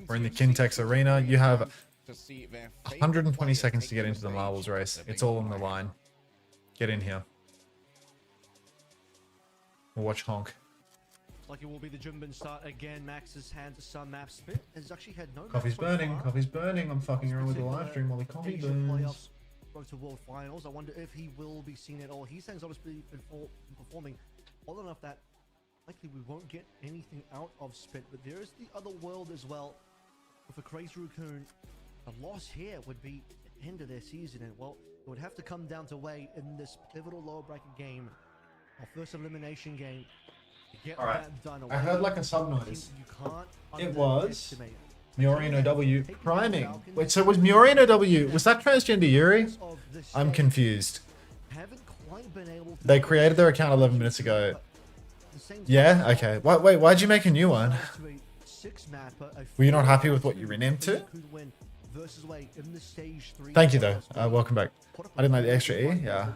We're in the Kintex Arena. You have 120 seconds to get into the marbles race. It's all on the line. Get in here. We'll watch Honk. Like it will be the Jumbin start again. Max's hands some map spit has actually had no. Coffee's burning. Coffee's burning. I'm fucking around with the live stream while the coffee burns. Road to World Finals. I wonder if he will be seen at all. He's obviously been performing well enough that likely we won't get anything out of Spit. But there is the other world as well. With a crazy Raccoon, a loss here would be the end of their season, and well, it would have to come down to way in this pivotal lower bracket game, our first elimination game. All right, I heard like a sub noise. It was Murian OW priming. Wait, so was Murian OW, was that transgender Yuri? I'm confused. They created their account 11 minutes ago. Yeah, okay. Wait, why'd you make a new one? Were you not happy with what you renamed to? Thank you though. Welcome back. I didn't like the extra E. Yeah.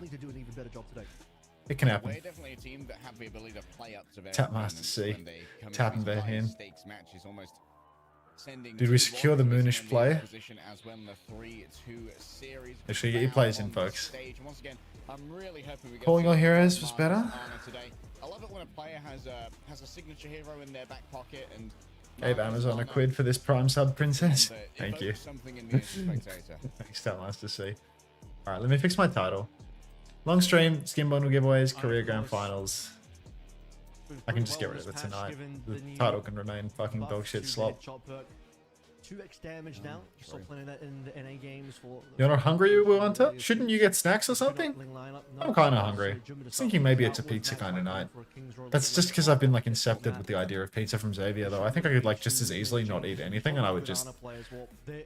It can happen. Tap Master C. Tap and bet in. Did we secure the Moonish play? Make sure you get your plays in, folks. Calling all heroes was better. I love it when a player has a signature hero in their back pocket and gave Amazon a quid for this Prime sub, Princess. Thank you. Thanks, Tap Master C. Alright, let me fix my title. Long stream, skin bundle giveaways, career grand finals. I can just get rid of it tonight. The title can remain fucking dog shit slop. 2x damage now. Still playing that in the NA games for. You're not hungry, Unter? Shouldn't you get snacks or something? I'm kind of hungry. I was thinking maybe it's a pizza kind of night. That's just because I've been like incepted with the idea of pizza from Xavier, though. I think I could like just as easily not eat anything, and I would just,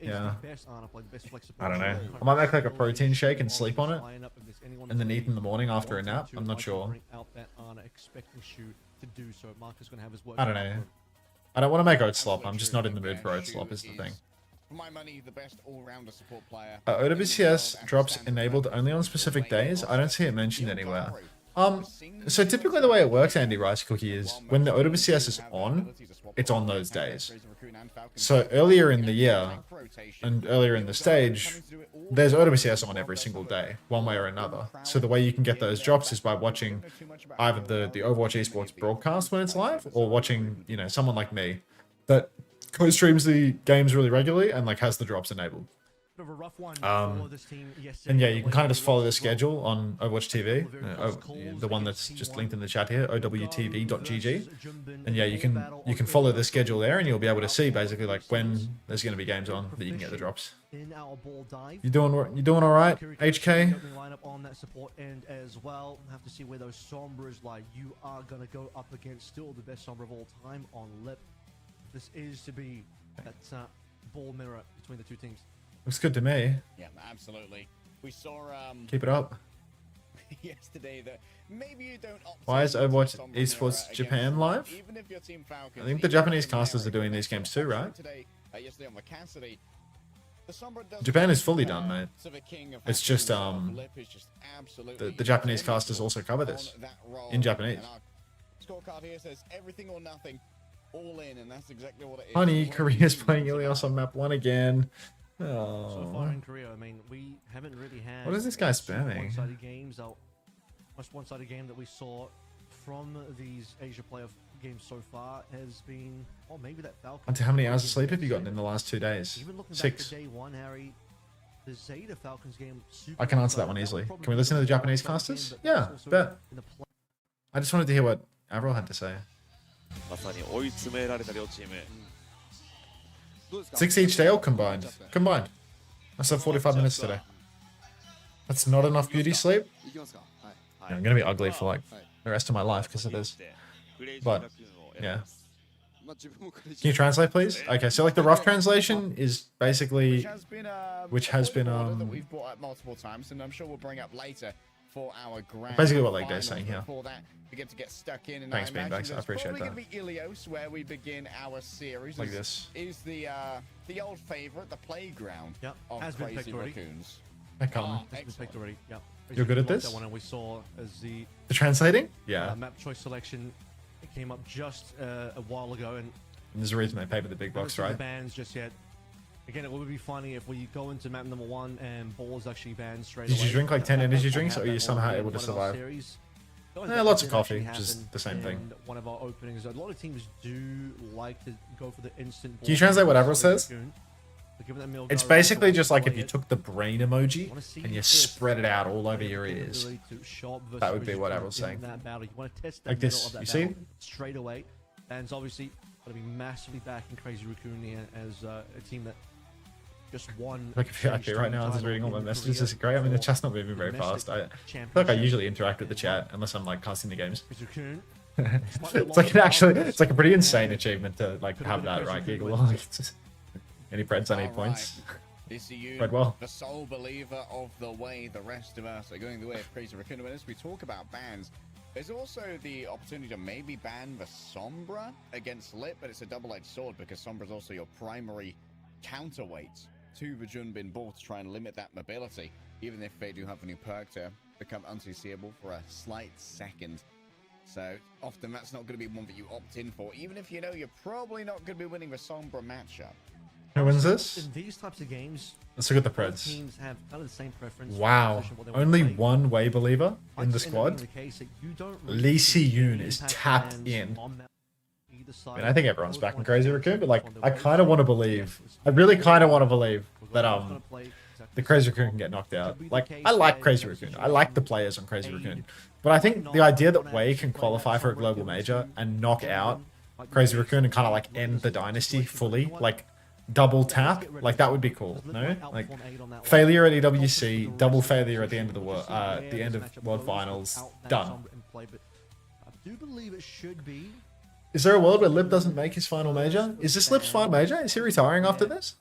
yeah. I don't know. I might make like a protein shake and sleep on it, and then eat in the morning after a nap. I'm not sure. I don't know. I don't want to make oat slop. I'm just not in the mood for oat slop is the thing. OWCS drops enabled only on specific days. I don't see it mentioned anywhere. So typically the way it works, Andy Rice Cookie, is when the OWCS is on, it's on those days. So earlier in the year and earlier in the stage, there's OWCS on every single day, one way or another. So the way you can get those drops is by watching either the Overwatch esports broadcast when it's live, or watching, you know, someone like me that co-streams the games really regularly and like has the drops enabled. And yeah, you can kind of just follow the schedule on Overwatch TV, the one that's just linked in the chat here, owtv.gg. And yeah, you can follow the schedule there, and you'll be able to see basically like when there's going to be games on that you can get the drops. You doing all right, HK? On that support end as well. Have to see where those Sombras lie. You are going to go up against still the best Sombra of all time on Lip. This is to be that ball mirror between the two teams. Looks good to me. Yeah, absolutely. We saw keep it up. Yesterday that maybe you don't. Why is Overwatch Esports Japan live? Even if your team Falcons, I think the Japanese casters are doing these games too, right? Yesterday on Vacassity, Japan is fully done, mate. It's just the Japanese casters also cover this in Japanese. Scorecard here says everything or nothing, all in, and that's exactly what it is. Honey, Korea's playing Ilios on map 1 again. So far in Korea, I mean, we haven't really had. What is this guy spamming? One-sided games. Most one-sided game that we saw from these Asia playoff games so far has been, oh, maybe that Falcons. How many hours of sleep have you gotten in the last 2 days? Even looking 6. back to day one, Harry, the Zeta Falcons game. I can answer that one easily. Can we listen to the Japanese casters? Yeah, bet. I just wanted to hear what Avril had to say. 6 each day or combined? Combined. I slept 45 minutes today. That's not enough beauty sleep? Yeah, I'm gonna be ugly for like the rest of my life because of this. But, yeah. Can you translate, please? Okay, so like the rough translation is basically, which has been that we've brought up multiple times, and I'm sure we'll bring up later for our grand basically what Leg Day is saying here. We get to get stuck in, and thanks, Beanbags. I appreciate that. Be Ilios, where we begin our series. Like this is the old favorite, the playground of Crazy Raccoons. I come. Yep. You're good at this? That one we saw as the translating? Yeah. Map choice selection came up just a while ago, and And there's a reason they pay for the big box, right? Bans just yet. Again, it would be funny if we go into map number 1 and Ball's actually banned straight away. Did you drink like 10 energy drinks, or are you somehow able to survive? Lots of coffee, which is the same thing. One of our openings. A lot of teams do like to go for the instant. Can you translate what Avril says? It's basically just like if you took the brain emoji and you spread it out all over your ears. That would be what Avril's saying. Like this, you see? Straight away. And it's obviously going to be massively backing Crazy Raccoon here as a team that just won. Like if you're happy right now, I'm just reading all my messages. This is great. I mean, the chat's not moving very fast. I feel like I usually interact with the chat unless I'm like casting the games. It's like it's like a pretty insane achievement to like have that, right, Giggle? Like, it's just, any Preds, I need points. Played well. The sole believer of the way the rest of us are going the way of Crazy Raccoon. As we talk about bans, there's also the opportunity to maybe ban the Sombra against Lit, but it's a double-edged sword because Sombra is also your primary counterweight to the Junbin Ball to try and limit that mobility, even if they do have a new perk to become unseeable for a slight second. So often that's not going to be one that you opt in for, even if you know you're probably not going to be winning the Sombra matchup. Who wins this? In these types of games, let's look at the Preds. Teams have kind of the same preference. Wow, only one way believer in the squad. Lee Si-yoon is tapped in. I mean, I think everyone's backing Crazy Raccoon, but like, I kind of want to believe. I really kind of want to believe that the Crazy Raccoon can get knocked out. Like, I like Crazy Raccoon. I like the players on Crazy Raccoon, but I think the idea that Wei can qualify for a global major and knock out Crazy Raccoon and kind of like end the dynasty fully, like double tap, like that would be cool. No, like failure at EWC, double failure at the end of the world, the end of World Finals, done. I do believe it should be. Is there a world where Lib doesn't make his final major? Is this Lib's final major? Is he retiring after this?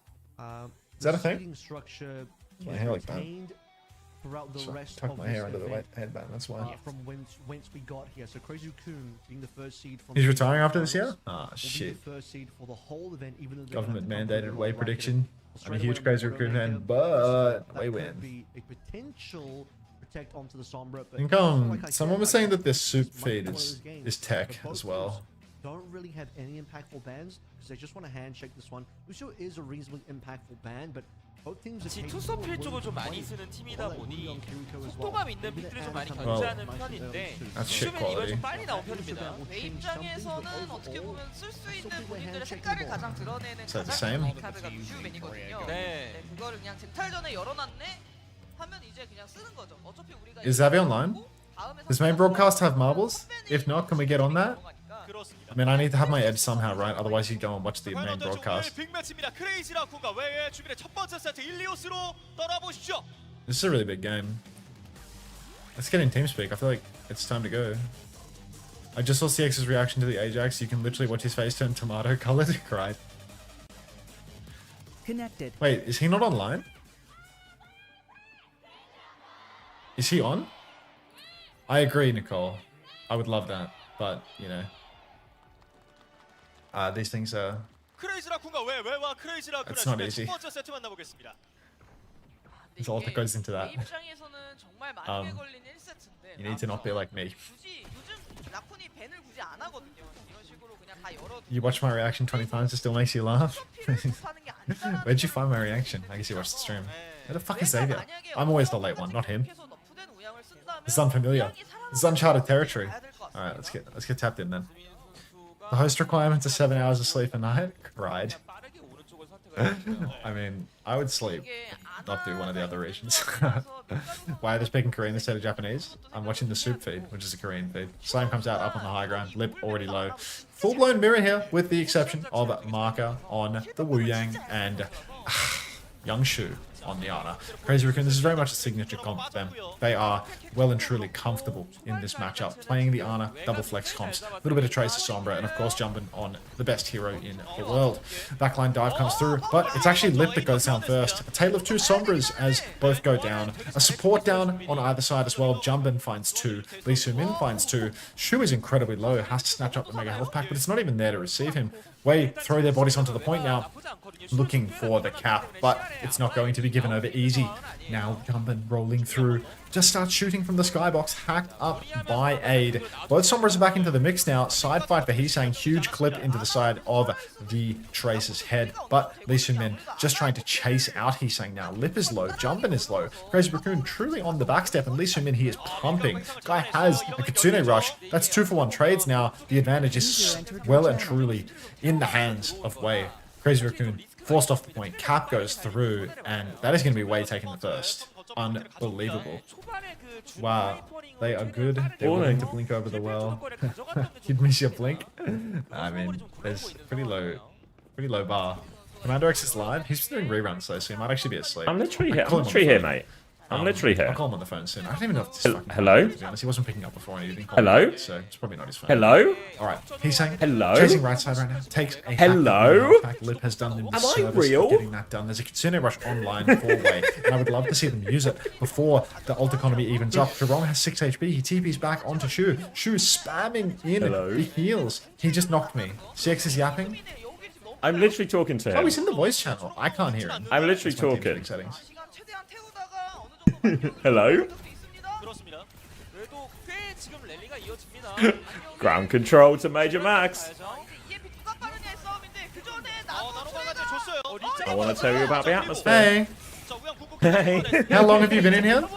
Is that a thing? My hair like that. Tuck my hair under the headband, that's why. From whence we got here. So Crazy Raccoon being the first seed from. He's retiring after this year? Ah, shit. First seed for the whole event, even though government mandated Wei prediction. I'm a huge Crazy Raccoon fan, but Wei win. A potential protect onto the Sombra, I think someone was saying that this soup feed is tech as well. Don't really have any impactful bans because they just want to handshake this one. Lucio is a reasonably impactful ban, but both teams are 투서필 쪽을 좀 많이 쓰는 팀이다 보니 속도감 있는 픽들을 좀 많이 견제하는 편인데 요즘엔 이걸 좀 빨리 나온 편입니다. 웨이 입장에서는 어떻게 보면 쓸 수 있는 본인들의 색깔을 가장 드러내는 가장 좋은 카드가 루시우맨이거든요. 네, 그거를 그냥 쟁탈전에 열어놨네 하면 이제 그냥 쓰는 거죠. 어차피 우리가 Is Zavi online? Does main broadcast have marbles? If not, can we get on that? I mean, I need to have my edge somehow, right? Otherwise, you go and watch the main broadcast. This is a really big game. Let's get in TeamSpeak. I feel like it's time to go. I just saw CX's reaction to the Ajax. You can literally watch his face turn tomato colored. Cried. Connected. Wait, is he not online? Is he on? I agree, Nicole. I would love that, but you know. These things are. It's not easy. There's a lot that goes into that. You need to not be like me. You watch my reaction 20 times, it still makes you laugh. Where'd you find my reaction? I guess you watched the stream. Where the fuck is Xavier? I'm always the late one, not him. This is unfamiliar. This is uncharted territory. Alright, let's get tapped in then. The host requirements are 7 hours of sleep a night? Cried. I mean, I would sleep, not do one of the other regions. Why are they speaking Korean instead of Japanese? I'm watching the soup feed, which is a Korean feed. Slam comes out up on the high ground, lip already low. Full-blown mirror here, with the exception of Marker on the Wu Yang and Young Shu on the Ana. Crazy Raccoon, this is very much a signature comp for them. They are well and truly comfortable in this matchup, playing the Ana, double flex comps, a little bit of Tracer Sombra, and of course jumping on the best hero in the world. Backline dive comes through, but it's actually Lip that goes down first. A tale of two Sombras as both go down. A support down on either side as well. Jumbin finds two. Lee Soo-min finds two. Shu is incredibly low, has to snatch up the Mega Health Pack, but it's not even there to receive him. Wei throw their bodies onto the point now, looking for the cap, but it's not going to be be given over easy. Now Jumpin rolling through. Just starts shooting from the skybox, hacked up by Aid. Both Sombras are back into the mix now. Side fight for Heesang, huge clip into the side of the Tracer's head. But Lee Sun-min just trying to chase out Heesang now. Lip is low, Jumpin is low. Crazy Raccoon truly on the backstep, and Lee Sun-min, he is pumping. Guy has a Kitsune Rush. That's 2-for-1 trades now. The advantage is well and truly in the hands of Wei. Crazy Raccoon forced off the point. Cap goes through, and that is going to be Wei taking the first. Unbelievable. Wow, they are good. They're willing to blink over the well. You'd miss your blink. I mean, there's pretty low bar. Commander X is live. He's doing reruns though, so he might actually be asleep. I'm literally here, mate. I'm literally here. I'll call him on the phone soon. I don't even know if this is fucking hello? phone, to be honest. He wasn't picking up before and he didn't call Hello? me, so it's probably not his phone. Hello? Alright, he's saying Hello? chasing right side right now. Takes a Hello? In fact, Lip has done the Am I service real? of getting that done. There's a Kitsune Rush online for Wei, and I would love to see them use it before the ult economy evens up. Jerome has 6 HP. He TP's back onto Shu. Shu spamming in the heals. He just knocked me. CX is yapping. I'm literally talking to him. Oh, he's in the voice channel. I can't hear him. I'm literally That's my talking. team settings. Hello? Ground control to Major Max. I want to tell you about the atmosphere. Hey. Hey. How long have you been in here?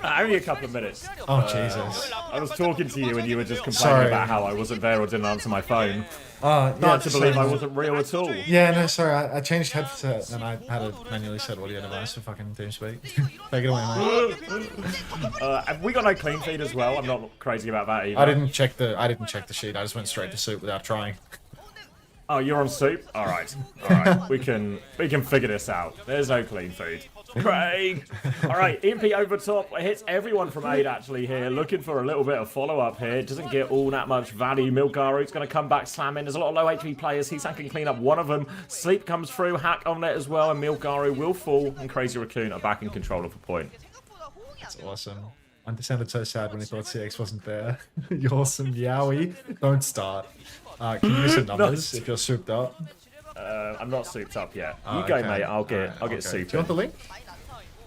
Only a couple of minutes. Oh, Jesus. I was talking to you and you were just complaining Sorry. about how I wasn't there or didn't answer my phone. Yeah, Hard to believe so- I wasn't real at all. Yeah, no, sorry. I changed headset and I had a manually set audio device for fucking TeamSpeak. Take it away, mate. Have we got no clean feed as well? I'm not crazy about that either. I didn't check the sheet. I just went straight to soup without trying. Oh, you're on soup? Alright. Alright. we can figure this out. There's no clean food. Craig! Alright, EMP over top. Hits everyone from 8 actually here. Looking for a little bit of follow-up here. Doesn't get all that much value. Milgaru's going to come back slamming. There's a lot of low HP players. Heesan can clean up one of them. Sleep comes through. Hack on it as well. And Milgaru will fall. And Crazy Raccoon are back in control of the point. That's awesome. Unter sounded so sad when he thought CX wasn't there. You're awesome, Yowie. Don't start. Can you give me some numbers if you're souped up? I'm not souped up yet. Oh, You go, okay. mate. I'll get Okay. souped. Do you want the link?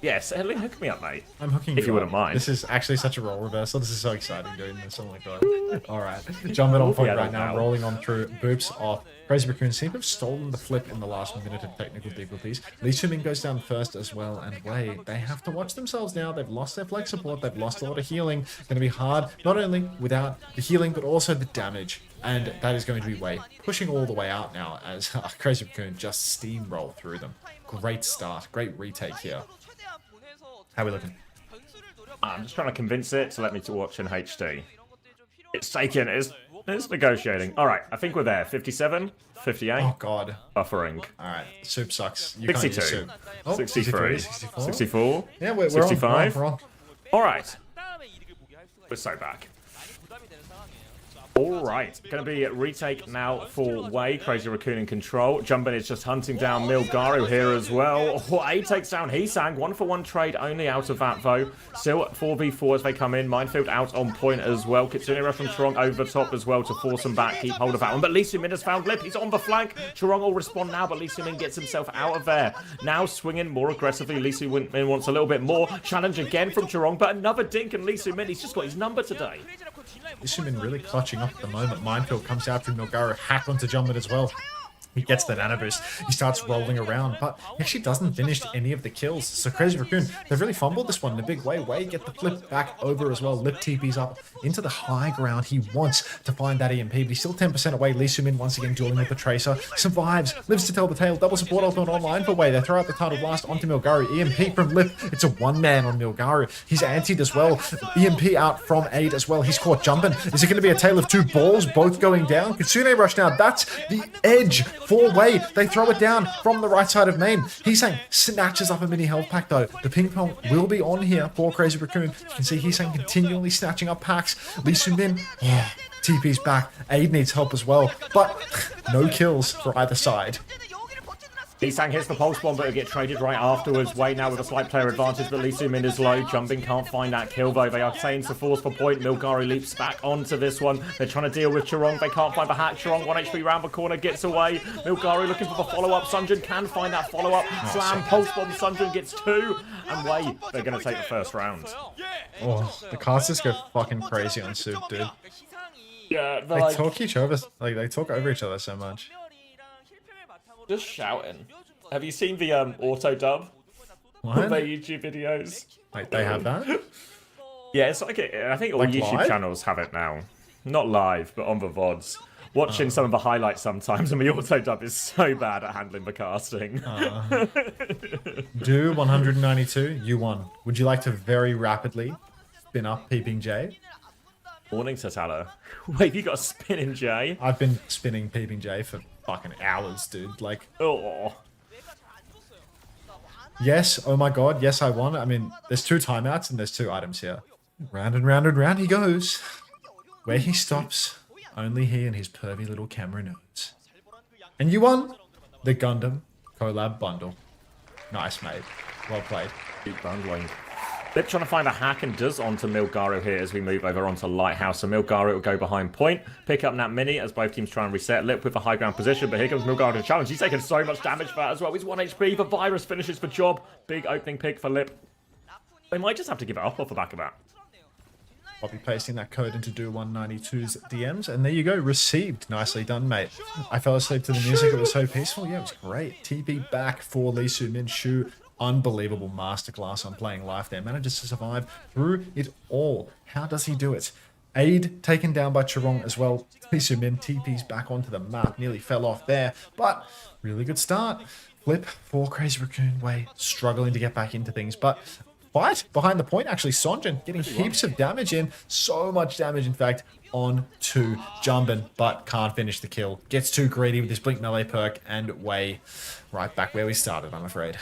Yes, hook me up, mate. I'm hooking you If you wouldn't up. mind. This is actually such a role reversal. This is so exciting doing this. Oh my god. Alright. Jumping on point Yeah, right now. now. Rolling on through. Boops off. Crazy Raccoon seem to have stolen the flip in the last minute of technical difficulties. Lee Sun-min goes down first as well. And Wei, they have to watch themselves now. They've lost their flex support. They've lost a lot of healing. Going to be hard, not only without the healing, but also the damage. And that is going to be Wei pushing all the way out now as Crazy Raccoon just steamroll through them. Great start. Great retake here. How are we looking? I'm just trying to convince it to let me to watch in HD. It's taken. It's negotiating. All right, I think we're there. 57, 58. Oh god. Buffering. Alright, soup sucks. You 62. can't use soup. Oh, 63. 64. 64. Yeah, we're 65. on. We're on. All right. We're so back. All right, going to be a retake now for Wei. Crazy Raccoon in control. Jumpin is just hunting down Milgaru here as well. Wei takes down Heesang. 1-for-1 trade only out of that though. Still 4v4 as they come in. Minefield out on point as well. Kitsune Rush from Chorong over the top as well to force him back. Keep hold of that one. But Lee Sun-min has found Lip. He's on the flank. Chorong will respond now, but Lee Sun-min gets himself out of there. Now swinging more aggressively. Lee Sun-min wants a little bit more. Challenge again from Chorong, but another dink, and Lee Sun-min, he's just got his number today. Lee Sun-min really clutching up at the moment. Minefield comes out from Milgaru, hack onto Jumpin as well. He gets the nano boost. He starts rolling around, but he actually doesn't finish any of the kills. So Crazy Raccoon, they've really fumbled this one in a big way. Wei get the flip back over as well. Lip TP's up into the high ground. He wants to find that EMP, but he's still 10% away. Lee Sun-min once again dueling with the Tracer. Survives, lives to tell the tale. Double support ultimate online for Wei. They throw out the title blast onto Milgaru. EMP from Lip. It's a one-man on Milgaru. He's antied as well. EMP out from 8 as well. He's caught Jumpin. Is it going to be a tale of two balls both going down? Kitsune Rush now. That's the edge for Wei. They throw it down from the right side of main. Heesang snatches up a mini health pack though. The ping pong will be on here for Crazy Raccoon. You can see Heesang continually snatching up packs. Lee Sun-min, TP's back. Aid needs help as well, but no kills for either side. Heesang hits the pulse bomb, but it'll get traded right afterwards. Wei now with a slight player advantage, but Lee Soo-min is low. Jumping can't find that kill, though. They are saying to force for point. Milgari leaps back onto this one. They're trying to deal with Chorong. They can't find the hack. Chorong, 1 HP round the corner, gets away. Milgari looking for the follow-up. Sunjin can find that follow-up. Slam, pulse bomb. Sunjin gets 2. And Wei, they're going to take the first round. Oh, the casters go fucking crazy on Soup, dude. Yeah, they like, talk each other, like they talk over each other so much. Just shouting. Have you seen the auto dub on their YouTube videos? Like they have that? Yeah, it's like I think all like YouTube live? Channels have it now. Not live, but on the VODs. Watching some of the highlights sometimes, and the auto dub is so bad at handling the casting. Do 192, you won. Would you like to very rapidly spin up Peeping J? Morning, Tatala. Wait, you got a spinning J? I've been spinning Peeping J for fucking hours, dude. Like, oh. Yes, oh my god, yes, I won. I mean, there's 2 timeouts and there's 2 items here. Round and round and round he goes. Where he stops, only he and his pervy little camera knows. And you won the Gundam collab bundle. Nice, mate. Well played. Keep bundling. Lip trying to find a hack and does onto Milgaro here as we move over onto Lighthouse. So Milgaro will go behind point, pick up Nat Mini as both teams try and reset. Lip with a high ground position, but here comes Milgaro to challenge. He's taking so much damage for that as well. He's 1 HP. The virus finishes the job. Big opening pick for Lip. They might just have to give it up off the back of that. I'll be pasting that code into Do 192's DMs, and there you go. Received. Nicely done, mate. I fell asleep to the music. It was so peaceful. Yeah, it was great. TP back for Lee Soo-min. Shu. Unbelievable masterclass on playing life there. Manages to survive through it all. How does he do it? Aid taken down by Chorong as well. Lee Soo-min TP's back onto the map. Nearly fell off there, but really good start. Flip for Crazy Raccoon. Wei struggling to get back into things, but fight behind the point. Actually, Sonjin getting heaps of damage in. So much damage, in fact, on to Jumbin, but can't finish the kill. Gets too greedy with his Blink Melee perk, and Wei right back where we started, I'm afraid.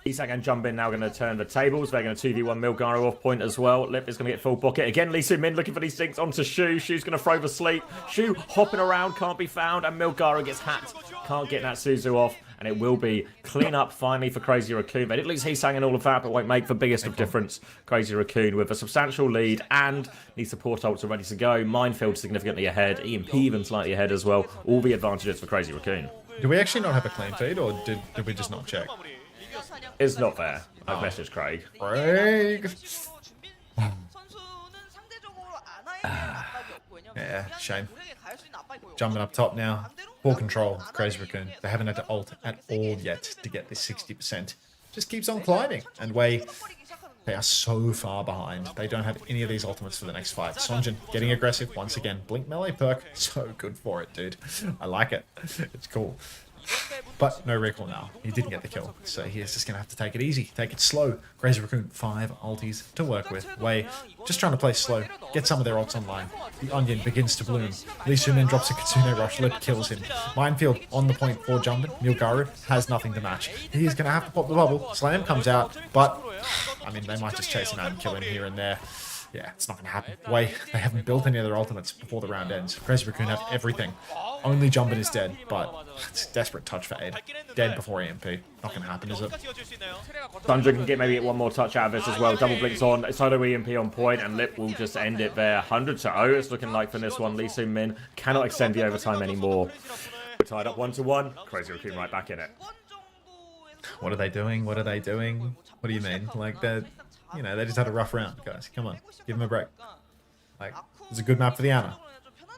Isak and Jumbin now going to turn the tables. They're going to 2v1 Milgaro off point as well. Lip is going to get full bucket. Again, Lee Soo-min looking for these things onto Shu. Shu's going to throw the sleep. Shu hopping around, can't be found, and Milgaro gets hacked. Can't get that Suzu off, and it will be clean up finally for Crazy Raccoon. They did lose Heesang and all of that, but won't make the biggest of difference. Crazy Raccoon with a substantial lead and the support ults are ready to go. Minefield significantly ahead. EMP even slightly ahead as well. All the advantages for Crazy Raccoon. Do we actually not have a clean feed, or did we just not check? It's not there. I've messaged Craig. Craig! Yeah, shame. Jumping up top now. Full control of Crazy Raccoon. They haven't had to ult at all yet to get this 60%. Just keeps on climbing. And Wei, they are so far behind. They don't have any of these ultimates for the next fight. Sonjin getting aggressive once again. Blink Melee perk. So good for it, dude. I like it. It's cool. But no recall now. He didn't get the kill, so he is just going to have to take it easy, take it slow. Crazy Raccoon, 5 ultis to work with. Wei just trying to play slow, get some of their ults online. The onion begins to bloom. Lee Soo-min drops a Kitsune Rush, Lip kills him. Minefield on the point for Jumbin. Milgaro has nothing to match. He is going to have to pop the bubble. Slam comes out, but I mean, they might just chase him out and kill him here and there. Yeah, it's not going to happen. Wei, they haven't built any of their ultimates before the round ends. Crazy Raccoon have everything. Only Jumbin is dead, but it's a desperate touch for Aid. Dead before EMP. Not going to happen, is it? Thunder can get maybe one more touch out of this as well. Double blinks on. Solo EMP on point, and Lip will just end it there. 100-0. It's looking like for this one. Lee Soo-min cannot extend the overtime anymore. We're tied up 1-1. Crazy Raccoon right back in it. What are they doing? What are they doing? What do you mean? Like, they're... You know, they just had a rough round, guys. Come on. Give them a break. Like, it's a good map for the Ana.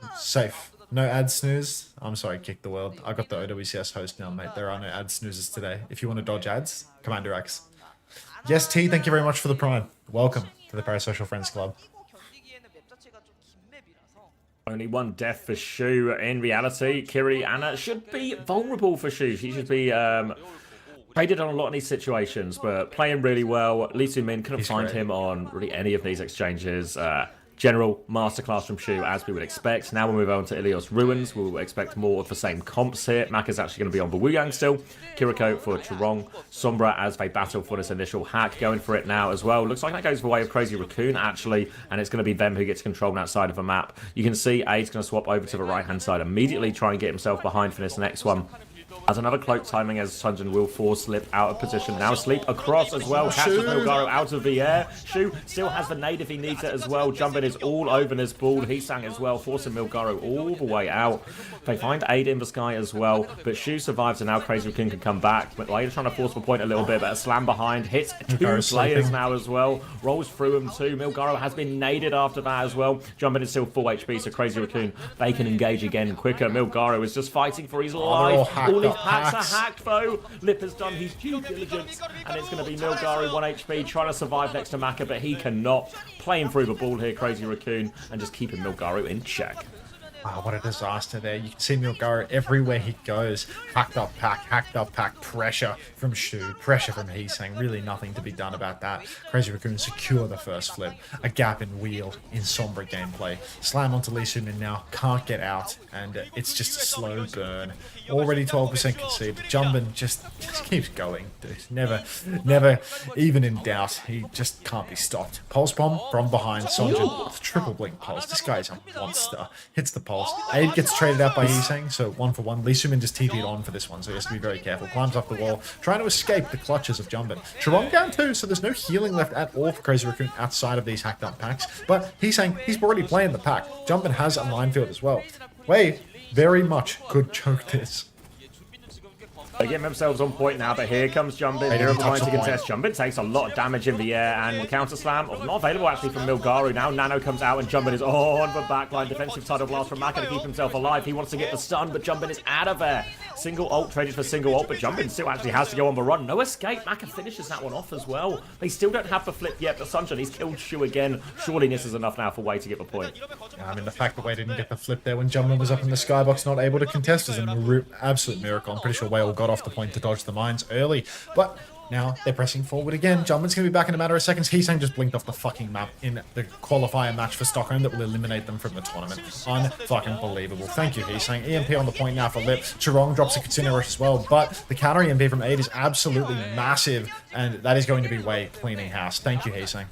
It's safe. No ad snooze. I'm sorry, kick the world. I got the OWCS host now, mate. There are no ad snoozes today. If you want to dodge ads, Commander X. Yes, T, thank you very much for the prime. Welcome to the Parasocial Friends Club. Only one death for Shu. In reality, Kiri Ana should be vulnerable for Shu. She should be... traded on a lot in these situations, but playing really well. Lee Soo-min couldn't find him on really any of these exchanges. General masterclass from Shu, as we would expect. Now we'll move on to Ilios Ruins. We'll expect more of the same comps here. Mac is actually going to be on the Wuyang still. Kiriko for Chorong. Sombra as they battle for this initial hack. Going for it now as well. Looks like that goes the way of Crazy Raccoon, actually, and it's going to be them who gets control that side of the map. You can see Aid's going to swap over to the right-hand side immediately, try and get himself behind for this next one. As another cloak timing as Sunjin will force Lip out of position. Now Sleep across as well. Catches Milgaro out of the air. Shu still has the nade if he needs it as well. Jumpin is all over this ball. Heesang as well, forcing Milgaro all the way out. They find Aid in the sky as well, but Shu survives and now Crazy Raccoon can come back. But Aid is trying to force the point a little bit, but a slam behind. Hits two players now as well. Rolls through them too. Milgaro has been naded after that as well. Jumpin is still full HP, so Crazy Raccoon, they can engage again quicker. Milgaro is just fighting for his life. All his packs are hacked though. Lip has done his due diligence, and it's going to be Milgaro 1 HP trying to survive next to Maka, but he cannot. Playing through the ball here, Crazy Raccoon, and just keeping Milgaro in check. Wow, what a disaster there. You can see Milgaro everywhere he goes. Hacked up pack, pressure from Shu, pressure from Heesang. Really nothing to be done about that. Crazy Raccoon secure the first flip. A gap in wheel in Sombra gameplay. Slam onto Lee Sumin now, can't get out, and it's just a slow burn. Already 12% conceded. Jumbin just keeps going, dude. Never even in doubt. He just can't be stopped. Pulse bomb from behind. Sonjin, triple blink pulse. This guy is a monster. Hits the pulse. Aid gets traded out by Heesang, so 1 for 1. Lee Sumin just TP'd on for this one, so he has to be very careful. Climbs up the wall, trying to escape the clutches of Jumbin. Chirong down too, so there's no healing left at all for Crazy Raccoon outside of these hacked up packs. But Heesang, he's already playing the pack. Jumbin has a minefield as well. Wei very much could choke this. They get themselves on point now, but here comes Jumbin. Here trying to contest. Jumbin takes a lot of damage in the air, and the counter slam, not available actually from Milgaro. Now Nano comes out, and Jumbin is on the backline. Defensive tidal blast from Maka to keep himself alive. He wants to get the stun, but Jumbin is out of there. Single ult, traded for single ult, but Jumbin still actually has to go on the run. No escape. Maka finishes that one off as well. They still don't have the flip yet, but Sunshine, he's killed Shu again. Surely this is enough now for Wei to get the point. Yeah, I mean, the fact that Wei didn't get the flip there when Jumbin was up in the skybox, not able to contest, is an absolute miracle. I'm pretty sure Wei all got off the point to dodge the mines early, but now they're pressing forward again. Jumbin's going to be back in a matter of seconds. Heesang just blinked off the fucking map in the qualifier match for Stockholm that will eliminate them from the tournament. Unfucking believable. Thank you, Heesang. EMP on the point now for Lip. Chirong drops a Katsuna Rush as well, but the counter EMP from 8 is absolutely massive, and that is going to be Wei cleaning house. Thank you, Heesang.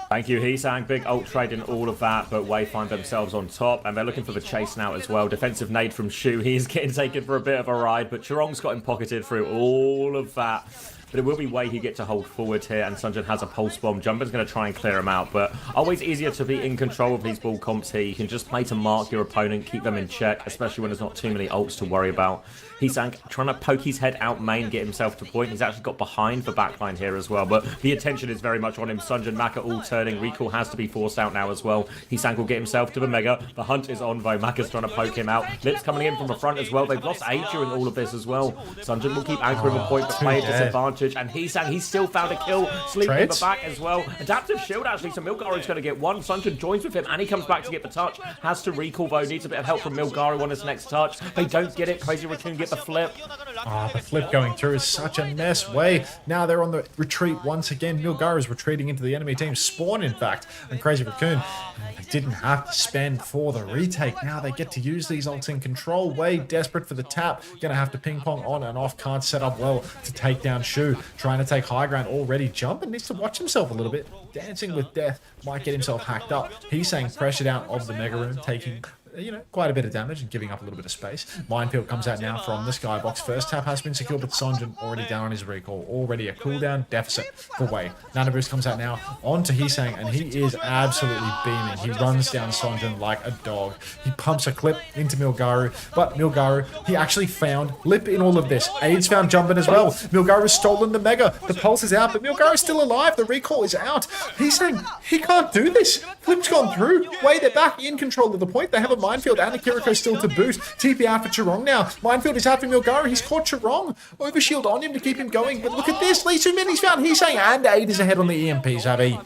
Thank you, Heesang. Big ult trade in all of that, but Wei find themselves on top, and they're looking for the chase now as well. Defensive nade from Shu. He is getting taken for a bit of a ride, but Chirong's got him pocketed through all of that. But it will be Wei he get to hold forward here, and Sunjin has a pulse bomb. Jumbin's going to try and clear him out, but always easier to be in control of these ball comps here. You can just play to mark your opponent, keep them in check, especially when there's not too many ults to worry about. Heesang trying to poke his head out main, get himself to point. He's actually got behind the backline here as well, but the attention is very much on him. Sunjin, Maka all turning. Recall has to be forced out now as well. Heesang will get himself to the Mega. The hunt is on though. Maka's trying to poke him out. Lips coming in from the front as well. They've lost Aid during all of this as well. Sunjin will keep anchoring the point, but play a disadvantage. And Heesang, he's still found a kill. Sleep in the back as well. Adaptive shield actually, so Milgaro is going to get one. Sunjin joins with him, and he comes back to get the touch. Has to recall though. Needs a bit of help from Milgaro on his next touch. They don't get it. Crazy Raccoon get the flip. The flip going through is such a mess. Wei, now they're on the retreat once again. Milgaro is retreating into the enemy team. Spawn, in fact, and Crazy Raccoon, they didn't have to spend for the retake. Now they get to use these ults in control. Wei, desperate for the tap. Gonna have to ping pong on and off. Can't set up well to take down Shu. Trying to take high ground already. Jumping needs to watch himself a little bit. Dancing with death might get himself hacked up. He's saying pressured out of the mega room, taking quite a bit of damage and giving up a little bit of space. Minefield comes out now from the skybox. First tap has been secured, but Sonjin already down on his recall. Already a cooldown deficit for Wei. Nano Boost comes out now onto Heesang, and he is absolutely beaming. He runs down Sonjin like a dog. He pumps a clip into Milgaro, but Milgaro, he actually found Lip in all of this. Aid's found Jumbin as well. Milgaro's stolen the Mega. The pulse is out, but Milgaro's still alive. The recall is out. Heesang, he can't do this. Flip's gone through. Wei, they're back in control of the point. They have a minefield and a Kiriko still to boot. TP out for Chirong now. Minefield is out for Milgaro. He's caught Chirong. Overshield on him to keep him going. But look at this. Lee Sumin, he's found Heesang, and Aid is ahead on the EMPs, Abby.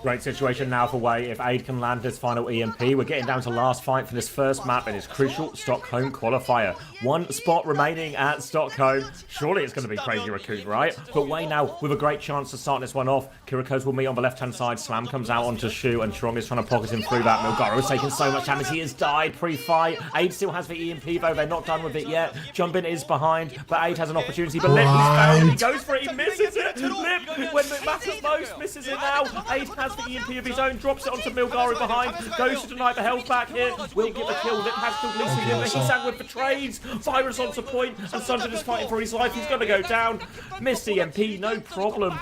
Great situation now for Wei. If Aid can land this final EMP, we're getting down to last fight for this first map in his crucial Stockholm qualifier. One spot remaining at Stockholm. Surely it's going to be Crazy Raccoon, right? But Wei now with a great chance to start this one off. Kirikos will meet on the left-hand side. Slam comes out onto Shu, and Chirong is trying to pocket him through that. Milgaro's taking so much damage. He has died pre-fight. Aid still has the EMP, though. They're not done with it yet. Jumbin is behind, but Aid has an opportunity. But Lip, he's found it. He goes for it. He misses it. Lip, when it matters most, misses it now. Aid has Finds the EMP of his own. Drops it onto Milgari behind. Goes to deny the health back here. Will get the kill. Lip has killed Lisi in there. Heesang with the trades. Virus onto point. And Sunjin is fighting for his life. He's going to go down. Missed EMP. No problem.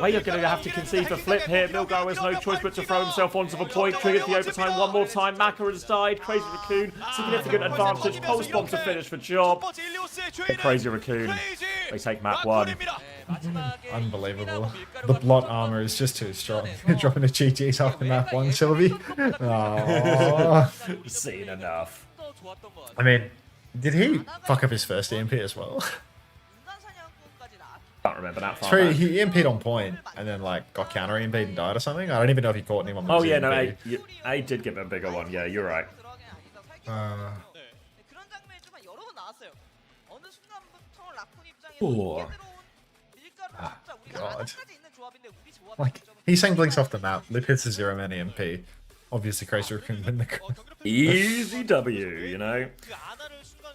Way are going to have to concede for Flip here. Milgari has no choice but to throw himself onto the point. Triggers the overtime one more time. Maka has died. Crazy Raccoon. Significant advantage. Pulse bomb to finish for Job. And Crazy Raccoon. They take map 1. Unbelievable. The blot armor is just too strong. Dropping a GG's after map 1, Sylvie. Aww. Seen enough. I mean, did he fuck up his first EMP as well? Can't remember that far. True, back. he EMP'd on point and then like got counter EMP'd and died or something. I don't even know if he caught anyone. Oh yeah, no, A did give him a bigger one. Yeah, you're right. Oh. God. Like, Heesang blinks off the map, Lip hits a 0-man EMP. Obviously, Crazy Raccoon win the Easy W, you know?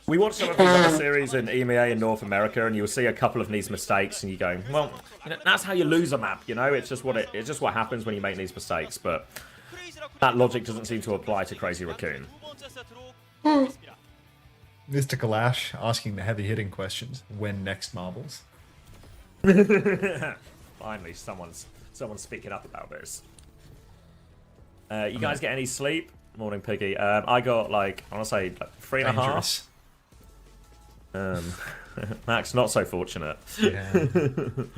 We watched some of these other series in EMEA in North America, and you'll see a couple of these mistakes, and you go, well, you know, that's how you lose a map, you know? It's just what happens when you make these mistakes, but that logic doesn't seem to apply to Crazy Raccoon. Mr. Kalash asking the heavy-hitting questions. When next, marbles? Finally, someone's speaking up about this. You guys get any sleep? Morning, Piggy. I got like, I want to say like 3.5. Max, not so fortunate. Yeah. It's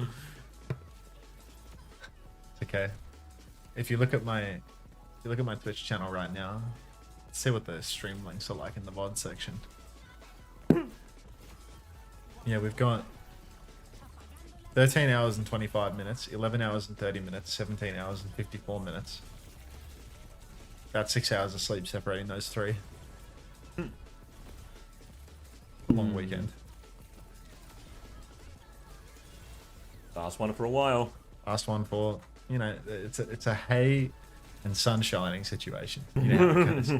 okay. If you look at my Twitch channel right now, see what the stream links are like in the VOD section. Yeah, we've got 13 hours and 25 minutes, 11 hours and 30 minutes, 17 hours and 54 minutes. About 6 hours of sleep separating those three. Long weekend. Last one for a while. Last one for, you know, it's a hay and sun shining situation. You know how it goes.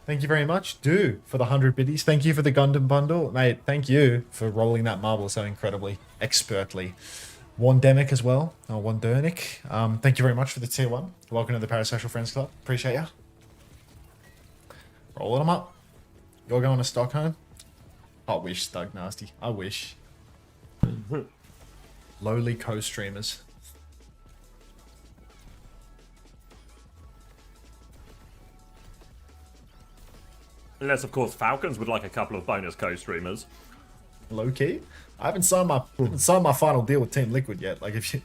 Thank you very much, Do, for the 100 biddies. Thank you for the Gundam bundle. Mate, thank you for rolling that marble so incredibly, expertly. Wandemic as well, or Wandernick. Thank you very much for the tier 1. Welcome to the Parasocial Friends Club. Appreciate ya. Rolling them up. You're going to Stockholm? I wish, Stug Nasty. I wish. Lowly co-streamers. Unless, of course, Falcons would like a couple of bonus co-streamers. Low key. I haven't signed my final deal with Team Liquid yet. Like, if you're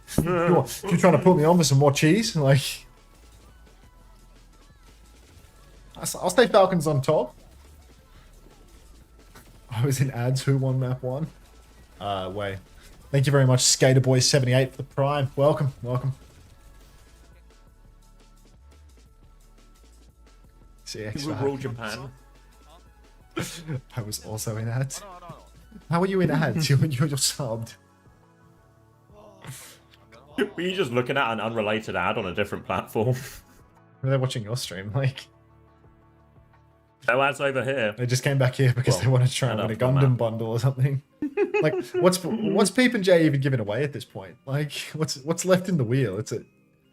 trying to put me on for some more cheese, like, I'll stay Falcons on top. I was in ads. Who won map 1? Way. Thank you very much, Skaterboy78 for the prime. Welcome. CX. Who rule Japan? I was also in ads. How are you in ads? You're subbed. Were you just looking at an unrelated ad on a different platform? They're watching your stream, like. No ads over here. They just came back here because they want to try and win a Gundam bundle or something. Like, what's Peep and J even giving away at this point? Like, what's left in the wheel? I think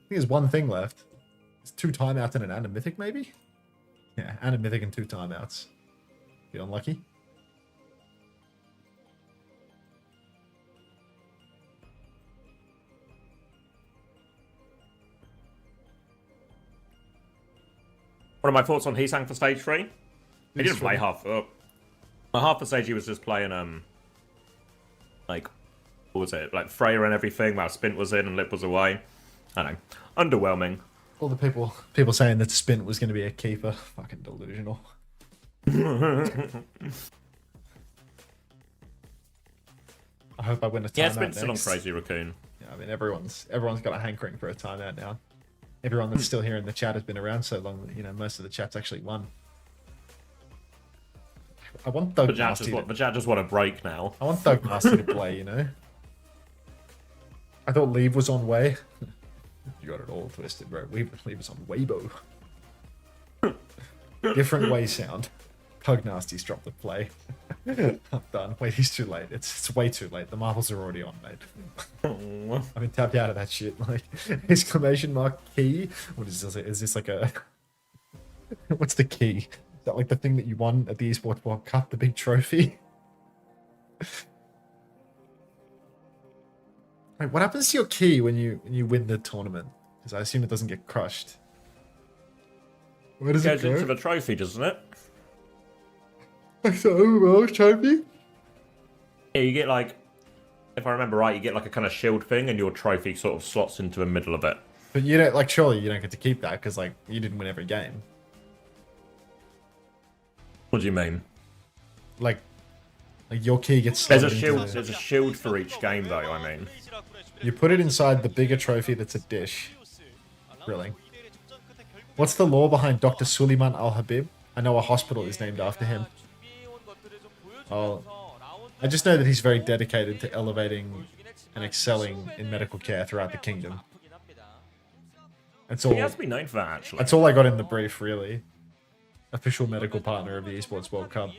there's one thing left. It's 2 timeouts and an Animythic, maybe? Yeah, Animythic and 2 timeouts. Be unlucky. What are my thoughts on Heesang for stage 3? He didn't play half up. Half the stage he was just playing like, what was it? Like Freya and everything while Spint was in and Lip was away. I don't know. Underwhelming. All the people saying that Spint was going to be a keeper. Fucking delusional. I hope I win a timeout. Yeah, Spint's next. still on Crazy Raccoon. Yeah, I mean everyone's got a hankering for a timeout now. Everyone that's still here in the chat has been around so long that, you know, most of the chat's actually won. I want Thug Nasty. The chat just want a break now. I want Thug Nasty to play, you know? I thought Leave was on Way. You got it all twisted, bro. Leave was on Weibo. Different Way sound. Thug Nasty's dropped the play. I'm done. Wait, he's too late. It's way too late. The marbles are already on, mate. I've been tapped out of that shit. Like, exclamation mark key. What is this? Is this like a... What's the key? Is that like the thing that you won at the Esports World Cup? The big trophy? Wait, what happens to your key when you win the tournament? Because I assume it doesn't get crushed. Where does it goes go? into the trophy, doesn't it? Like the Overwatch trophy? Yeah, you get like, if I remember right, you get like a kind of shield thing, and your trophy sort of slots into the middle of it. But you don't, like, surely you don't get to keep that because, like, you didn't win every game. What do you mean? Like your key gets. There's a slotted shield. into There's a shield for each game, though. I mean, you put it inside the bigger trophy that's a dish. Really? What's the lore behind Dr. Suleiman Al-Habib? I know a hospital is named after him. Oh, I just know that he's very dedicated to elevating and excelling in medical care throughout the kingdom. That's all. he has been known for that, actually. That's all I got in the brief, really. Official medical partner of the Esports World Cup.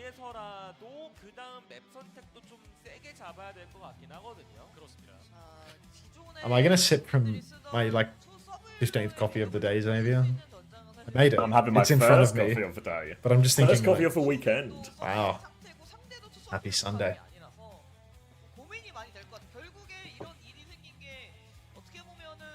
Am I gonna sip from my like 15th coffee of the day, Xavier? I made it. I'm having my it's in front of first me. coffee of the day. But I'm just thinking. First coffee like, of the weekend. wow. Happy Sunday. 고민이 많이 될 것 같아. 결국에 이런 일이 생긴 게 어떻게 보면은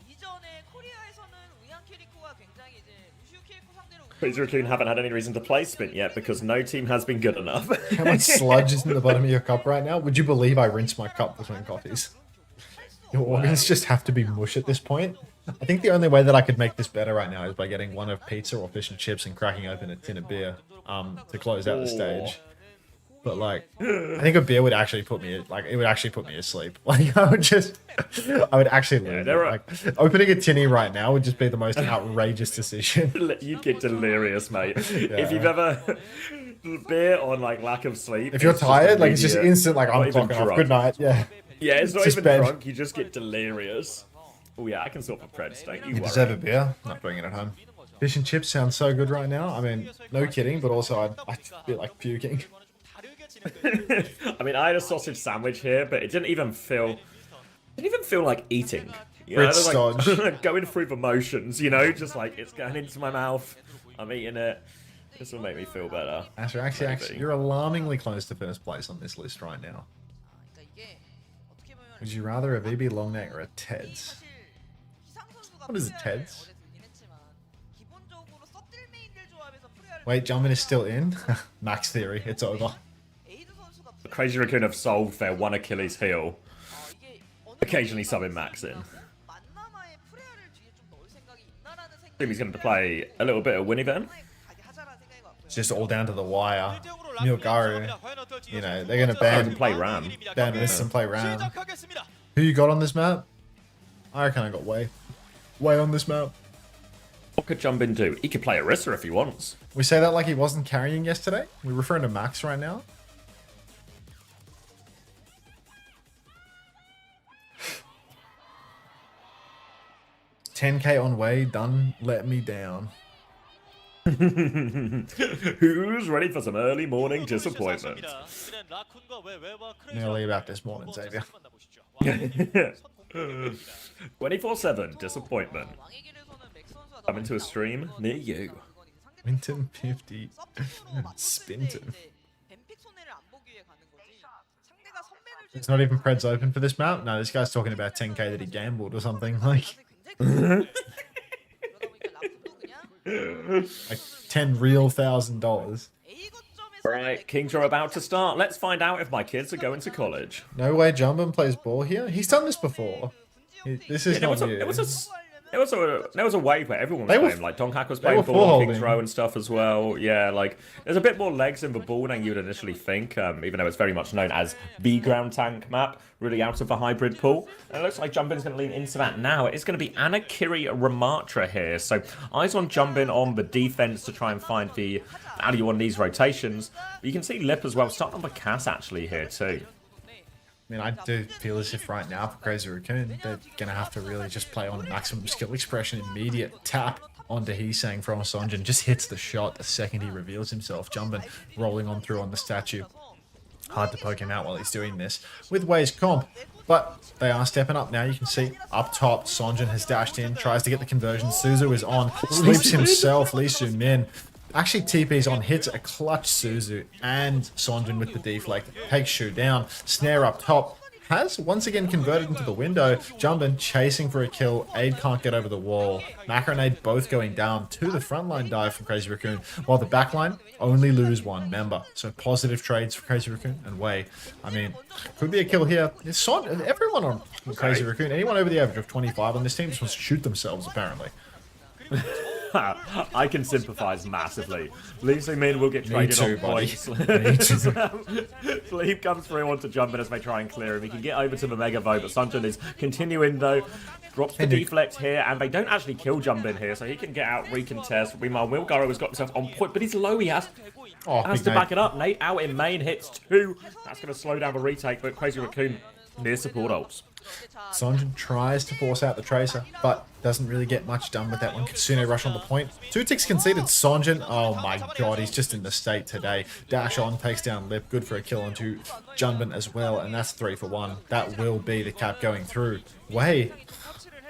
이전에 코리아에서는 우양 키리코가 굉장히 이제 루시우 키리코 상대로 Crazy Raccoon haven't had any reason to play Spin yet because no team has been good enough. How much sludge is in the bottom of your cup right now? Would you believe I rinse my cup between coffees? Your organs just have to be mush at this point. I think the only way that I could make this better right now is by getting one of pizza or fish and chips and cracking open a tin of beer to close out the stage. But like, I think a beer would actually put me like it would actually put me asleep. Like I would actually lose. there are- Like opening a tinny right now would just be the most outrageous decision. You'd get delirious, mate. If you've ever beer on like lack of sleep. If you're it's just tired, like it's just immediate. instant. Like Not I'm even clocking off. drunk. Good night. Yeah. Yeah, it's not just even bed. drunk. You just get delirious. Oh yeah, I can sort the Preds. Don't you You worry. deserve a beer. Not doing it at home. Fish and chips sound so good right now. I mean, no kidding, but also I'd feel like puking. I mean, I had a sausage sandwich here, but it didn't even feel like eating. You know, Red stodge. like going through the motions, you know, just like it's going into my mouth. I'm eating it. This will make me feel better. Asher, actually, you're alarmingly close to first place on this list right now. Would you rather a VB long neck or a Teds? What is a Teds? Wait, Jumpman is still in? Max theory, it's over. The Crazy Raccoon have solved their one Achilles heel. Occasionally subbing Max in. I think he's going to play a little bit of Winnie then. It's just all down to the wire. Milgaru, you know, they're going to ban Play Ram. this and play Ram. Who you got on this map? I reckon I got Way. Way on this map. What could Jumbin do? He could play Orisa if he wants. We say that like he wasn't carrying yesterday? We're referring to Max right now? $10K on Way, done, let me down. Who's ready for some early morning disappointment? Nearly about this morning, Xavier. 24/7 disappointment. Coming to a stream near you. Winton 50. Spinton. It's not even Preds open for this map? No, this guy's talking about 10K that he gambled or something. Like 10 real $1,000. Right, Kings are about to start. Let's find out if my kids are going to college. No way Jumbin plays ball here? He's done this before. This is not new. There was a wave where everyone was They were- playing. Like Donkhack was they were playing ball on full Kings holding. Row and stuff as well. Yeah, like there's a bit more legs in the ball than you would initially think. Even though it's very much known as the ground tank map, really out of the hybrid pool. And it looks like Jumbin's going to lean into that now. It's going to be Anakiri Ramatra here. So eyes on Jumbin on the defense to try and find the value on these rotations. But you can see Lip as well starting on the Cass actually here too. I mean, I do feel as if right now for Crazy Raccoon, they're going to have to really just play on maximum skill expression, immediate tap. onto Heesang from Sonjin. Just hits the shot the second he reveals himself. Jumpin rolling on through on the statue. Hard to poke him out while he's doing this with Wei's comp. But they are stepping up now. You can see up top, Sonjin has dashed in, tries to get the conversion. Suzu is on, sleeps himself. Lee Su-min actually TP's on, hits a clutch Suzu and Sonjin with the deflect. Takes Shu down, snare up top. Has once again converted into the window. Jumpin chasing for a kill. Aid can't get over the wall. Macro and Aid both going down to the frontline dive from Crazy Raccoon, while the backline only lose one member. So positive trades for Crazy Raccoon and Wei. I mean, could be a kill here. Everyone on Crazy Raccoon, anyone over the average of 25 on this team just wants to shoot themselves, apparently. I can sympathise massively. Lee Su-min will get traded on points. Sleep comes through onto Jumpin as they try and clear him. He can get over to the Mega Vote, but Sonjin is continuing though. Drops the deflect here, and they don't actually kill Jumpin here, so he can get out, recontest. Meanwhile, Milgaro has got himself on point, but he's low. He has to back it up. Nate out in main, hits 2. That's going to slow down the retake, but Crazy Raccoon near support ults. Sonjin tries to force out the Tracer, but doesn't really get much done with that one. Kitsune rush on the point. 2 ticks conceded. Sonjin, oh my god, he's just in the state today. Dash on, takes down Lip. Good for a kill onto Junbin as well, and that's 3 for 1. That will be the cap going through. Wei,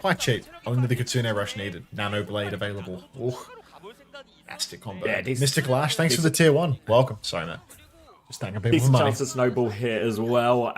quite cheap. Only the Kitsune rush needed. Nano Blade available. Ooh. Nasty combo. Yeah, Mystical Ash, thanks for the tier 1. Welcome. Sorry, man. Just thanking people for money. Chance to snowball here as well.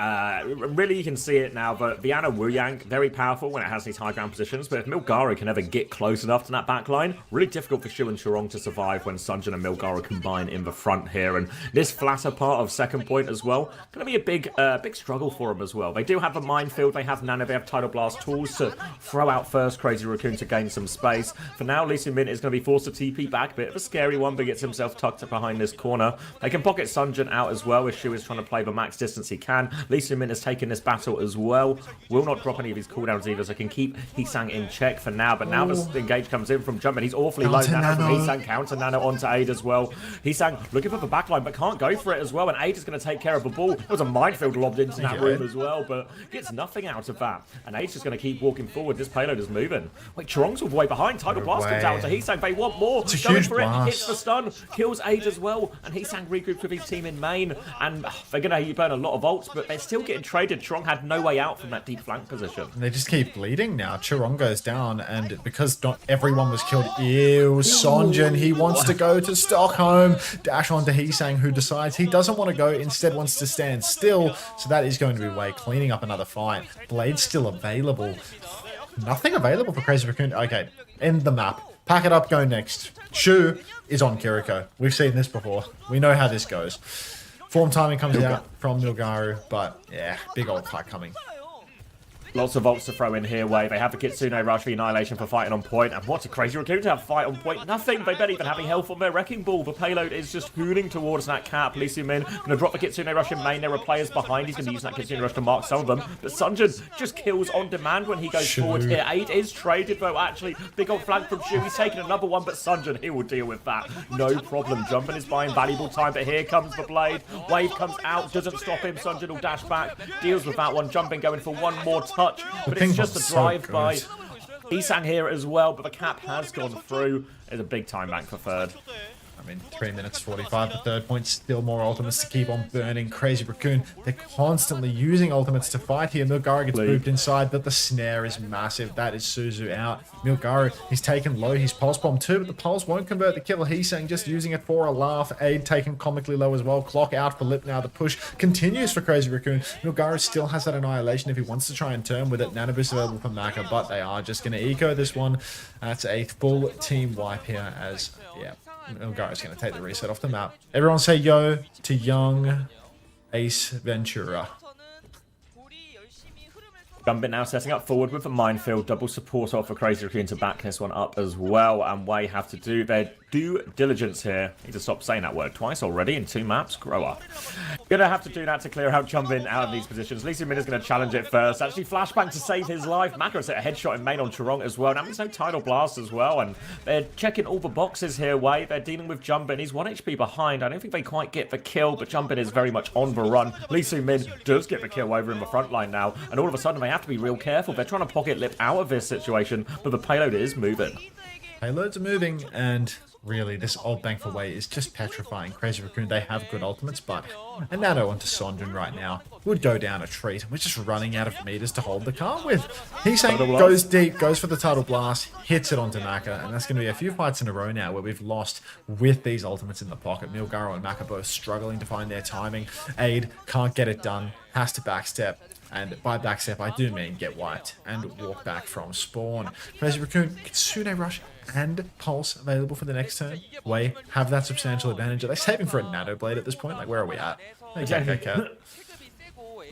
Really, you can see it now, but Viana Wu Yang, very powerful when it has these high ground positions, but if Milgaro can ever get close enough to that backline, really difficult for Shu and Churong to survive when Sonjin and Milgaro combine in the front here. And this flatter part of second point as well, going to be a big struggle for them as well. They do have a minefield, they have Nano, they have Tidal Blast tools to throw out first Crazy Raccoon to gain some space. For now, Lee Su-min is going to be forced to TP back, bit of a scary one, but gets himself tucked behind this corner. They can pocket Sonjin out as well if Shu is trying to play the max distance he can. Lee Su-min has taken this battle as well. Will not drop any of his cooldowns either, so can keep Heesang in check for now. But now the engage comes in from Jumpin. He's awfully low now from Heesang. Counter Nano onto Aid as well. Heesang looking for the backline, but can't go for it as well. And Aid is going to take care of the ball. There was a minefield lobbed into that room as well, but gets nothing out of that. And Aid's just going to keep walking forward. This payload is moving. Wait, Churong's all the way behind. Tidal Blast comes out to Heesang. They want more. Going for it. Hits the stun. Kills Aid as well. And Heesang regroups with his team in main. And they're going to burn a lot of ults, but they're still getting traded. Churong had no way out from that deep flank position. They just keep bleeding now. Churong goes down, and because not everyone was killed, Sonjin, he wants to go to Stockholm. Dash on to Heesang, who decides he doesn't want to go, instead wants to stand still. So that is going to be Wei cleaning up another fight. Blade's still available. Nothing available for Crazy Raccoon. Okay, end the map. Pack it up, go next. Shu is on Kiriko. We've seen this before. We know how this goes. Form timing comes out from Milgaro, but yeah, big old fight coming. Lots of ults to throw in here, Wei. They have the Kitsune Rush for Annihilation for fighting on point. And what's a Crazy Raccoon to have fight on point? Nothing. They don't even have any health on their Wrecking Ball. The payload is just hooning towards that cap. Lee Su-min going to drop the Kitsune Rush in main. There are players behind. He's going to use that Kitsune Rush to mark some of them. But Sonjin just kills on demand when he goes forward here. 8 is traded, though, actually. Big old flank from Shu. He's taking another one, but Sonjin, he will deal with that. No problem. Jumpin is buying valuable time, but here comes the blade. Wave comes out, doesn't stop him. Sonjin will dash back, deals with that one. Jumpin going for one more touch, but it's just a drive-by. Heesang here as well, but the cap has gone through. It's a big time bank for third. I mean, 3 minutes 45 for third point. Still more ultimates to keep on burning. Crazy Raccoon, they're constantly using ultimates to fight here. Milgaro gets booped inside, but the snare is massive. That is Suzu out. Milgaro, he's taken low. He's pulse bomb too, but the pulse won't convert the kill. He's saying just using it for a laugh. Aid taken comically low as well. Clock out for Lip now. The push continues for Crazy Raccoon. Milgaro still has that annihilation if he wants to try and turn with it. Nanoboost available for Maka, but they are just going to eco this one. That's a full team wipe here as, yeah, Milgaro's going to take the reset off the map. Everyone say yo to young Ace Ventura. Jumpin now setting up forward with a minefield. Double support off for Crazy Raccoon to back this one up as well. And Wei have to do their due diligence here. Need to stop saying that word twice already in 2 maps. Grow up. Gonna have to do that to clear out Jumpin out of these positions. Lee Su-min is going to challenge it first. Actually, flashbang to save his life. Macro set a headshot in main on Churong as well. Now there's no Tidal Blast as well. And they're checking all the boxes here, Wei. They're dealing with Jumpin. He's 1 HP behind. I don't think they quite get the kill, but Jumpin is very much on the run. Lee Su-min does get the kill over in the front line now. And all of a sudden, they have to be real careful. They're trying to pocket Lip out of this situation, but the payload is moving. Payloads are moving, and really, this ult bank for Wei is just petrifying. Crazy Raccoon, they have good ultimates, but a nano onto Sonjin right now would go down a treat. We're just running out of meters to hold the car with. Heesang goes deep, goes for the Tidal Blast, hits it onto Maka, and that's going to be a few fights in a row now where we've lost with these ultimates in the pocket. Milgaro and Maka both struggling to find their timing. Aid can't get it done, has to backstep. And by backstep, I do mean get wiped and walk back from spawn. Crazy Raccoon, Kitsune Rush and Pulse available for the next turn. Wei have that substantial advantage. Are they saving for a Nano Blade at this point? Like, where are we at? Okay.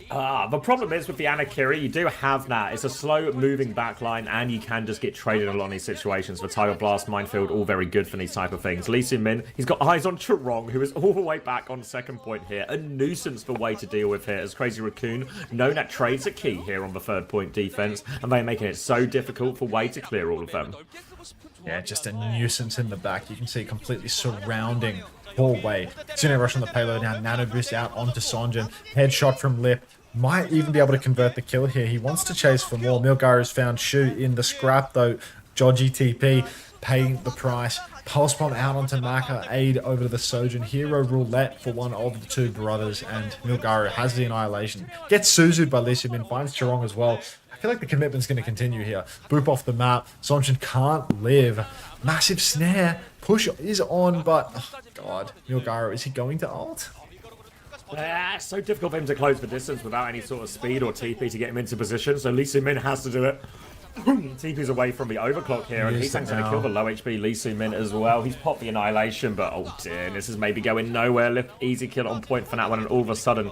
The problem is with the Anakiri, you do have that. It's a slow-moving backline, and you can just get traded in a lot of these situations. For Tidal Blast, Minefield, all very good for these type of things. Lee Sin-min, he's got eyes on Charong, who is all the way back on second point here. A nuisance for Wei to deal with here, as Crazy Raccoon know that trades are key here on the third point defense, and they're making it so difficult for Wei to clear all of them. Yeah, just a nuisance in the back. You can see completely surrounding poor Wei. Kitsune Rush on the payload now. Nano Boost out onto Sonjin. Headshot from Lip. Might even be able to convert the kill here. He wants to chase for more. Milgaro's found Shu in the scrap, though. Joji TP paying the price. Pulse Bomb out onto Maka. Aid over to the Sojin. Hero Roulette for one of the two brothers. And Milgaro has the Annihilation. Gets Suzu'd by Lee Sin-min. Finds Charong as well. I feel like the commitment's going to continue here. Boop off the map. Sonjin can't live. Massive snare. Push is on, but... Oh, God. Milgaro, is he going to ult? It's so difficult for him to close the distance without any sort of speed or TP to get him into position, so Lee Sin-min has to do it. TP's away from the overclock here, and Heesang's going to kill the low HP Lee Sin-min as well. He's popped the Annihilation, but oh dear, this is maybe going nowhere. Easy kill on point for that one, and all of a sudden,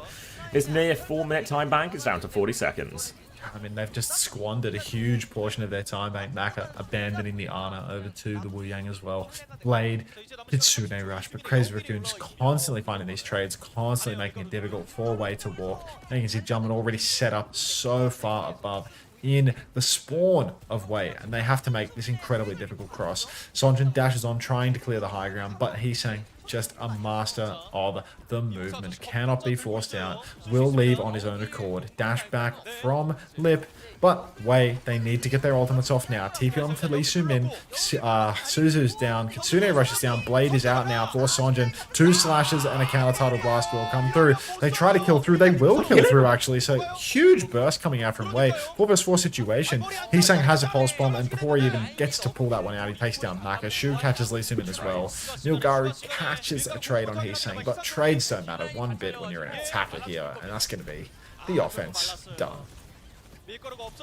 this near 4-minute time bank is down to 40 seconds. I mean, they've just squandered a huge portion of their time bank. Maka abandoning the Ana over to the Wu Yang as well. Blade, Kitsune Rush, but Crazy Raccoon just constantly finding these trades, constantly making it difficult for Wei to walk. And you can see Jumpman already set up so far above in the spawn of Wei, and they have to make this incredibly difficult cross. Sonjin dashes on, trying to clear the high ground, but Heesang, just a master of the movement, cannot be forced out, will leave on his own accord. Dash back from Lip, but Wei, they need to get their ultimates off now. TP on to Lee Sin-min, Suzu's down, Kitsune Rush is down, Blade is out now for Sonjin. 2 slashes and a counter Tidal Blast will come through. They try to kill through, they will kill through actually, so huge burst coming out from Wei. 4vs4 situation. Heesang has a Pulse Bomb, and before he even gets to pull that one out, he takes down Maka. Shu catches Lee Sin-min as well. Milgaro catches a trade on Heesang, but trades don't matter one bit when you're an attacker here, and that's going to be the offense done.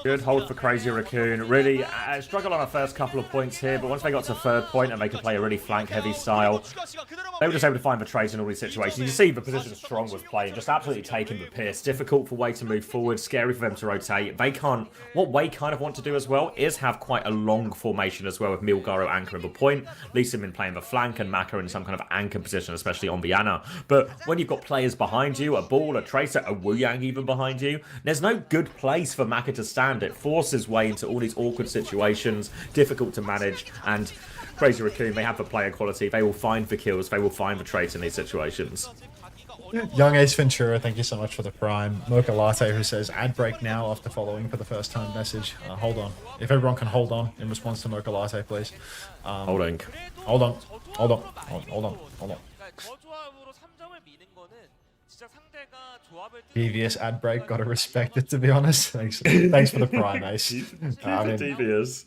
Good hold for Crazy Raccoon. Really struggled on the first couple of points here, but once they got to third point and they could play a really flank-heavy style, they were just able to find the trades in all these situations. You can see the position strong with playing, just absolutely taking the piss. Difficult for Wei to move forward, scary for them to rotate. They can't... What Wei kind of want to do as well is have quite a long formation as well, with Milgaro anchoring the point, Lee Sin-min playing the flank, and Maka in some kind of anchor position, especially on the Ana. But when you've got players behind you, a Ball, a Tracer, a Wu Yang even behind you, there's no good place for Maka to stand. It forces Wei into all these awkward situations, difficult to manage, and Crazy Raccoon, they have the player quality, they will find the kills, they will find the traits in these situations. Young Ace Ventura, thank you so much for the prime. Mocha Latte, who says, ad break now after following for the first time message. Hold on. If everyone can hold on in response to Mocha Latte, please. Hold on. Hold on. Hold on. Hold on. Hold on. Devious ad break, gotta respect it, to be honest. Thanks for the prime, Ace. Devious.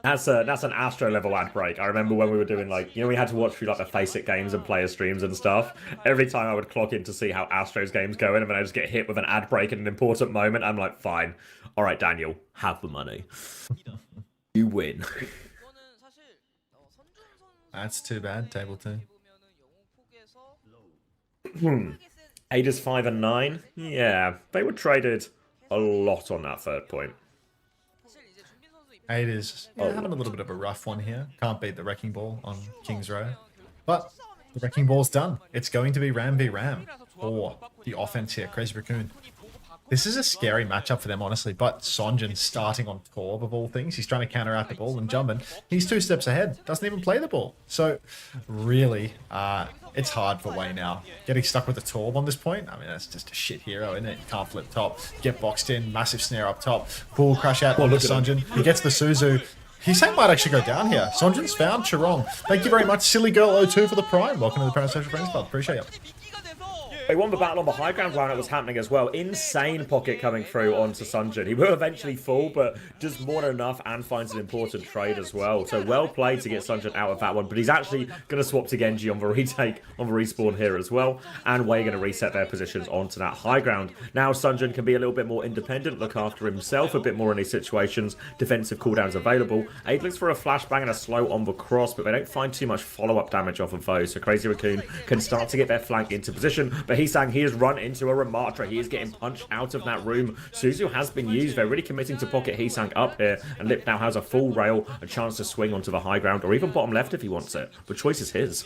That's an Astro level ad break. I remember when we were doing, like, you know, we had to watch through like the Faceit games and player streams and stuff. Every time I would clock in to see how Astro's game's going, and then I just get hit with an ad break at an important moment, I'm like, fine. All right, Daniel, have the money. You win. That's too bad, table 2. 8 is 5 and 9. Yeah, they were traded a lot on that third point. 8 is having a little bit of a rough one here. Can't beat the Wrecking Ball on King's Row. But the Wrecking Ball's done. It's going to be Ram v Ram for the offense here. Crazy Raccoon This is a scary matchup for them, honestly, but Sonjin starting on Torb of all things. He's trying to counter out the ball, and Jumbin, he's 2 steps ahead. Doesn't even play the ball. So, really, it's hard for Wei now. Getting stuck with the Torb on this point, I mean, that's just a shit hero, isn't it? You can't flip top. Get boxed in, massive snare up top. Full crash out on the Sonjin. He gets the Suzu. Hisang might actually go down here. Sonjin's found Chirong. Thank you very much, Silly Girl 02 for the Prime. Welcome to the Parent Social Friends Club. Appreciate it. They won the battle on the high ground while it was happening as well. Insane pocket coming through onto Sunjin. He will eventually fall, but does more than enough and finds an important trade as well. So well played to get Sunjin out of that one. But he's actually going to swap to Genji on the retake, on the respawn here as well. And Wei going to reset their positions onto that high ground. Now Sunjin can be a little bit more independent, look after himself a bit more in these situations. Defensive cooldowns available. Aid looks for a flashbang and a slow on the cross, but they don't find too much follow-up damage off of those. So Crazy Raccoon can start to get their flank into position. But Hisang, he has run into a Ramatra. He is getting punched out of that room. Suzu has been used. They're really committing to pocket Hisang up here. And Lip now has a full rail, a chance to swing onto the high ground, or even bottom left if he wants it. The choice is his.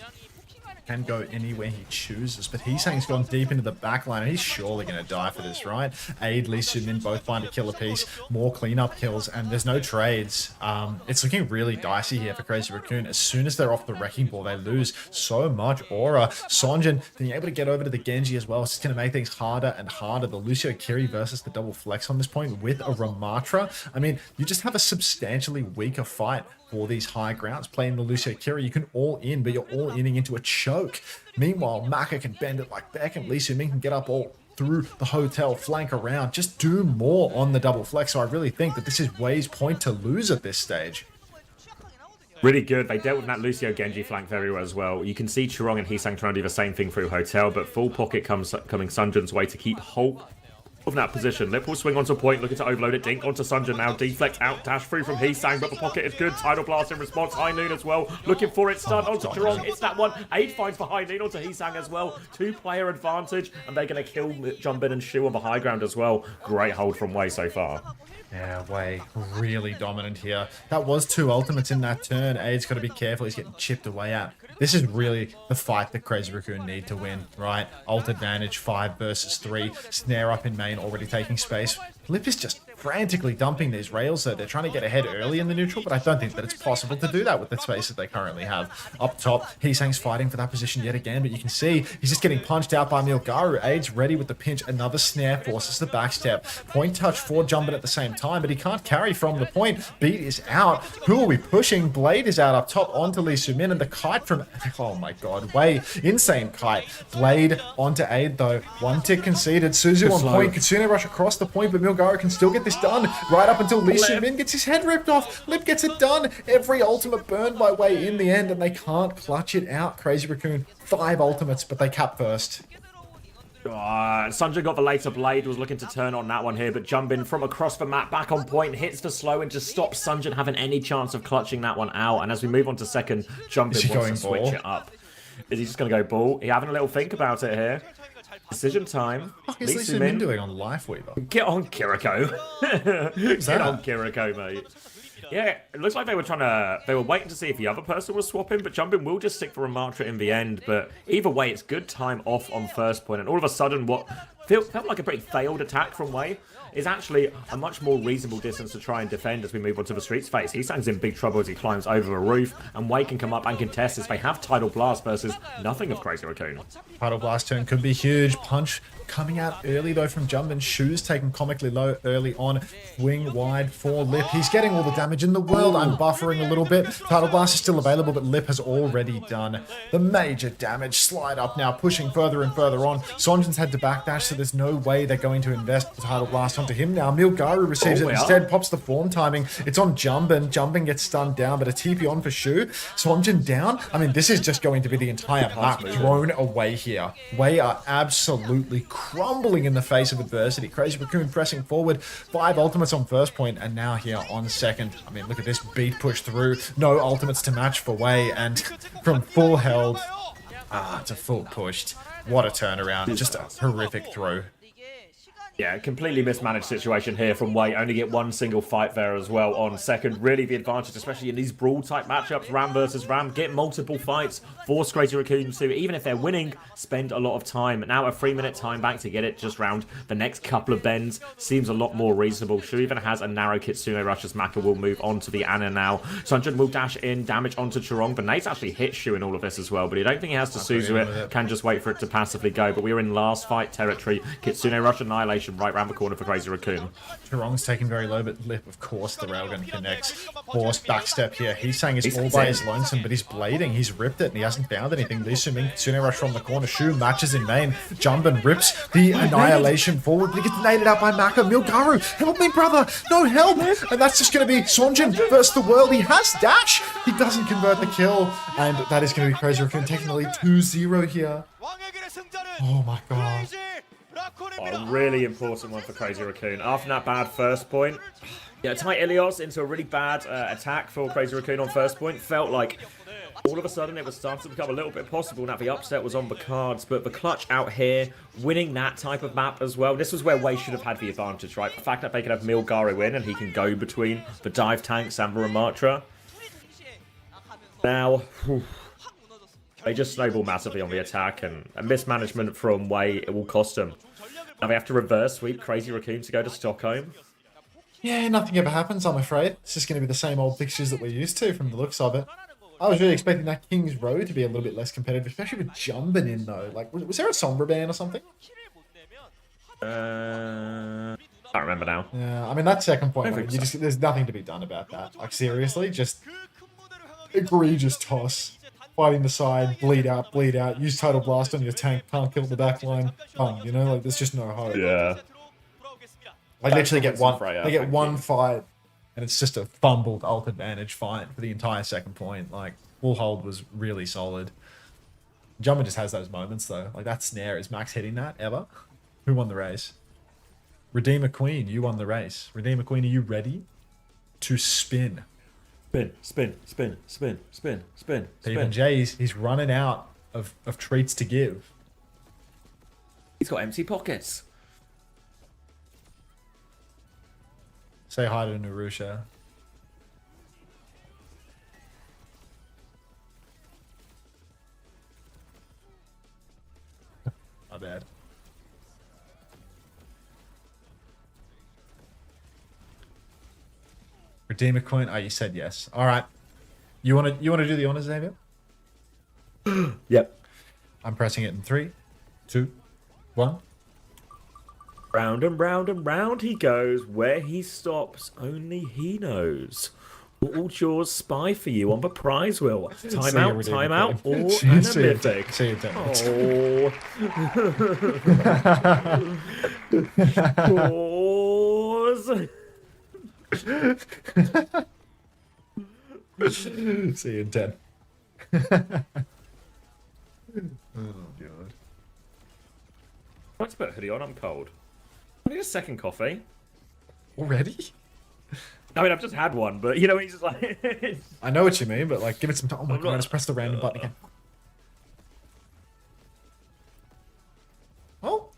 Can go anywhere he chooses, but Hisang's gone deep into the back line, and he's surely going to die for this, right? Aid, Lee Sumin both find a kill apiece, more cleanup kills, and there's no trades. It's looking really dicey here for Crazy Raccoon. As soon as they're off the wrecking ball, they lose so much aura. Sonjin being able to get over to the Genji as well, it's just going to make things harder and harder. The Lucio Kiri versus the double flex on this point with a Ramatra. I mean, you just have a substantially weaker fight for these high grounds. Playing the Lucio Kiri, you can all in, but you're all inning into a choke. Meanwhile, Maka can bend it like Beckham. Lee Su-min can get up all through the hotel, flank around, just do more on the double flex. So I really think that this is Wei's point to lose at this stage. Really good. They dealt with that Lucio Genji flank very well as well. You can see Chirong and Hisang trying to do the same thing through hotel, but full pocket coming Sunjin's way to keep hold of that position. Lip will swing onto point, looking to overload it. Dink onto Sunjin now. Deflect out, dash through from Hisang, but the pocket is good. Tidal Blast in response. High Noon as well. Looking for it. Stun onto Chirong. It's that one. Aid finds the High Noon onto Hisang as well. 2-player advantage, and they're going to kill Jumbin and Shu on the high ground as well. Great hold from Wei so far. Yeah, Wei really dominant here. That was 2 ultimates in that turn. Aid's got to be careful. He's getting chipped away at. This is really the fight that Crazy Raccoon need to win, right? Ult advantage, 5 versus 3. Snare up in main, already taking space. Lip is just frantically dumping these rails, so they're trying to get ahead early in the neutral, but I don't think that it's possible to do that with the space that they currently have. Up top, Hisang's fighting for that position yet again, but you can see he's just getting punched out by Milgaru. Aid's ready with the pinch. Another snare forces the backstep. Point touch for Jumbin at the same time, but he can't carry from the point. Beat is out. Who are we pushing? Blade is out up top onto Lee Su-min, and the kite from... Oh my god, Wei. Insane kite. Blade onto Aid though. 1 tick conceded. Suzu on point. Kitsune rush across the point, but Milgaru can still get this done right up until Lee Su-min gets his head ripped off. Lip gets it done. Every ultimate burned by Wei in the end, and they can't clutch it out. Crazy Raccoon, 5 ultimates, but they cap first. Sunjin got the later blade, was looking to turn on that one here, but Jumbin from across the map, back on point, hits the slow and just stops Sunjin having any chance of clutching that one out. And as we move on to second, Jumbin wants to switch it up. Is he just going to go ball? He's having a little think about it here. Decision time. What is Lee Su-min doing on Life Weaver? Get on, Kiriko. Get on, Kiriko, mate. Yeah, it looks like they were waiting to see if the other person was swapping, but Jumbin will just stick for Ramatra in the end. But either way, it's good time off on first point, and all of a sudden, what felt like a pretty failed attack from Wei is actually a much more reasonable distance to try and defend as we move on to the streets phase. Hisang's in big trouble as he climbs over a roof, and Wei can come up and contest as they have Tidal Blast versus nothing of Crazy Raccoon. Tidal Blast turn could be huge. Punch coming out early though from Jumbin. Shoes taken comically low early on. Swing wide for Lip. He's getting all the damage in the world. I'm buffering a little bit. Tidal Blast is still available, but Lip has already done the major damage. Slide up now, pushing further and further on. Sonjin's had to backdash, so there's no way they're going to invest the Tidal Blast onto him now. Milgaru receives it instead, pops the form timing. It's on Jumbin. Jumbin gets stunned down, but a TP on for Shu. Sonjin down. I mean, this is just going to be the entire map thrown away here. Wei are absolutely crumbling in the face of adversity. Crazy Raccoon pressing forward. 5 ultimates on first point, and now here on second. I mean, look at this beat push through. No ultimates to match for Wei, and from full held to full pushed. What a turnaround. Just a horrific throw. Yeah, completely mismanaged situation here from Wei. Only get one single fight there as well on second. Really the advantage, especially in these brawl-type matchups, Ram versus Ram. Get multiple fights, force Crazy Raccoon to, even if they're winning, spend a lot of time. Now a 3-minute time back to get it just round the next couple of bends seems a lot more reasonable. Shu even has a narrow Kitsune rush as Maka will move on to the Ana now. Sunjin will dash in, damage onto Chorong, but Nate's actually hit Shu in all of this as well, but I don't think he has to Suzu it, can just wait for it to passively go. But we're in last fight territory. Kitsune rush annihilation right round the corner for Crazy Raccoon. Chorong's taken very low, but Lip, of course, the railgun connects. Forced backstep here. He's saying it's all by his lonesome, but he's blading. He's ripped it, and he hasn't found anything. Lee Suming, Kitsune rush from the corner. Shu matches in main. Jumbin rips the annihilation forward, but he gets naded out by Maka. Milgaru, help me, brother! No help! And that's just going to be Sonjin versus the world. He has dash! He doesn't convert the kill, and that is going to be Crazy Raccoon taking the lead 2-0 here. Oh my god. A really important one for Crazy Raccoon. After that bad first point, yeah, tight Ilios into a really bad attack for Crazy Raccoon on first point. Felt like all of a sudden it was starting to become a little bit possible. Now the upset was on the cards, but the clutch out here, winning that type of map as well. This was where Wei should have had the advantage, right? The fact that they can have Milgaru in and he can go between the dive tanks and the Ramatra. Now, they just snowball massively on the attack, and a mismanagement from Wei, it will cost them. Now they have to reverse sweep Crazy Raccoon to go to Stockholm. Yeah, nothing ever happens, I'm afraid. It's just going to be the same old fixtures that we're used to from the looks of it. I was really expecting that King's Row to be a little bit less competitive, especially with Jumbin in, though. Like, was there a Sombra ban or something? I don't remember now. Yeah, I mean, that second point, like, there's nothing to be done about that. Like, seriously, just egregious toss. Fighting the side, bleed out, use Tidal Blast on your tank, can't kill the back line, you know, like, there's just no hope. Yeah. Like, literally get one fight, and it's just a fumbled ult advantage fight for the entire second point. Like, full hold was really solid. Jumper just has those moments, though. Like, that snare, is Max hitting that, ever? Who won the race? Redeemer Queen, you won the race. Redeemer Queen, are you ready to spin? Spin. Even Jay's, he's running out of treats to give. He's got empty pockets. Say hi to Narusha. My bad. Redeemer coin. Oh, you said yes. All right. You want to do the honors, Xavier? Yep. I'm pressing it in 3, 2, 1. Round and round and round he goes. Where he stops, only he knows. All Jaws spy for you on the prize wheel. Time out, or an mythic. See you, Dan. Pause. See you in 10. Oh, God. I have to put a hoodie on, I'm cold. I need a second coffee. Already? I mean, I've just had one, but you know, he's just like... I know what you mean, but like, give it some time. Oh my God, just press the random button again. Oh.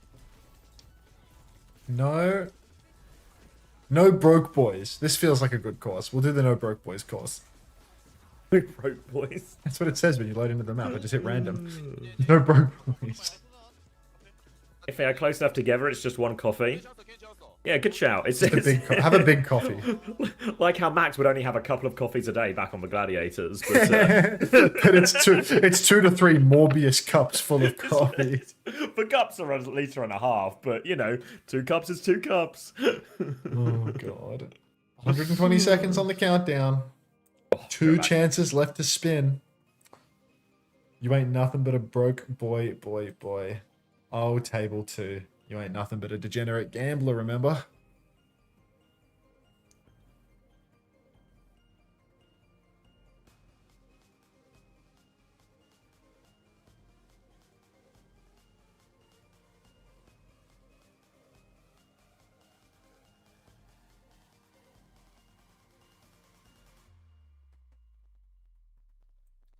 No. No broke boys. This feels like a good course. We'll do the no broke boys course. No broke boys. That's what it says when you load into the map. I just hit random. No broke boys. If they are close enough together, it's just one coffee. Yeah, good shout. It's have a big coffee. Like how Max would only have a couple of coffees a day back on the Gladiators. But, but it's 2 to 3 Morbius cups full of coffee. The cups are a litre and a half, but you know, 2 cups is 2 cups. Oh God. 120 seconds on the countdown. 2 chances left to spin. You ain't nothing but a broke boy. Oh, table 2. You ain't nothing but a degenerate gambler, remember?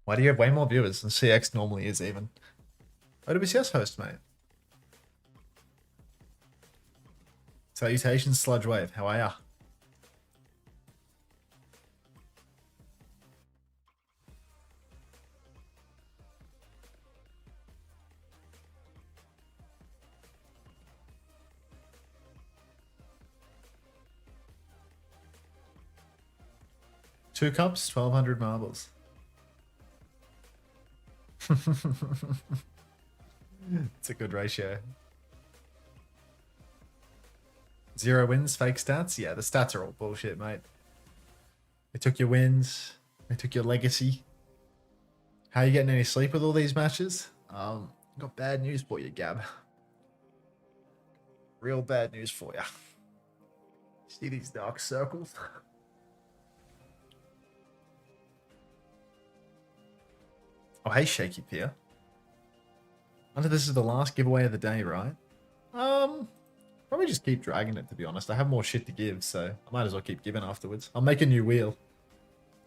Why do you have way more viewers than CX normally is even? OWCS host, mate. Salutations, Sludge Wave. How are ya? Two cups, 1,200 marbles. It's a good ratio. 0 wins, fake stats? Yeah, the stats are all bullshit, mate. They took your wins. They took your legacy. How are you getting any sleep with all these matches? Got bad news for you, Gab. Real bad news for you. See these dark circles? Oh, hey, Shaky Pier. Unter this is the last giveaway of the day, right? Probably just keep dragging it, to be honest. I have more shit to give, so I might as well keep giving afterwards. I'll make a new wheel.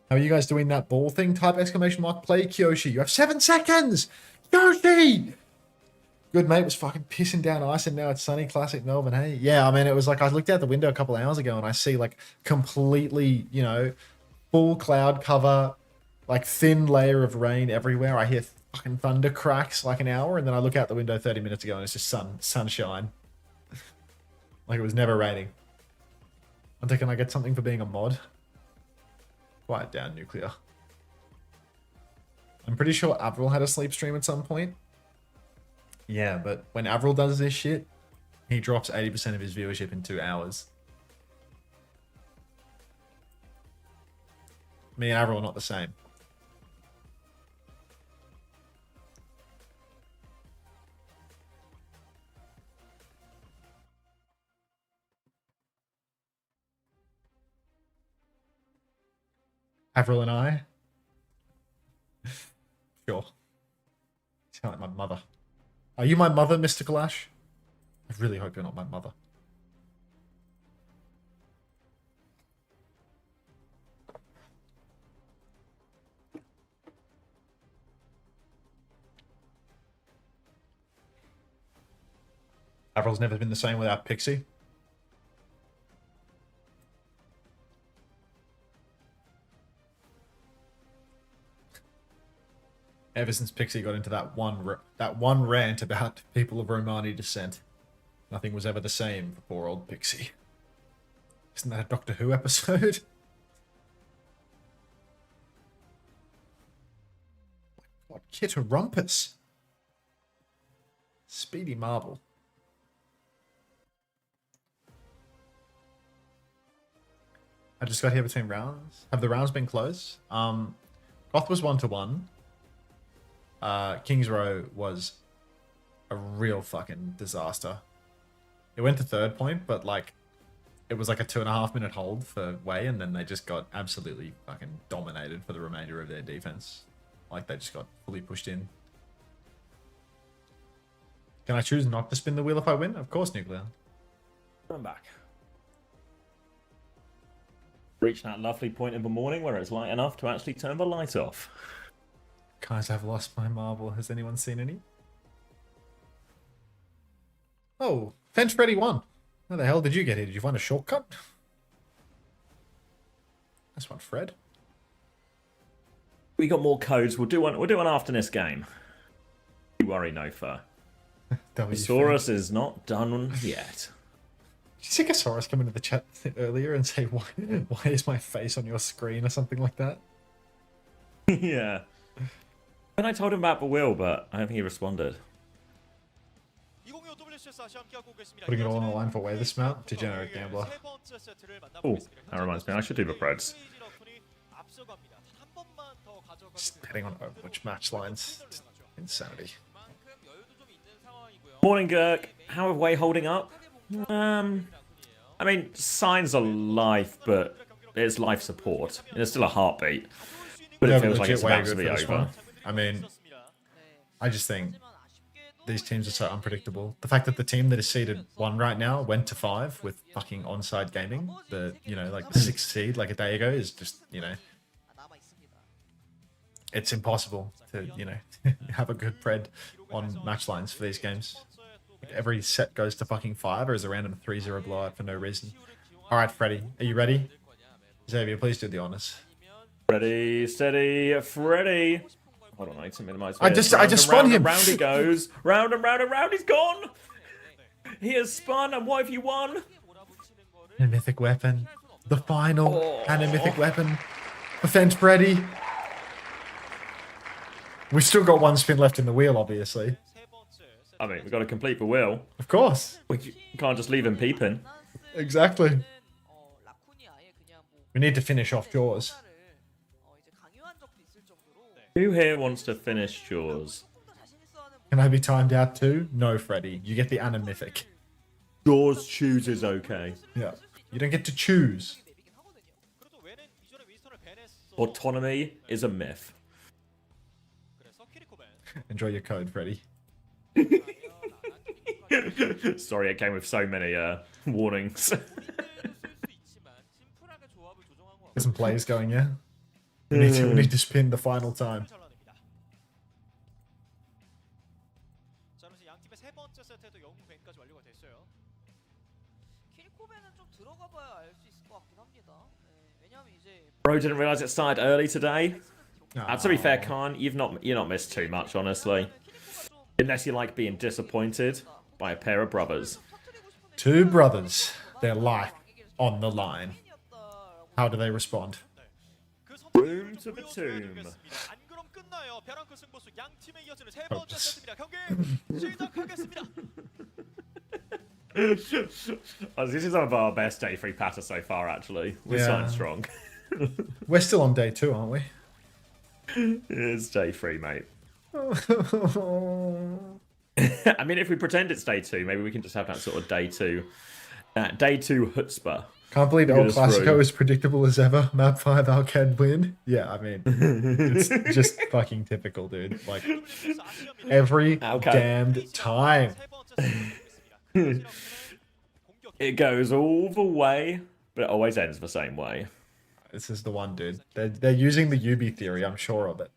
How are you guys doing that ball thing? Type exclamation mark, play Kyoshi. You have 7 seconds! Kyoshi! Good mate was fucking pissing down ice and now it's sunny, classic Melbourne, hey? Yeah, I mean, it was like I looked out the window a couple of hours ago and I see like completely, you know, full cloud cover, like thin layer of rain everywhere. I hear fucking thunder cracks like an hour, and then I look out the window 30 minutes ago and it's just sunshine. Like it was never raining. I'm thinking I get something for being a mod. Quiet down, Nuclear. I'm pretty sure Avril had a sleep stream at some point. Yeah, but when Avril does this shit, he drops 80% of his viewership in 2 hours. Me and Avril are not the same. Avril and I? Sure. You sound like my mother. Are you my mother, Mr. Kalash? I really hope you're not my mother. Avril's never been the same without Pixie. Ever since Pixie got into that one rant about people of Romani descent, nothing was ever the same for poor old Pixie. Isn't that a Doctor Who episode? What Kit a rumpus? Speedy Marble. I just got here between rounds. Have the rounds been close? Goth was 1-1. King's Row was a real fucking disaster. It went to 3rd point, but like it was like a 2.5 minute hold for Wei, and then they just got absolutely fucking dominated for the remainder of their defense. Like they just got fully pushed in. Can I choose not to spin the wheel if I win? Of course, Nuclear. I'm back. Reached that lovely point in the morning where it's light enough to actually turn the light off. Guys, I've lost my marble. Has anyone seen any? Oh, Fence Freddy won. How the hell did you get here? Did you find a shortcut? That's one, Fred. We got more codes. We'll do one after this game. Don't worry, Nofa. Thesaurus is not done yet. Did you see Casaurus come into the chat earlier and say, why is my face on your screen or something like that? Yeah. And I told him about the wheel, but I don't think he responded. Putting it all on the line for Way this mount? Degenerate gambler. Oh, that reminds me, I should do the Preds. Just heading on Overwatch match lines. Just insanity. Morning, Gurk. How are Way holding up? I mean, signs are life, but it's life support. It's still a heartbeat. But it feels like it's about to be over. I mean, I just think these teams are so unpredictable. The fact that the team that is seeded 1 right now went to 5 with fucking Onside Gaming, the, you know, like the 6th seed like a day ago is just, you know, it's impossible to, you know, have a good pred on match lines for these games. Every set goes to fucking 5 or is a random 3-0 blowout for no reason. All right, Freddy, are you ready? Xavier, please do the honors. Ready, steady, Freddy. Hold on, I need to minimize. I just spun him. Round he goes. Round and round and round. He's gone. He has spun, and what have you won? A mythic weapon. The final and a mythic weapon. Defense Freddy. We still got one spin left in the wheel, obviously. I mean, we've got to complete the wheel. Of course. We can't just leave him peeping. Exactly. We need to finish off Jaws. Who here wants to finish Jaws? Can I be timed out too? No, Freddy. You get the anamythic. Jaws chooses okay. Yeah. You don't get to choose. Autonomy is a myth. Enjoy your code, Freddy. Sorry, it came with so many warnings. Get some plays going, yeah? We need to spin the final time. Bro didn't realise it started early today. To be fair, Khan, you're not missed too much, honestly. Unless you like being disappointed by a pair of brothers. Two brothers, their life on the line. How do they respond? Room to the tomb. This is some of our best day 3 patter so far, actually. We're starting strong. We're still on day 2, aren't we? It's day 3, mate. I mean, if we pretend it's day 2, maybe we can just have that sort of day 2 chutzpah. Can't believe El Clasico is predictable as ever. Map 5 Alcad win. Yeah, I mean, it's just fucking typical, dude. Like, every damned time. It goes all the way, but it always ends the same way. This is the one, dude. They're using the Yubi theory, I'm sure of it.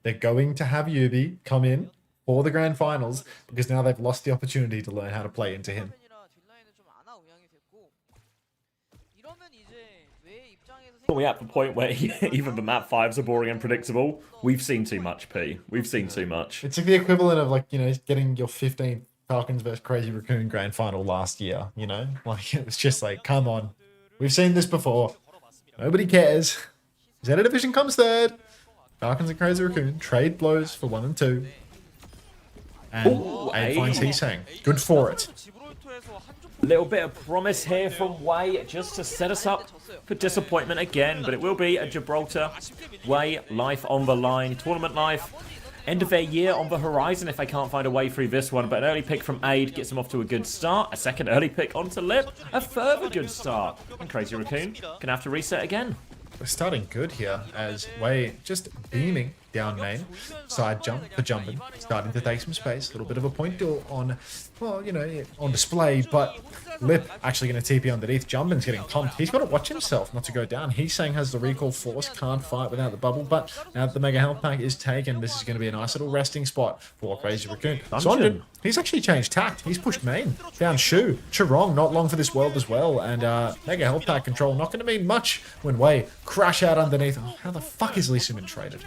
They're going to have Yubi come in for the grand finals because now they've lost the opportunity to learn how to play into him. Are we at the point where even the map 5s are boring and predictable? We've seen too much, P. We've seen too much. It's like the equivalent of, like, you know, getting your 15th Falcons versus Crazy Raccoon grand final last year, you know? Like, it was just like, come on. We've seen this before. Nobody cares. Zeta Division comes third. Falcons and Crazy Raccoon trade blows for 1 and 2. And Abe finds Heesang. Good for it. Little bit of promise here from Wei just to set us up for disappointment again, but it will be a Gibraltar Wei life on the line, tournament life, end of their year on the horizon if they can't find a way through this one. But an early pick from Aid gets them off to a good start, a second early pick onto Lip, a further good start, and Crazy Raccoon gonna have to reset again. We're starting good here as Wei just beaming down main. Side jump for jumping. Starting to take some space. A little bit of a point duel on, well, you know, on display. But Lip actually going to TP underneath. Jumpin's getting pumped. He's got to watch himself not to go down. Heesang has the recall force. Can't fight without the bubble. But now that the Mega Health Pack is taken, this is going to be a nice little resting spot for Crazy Raccoon. Sonjin, he's actually changed tact. He's pushed main. Down Shu. Chirong, not long for this world as well. And Mega Health Pack control not going to mean much when Wei crash out underneath. Oh, how the fuck is Lee Sin traded?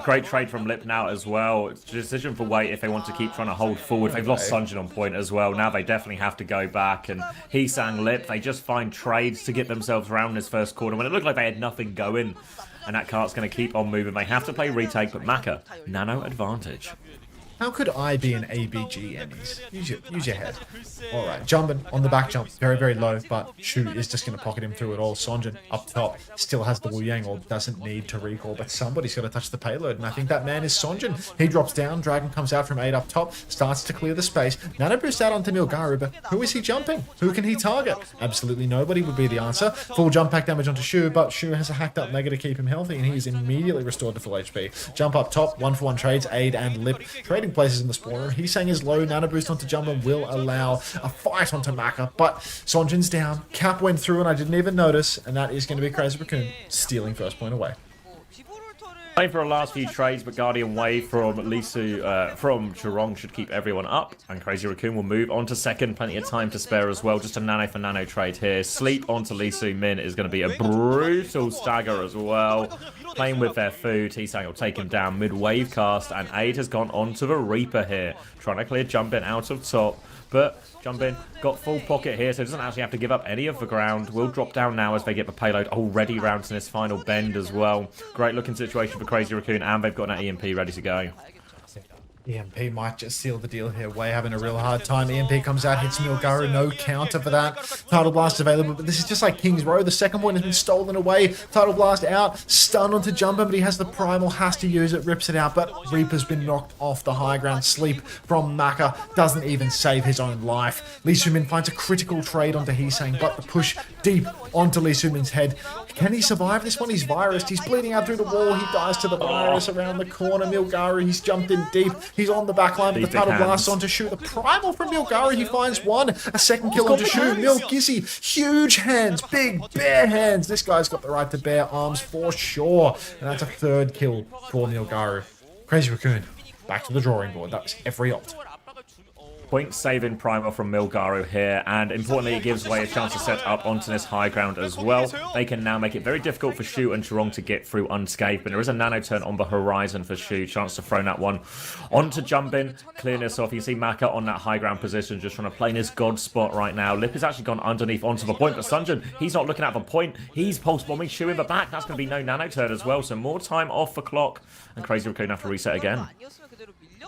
Great trade from Lip now as well. It's a decision for Wei if they want to keep trying to hold forward. They've lost Sunjin on point as well. Now they definitely have to go back. And Heesang, Lip, they just find trades to get themselves around this first quarter when it looked like they had nothing going. And that cart's going to keep on moving. They have to play retake, but Maka, nano advantage. How could I be an ABG, Emmys? Use your head. Alright, Jumpin on the back jump. Very, very low, but Shu is just going to pocket him through it all. Sonjin up top still has the Wu Yang or doesn't need to recall, but somebody's got to touch the payload, and I think that man is Sonjin. He drops down, Dragon comes out from 8 up top, starts to clear the space. Nano boost out onto Milgaru, but who is he jumping? Who can he target? Absolutely nobody would be the answer. Full jump pack damage onto Shu, but Shu has a hacked up Mega to keep him healthy, and he is immediately restored to full HP. Jump up top, 1-for-1 trades, Aid and Lip. Trading places in the spawn room. Heesang is low. Nano boost onto Jumbo will allow a fight onto Maka, but Sonjin's down. Cap went through and I didn't even notice, and that is going to be Crazy Raccoon stealing first point away. Playing for a last few trades, but Guardian Wave from Lisu, from Chorong should keep everyone up. And Crazy Raccoon will move on to second. Plenty of time to spare as well. Just a nano for nano trade here. Sleep onto Lisu Min is going to be a brutal stagger as well. Playing with their food. Heesang will take him down mid-wave cast. And Aid has gone onto the Reaper here. Trying to clear Jumpin out of top. But Jumpin got full pocket here, so doesn't actually have to give up any of the ground. Will drop down now as they get the payload already round to this final bend as well. Great looking situation for Crazy Raccoon, and they've got an EMP ready to go. EMP might just seal the deal here. Way having a real hard time. EMP comes out, hits Milgaru. No counter for that. Tidal Blast available, but this is just like King's Row. The second one has been stolen away. Tidal Blast out. Stun onto Jumper, but he has the Primal. Has to use it. Rips it out, but Reaper's been knocked off the high ground. Sleep from Maka. Doesn't even save his own life. Lee Sumin finds a critical trade onto Heesang, but the push deep onto Lee Sumin's head. Can he survive this one? He's virused. He's bleeding out through the wall. He dies to the virus around the corner. Milgaru, he's jumped in deep. He's on the back line, but the Tidal Blast onto Shu. The Primal from Milgaru, he finds one. A second kill onto Shu. Milgizzy, huge hands, big, bare hands. This guy's got the right to bear arms for sure. And that's a third kill for Milgaru. Crazy Raccoon, back to the drawing board. That was every ult. Point saving Primal from Milgaru here, and importantly it gives Way a chance to set up onto this high ground as well. They can now make it very difficult for Shu and Chorong to get through unscathed, but there is a nano turn on the horizon for Shu. Chance to throw that one onto Jumpin, clearing this off. You see Maka on that high ground position, just trying to play in his god spot right now. Lip has actually gone underneath onto the point, but Sunjin, he's not looking at the point. He's pulse bombing Shu in the back. That's going to be no nano turn as well, so more time off the clock, and Crazy Raccoon have to reset again.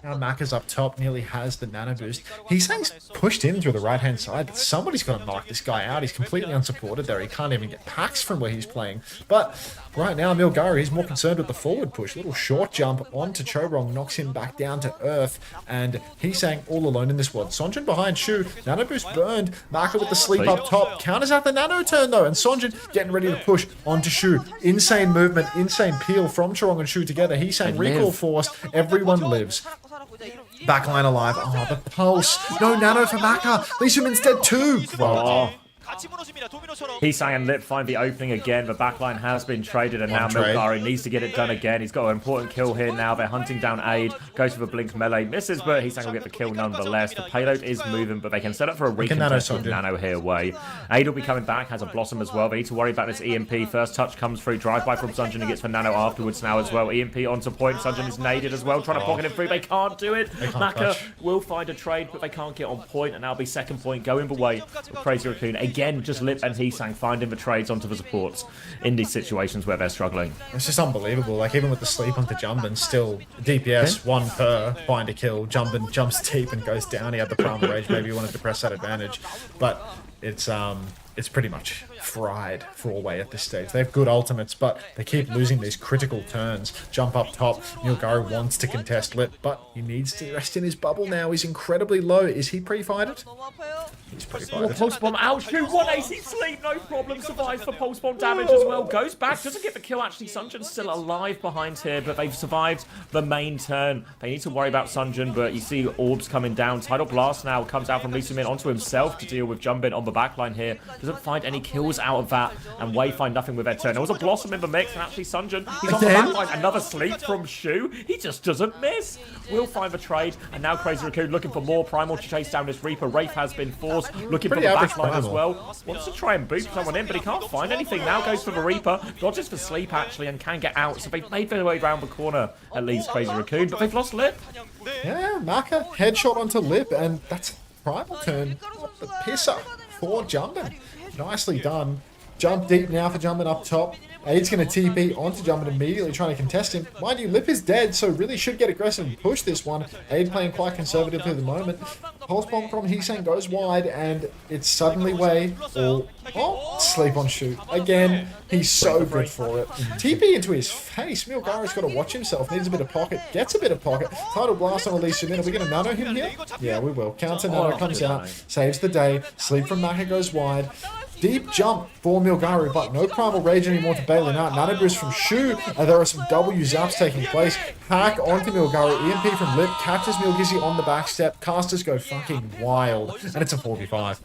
Now Maka's up top, nearly has the nano boost. He's pushed in through the right-hand side, but somebody's got to knock this guy out. He's completely unsupported there. He can't even get packs from where he's playing. But right now, Milgaru, he's more concerned with the forward push. Little short jump onto Chorong, knocks him back down to earth, and he's saying all alone in this world. Sonjin behind Shu, nano boost burned. Maka with the sleep up top, counters out the nano turn though, and Sonjin getting ready to push onto Shu. Insane movement, insane peel from Chorong and Shu together. He's saying recall force, everyone lives. Backline alive. Oh, the pulse. No nano for Maka. Lee Sumin's dead too. Oh. Heesang and Lip find the opening again. The backline has been traded, and now Milgaru needs to get it done again. He's got an important kill here now. They're hunting down Aid. Goes for the blink melee. Misses, but Heesang will get the kill nonetheless. The payload is moving, but they can set up for a recontest with Nano here way. Aid will be coming back. Has a Blossom as well. They need to worry about this EMP. First touch comes through. Drive-by from Sunjin. He gets for Nano afterwards now as well. EMP onto point. Sunjin is naded as well. Trying to pocket him through. They can't do it. Maka will find a trade, but they can't get on point, and that'll be second point going the way of Crazy Raccoon. Again, just Lip and Heesang finding the trades onto the supports in these situations where they're struggling. It's just unbelievable. Like, even with the sleep onto Jumpin, still DPS, one per, find a kill. Jumpin jumps deep and goes down. He had the Primal Rage. Maybe he wanted to press that advantage. But it's pretty much fried for Way at this stage. They have good ultimates, but they keep losing these critical turns. Jump up top. Milgaru wants to contest Lip, but he needs to rest in his bubble now. He's incredibly low. Is he pre-fighted? He's pre-fighted. Pulse bomb out. Shu, 180 sleep, no problem. Survives for pulse bomb damage as well. Goes back, doesn't get the kill actually. Sunjin's still alive behind here, but they've survived the main turn. They need to worry about Sunjin, but you see orbs coming down. Tidal Blast now comes out from Lee Sumin onto himself to deal with Jumpin on the backline here. Doesn't find any kills out of that, and Way find nothing with their turn. There was a Blossom in the mix, and actually Sunjin, he's on the backline. Another sleep from Shu. He just doesn't miss. Will find the trade, and now Crazy Raccoon looking for more Primal to chase down this Reaper. Wraith has been forced, looking for the backline as well. Wants to try and boot someone in, but he can't find anything. Now goes for the Reaper. Dodges for sleep, actually, and can get out. So they've made their way around the corner, at least Crazy Raccoon, but they've lost Lip. Yeah, Maka, headshot onto Lip, and that's Primal turn. The pisser for Jumpin. Nicely done. Jump deep now for Jumpin up top. Aid's going to TP onto Jumpin immediately, trying to contest him. Mind you, Lip is dead, so really should get aggressive and push this one. Aid playing quite conservatively at the moment. Pulse bomb from Heesang goes wide, and it's suddenly Way. Sleep on Shu. Again, he's so good for it. TP into his face. Milgaru's got to watch himself. Needs a bit of pocket. Gets a bit of pocket. Tidal Blast on Elise Sumin. Are we going to nano him here? Yeah, we will. Counter nano comes out. Saves the day. Sleep from Maka goes wide. Deep jump for Milgaru, but no Primal Rage anymore to bail him out. Nano boost from Shu. There are some W zaps taking place. Hack onto Milgaru. EMP from Lip. Catches Milgizzy on the back step. Casters go fucking wild. And it's a 4v5.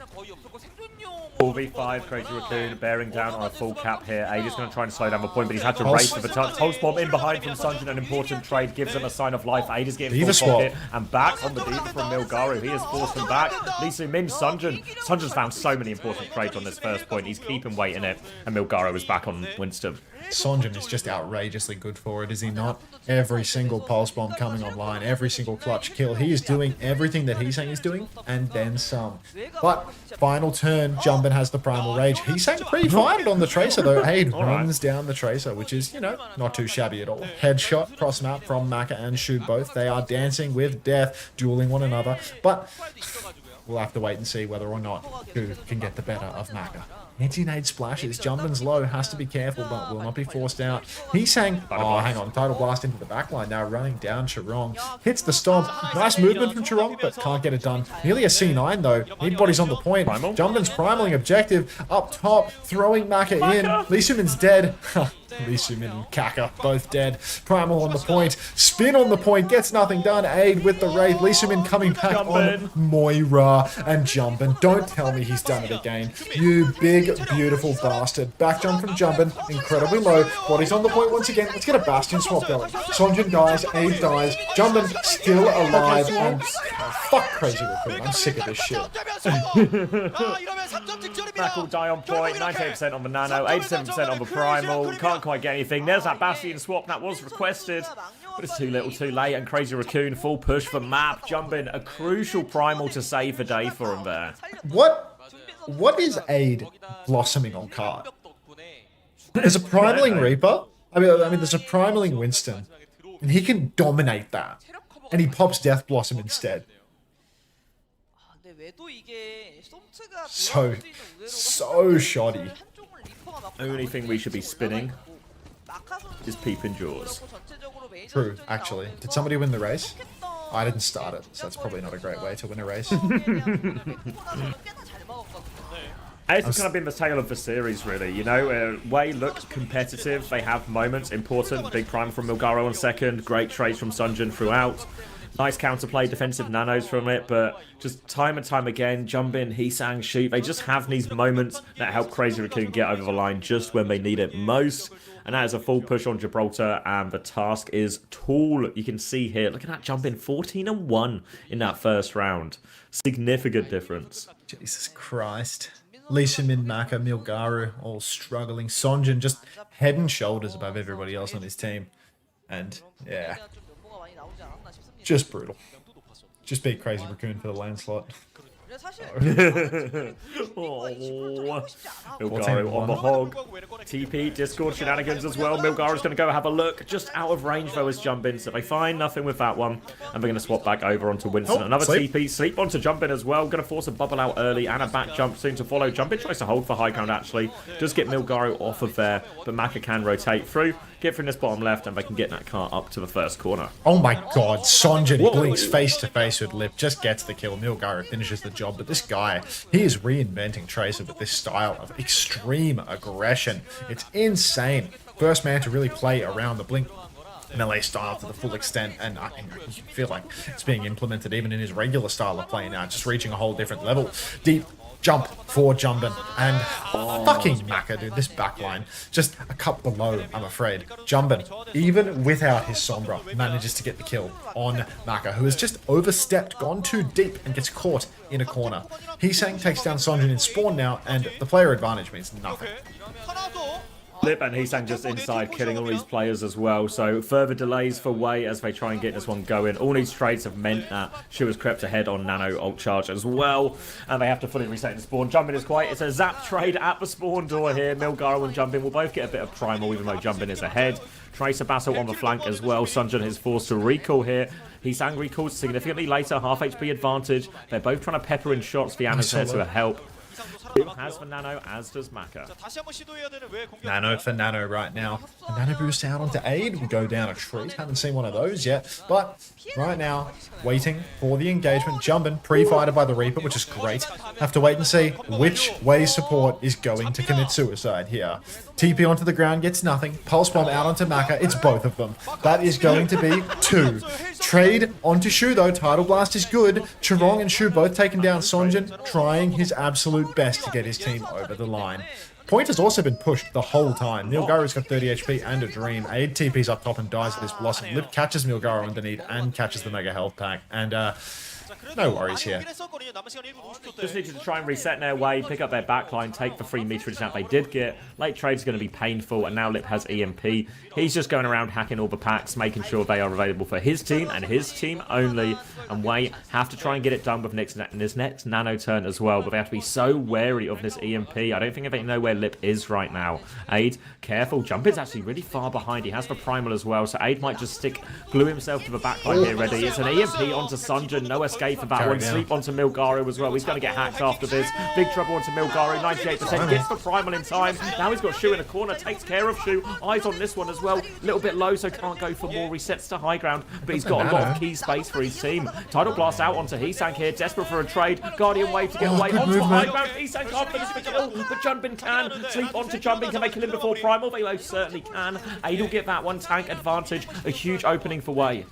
4v5, Crazy Raccoon bearing down on a full cap here. Ade is going to try and slow down the point, but he's had to race for the touch. Pulse Bomb in behind from Sunjin, an important trade, gives him a sign of life. Ade is getting full pocket, and back on the Diva from Milgaru. He has forced him back. Lee Min, Sunjin. Sunjin's found so many important trades on this first point. He's keeping weight in it, and Milgaru is back on Winston. Sonjin is just outrageously good for it, is he not? Every single pulse bomb coming online, every single clutch kill. He is doing everything that he's saying he's doing, and then some. But final turn, Jumbin has the primal rage. He's saying pretty fired on the Tracer though. Ade runs down the Tracer, which is, you know, not too shabby at all. Headshot cross map from Maka and Shoot both. They are dancing with death, dueling one another. But we'll have to wait and see whether or not who can get the better of Maka. Anti-nade splashes. Jumbin's low, has to be careful, but will not be forced out. He's saying, oh, hang on, Tidal Blast into the backline now, running down Chirong. Hits the stomp. Nice movement from Chirong, but can't get it done. Nearly a C9, though. Need bodies on the point. Jumbin's primaling objective. Up top, throwing Maka in. Lee Sumin's dead. Lee Sumin and Kaka, both dead. Primal on the point. Spin on the point. Gets nothing done. Ade with the Wraith. Lee Sumin coming back on Moira and Jumbin. Don't tell me he's done it again. You big, beautiful bastard. Back jump from Jumbin. Incredibly low. Bodies on the point once again. Let's get a Bastion swap going. Sonjin dies. Ade dies. Jumbin still alive. And fuck Crazy Raccoon. I'm sick of this shit. Mac will die on point. 98% on the Nano. 87% on the Primal. Can't quite get anything. There's that Bastion swap that was requested, but it's too little too late, and Crazy Raccoon full push for map. Jumbin, a crucial Primal to save the day for him there. What is Ade blossoming on card? There's a primaling Reaper. I mean there's a primaling Winston, and he can dominate that, and he pops Death Blossom instead. So shoddy. Only thing we should be spinning is Peeping Jaws. True, actually. Did somebody win the race? I didn't start it, so that's probably not a great way to win a race. It's kind of been the tale of the series, really. You know, Wei look competitive. They have moments, important. Big prime from Milgaru on second. Great trades from Sunjin throughout. Nice counterplay, defensive nanos from it, but just time and time again, Jumbin, Heesang, Shoot, they just have these moments that help Crazy Raccoon get over the line just when they need it most. And that is a full push on Gibraltar, and the task is tall. You can see here, look at that Jumbin, 14-1 in that first round. Significant difference. Jesus Christ. Lee Min, Maka, Milgaru, all struggling. Sonjin just head and shoulders above everybody else on his team. And, yeah. Just brutal. Just beat Crazy Raccoon for the landslot. Milgaru on the hog. TP, Discord shenanigans as well. Milgaru's going to go have a look. Just out of range though is Jumbin, so they find nothing with that one. And they're going to swap back over onto Winston. Another TP, sleep onto Jumbin as well. Going to force a bubble out early and a back jump soon to follow. Jumbin tries to hold for high ground actually. Does get Milgaru off of there, but Maka can rotate through. Get from this bottom left, and they can get that car up to the first corner. Oh my god, Sonjin blinks face to face with Lip, just gets the kill. Milgaru finishes the job, but this guy, he is reinventing Tracer with this style of extreme aggression. It's insane. First man to really play around the blink melee style to the full extent, and I feel like it's being implemented even in his regular style of play now, just reaching a whole different level. Deep jump for Jumbin, and fucking Maka, dude, this backline, just a cup below, I'm afraid. Jumbin, even without his Sombra, manages to get the kill on Maka, who has just overstepped, gone too deep, and gets caught in a corner. Heesang takes down Sonjin in spawn now, and the player advantage means nothing. Lip and Heesang just inside, killing all these players as well. So further delays for Wei as they try and get this one going. All these trades have meant that she was crept ahead on Nano ult charge as well, and they have to fully reset the spawn. Jumbin is quiet. It's a zap trade at the spawn door here. Milgaru and Jumbin will both get a bit of primal, even though Jumbin is ahead. Tracer battle on the flank as well. Sunjin is forced to recall here. Heesang recalls significantly later, half HP advantage. They're both trying to pepper in shots. The Anna's here to help. Has for Nano, as does Maka. Nano for Nano right now. A Nano boost out onto Ade. We go down a treat. Haven't seen one of those yet. But right now, waiting for the engagement. Jumbin, pre-fighted by the Reaper, which is great. Have to wait and see which way support is going to commit suicide here. TP onto the ground, gets nothing. Pulse Bomb out onto Maka. It's both of them. That is going to be 2 Trade onto Shu though. Tidal Blast is good. Chirong and Shu both taking down Sonjin, trying his absolute best to get his team over the line. Point has also been pushed the whole time. Milgaru's got 30 HP and a Dream. Aid TP's up top and dies with his Blossom. Lip catches Milgaru underneath and catches the Mega Health Pack. And no worries here. Just needed to try and reset their way, pick up their backline, take the 3 meterage that they did get. Late trade's going to be painful, and now Lip has EMP. He's just going around hacking all the packs, making sure they are available for his team and his team only. And Wei have to try and get it done with this next nano turn as well, but they have to be so wary of this EMP. I don't think they know where Lip is right now. Aid, careful. Jumpin's actually really far behind. He has the primal as well, so Aid might just glue himself to the backline here ready. It's an EMP onto Sunjin, no escape for that one. Sleep onto Milgaru as well. He's going to get hacked after this. Big trouble onto Milgaru, 98%, gets the primal in time. Now he's got Shu in a corner, takes care of Shu. Eyes on this one as well. A little bit low, so can't go for more. Resets to high ground, but he's got a lot of key space for his team. Tidal Blast out onto Heesang here, desperate for a trade. Guardian Wave to get away onto high ground. Heesang can't finish the kill, but Jumpin can. Sleep onto Jumpin. Can they kill him before primal? They most certainly can. Aid will get that one tank advantage. A huge opening for Wei.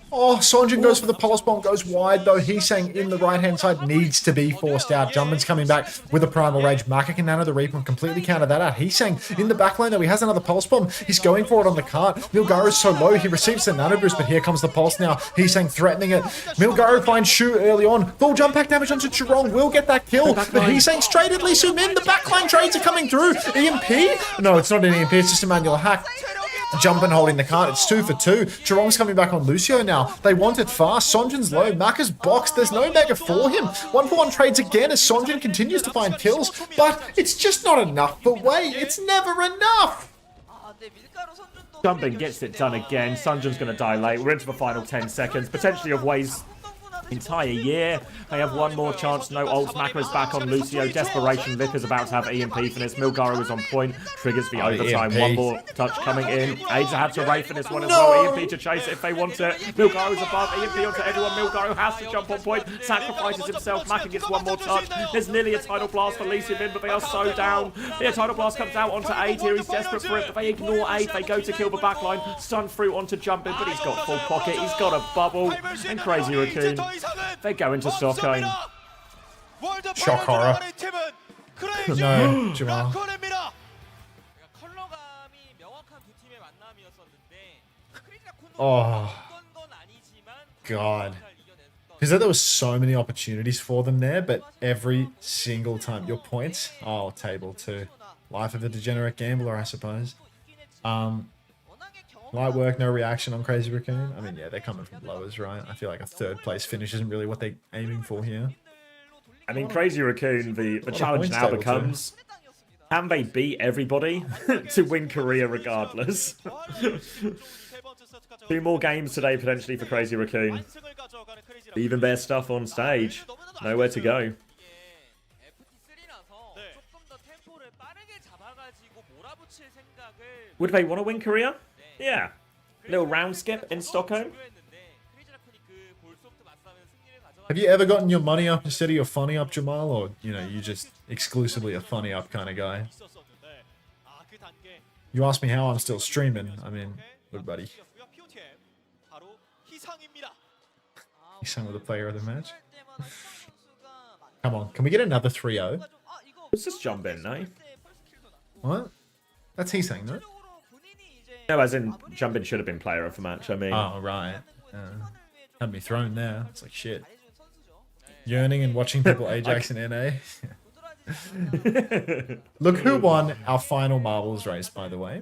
Oh, Sonjin goes for the pulse bomb, goes wide though. Heesang in the right-hand side needs to be forced out. Jumpin's coming back with a primal rage. Maka can nano the Reaper and completely counter that out. Heesang in the back lane though. He has another pulse bomb. He's going for it on the cart. Milgaru's so low. He receives the nano boost, but here comes the pulse now. Heesang threatening it. Milgaru finds Shu early on. Full jump pack damage onto Chirong. Will get that kill, but Heesang straight at Lee Min. The backline trades are coming through. EMP? No, it's not an EMP. It's just a manual hack. Jumpin holding the cart. It's 2 for 2. Chirong's coming back on Lucio now. They want it fast. Sonjin's low. Maka's boxed. There's no mega for him. 1-for-1 trades again as Sonjin continues to find kills, but it's just not enough for Wei. It's never enough. Jumpin gets it done again. Sunjin's going to die late. We're into the final 10 seconds, potentially of Wei's entire year. They have one more chance. No ult. Maka is back on Lucio. Desperation. Lip is about to have EMP for this. Milgaru is on point. Triggers the overtime. EMP. One more touch coming in. Aids have to Wraith for this one as well. EMP to chase it if they want it. Milgaru's above. EMP onto everyone. Milgaru has to jump on point. Sacrifices himself. Maka gets one more touch. There's nearly a Tidal Blast for Lee Min, but they are so down. The Tidal Blast comes out onto Aid here. He's desperate for it, but they ignore Aid. They go to kill the backline. Stun through onto Jumpin, but he's got full pocket. He's got a bubble. And Crazy Raccoon, they go into Stockholm. Shock horror. No, Jamal. Oh, God. Because there was so many opportunities for them there, but every single time. Your points? Oh, table 2. Life of a degenerate gambler, I suppose. Light work, no reaction on Crazy Raccoon. I mean, yeah, they're coming from lowers, right? I feel like a 3rd place finish isn't really what they're aiming for here. I mean, Crazy Raccoon, the challenge now becomes, can they beat everybody to win Korea regardless? 2 more games today, potentially, for Crazy Raccoon. Even their stuff on stage. Nowhere to go. Would they want to win Korea? Yeah. Little round skip in Stockholm. Have you ever gotten your money up instead of your funny up, Jamal? Or, you know, you just exclusively a funny up kind of guy? You ask me how I'm still streaming. I mean, good buddy. He sang with the player of the match. Come on, can we get another 3-0? Let's just jump in, no? What? That's he saying, no? No, as in, Jumpin should have been player of the match, I mean. Oh, right. Had me thrown there. It's like, shit. Yearning and watching people Ajax in NA. Look who won our final marbles race, by the way.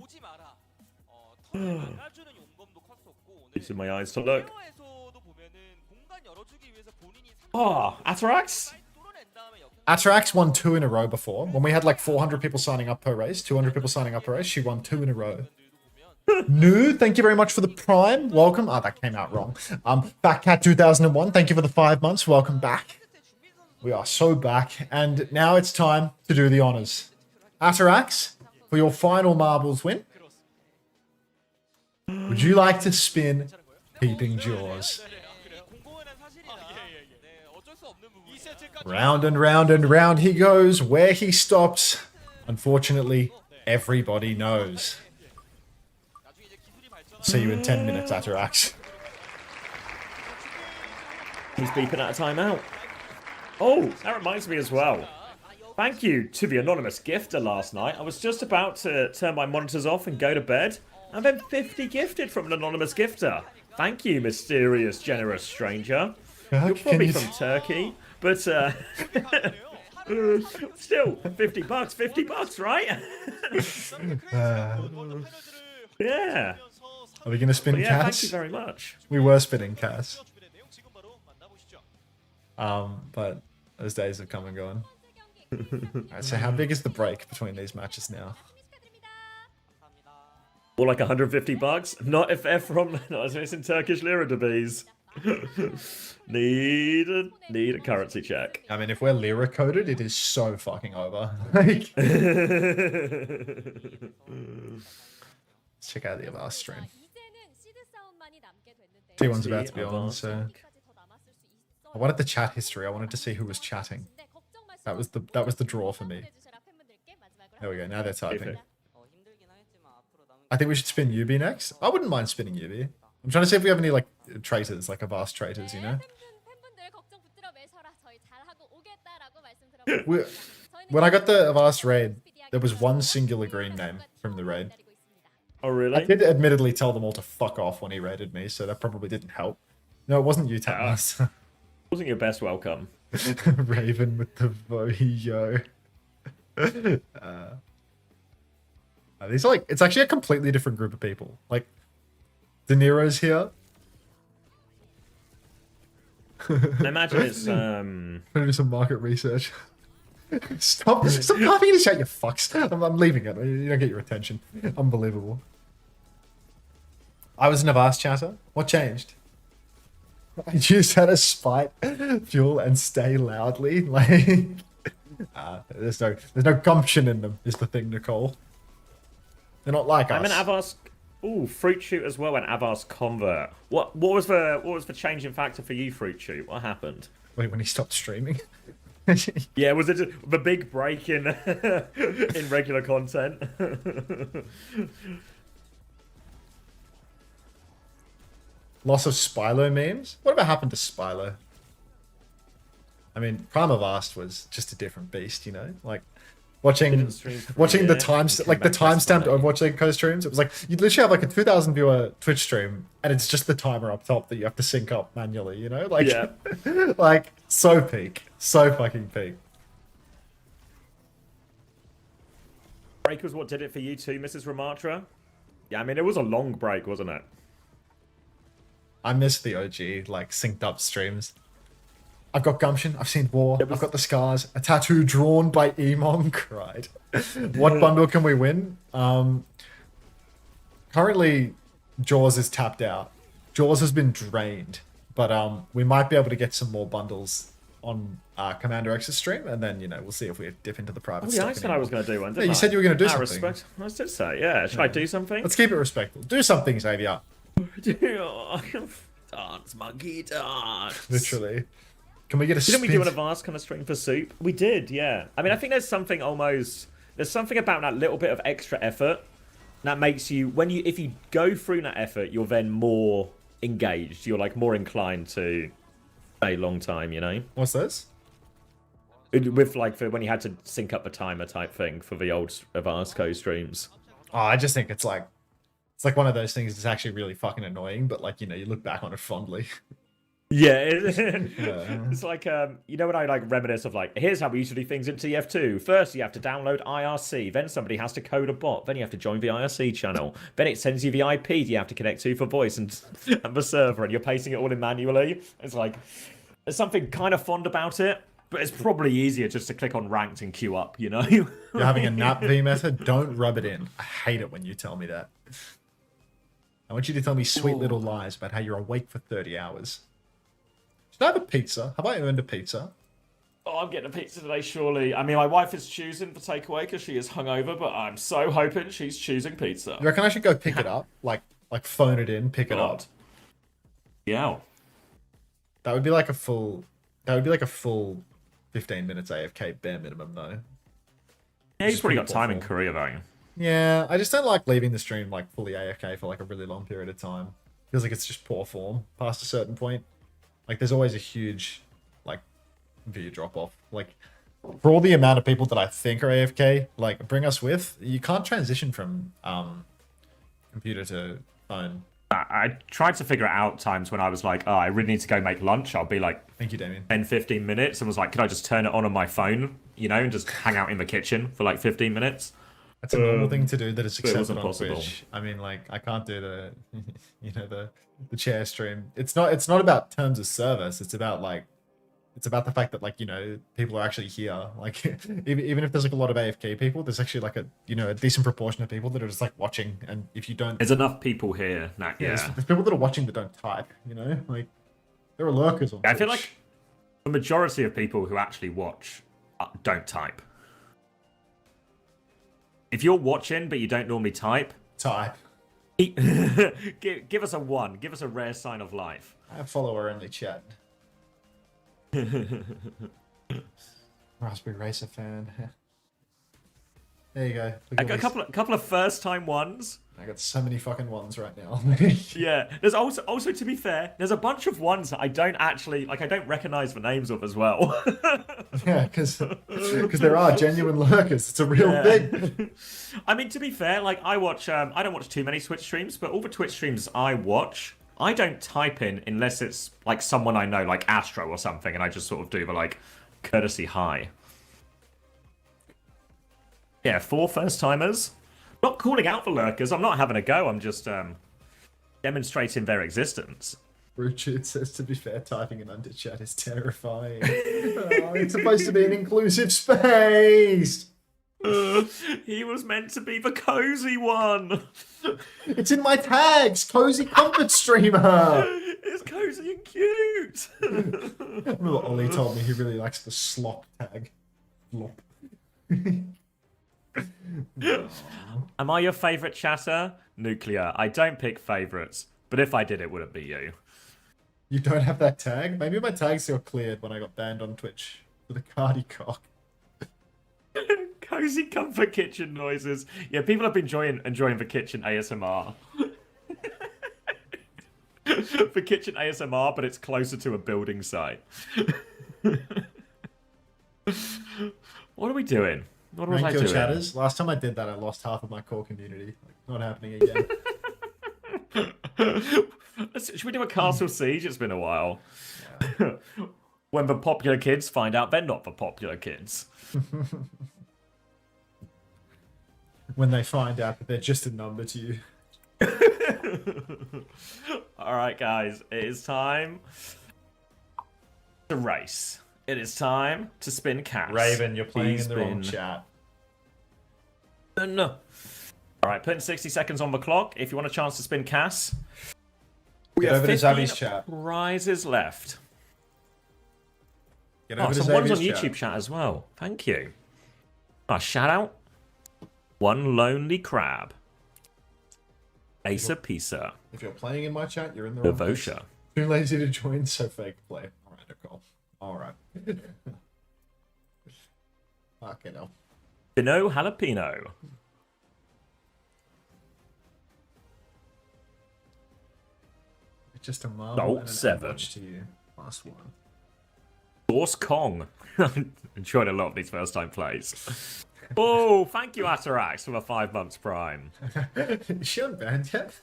Using my eyes to look. Oh, Atarax? Atarax won 2 in a row before. When we had like 400 people signing up per race, 200 people signing up per race, she won 2 in a row. New, thank you very much for the Prime. Welcome. Oh, that came out wrong. Backcat 2001, thank you for the 5 months. Welcome back. We are so back. And now it's time to do the honors. Atarax, for your final marbles win, would you like to spin Peeping Jaws? Round and round and round he goes. Where he stops, unfortunately, everybody knows. See you in 10 minutes, Atarax. He's beeping out a timeout. Oh, that reminds me as well. Thank you to the anonymous gifter last night. I was just about to turn my monitors off and go to bed, and then 50 gifted from an anonymous gifter. Thank you, mysterious, generous stranger. You're probably from Turkey, but still, $50, right? Yeah. Are we going to spin yeah, Cass? Thank you very much. We were spinning Cass. But those days have come and gone. Alright, so how big is the break between these matches now? More like $150? Not if they're from, not if it's in Turkish lira to bees. Need a currency check. I mean, if we're lira coded, it is so fucking over. Like, let's check out the Avast stream. T1's about to be on, so I wanted the chat history. I wanted to see who was chatting. That was the draw for me. There we go. Now they're typing. I think we should spin Yubi next. I wouldn't mind spinning Yubi. I'm trying to see if we have any like traitors, like Avast traitors, you know? When I got the Avast raid, there was one singular green name from the raid. Oh, really? I did admittedly tell them all to fuck off when he raided me, so that probably didn't help. No, it wasn't you, Tatmas. Wasn't your best welcome. Raven with the Voyo. These are like, it's actually a completely different group of people. Like, De Niro's here. I imagine it's I'm gonna do some market research. Stop laughing in the chat, you fucks. I'm leaving it. You don't get your attention. Unbelievable. I was an Avast chatter. What changed? I just had to spite, fuel, and stay loudly. Like, there's no gumption in them. Is the thing, Nicole. They're not like us. I'm an Avast. Ooh, Fruit Shoot as well. An Avast convert. What was the changing factor for you, Fruit Shoot? What happened? Wait, when he stopped streaming. Yeah, was it the big break in in regular content? Loss of Spylo memes? Whatever happened to Spylo? I mean, Prime of Avast was just a different beast, you know? Like, watching the timestamped Overwatch Eco streams, it was like, you'd literally have like a 2,000 viewer Twitch stream, and it's just the timer up top that you have to sync up manually, you know? Like, yeah. Like, so peak. So fucking peak. Break was what did it for you too, Mrs. Ramatra? Yeah, I mean, it was a long break, wasn't it? I miss the OG, like, synced up streams. I've got gumption, I've seen war, I've got the scars, a tattoo drawn by Emon cried. What bundle can we win? Currently, Jaws is tapped out. Jaws has been drained, but we might be able to get some more bundles on Commander X's stream, and then, you know, we'll see if we dip into the private stock. Yeah, I said I was going to do one, didn't I? You said you were going to do something. Respect. I did say, yeah. Should I do something? Let's keep it respectful. Do something, Xavier. Dance, monkey, dance. Literally. Can we get a Didn't we do an Avast kind of stream for Soup? We did, yeah. I mean, I think there's something about that little bit of extra effort that makes you, if you go through that effort, you're then more engaged. You're like more inclined to stay a long time, you know? What's this? With like, for when you had to sync up the timer type thing for the old Avast streams. Oh, I just think it's like one of those things that's actually really fucking annoying, but like, you know, you look back on it fondly. Yeah, it's like, you know when I like reminisce of like, here's how we used to do things in TF2. First, you have to download IRC, then somebody has to code a bot, then you have to join the IRC channel, then it sends you the IP you have to connect to for voice and the server, and you're pasting it all in manually. It's like, there's something kind of fond about it, but it's probably easier just to click on ranked and queue up, you know? You're having a nap V method? Don't rub it in. I hate it when you tell me that. I want you to tell me sweet little lies about how you're awake for 30 hours. Should I have a pizza? Have I earned a pizza? Oh, I'm getting a pizza today, surely. I mean, my wife is choosing for takeaway because she is hungover, but I'm so hoping she's choosing pizza. You reckon I should go pick it up? Like phone it in, pick it up? Yeah. That would be like a full 15 minutes AFK bare minimum, though. Yeah, you've probably got time in Korea, though. Yeah, I just don't like leaving the stream like fully AFK for like a really long period of time. Feels like it's just poor form past a certain point. Like there's always a huge like view drop off. Like for all the amount of people that I think are AFK, like bring us with, you can't transition from computer to phone. I tried to figure it out times when I was like, oh, I really need to go make lunch. I'll be like, thank you, Damien. 10, 15 minutes, and was like, could I just turn it on my phone, you know, and just hang out in the kitchen for like 15 minutes? That's a normal thing to do that is accepted wasn't on possible. Twitch. I mean, like, I can't do the, you know, the chair stream. It's not about terms of service. It's about like, it's about the fact that like, you know, people are actually here. Like, even if there's like a lot of AFK people, there's actually like a, you know, a decent proportion of people that are just like watching. And if you don't, there's enough people here. there's people that are watching that don't type. You know, like there are lurkers on Twitch. I feel like the majority of people who actually watch don't type. If you're watching but you don't normally type, give us a 1. Give us a rare sign of life. I have follower-only chat. Raspberry Racer fan. There you go. I got a couple of first-time ones. I got so many fucking ones right now. Yeah, there's also to be fair, there's a bunch of ones that I don't actually like. I don't recognize the names of as well. Yeah, because there are genuine lurkers. It's a real thing. I mean, to be fair, like I don't watch too many Twitch streams, but all the Twitch streams I watch, I don't type in unless it's like someone I know, like Astro or something, and I just sort of do the like courtesy hi. Yeah, 4 first-timers. Not calling out the lurkers. I'm not having a go. I'm just demonstrating their existence. Richard says, to be fair, typing in Unter chat is terrifying. It's supposed to be an inclusive space. He was meant to be the cozy one. It's in my tags. Cozy comfort streamer. It's cozy and cute. Remember Ollie told me he really likes the slop tag. Slop. Am I your favourite chatter? Nuclear. I don't pick favourites, but if I did, it wouldn't be you. You don't have that tag? Maybe my tag still cleared when I got banned on Twitch for the Cardi cock. Cozy comfort kitchen noises. Yeah, people have been enjoying the kitchen ASMR. The kitchen ASMR, but it's closer to a building site. What are we doing? What was I doing? Chatters. Last time I did that, I lost half of my core community. Like, not happening again. Should we do a castle siege? It's been a while. Yeah. When the popular kids find out they're not the popular kids. When they find out that they're just a number to you. Alright, guys. It is time to race. It is time to spin cast. Raven, you're playing in the wrong chat. No. Alright, putting 60 seconds on the clock. If you want a chance to spin cast, we have 15 prizes left. Someone's on YouTube chat as well. Thank you. Shout out. One lonely crab. Asa Pisa. If you're playing in my chat, you're in the wrong place. Too lazy to join, so fake play. Alright, Nicole. Alright. Fucking hell. Pino Jalapeno. It's just a marble and an 7 to you. Last one. Source Kong. Enjoyed a lot of these first time plays. Oh, thank you, Atarax, for the 5 months prime. Is she unbanned yet?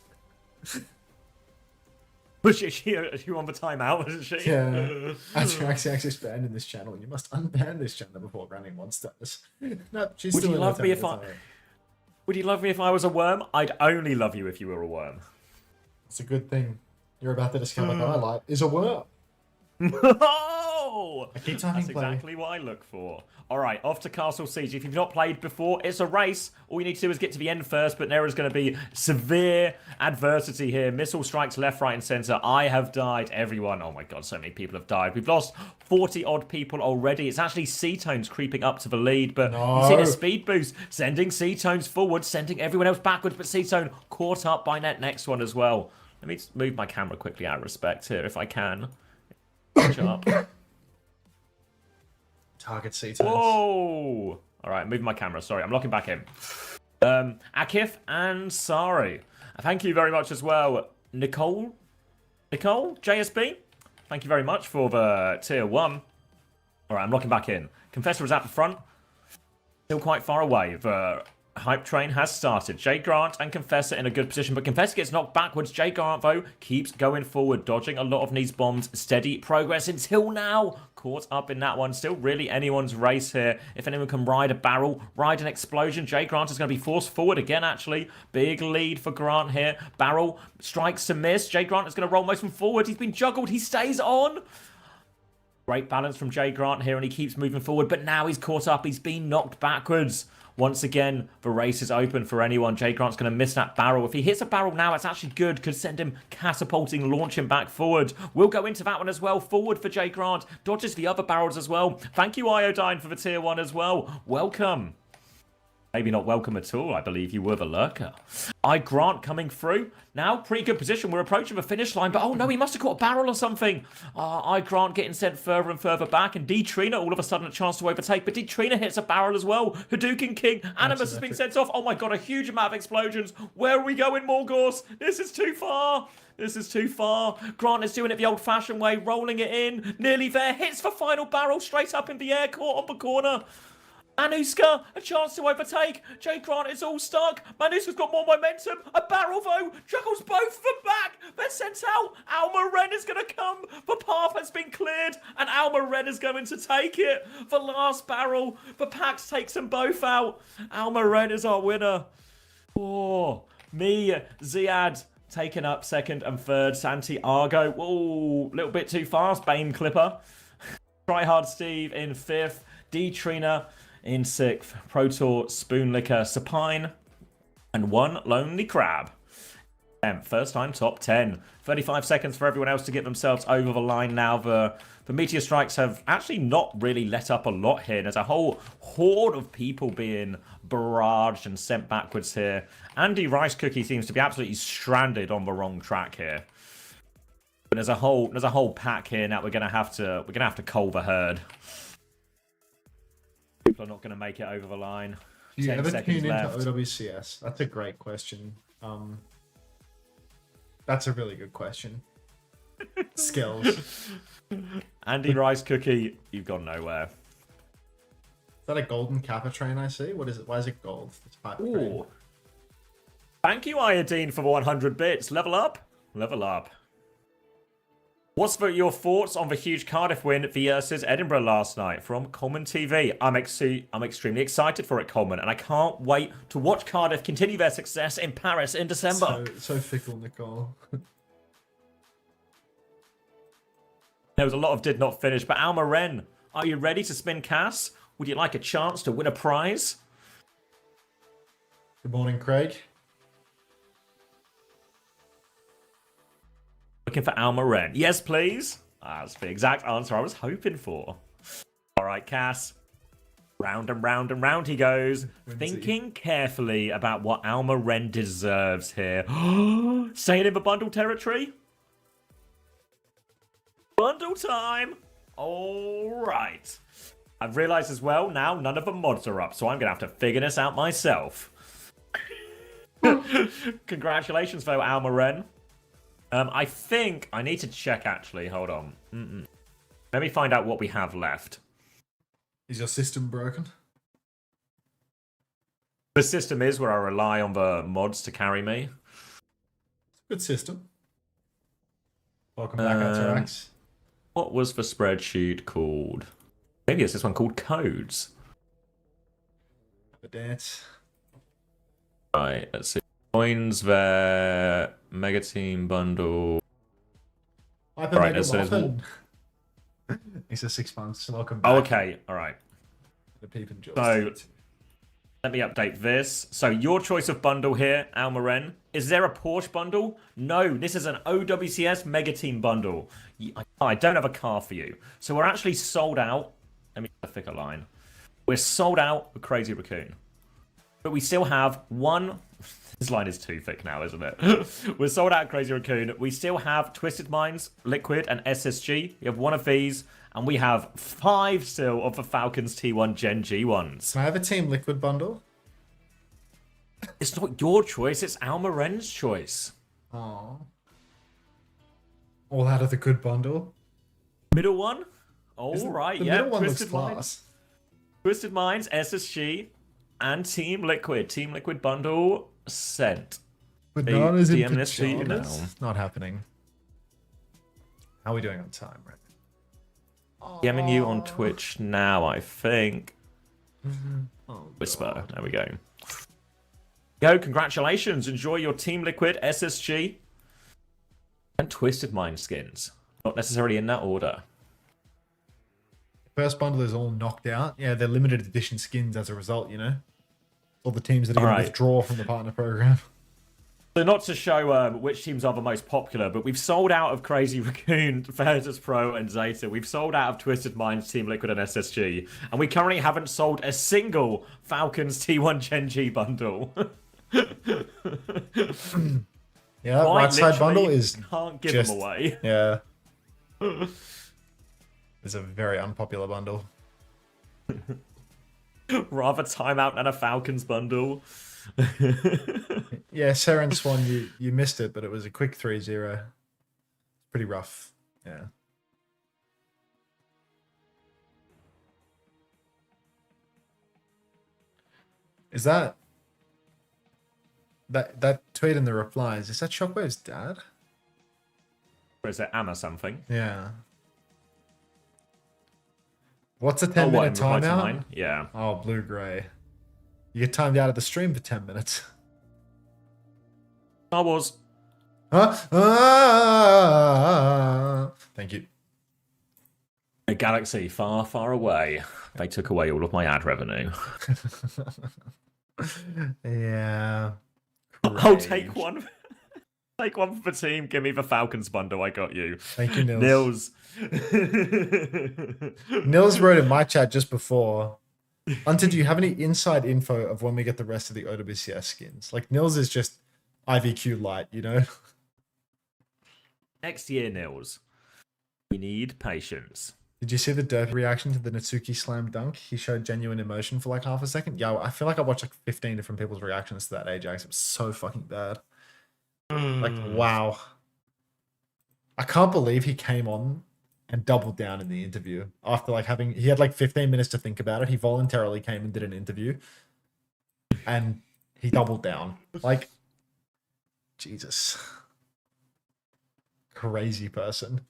Was she on the timeout, wasn't she? Yeah. Atarax access banned in this channel. You must unban this channel before granting mod status. No, she's Would still you love me if Would you love me if I was a worm? I'd only love you if you were a worm. It's a good thing. You're about to discover that I like is a worm. Oh! That's exactly what I look for. Alright, off to Castle Siege. If you've not played before, it's a race. All you need to do is get to the end first, but there is going to be severe adversity here. Missile strikes left, right, and centre. I have died. Everyone. Oh my god, so many people have died. We've lost 40-odd people already. It's actually C-Tones creeping up to the lead, but you see the speed boost. Sending C-Tones forward, sending everyone else backwards, but C-Tone caught up by that next one as well. Let me just move my camera quickly out of respect here, if I can. Up. Target C-Tones. Whoa! Alright, moving my camera. Sorry, I'm locking back in. Akif and Sari. Thank you very much as well. Nicole? JSB? Thank you very much for the tier 1. All right, I'm locking back in. Confessor is at the front. Still quite far away. The hype train has started. Jay Grant and Confessor in a good position, but Confessor gets knocked backwards. Jay Grant, though, keeps going forward, dodging a lot of these bombs. Steady progress until now. Caught up in that one. Still really anyone's race here. If anyone can ride a barrel, ride an explosion, Jay Grant is going to be forced forward again, actually. Big lead for Grant here. Barrel strikes to miss. Jay Grant is going to roll most of them forward. He's been juggled. He stays on. Great balance from Jay Grant here, and he keeps moving forward, but now he's caught up. He's been knocked backwards. Once again, the race is open for anyone. Jay Grant's going to miss that barrel. If he hits a barrel now, it's actually good. Could send him catapulting, launching back forward. We'll go into that one as well. Forward for Jay Grant. Dodges the other barrels as well. Thank you, Iodine, for the tier 1 as well. Welcome. Maybe not welcome at all. I believe you were the lurker. Grant coming through. Now, pretty good position. We're approaching the finish line, but oh no, he must have caught a barrel or something. Grant getting sent further and further back, and Trina all of a sudden a chance to overtake, but Trina hits a barrel as well. Hadouken King. Animus has been sent off. Oh my god, a huge amount of explosions. Where are we going, Morgors? This is too far. This is too far. Grant is doing it the old-fashioned way, rolling it in. Nearly there. Hits the final barrel straight up in the air, caught on the corner. Manuska, a chance to overtake. Jay Grant is all stuck. Manuska's got more momentum. A barrel, though, juggles both of them back. They're sent out. Alma Ren is going to come. The path has been cleared, and Alma Ren is going to take it. The last barrel. The Pax takes them both out. Alma Ren is our winner. Oh, me, Ziad, taken up second and third. Santiago, oh, a little bit too fast. Bane Clipper. Tryhard Steve in 5th. Trina in 6th, Protor, Spoonlicker, Supine, and one Lonely Crab. First time top 10. 35 seconds for everyone else to get themselves over the line now. The Meteor Strikes have actually not really let up a lot here. There's a whole horde of people being barraged and sent backwards here. Andy Rice Cookie seems to be absolutely stranded on the wrong track here. But there's a whole pack here now. We're gonna have to cull the herd. People are not going to make it over the line. Do you ever tune into OWCS? That's a great question. That's a really good question. Skills. Andy Rice Cookie, you've gone nowhere. Is that a golden Kappa train I see? What is it? Why is it gold? It's pipe train. Thank you, Iodine, for the 100 bits. Level up. Level up. What's your thoughts on the huge Cardiff win versus Edinburgh last night from Coleman TV? I'm extremely excited for it, Coleman, and I can't wait to watch Cardiff continue their success in Paris in December. So fickle, Nicole. There was a lot of did not finish, but Alma Ren, are you ready to spin Cass? Would you like a chance to win a prize? Good morning, Craig. Looking for Alma Ren. Yes, please. That's the exact answer I was hoping for. All right, Cass. Round and round and round he goes. Thinking carefully about what Alma Ren deserves here. Staying in the bundle territory. Bundle time. All right. I've realized as well now none of the mods are up, so I'm going to have to figure this out myself. Congratulations, though, Alma Ren. I think I need to check, actually. Hold on. Let me find out what we have left. Is your system broken? The system is where I rely on the mods to carry me. Good system. Welcome back, Atarax. What was the spreadsheet called? Maybe it's this one called Codes. The dance. Right, let's see. Coins there. Mega Team bundle. Right, as soon as he says 6 months. Welcome back. Oh, okay. All right. The peep and joy. So let me update this. So your choice of bundle here, Alma Ren. Is there a Porsche bundle? No, this is an OWCS Mega Team bundle. I don't have a car for you. So we're actually sold out. Let me get a thicker line. We're sold out with Crazy Raccoon. But we still have one. This line is too thick now, isn't it? We're sold out Crazy Raccoon. We still have Twisted Minds, Liquid, and SSG. We have one of these, and we have 5 still of the Falcons T1 Gen G ones. Can I have a Team Liquid bundle? It's not your choice, it's Alma Ren's choice. Oh. All out of the good bundle. Middle one? All right, The yeah. middle one looks Twisted Minds. class. Twisted Minds, SSG, and Team Liquid. Team Liquid bundle sent. Bananas in DM this to you pajamas? now. Not happening. How are we doing on time, right? DMing you on Twitch now, I think. Oh, Whisper. God. There we go. Yo, congratulations. Enjoy your Team Liquid, SSG, and Twisted Mind skins. Not necessarily in that order. First bundle is all knocked out. Yeah, they're limited edition skins as a result, you know? All the teams that are going to withdraw from the partner program. So not to show which teams are the most popular, but we've sold out of Crazy Raccoon, Virtus Pro, and Zeta. We've sold out of Twisted Minds, Team Liquid, and SSG. And we currently haven't sold a single Falcons T1 Gen G bundle. Yeah, that right side bundle is can't give them away. Yeah. It's a very unpopular bundle. Rather timeout than a Falcons bundle. Yeah, Seren Swan, you missed it, but it was a quick 3-0. Pretty rough. Yeah. Is that tweet in the replies? Is that Shockwave's dad? Or is it Amma something? Yeah. What's a 10-minute timeout? Yeah. Oh, blue-gray. You get timed out of the stream for 10 minutes. Star Wars. Huh? Thank you. A galaxy far, far away. They took away all of my ad revenue. Yeah. I'll take one. Take one for the team. Give me the Falcons bundle. I got you. Thank you, Nils. Nils. Nils wrote in my chat just before. Unter, do you have any inside info of when we get the rest of the OWCS skins? Like, Nils is just IVQ light, you know? Next year, Nils. We need patience. Did you see the derpy reaction to the Natsuki slam dunk? He showed genuine emotion for like half a second. Yeah, I feel like I watched like 15 different people's reactions to that Ajax. It was so fucking bad. Like, wow. I can't believe he came on and doubled down in the interview after like he had like 15 minutes to think about it. He voluntarily came and did an interview and he doubled down. Like, Jesus. Crazy person.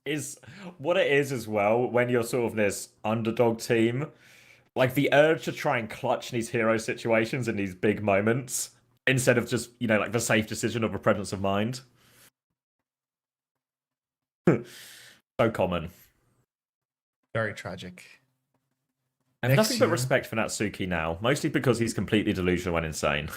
Is what it is as well when you're sort of this underdog team, like the urge to try and clutch in these hero situations in these big moments instead of just, you know, like the safe decision of a presence of mind. So common. Very tragic. I have nothing but respect for Natsuki now, mostly because he's completely delusional and insane.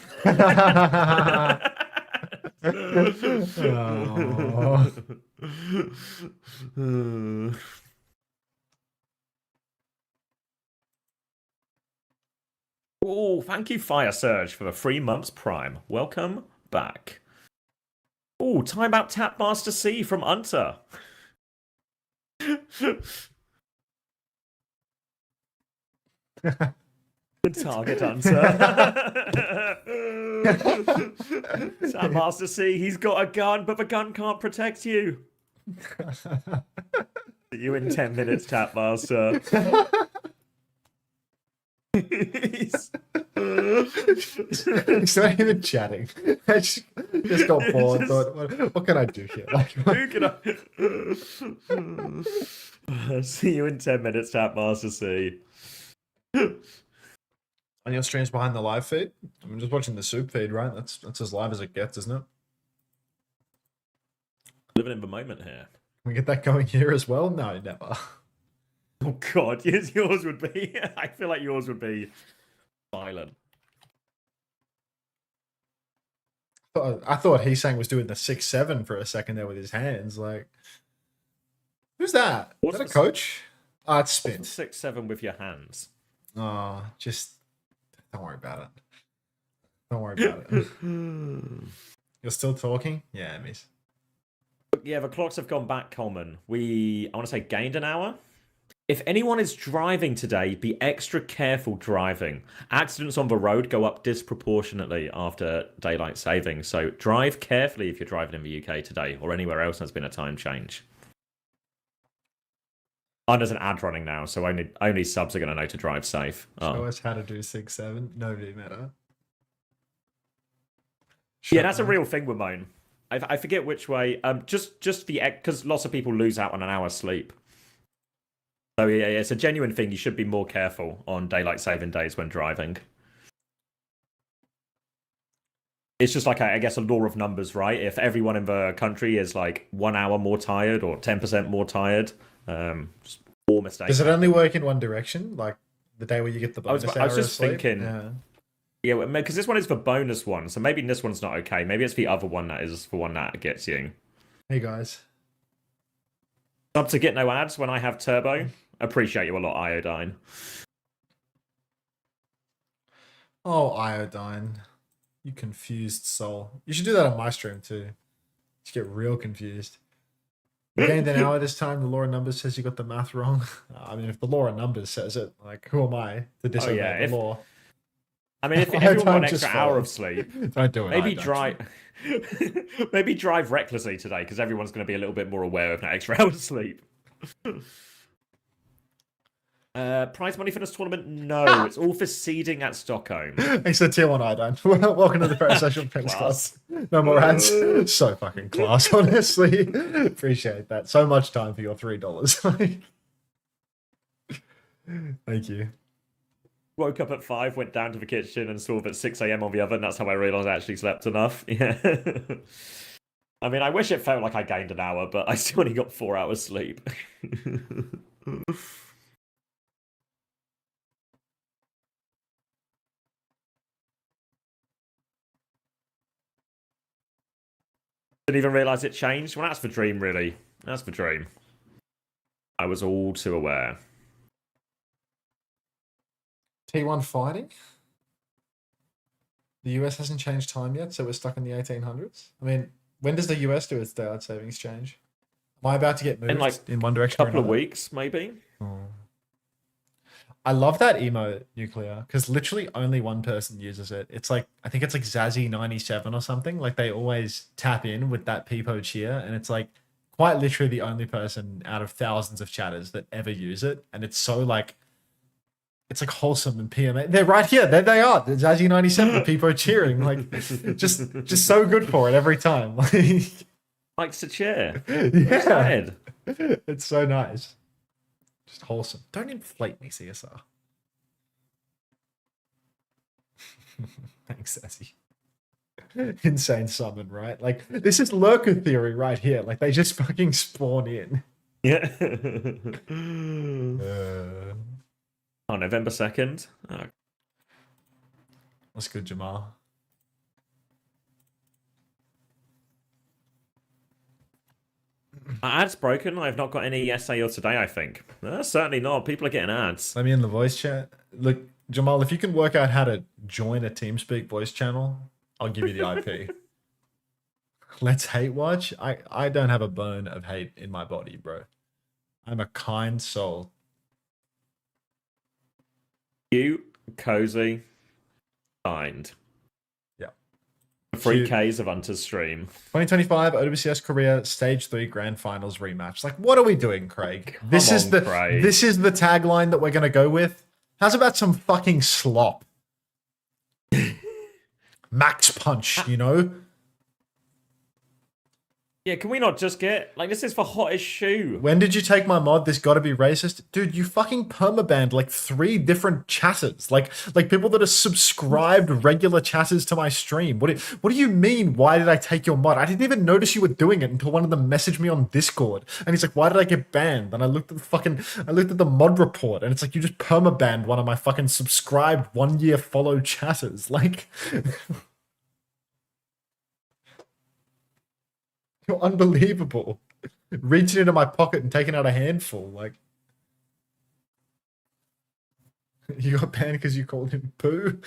Oh, thank you, Fire Surge, for the 3 months Prime. Welcome back. Oh, timeout Tapmaster C from Unter. Good target, Unter. Tapmaster C, he's got a gun, but the gun can't protect you. See you in 10 minutes, Tapmaster. He's not even chatting. I just got bored. Thought, what can I do here? Like, who can I? See you in 10 minutes, Tapmaster C. On your streams behind the live feed? I'm just watching the soup feed, right? That's as live as it gets, isn't it? Living in the moment here. Can we get that going here as well? No, never. Oh god, yes, yours would be. I feel like yours would be violent. I thought Heesang was doing the 6-7 for a second there with his hands. Like, who's that? Is that a coach? Ah, it's Spin. 6-7 with your hands. Oh, just don't worry about it. Don't worry about it. You're still talking? Yeah, miss. Yeah, the clocks have gone back, Coleman. I want to say gained an hour. If anyone is driving today, be extra careful driving. Accidents on the road go up disproportionately after daylight saving, so drive carefully if you're driving in the UK today or anywhere else there's been a time change. Oh, there's an ad running now, so only subs are going to know to drive safe. Show Oh. us how to do 6-7. Nobody matter. Yeah, that's a real thing with Moan. I forget which way. Just the because lots of people lose out on an hour's sleep. So yeah, it's a genuine thing. You should be more careful on daylight saving days when driving. It's just like, I guess, a law of numbers, right? If everyone in the country is like 1 hour more tired or 10% more tired, just more mistakes. Does it only work in one direction? Like the day where you get the bonus I was just sleep? thinking, yeah, because this one is the bonus one, so maybe this one's not okay. Maybe it's the other one that is the one that gets you. Hey guys. Sub to get no ads when I have turbo. Appreciate you a lot, Iodine. Oh, Iodine. You confused soul. You should do that on my stream too. Just get real confused. You gained an hour this time. The law of numbers says you got the math wrong. I mean, if the law of numbers says it, like, who am I to disobey the law? I mean, if everyone got an extra hour of sleep, don't do it. Maybe maybe drive recklessly today because everyone's going to be a little bit more aware of that extra hour of sleep. Prize money for this tournament? No, it's all for seeding at Stockholm. Thanks to Tier 1 Iodine. Welcome to the Parasocial Prince class. No more ads. So fucking class, honestly. Appreciate that. So much time for your $3. Thank you. Woke up at 5, went down to the kitchen and saw at 6 a.m. on the oven. That's how I realised I actually slept enough. Yeah. I mean, I wish it felt like I gained an hour, but I still only got 4 hours sleep. Didn't even realise it changed. Well, that's the dream, really. That's the dream. I was all too aware. T1 fighting? The US hasn't changed time yet, so we're stuck in the 1800s. I mean, when does the US do its daylight savings change? Am I about to get moved in like in one direction? A couple of weeks, maybe. Oh. I love that emote, Nuclear, because literally only one person uses it. It's like, I think it's like Zazzy97 or something. Like they always tap in with that Peepo cheer, and it's like quite literally the only person out of thousands of chatters that ever use it. And it's so like, it's like wholesome and PMA. They're right here. There they are. The Zazzy97, the Peepo cheering. Like, just so good for it every time. Likes to cheer. Yeah. It's so nice. Just wholesome. Don't inflate me, CSR. Thanks, Sassy. Insane summon, right? Like, this is lurker theory right here. Like, they just fucking spawn in. Yeah. Oh, November 2nd? Oh. That's good, Jamal. Ads broken? I've not got any yesterday or today, I think. Certainly not. People are getting ads. Let me in the voice chat. Look, Jamal, if you can work out how to join a TeamSpeak voice channel, I'll give you the IP. Let's hate watch. I don't have a bone of hate in my body, bro. I'm a kind soul. You, cozy, kind. Yeah. 3Ks of Unter's stream. 2025 OWCS Korea Stage 3 Grand Finals rematch. Like, what are we doing, Craig? This is the tagline that we're gonna go with. How's about some fucking slop? Max punch, you know? Yeah, can we not just get... Like, this is for hottest shoe. When did you take my mod? This gotta be racist. Dude, you fucking permabanned like 3 different chatters. Like people that are subscribed regular chatters to my stream. What do you mean, why did I take your mod? I didn't even notice you were doing it until one of them messaged me on Discord. And he's like, why did I get banned? And I looked at the mod report, and it's like, you just permabanned one of my fucking subscribed 1-year follow chatters. Like... You're unbelievable. Reaching into my pocket and taking out a handful. Like, you got banned because you called him poo?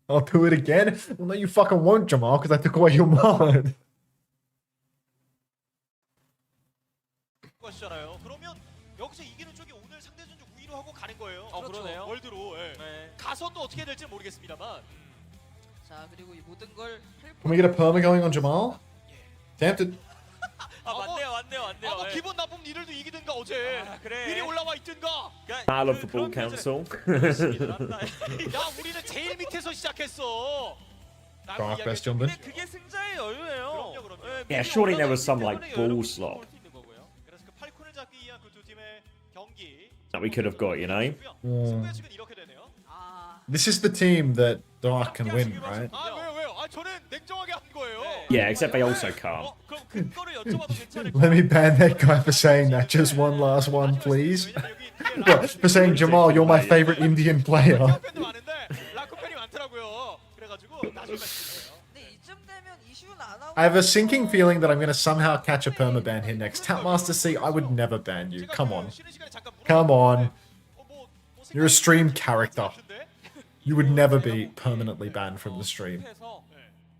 I'll do it again? Well, no, you fucking won't, Jamal, because I took away your mod. 것이잖아요. 그러면 여기서 이기는 쪽이 오늘 상대 전적 우위로 하고 가는 거예요. 그러네요. 월드로. 예. 네. 가서 또 어떻게 될지 모르겠습니다만. 자, 그리고 이 모든 걸 Can we get a perma going on Jamal? Tempted. 아, 맞네요. 뭐 기분 나쁨 니들도 이기든가 어제. 미리 올라와 있든가. Battle of the Ball Council. 야 우리는 제일 밑에서 시작했어. Dark best jumping. 그게 승자의 여유예요. Yeah, surely there was some like ball slot 그래서 그 팔콘을 잡기 위한 그 두 팀의 경기. that we could have got, you know? 승부의 측은 이렇게 되네요. This is the team that Dark can win, right? 아 왜요? 아 저는 냉정하게 한 거예요. Yeah, except they also can't. 그럼 근거를 여쭤봐도 괜찮을 Let me ban that guy for saying that. Just one last one, please. What, for saying, Jamal, you're my favorite Indian player. 팬도 많은데 라코 팬이 많더라고요. 그래가지고 나중에 I have a sinking feeling that I'm going to somehow catch a permaban here next. Tapmaster C, I would never ban you. Come on. Come on. You're a stream character. You would never be permanently banned from the stream.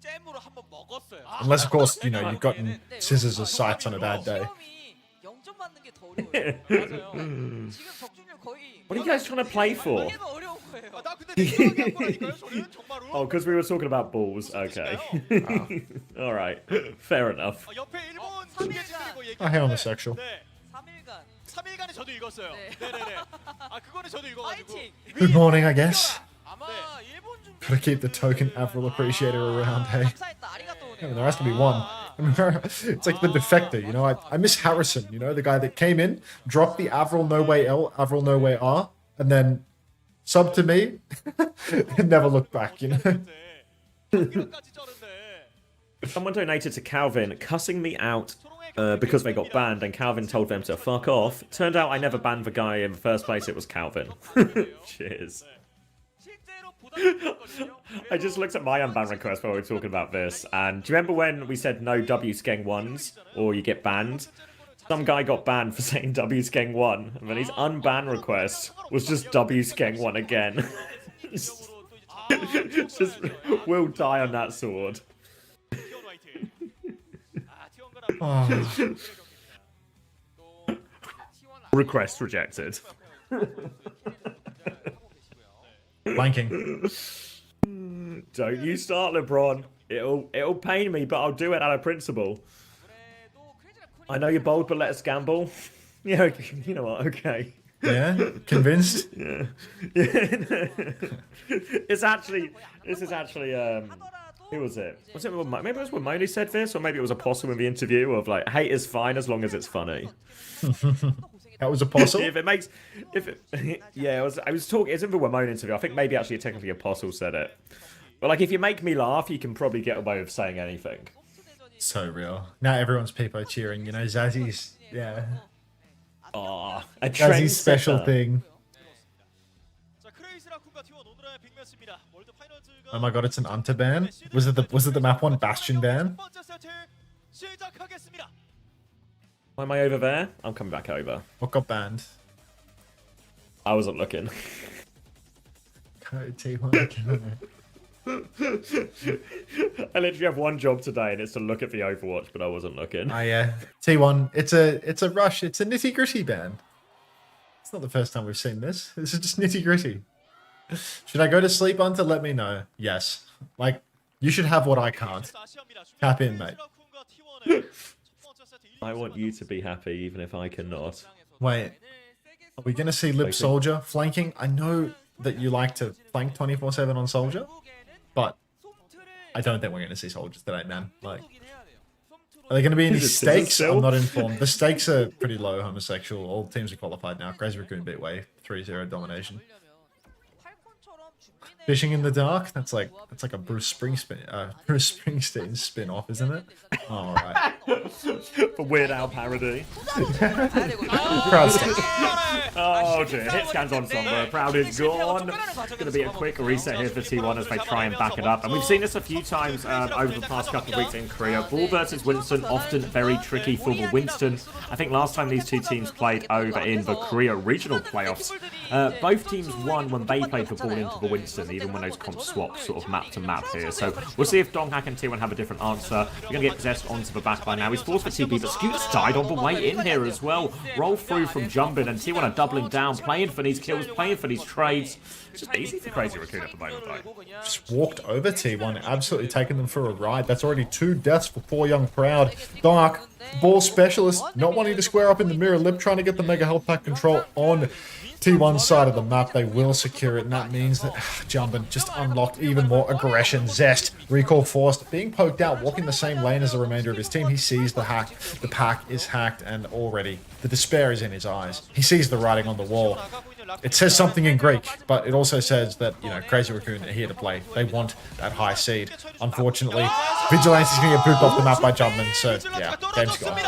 잼으로 한번 먹었어요. Unless, of course, you know, you've gotten scissors or sights on a bad day. 영점 받는 게 더 어려워요. 맞아요. 지금 적중률 거의 What are you guys trying to play for? 이게 더 어려운 거예요. 나 근데 냉정하게 한 거라니까요. 저는 정말로. Oh, because we were talking about balls. Okay. Alright. Fair enough. 옆에 일본 중계진들이고 얘기. I hate homosexual. 네. 3일간 3일간에 저도 읽었어요. 네. 네네네. 아 그거는 저도 읽어가지고. 파이팅. Good morning, I guess. 아마 일본 중 Gotta keep the token Avril appreciator around, hey. 감사했다. 아리가또. Yeah, there has to be one. It's like the defector, you know. I miss Harrison, you know, the guy that came in, dropped the Avril No Way L, Avril No Way R, and then subbed to me and never looked back, you know. Someone donated to Calvin, cussing me out because they got banned, and Calvin told them to fuck off. Turned out I never banned the guy in the first place, it was Calvin. Cheers. I just looked at my unban request while we were talking about this, and do you remember when we said no WCS 1s, or you get banned? Some guy got banned for saying WCS 1, and then his unban request was just WCS 1 again. Just, we'll die on that sword. Request rejected. Blanking. Don't you start, LeBron. It'll pain me, but I'll do it out of principle. I know you're bold, but let us gamble. Yeah, you know what? Okay. Yeah? Convinced? Yeah. This is actually who was it? Was it maybe it was when Moni said this, or maybe it was Apostle in the interview of like, hate is fine as long as it's funny. That was Apostle? Yeah, I was talking. It's in the Ramon interview. I think maybe actually technically Apostle said it. But like, if you make me laugh, you can probably get away with saying anything. So real. Now everyone's peepo cheering, you know, Zazzy's, yeah. Ah, a Zazzy's special trendsetter. thing. Oh my god, it's an Unter ban? Was it the map one Bastion ban? Why am I over there? I'm coming back over. What got banned? I wasn't looking. Code T1. I literally have one job today, and it's to look at the Overwatch, but I wasn't looking. Oh yeah. T1, it's a rush, it's a nitty gritty ban. It's not the first time we've seen this. This is just nitty gritty. Should I go to sleep, Unter? Let me know. Yes. Like, you should have what I can't. Tap in, mate. I want you to be happy, even if I cannot. Wait. Are we going to see Lip Soldier flanking? I know that you like to flank 24/7 on Soldier, but I don't think we're going to see Soldiers today, man. Like, are there going to be any stakes? I'm not informed. The stakes are pretty low, homosexual. All teams are qualified now. Crazy Raccoon beat Way 3-0 domination. Fishing in the Dark? That's like a Bruce Springsteen spin-off, isn't it? All right. The Weird Al parody. Crowd stick. Oh dear, hit scans on Sombra. Proud is gone. It's going to be a quick reset here for T1 as they try and back it up. And we've seen this a few times over the past couple of weeks in Korea. Ball versus Winston, often very tricky for the Winston. I think last time these two teams played over in the Korea regional playoffs, both teams won when they played the ball into the Winston, even when those comps swapped sort of map to map here. So we'll see if Donghak and T1 have a different answer. We're going to get possessed onto the backline now. He's forced for TP, but Scooter's died on the way in here as well. Roll through from Jumbin, and T1 are doubling down, playing for these kills, playing for these trades. It's just easy for Crazy Raccoon at the moment, though. Just walked over T1, absolutely taking them for a ride. That's already 2 deaths for poor young Proud. Donghak Ball specialist not wanting to square up in the mirror. Lip trying to get the mega health pack control on T1's side of the map. They will secure it, and that means that Jumpin just unlocked even more aggression. Zest, recall forced, being poked out, walking the same lane as the remainder of his team. He sees the hack. The pack is hacked, and already the despair is in his eyes. He sees the writing on the wall. It says something in Greek, but it also says that, you know, Crazy Raccoon are here to play. They want that high seed. Unfortunately, Vigilance is going to get pooped off the map by Jumpman, so yeah, game's gone.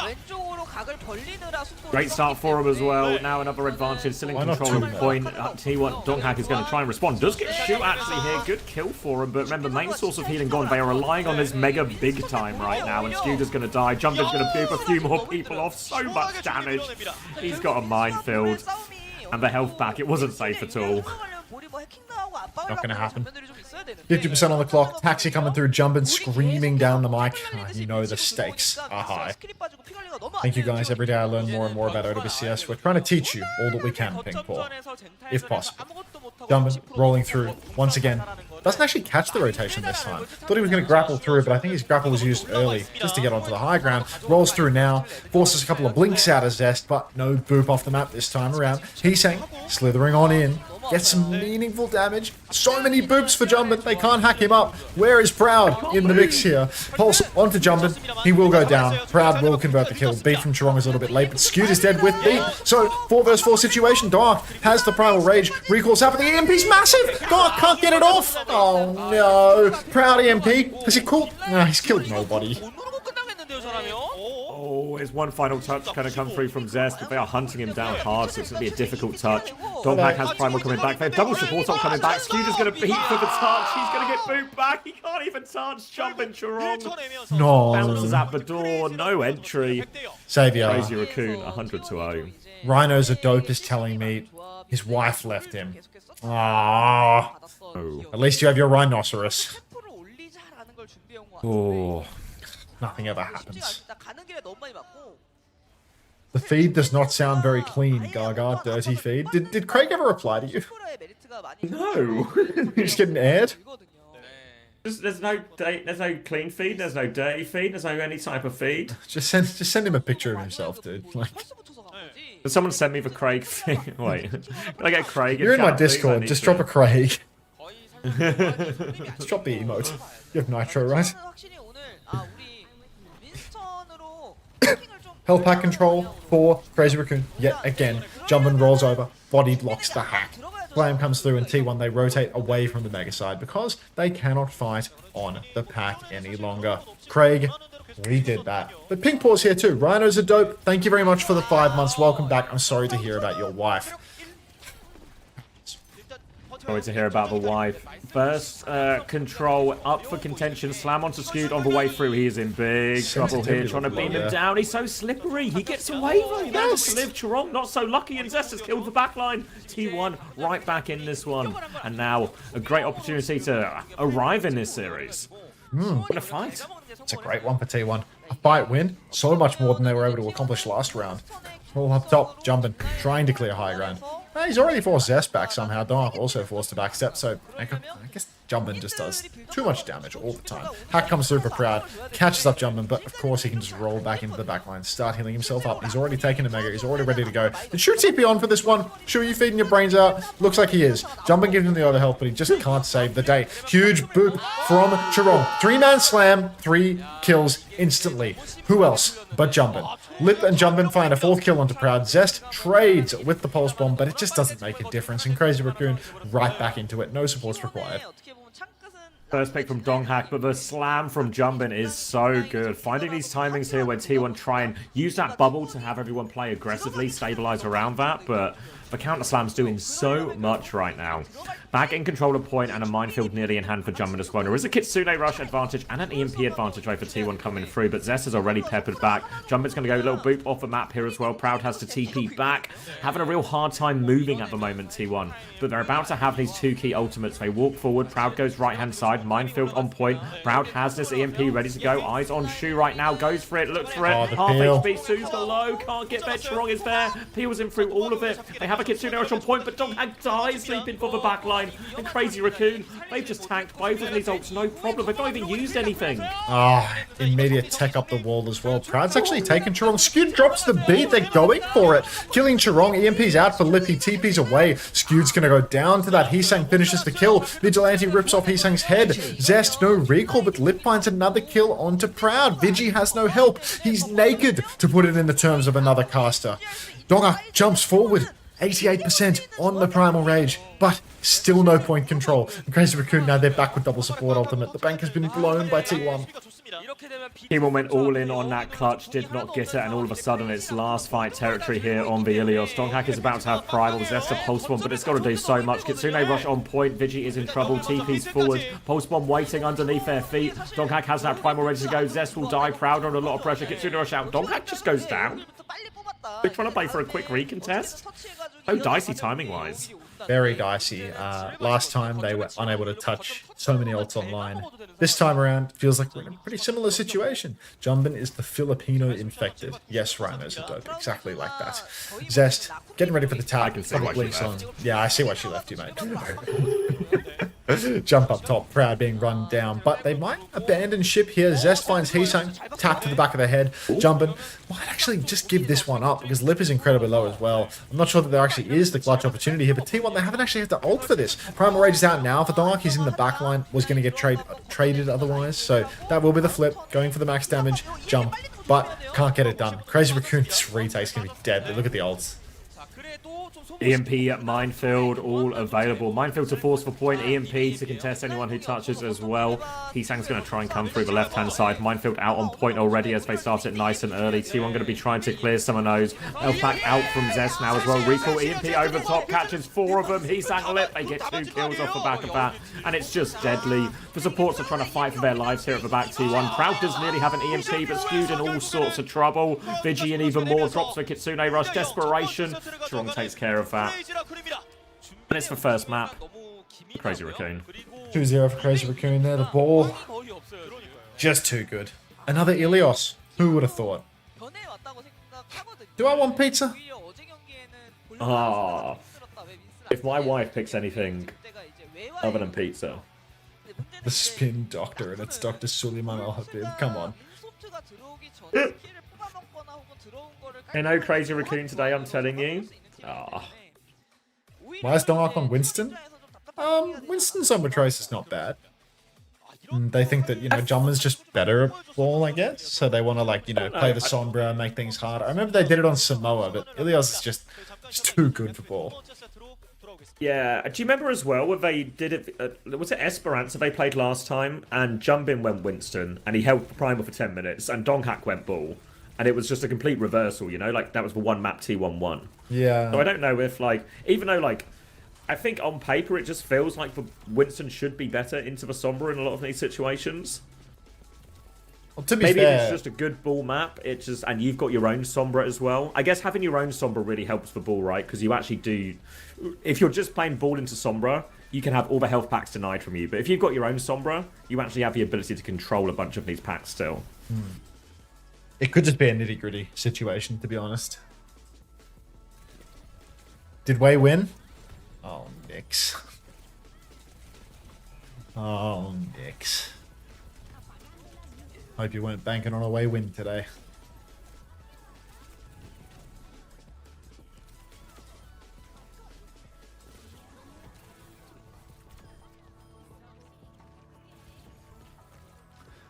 Great start for him as well. Now another advantage, still in control of the point. T1 Donghak is going to try and respond. Does get shoot actually here. Good kill for him, but remember, main source of healing gone. They are relying on this mega big time right now, and Scooter's going to die. Jumpin's going to poop a few more people off. So much damage. He's got a minefield. And the health back, it wasn't safe at all. Not going to happen. 50% on the clock. Taxi coming through. Jumpin, screaming down the mic. You know the stakes are high. Thank you guys. Every day I learn more and more about OWCS. We're trying to teach you all that we can, Ping Paw, if possible. Jumpin rolling through once again. Doesn't actually catch the rotation this time. Thought he was going to grapple through, but I think his grapple was used early just to get onto the high ground. Rolls through now, forces a couple of blinks out of Zest, but no boop off the map this time around. Heesang slithering on in. Gets some meaningful damage. So many boops for Jumpin. They can't hack him up. Where is Proud in the mix here? Pulse onto Jumpin. He will go down. Proud will convert the kill. Beat from Chirong is a little bit late, but Scoot is dead with beat. So 4 versus 4 situation. Dark has the Primal Rage. Recalls out, but the EMP's massive. Dark can't get it off. Oh no. Proud EMP. Is he cool? No, he's killed nobody. Oh, there's one final touch kind of come through from Zest, but they are hunting him down hard, so it's going to be a difficult touch. Donghak has Primal coming back. They have double support up coming back. Scooter's going to beat for the touch. He's going to get booped back. He can't even touch. Jumping Chirong. No. Bounces at the door. No entry. Savior. Crazy Raccoon, 100-0. Rhino's a dope is telling me his wife left him. Ah. Oh. At least you have your rhinoceros. Oh. Nothing ever happens. The feed does not sound very clean, Gaga. Dirty feed. Did Craig ever reply to you? No. You're just getting aired? There's no clean feed, there's no dirty feed, there's no any type of feed. Just send him a picture of himself, dude. Like, did someone send me the Craig thing? Wait, can I get Craig? You're in my Discord. Just drop a Craig. Just drop the emote. You have Nitro, right? Health pack control for Crazy Raccoon. Yet again, Jumpin rolls over. Body blocks the hack. Flame comes through, and T1, they rotate away from the mega side because they cannot fight on the pack any longer. Craig, we did that. But Pink Paw's here too. Rhinos are dope. Thank you very much for the 5 months. Welcome back. I'm sorry to hear about your wife. Sorry to hear about the wife. First, control up for contention. Slam onto Scoot on the way through. He is in big trouble here, trying to beam him down. He's so slippery. He gets away though. He manages to live. Chirong not so lucky, and Zest has killed the backline. T1 right back in this one. And now a great opportunity to arrive in this series. What a fight. It's a great one for T1. A fight win. So much more than they were able to accomplish last round. All up top, Jumpin, trying to clear high ground. He's already forced Zest back somehow. Dark also forced to backstep, so I guess Jumpin just does too much damage all the time. Hack comes through for Proud, catches up Jumpin, but of course he can just roll back into the backline, start healing himself up. He's already taken a mega, he's already ready to go. Did Shoot TP on for this one? Sure, you feeding your brains out? Looks like he is. Jumpin gives him the over health, but he just can't save the day. Huge boop from Chirong. 3-man slam, 3 kills instantly. Who else but Jumpin? Lip and Jumpin find a 4th kill onto Proud. Zest trades with the pulse bomb, but it just doesn't make a difference. And Crazy Raccoon right back into it. No supports required. First pick from Donghak, but the slam from Jumpin is so good. Finding these timings here where T1 try and use that bubble to have everyone play aggressively, stabilize around that, but the counter slam's doing so much right now. Back in control of point and a minefield nearly in hand for Jumpin as well. There is a Kitsune rush advantage and an EMP advantage right for T1 coming through, but Zest has already peppered back. Jumpin's going to go a little boop off the map here as well. Proud has to TP back. Having a real hard time moving at the moment, T1. But they're about to have these 2 key ultimates. They walk forward. Proud goes right-hand side. side. Minefield on point. Proud has this EMP ready to go. Eyes on Shu right now. Goes for it. Looks for it. Oh, the Half peel. HP. Su's below. Can't get there. Chirong is there. Peels in through all of it. They have a Kitsune Rush on point, but Donghak dies sleeping for the back line. And Crazy Raccoon, they've just tanked both of these ults. No problem. They've not even used anything. Immediate tech up the wall as well. Proud's actually taken Chirong. Skewed drops the beat. They're going for it. Killing Chirong. EMP's out for Lippy. TP's away. Skewed's going to go down to that. Heesang finishes the kill. Vigilante rips off Heesang's head. Zest, no recall, but Lip finds another kill onto Proud. Vigi has no help. He's naked, to put it in the terms of another caster. Donga jumps forward. 88% on the Primal Rage, but still no point control. And Crazy Raccoon, now they're back with double support ultimate. The bank has been blown by T1. T1 went all in on that clutch, did not get it, and all of a sudden it's last fight territory here on the Ilios. Donghak is about to have Primal, Zesta Pulse Bomb, but it's got to do so much. Kitsune Rush on point, Vigi is in trouble, TP's forward, Pulse Bomb waiting underneath their feet. Donghak has that Primal ready to go, Zest will die, Proud on a lot of pressure, Kitsune Rush out, Donghak just goes down. They're trying to play for a quick recontest. So dicey timing-wise. Very dicey. Last time they were unable to touch so many ults online. This time around, feels like we're in a pretty similar situation. Jumbin is the Filipino infected. Yes, Rhinos are dope. Exactly like that. Zest, getting ready for the tag. I can see why she left. Yeah, I see why she left you, mate. Jump up top, Proud being run down, but they might abandon ship here. Zest finds Heesang, tap to the back of the head. Jumpin might actually just give this one up because Lip is incredibly low as well. I'm not sure that there actually is the clutch opportunity here, but T1, they haven't actually had to ult for this. Primal Rage is out now for Donghak. He's in the back line, was going to get traded otherwise, so that will be the flip, going for the max damage, jump, but can't get it done. Crazy Raccoon, this retake's going to be dead. Look at the ults. EMP, Minefield, all available. Minefield to force for point, EMP to contest anyone who touches as well. Heesang's going to try and come through the left-hand side. Minefield out on point already as they start it nice and early. T1 going to be trying to clear some of those. Elfpack out from Zest now as well. Recall, EMP over top, catches 4 of them. Heesang Lip, they get 2 kills off the back of that. And it's just deadly. The supports are trying to fight for their lives here at the back, T1. Proud does nearly have an EMP, but Skewed in all sorts of trouble. Vigi and even more drops for Kitsune Rush. Desperation. Strong takes care of that. And it's the first map. Crazy Raccoon. 2-0 for Crazy Raccoon there. The ball, just too good. Another Ilios. Who would have thought? Do I want pizza? Ah. If my wife picks anything other than pizza. The spin doctor, and it's Dr. Suleiman Al-Habib. Come on. You know, Crazy Raccoon today, I'm telling you. Ah. Why is Donghak on Winston? Winston's on Trace is not bad. They think that, you know, Jummer's just better at ball, I guess. So they want to, like, you know, play the Sombra, make things harder. I remember they did it on Samoa, but Ilios is just too good for ball. Yeah, do you remember as well when they did it, was it Esperanza they played last time, and Jumbin went Winston, and he held Primal for 10 minutes, and Donghak went ball, and it was just a complete reversal, you know, like that was the one map T1 won. Yeah. So I don't know if, like, even though, like, I think on paper it just feels like the Winston should be better into the Sombra in a lot of these situations. Well, to be Maybe fair, if it's just a good ball map, it just, and you've got your own Sombra as well. I guess having your own Sombra really helps the ball, right? Because you actually do, if you're just playing ball into Sombra, you can have all the health packs denied from you. But if you've got your own Sombra, you actually have the ability to control a bunch of these packs still. it could just be a nitty-gritty situation, to be honest. Did Wei win? Oh, nix. Oh, nix. Hope you weren't banking on a Wei win today.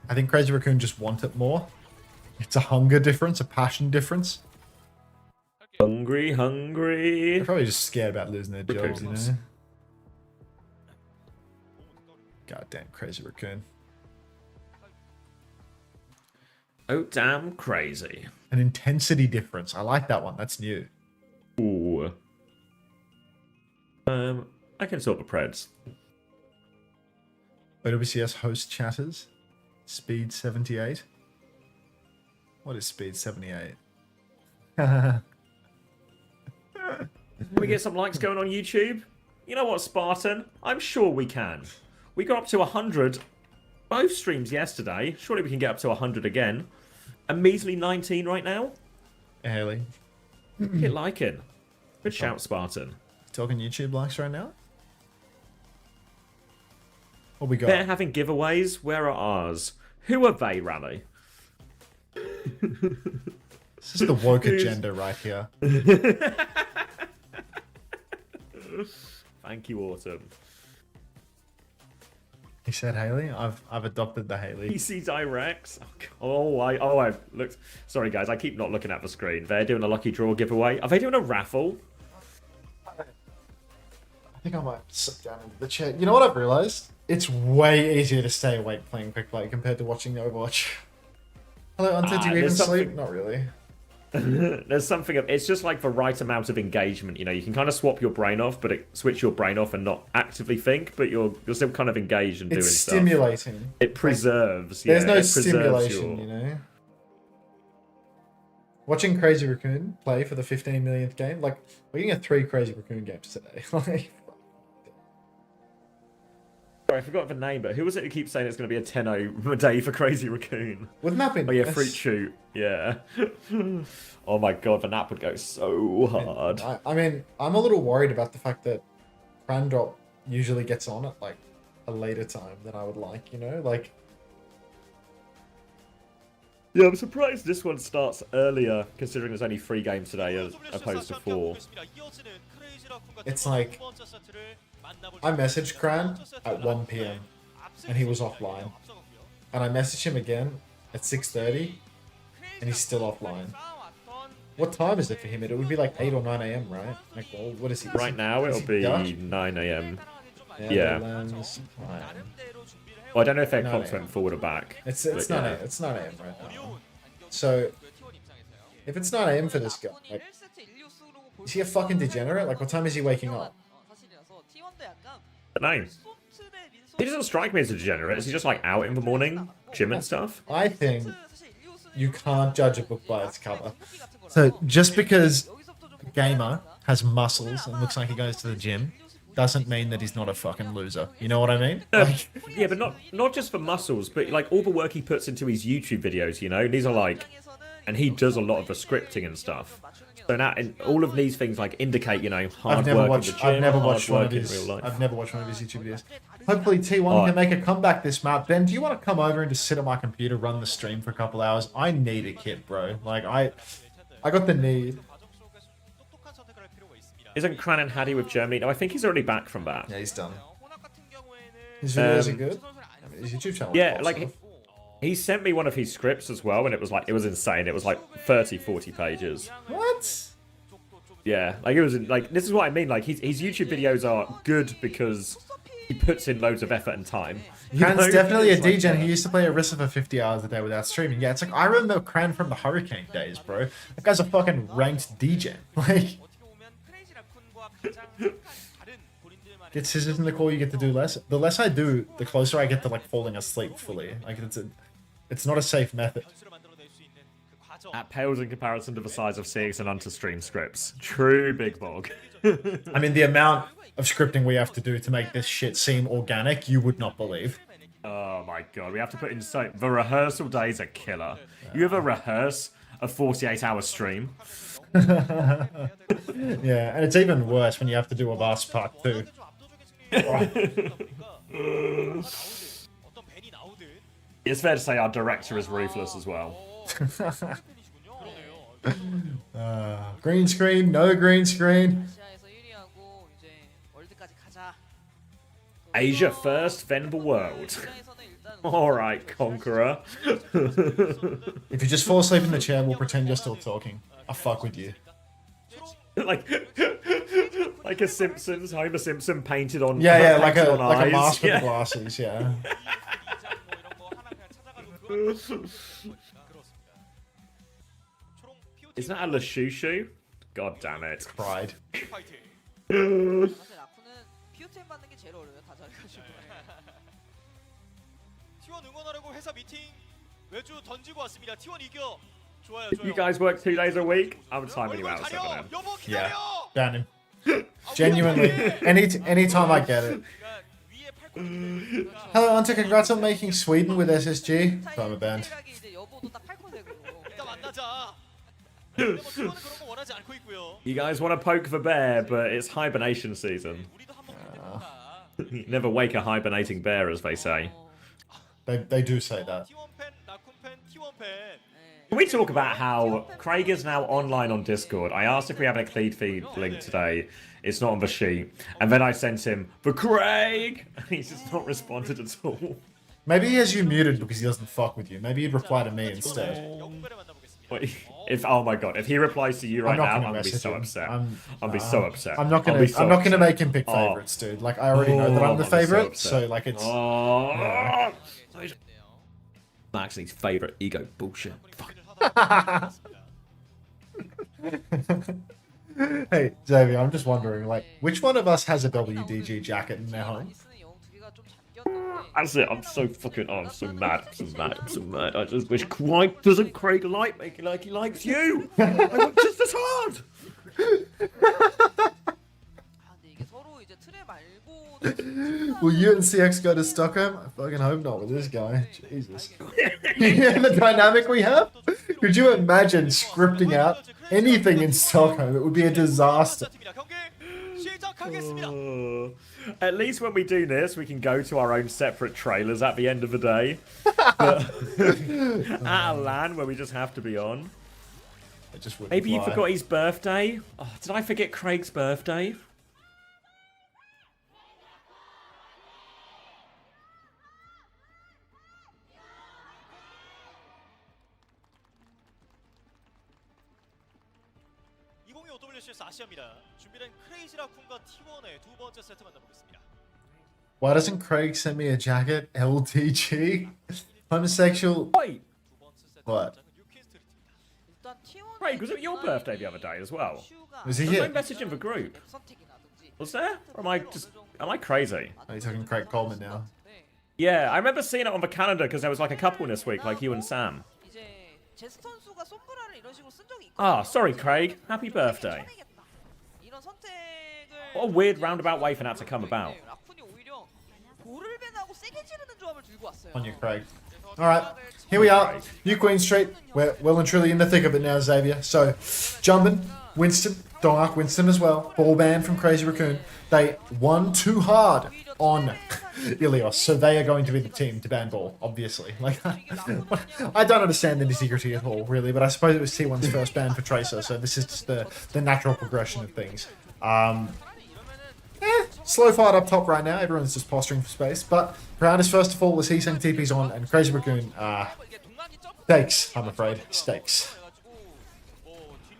I think Crazy Raccoon just want it more. It's a hunger difference, a passion difference. Hungry, hungry. They're probably just scared about losing their jobs, you know? Goddamn Crazy Raccoon. Oh, damn crazy. An intensity difference. I like that one. That's new. Ooh. I can sort the Preds. OWCS host chatters. Speed 78. What is speed 78? Can we get some likes going on YouTube? You know what, Spartan? I'm sure we can. We got up to 100 both streams yesterday. Surely we can get up to 100 again. A measly 19 right now. Haley. Get liking. Good shout, Spartan. Talking YouTube likes right now? What we got? They're having giveaways. Where are ours? Who are they, Rally? This is the woke agenda right here. Thank you, Autumn. He said Haley. I've adopted the Haley. PC Directs. I looked. Sorry, guys. I keep not looking at the screen. They're doing a lucky draw giveaway. Are they doing a raffle? I think I might sit down into the chair. You know what I've realized? It's way easier to stay awake playing Quick Play compared to watching the Overwatch. Hello, Unter. Do you even sleep? Not really. There's something. It's just like the right amount of engagement. You know, you can kind of swap your brain off, but switch your brain off and not actively think, but you're still kind of engaged and doing stuff. It's stimulating. It preserves. There's no stimulation, you know. Watching Crazy Raccoon play for the 15 millionth game, like we're getting 3 Crazy Raccoon games today. Like, sorry, I forgot the name, but who was it who keeps saying it's going to be a 10-0 a day for Crazy Raccoon? With napping. Oh yeah, Fruit Shoot. Yeah. Oh my god, the nap would go so hard. I mean, I'm a little worried about the fact that Cran Drop usually gets on at like a later time than I would like, you know? Like, yeah, I'm surprised this one starts earlier, considering there's only 3 games today as opposed to 4. It's like, I messaged Cran at 1 PM and he was offline. And I messaged him again at 6:30 and he's still offline. What time is it for him? It would be like 8 or 9 AM, right? Like, well, what is he? Right now, it'll be Dutch? 9 AM. Yeah. Well, I don't know if their clocks went forward or back. It's 9 AM. It's 9 AM right now. So, if it's 9 AM for this guy, like, is he a fucking degenerate? Like, what time is he waking up? I don't know. He doesn't strike me as a degenerate. Is he just like out in the morning, gym and stuff? I think you can't judge a book by its cover. So just because a gamer has muscles and looks like he goes to the gym doesn't mean that he's not a fucking loser. You know what I mean? Like, yeah, but not just for muscles, but like all the work he puts into his YouTube videos, you know? These are like... And he does a lot of the scripting and stuff. So now, and all of these things like indicate, you know, hard work in the gym, I've never watched one of his real life. I've never watched one of his YouTube videos. Hopefully T1 can make a comeback this map. Ben, do you want to come over and just sit at my computer, run the stream for a couple hours? I need a kit, bro. Like, I got the need. Isn't Cran and Haddy with Germany? No, I think he's already back from that. Yeah, he's done. His videos are good. I mean, his YouTube channel. Yeah, like he sent me one of his scripts as well, and it was insane. It was like 30, 40 pages. What? Yeah, like it was like this is what I mean. Like his YouTube videos are good because he puts in loads of effort and time. Cran's definitely a DJ. Like, he used to play Arista for 50 hours a day without streaming. Yeah, it's like I remember Cran from the Hurricane days, bro. That guy's a fucking ranked DJ. Like, get scissors in the core, you get to do less. The less I do, the closer I get to like falling asleep fully. Like it's not a safe method. That pales in comparison to the size of CX and Unter stream scripts. True, Big Bog. I mean, the amount of scripting we have to do to make this shit seem organic, you would not believe. Oh my god, we have to put in so... The rehearsal days are killer. You ever rehearse a 48-hour stream? Yeah, and it's even worse when you have to do a last part too. It's fair to say our director is ruthless as well. Green screen, no green screen. Asia first, then the world. Alright, Conqueror. If you just fall asleep in the chair, we'll pretend you're still talking. I fuck with you. like a Simpsons, Homer Simpson painted on. Yeah, like a mask with the glasses. Yeah. Isn't that a Lashushu? God damn it. Pride. You guys work 2 days a week? I'm timing you out, 7M. Yeah, ban him. Genuinely, anytime I get it. Hello, Unter. Congrats on making Sweden with SSG. I'm a band. 체력이 이제 여보도 딱 8콘색으로. 일단 만나자. 그런 거 원하지 않고 있고요. You guys want to poke the bear, but it's hibernation season. 우리도 한번 해볼까? You never wake a hibernating bear, as they say. They do say that. T1 팬, 라쿤 팬, T1 팬. Can we talk about how Craig is now online on Discord? I asked if we have a Cleed feed link today. It's not on the sheet. And then I sent him, for Craig! And he's just not responded at all. Maybe he has you muted because he doesn't fuck with you. Maybe he'd reply to me instead. 영웅배를 만나보겠습니다. Wait, oh my god, if he replies to you right now, I'm gonna be so upset. I'll be so upset. I'm not gonna make him pick favorites, dude. Like I already know that I'm the favorite, so like it's. Oh, Max's favorite ego bullshit. Fuck. Hey, Xavier, I'm just wondering, like, which one of us has a WDG jacket in their home? 쓰는 영웅 두 개가 좀 잠겼는데. That's it. I'm so fucking. Oh, I'm so mad. I'm so mad. I just wish Craig doesn't Craig like me like he likes you. I work just as hard. 아, 근데 이게 서로 이제 틀에 말고. Will you and CX go to Stockholm? I fucking hope not with this guy. Jesus. Yeah, the dynamic we have? Could you imagine scripting out anything in Stockholm? It would be a disaster. 경기 시작하겠습니다. At least when we do this, we can go to our own separate trailers at the end of the day. But at a LAN where we just have to be on. It just wouldn't Maybe you fly. forgot his birthday. Oh, did I forget Craig's birthday? OWCS 아시아입니다. 준비된 크레이지 라쿤과 T1의 두 번째 세트 만나보겠습니다. Why doesn't Craig send me a jacket? LTG? Homosexual? Wait, 두 번째 세트 What? 장은 UK 스트리트입니다. 일단 T1 Craig, was it your birthday the other day as well? Was he Was I here? messaging the group? 선택이라든지. Was there? Or am I crazy? Are you talking Craig Coleman now? Yeah, I remember seeing it on the calendar because there was like a couple this week, like you and Sam. 이제 제스 선수가 솜브라를 이런 식으로 쓴 적이 있거든요. Ah, sorry, Craig. Happy birthday. 이런 선택을 What a weird roundabout way for that to come about. 라쿤이 오히려 볼을 배나고 세게 지르는 조합을 들고 왔어요. On you, Craig. Alright, here we are. New Queen Street. We're well and truly in the thick of it now, Xavier. So, Jumbin, Winston, Dark Winston as well. Ball ban from Crazy Raccoon. They won too hard on Ilios, so they are going to be the team to ban ball, obviously. Like, I don't understand the nitty-gritty at all, really, but I suppose it was T1's first ban for Tracer, so this is just the natural progression of things. Slow fight up top right now. Everyone's just posturing for space, but round is first of all as Heesang TP's on, and Crazy Raccoon, stakes, I'm afraid. Stakes.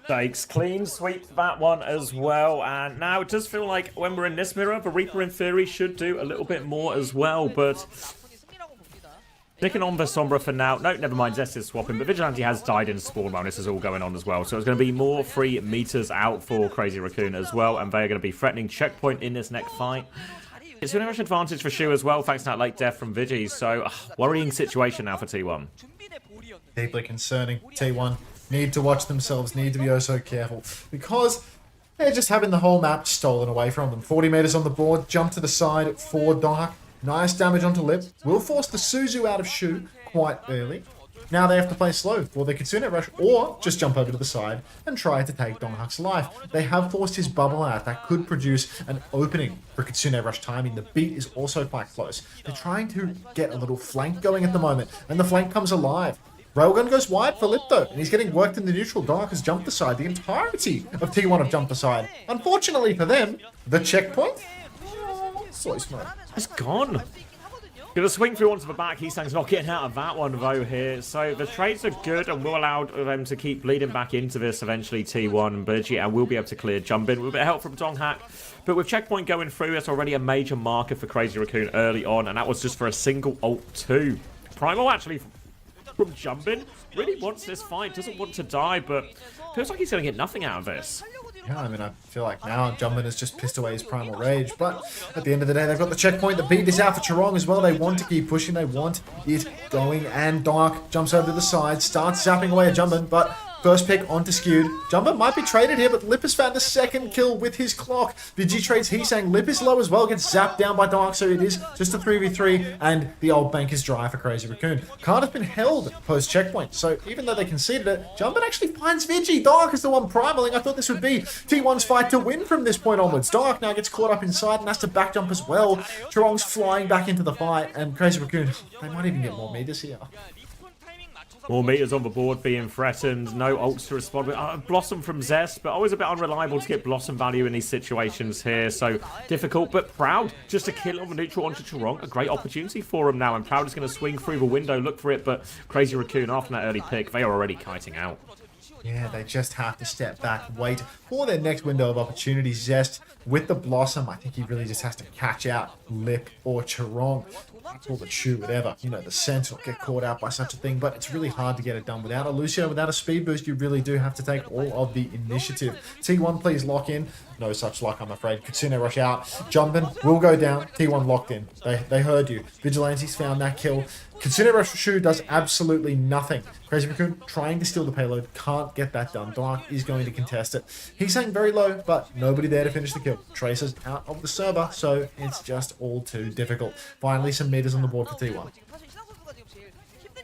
Stakes. Clean sweep that one as well. And now it does feel like when we're in this mirror, the Reaper in theory should do a little bit more as well, but 라쿤이 승리라고 봅니다. sticking on the Sombra for now. No, never mind, Zest is swapping, but Vigilante has died in spawn while this is all going on as well. So it's going to be more free meters out for Crazy Raccoon as well, and they're going to be threatening checkpoint in this next fight. It's an much advantage for Shu as well, thanks to that late death from Vigi. So, worrying situation now for T1. 준비된 볼이었는데 Deeply concerning. T1 need to watch themselves, need to be oh so careful, because they're just having the whole map stolen away from them. 40 meters on the board, jump to the side for Dark. Nice damage onto Lip. Will force the Suzu out of Shu quite early. Now they have to play slow for the Kitsune rush, or just jump over to the side and try to take Donghak's life. They have forced his bubble out. That could produce an opening for Kitsune rush timing. The beat is also quite close. They're trying to get a little flank going at the moment, and the flank comes alive. Railgun goes wide for Lip though, and he's getting worked in the neutral. Dark has jumped aside. The entirety of T1 have jumped aside. Unfortunately for them, the checkpoint? So smart. It's gone. Gonna swing through onto the back. Heesang's not getting out of that one though here. So the trades are good and will allow them to keep bleeding back into this eventually. T1 and Burgi and will be able to clear jump in with a bit of help from Donghak. But with checkpoint going through, that's already a major marker for Crazy Raccoon early on, and that was just for a single ult 2. Primal actually from Jumbin really wants this fight, doesn't want to die, but feels like he's gonna get nothing out of this. Yeah, I mean, I feel like now Jumbin has just pissed away his primal rage, but at the end of the day, they've got the checkpoint. The beat is out for Charong as well. They want to keep pushing. They want it going, and Dark jumps over to the side, starts zapping away at Jumbin, but First pick onto Skewed. Jumper might be traded here, but Lip has found the second kill with his clock. Vigi trades Heesang. Lip is low as well, gets zapped down by Dark, so it is just a 3v3, and the old bank is dry for Crazy Raccoon. Card has been held post-checkpoint, so even though they conceded it, Jumper actually finds Vigi. Dark is the one primaling. I thought this would be T1's fight to win from this point onwards. Dark now gets caught up inside and has to back jump as well. Chorong's flying back into the fight, and Crazy Raccoon, they might even get more meters here. More meters on the board being threatened. No ults to respond with. Blossom from Zest, but always a bit unreliable to get Blossom value in these situations here. So difficult, but Proud just a kill on the neutral onto Chorong. A great opportunity for him now, and Proud is going to swing through the window, look for it, but Crazy Raccoon, after that early pick, they are already kiting out. Yeah, they just have to step back, wait for their next window of opportunity. Zest with the Blossom, I think he really just has to catch out Lip or Chorong. Or the Chew, whatever. You know, the Sense will get caught out by such a thing, but it's really hard to get it done. Without a Lucio, without a speed boost, you really do have to take all of the initiative. T1, please lock in. No such luck, I'm afraid. Kitsune rush out. Jumping will go down. T1 locked in. They heard you. Vigilantes found that kill. Kitsune rush for Shu does absolutely nothing. Crazy Raccoon trying to steal the payload. Can't get that done. Dark is going to contest it. He's saying very low, but nobody there to finish the kill. Tracer's out of the server, so it's just all too difficult. Finally, some meters on the board for T1.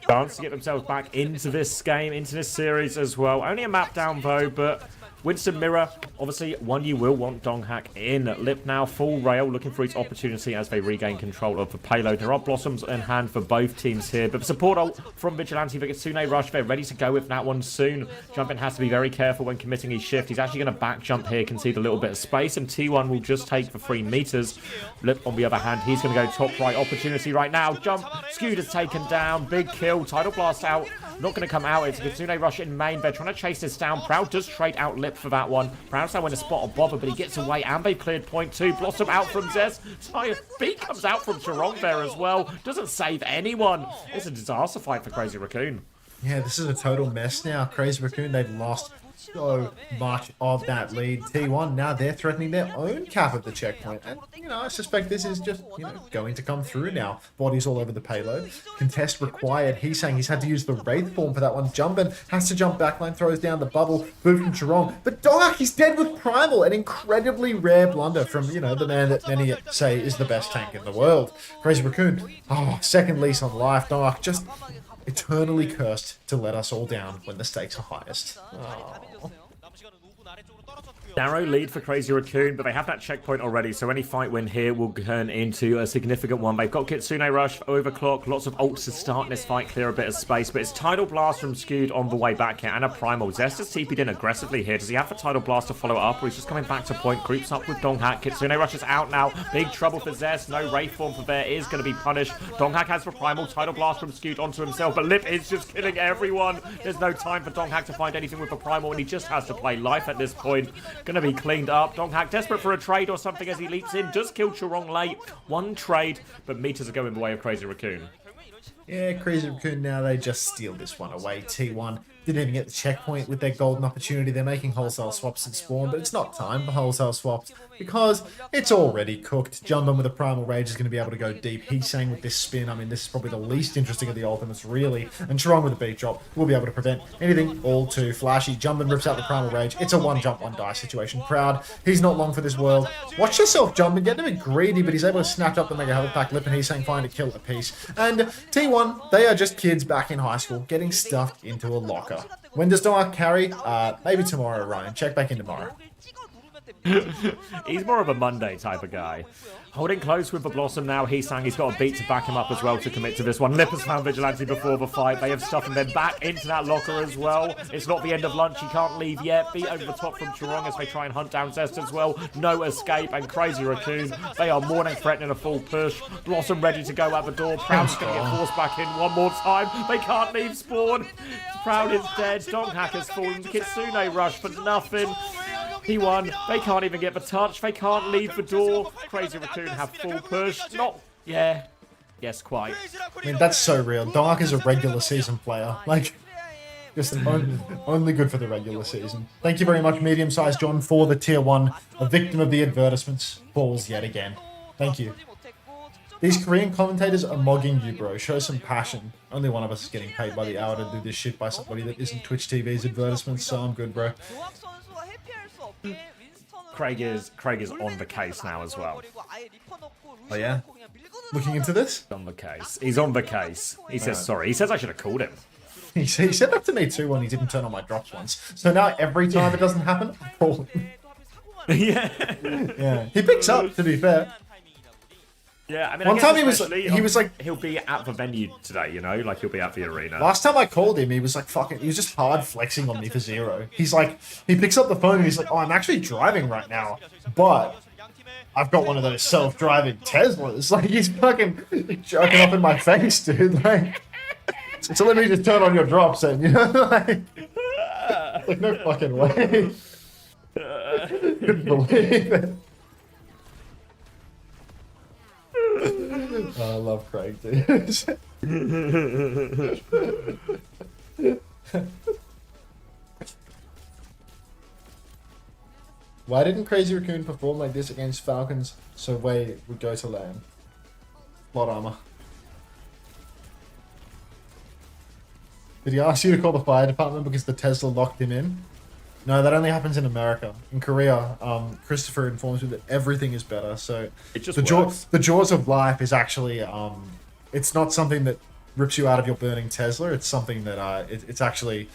Chance to get themselves back into this game, into this series as well. Only a map down though, but Winston Mirror, obviously one you will want Donghak in. Lip now full rail, looking for his opportunity as they regain control of the payload. There are Blossoms in hand for both teams here, but the support ult from Vigilante, the Kitsune rush, they're ready to go with that one soon. Jumpin has to be very careful when committing his shift. He's actually going to back jump here, concede a little bit of space, and T1 will just take the 3 meters. Lip, on the other hand, he's going to go top right opportunity right now. Jump, Skewed is taken down, big kill, Tidal Blast out. Not going to come out. It's a Kitsune rush in main. They're trying to chase this down. Proud does trade out Lip for that one. Proud's now in a spot of bother, but he gets away, and they cleared point 2. Blossom out from Zest. B comes out from Chorong there as well. Doesn't save anyone. It's a disaster fight for Crazy Raccoon. Yeah, this is a total mess now. Crazy Raccoon, they've lost so much of that lead. T1, now they're threatening their own cap at the checkpoint. And, you know, I suspect this is just, going to come through now. Bodies all over the payload. Contest required. He's saying he's had to use the Wraith form for that one. Jumpin has to jump backline, throws down the bubble. Boot from Chorong. But Dark, he's dead with Primal. An incredibly rare blunder from, the man that many say is the best tank in the world. Crazy Raccoon, second lease on life. Dark, just eternally cursed to let us all down when the stakes are highest. Narrow lead for Crazy Raccoon, but they have that checkpoint already, so any fight win here will turn into a significant one. They've got Kitsune Rush, Overclock, lots of ults to start this fight, clear a bit of space, but it's Tidal Blast from Skewed on the way back here, and a Primal. Zest has TP'd in aggressively here. Does he have the Tidal Blast to follow it up, or he's just coming back to point, creeps up with Donghak. Kitsune Rush is out now. Big trouble for Zest. No Wraith form for there is going to be punished. Donghak has the Primal. Tidal Blast from Skewed onto himself, but Lip is just killing everyone. There's no time for Donghak to find anything with the Primal, and he just has to play life at this point. Going to be cleaned up. Donghak desperate for a trade or something as he leaps in. Does kill Chorong late. One trade, but meters are going the way of Crazy Raccoon. Yeah, Crazy Raccoon now, they just steal this one away. T1 didn't even get the checkpoint with their golden opportunity. They're making wholesale swaps at spawn, but it's not time for wholesale swaps because it's already cooked. Jumpin with a Primal Rage is going to be able to go deep. He's saying with this spin, I mean, this is probably the least interesting of the ultimates, really. And Chorong with a beat drop will be able to prevent anything all too flashy. Jumpin rips out the Primal Rage. It's a one jump, one die situation. Proud, he's not long for this world. Watch yourself, Jumpin, getting a bit greedy, but he's able to snatch up the Mega Havoc Pack. Lip and he's saying find a kill apiece. And T1, they are just kids back in high school getting stuffed into a locker. When does Donghak carry? Maybe tomorrow, Ryan. Check back in tomorrow. He's more of a Monday type of guy. Holding close with the Blossom now. He's got a beat to back him up as well to commit to this one. Lip has found Vigilante before the fight. They have stuffed him then back into that locker as well. It's not the end of lunch. He can't leave yet. Beat over the top from Chorong as they try and hunt down Zest as well. No escape, and Crazy Raccoon, they are more than threatening a full push. Blossom ready to go at the door. Proud's going to get forced back in one more time. They can't leave spawn. Proud is dead. Donghak has fallen. Kitsune rush for nothing. He won. They can't even get the touch. They can't leave the door. Crazy Raccoon have full push. Not, yeah. Yes, quite. I mean, that's so real. Dark is a regular season player. Like, just only good for the regular season. Thank you very much, medium-sized John, for the tier 1. A victim of the advertisements falls yet again. Thank you. These Korean commentators are mogging you, bro. Show some passion. Only one of us is getting paid by the hour to do this shit by somebody that isn't Twitch TV's advertisements, so I'm good, bro. 조학 선수가 회피할 수 없게 윈스턴으로 Craig is on the case now as well. Oh yeah? Looking into this? On the case. He's on the case. He says sorry. He says I should have called him. He said that to me too when he didn't turn on my drops once. So now every time it doesn't happen, I call him. Yeah. Yeah. He picks up, to be fair. Yeah, I mean, One I time guess he was like, he'll be at the venue today, you know, like he'll be at the arena. last time I called him, he was like fucking, he was just hard flexing on me for zero. He's like, he picks up the phone and he's like, oh, I'm actually driving right now, but I've got one of those self-driving Teslas. Like, he's fucking joking up in my face, dude. Like, so let me just turn on your drops then, you know? Like no fucking way. Couldn't believe it. Oh, I love Craig, dude. Why didn't Crazy Raccoon perform like this against Falcons so Wei would go to land? Plot armor. Did he ask you to call the fire department because the Tesla locked him in? No, that only happens in America. In Korea, Christopher informs me that everything is better. So It just the jaws of life is actually it's not something that rips you out of your burning Tesla. It's something that it's actually.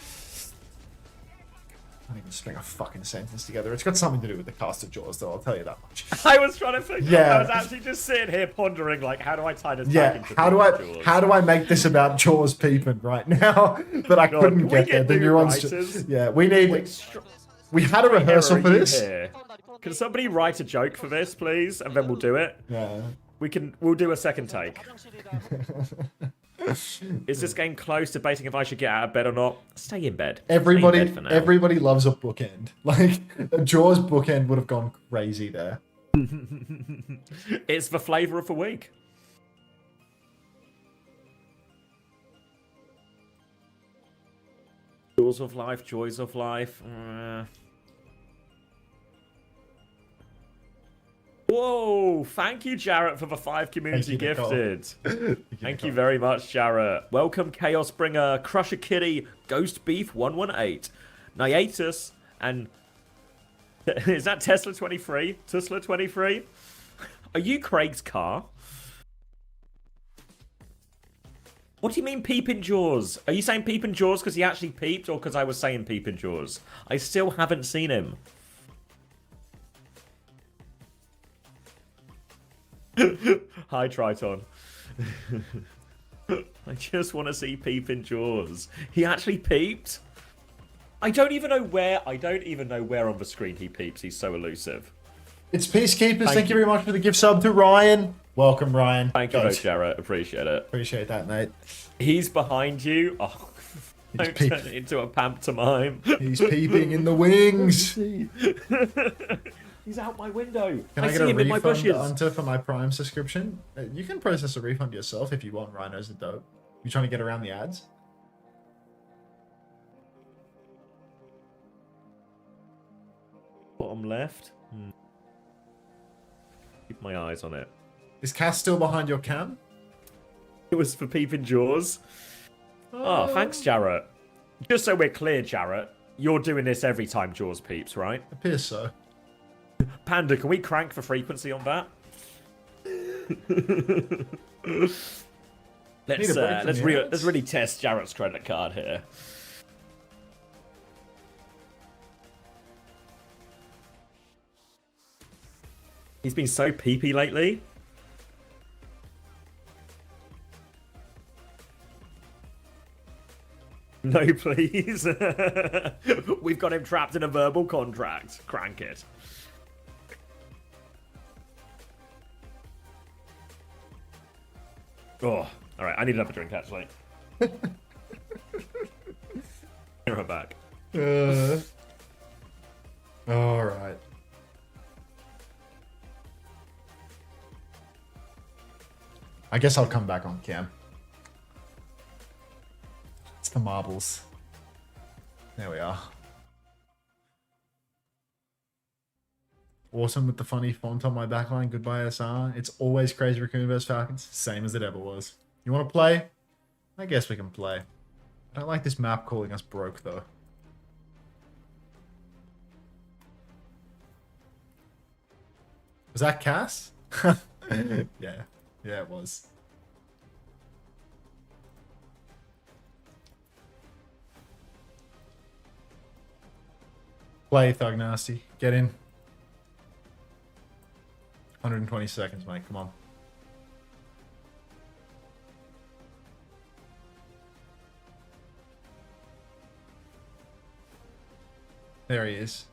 I can't even string a fucking sentence together. It's got something to do with the cast of Jaws, though. I'll tell you that much. I was trying to think. Yeah. I was actually just sitting here pondering, like, how do I tie this back Yeah, into Jaws? how do I make this about Jaws peeping right now? But I God, couldn't can we get there. get The new neurons. writers? Yeah, we need. We had a rehearsal for this. Can somebody write a joke for this, please, and then we'll do it? Yeah. We'll do a second take. Is this game close to debating if I should get out of bed or not? Stay in bed. Everybody, Stay in bed for now. everybody loves a bookend. Like a Jaws bookend would have gone crazy there. It's the flavour of the week. Joys of life, joys of life. Whoa! Thank you, Jarrett, for the 5 community Thank you, Nicole. gifted. Thank you very much, Jarrett. Welcome, Chaos Bringer, Crusher Kitty, Ghost Beef 118, Niatus, and is that Tesla 23? Tesla 23? Are you Craig's car? What do you mean peeping Jaws? Are you saying peeping Jaws because he actually peeped, or because I was saying peeping Jaws? I still haven't seen him. Hi, Triton. I just want to see peeping Jaws. He actually peeped? I don't even know where on the screen he peeps. He's so elusive. It's Peacekeepers. Thank you very much for the gift sub to Ryan. Welcome, Ryan. Thank you, Guys, Jarrett. Appreciate it. appreciate that, mate. He's behind you. Oh, don't peep- turn it into a pantomime. He's peeping in the wings. He's out my window. Can I get see a him in my refund, bushes. Unter, for my Prime subscription? You can process a refund yourself if you want. Rhinos are dope. You trying to get around the ads? Bottom left. Keep my eyes on it. Is Cass still behind your cam? It was for peeping Jaws. Oh, thanks, Jarrett. Just so we're clear, Jarrett, you're doing this every time Jaws peeps, right? Appears so. Panda, can we crank the frequency on that? let's really test Jarrett's credit card here. He's been so peepy lately. No, please. We've got him trapped in a verbal contract. Crank it. Oh, all right. I need another drink, actually. You're back. All right. I guess I'll come back on cam. It's the marbles. There we are. Awesome with the funny font on my backline. Goodbye, SR. It's always Crazy Raccoon vs Falcons. Same as it ever was. You want to play? I guess we can play. I don't like this map calling us broke, though. Was that Cass? Yeah. Yeah, it was. Play, Thug Nasty. Get in. 120 seconds, mate. Come on. There he is.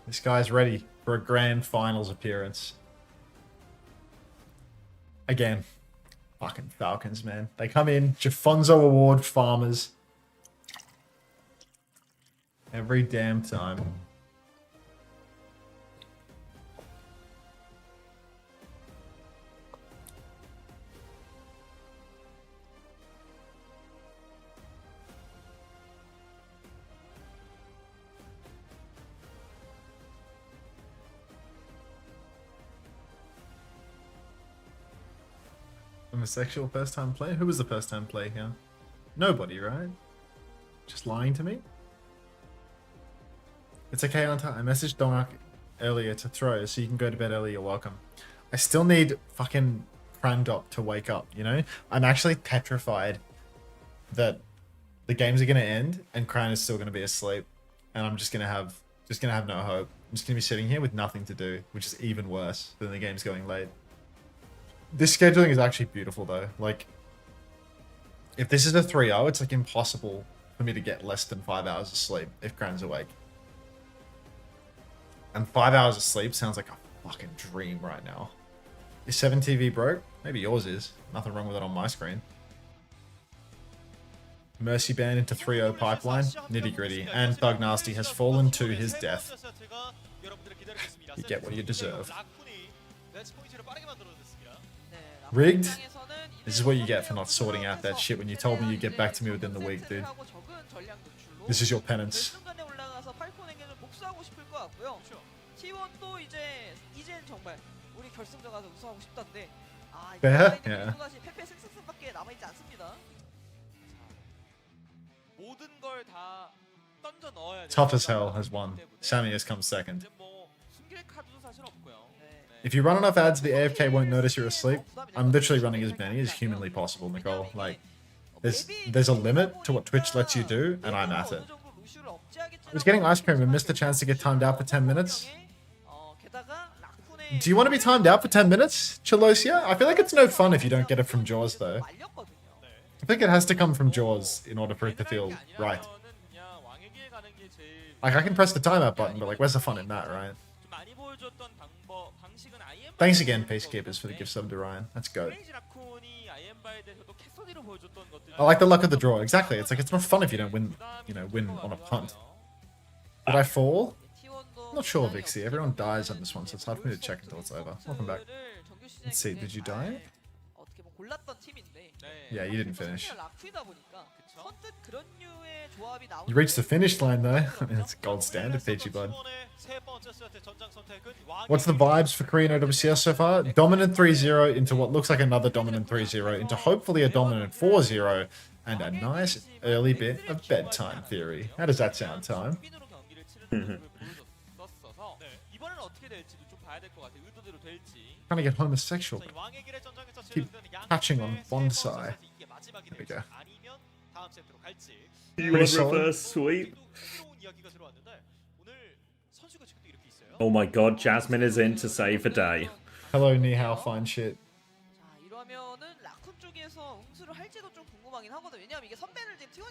This guy's ready for a grand finals appearance. Again. Fucking Falcons, man. They come in, Jafonzo Award farmers. Every damn time. Homosexual first time player? Who was the first time player here? Nobody, right? Just lying to me? It's okay, Unter. I messaged Donk earlier to throw, so you can go to bed early. You're welcome. I still need fucking Crandop to wake up, you know? I'm actually petrified that the games are gonna end and Cran is still gonna be asleep, and I'm just gonna have no hope. I'm just gonna be sitting here with nothing to do, which is even worse than the game's going late. This scheduling is actually beautiful though. Like, if this is a 3-0, it's like impossible for me to get less than 5 hours of sleep if Cran's awake. And 5 hours of sleep sounds like a fucking dream right now. Is 7TV broke? Maybe yours is. Nothing wrong with it on my screen. Mercy ban into 3-0 pipeline. Nitty gritty. And Thug Nasty has fallen to his death. You get what you deserve. Rigged? This is what you get for not sorting out that shit when you told me you'd get back to me within the week, dude. This is your penance. Fair? Yeah. Tough as hell has won. Sammy has come second. If you run enough ads, the AFK won't notice you're asleep. I'm literally running as many as humanly possible, Nicole. Like, there's a limit to what Twitch lets you do, and I'm at it. I was getting ice cream and missed the chance to get timed out for 10 minutes. Do you want to be timed out for 10 minutes, Chalosia? I feel like it's no fun if you don't get it from Jaws, though. I think it has to come from Jaws in order for it to feel right. Like, I can press the timeout button, but like, where's the fun in that, right? Thanks again, Peacekeepers, for the gift sub to Ryan. That's goat. I like the luck of the draw. Exactly. It's like, it's not fun if you don't win, you know, win on a punt. Did I fall? I'm not sure, Vixie. Everyone dies on this one, so it's hard for me to check until it's over. Welcome back. Let's see. Did you die? Yeah, you didn't finish. You reached the finish line, though. I mean, it's gold standard, Peachy Bud. What's the vibes for Korean OWCS so far? Dominant 3-0 into what looks like another dominant 3-0 into hopefully a dominant 4-0 and a nice early bit of bedtime theory. How does that sound, Time? Trying to get homosexual. Keep catching on bonsai. There we go. Reverse sweep. Oh my god, Jasmine is in to save the day. Hello, Ni Hao, fine shit.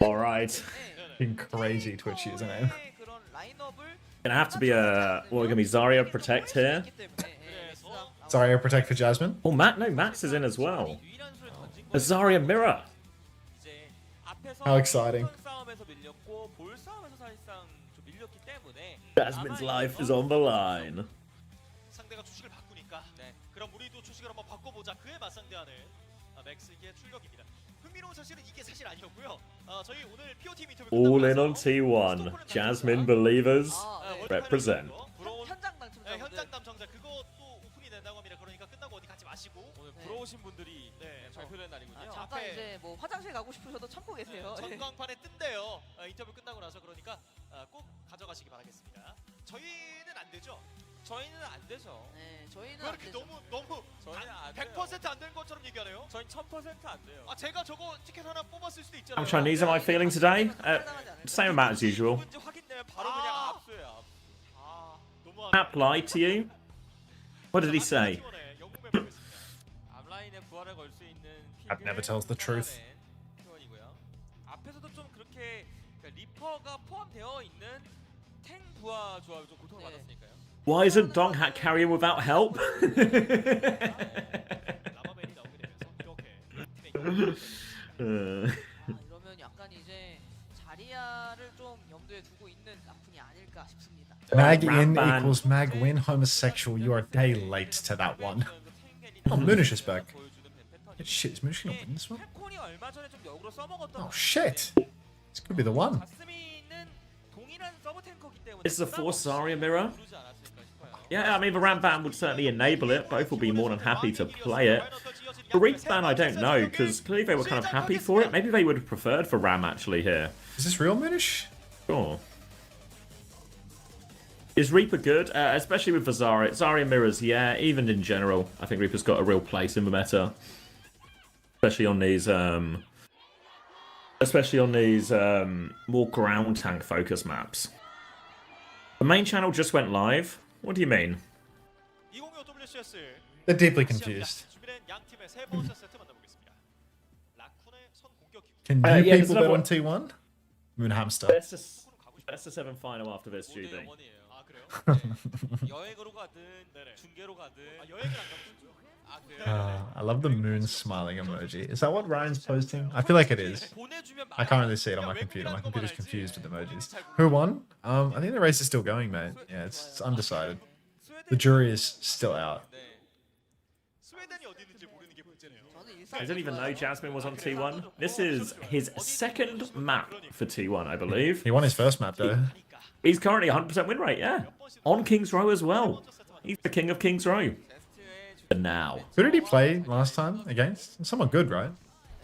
Alright. Being crazy Twitch username. Gonna have to be a... What, gonna be Zarya Protect here? Zarya Protect for Jasmine? Oh, Max is in as well. A Zarya Mirror. How exciting. Jasmine's life is on the line. All in on T1. Jasmine believers represent. 마시고 오늘 네. 부러우신 분들이 네, 발표된 날이군요. 잠깐 이제 뭐 화장실 가고 싶으셔도 참고 계세요. 전광판에 뜬대요. 인터뷰 끝나고 나서 그러니까 꼭 가져가시기 바라겠습니다. 저희는 안 되죠? 저희는 안 되죠. 네, 저희는 왜 안 이렇게 되죠. 너무 저희는 안 돼요. 100%안 된 것처럼 얘기하네요. 저희는 1000%안 돼요. 아 제가 저거 티켓 하나 뽑았을 수도 있잖아요. How Chinese am I feeling today? Same amount as usual. 누군지 확인되면 바로 그냥 압수해요. 너무 Map lied to you? What did he say? 앞라인에 부활을 걸 수 있는 App never tells the truth. 팀원이고요. 앞에서도 좀 그렇게 그러니까 리퍼가 포함되어 있는 탱 부하 조합이 좀 고통을 네. 받았으니까요. Why isn't Donghat carrying without help? 라마벨이 나오게 되면서 이렇게 이러면 약간 이제 자리야를 좀 염두에 두고 있는 라쿤이 아닐까 싶습니다. Mag in Ramban. equals mag win homosexual. You are a day late to that one. Oh, Moonish is back. Shit, is Moonish gonna win this one? 콘이 얼마 전에 좀 역으로 써먹었던 Oh shit! This could be the one. 자스민은 동일한 서브 탱커기 때문에 Is the force Zarya mirror? 부르지 않았을까 싶어요. Yeah, I mean, the Ramban would certainly enable it. Both will be more than happy to play it. For Reapban, I don't know, because clearly they were kind of happy for it. Maybe they would have preferred for Ram actually here. Is this real Moonish? Sure. Is Reaper good? Especially with the Zarya. Zarya mirrors, yeah, even in general. I think Reaper's got a real place in the meta. Especially on these more ground tank focus maps. The main channel just went live. What do you mean? 2025 OWCS They're deeply confused. 준비된 양 팀의 세 번째 세트 만나보겠습니다. 라쿤의 선 공격 기회. Can Yeah, you there's people bet another on one. T1? Moon Hamster. Best of 7 final after this, 모두 GB. 영원이에요. 아 그래요? 여행으로 가든 네네. 중계로 가든 여행을 안 가보죠. 아 그래요? I love the moon smiling emoji. Is that what Ryan's posting? I feel like it is. 보내주면 I can't really see it on my computer. My computer's confused with emojis. Who won? I think the race is still going, mate. Yeah, it's undecided. The jury is still out. 네. 스웨덴이 어디 있는지 모르는 게 문제네요. 저는 I 일단 didn't even know Jasmine was on T1. This is his second map for T1, I believe. He won his first map, though. He's currently 100% win rate, yeah. On King's Row as well. He's the king of King's Row. And now. Who did he play last time against? Someone good, right?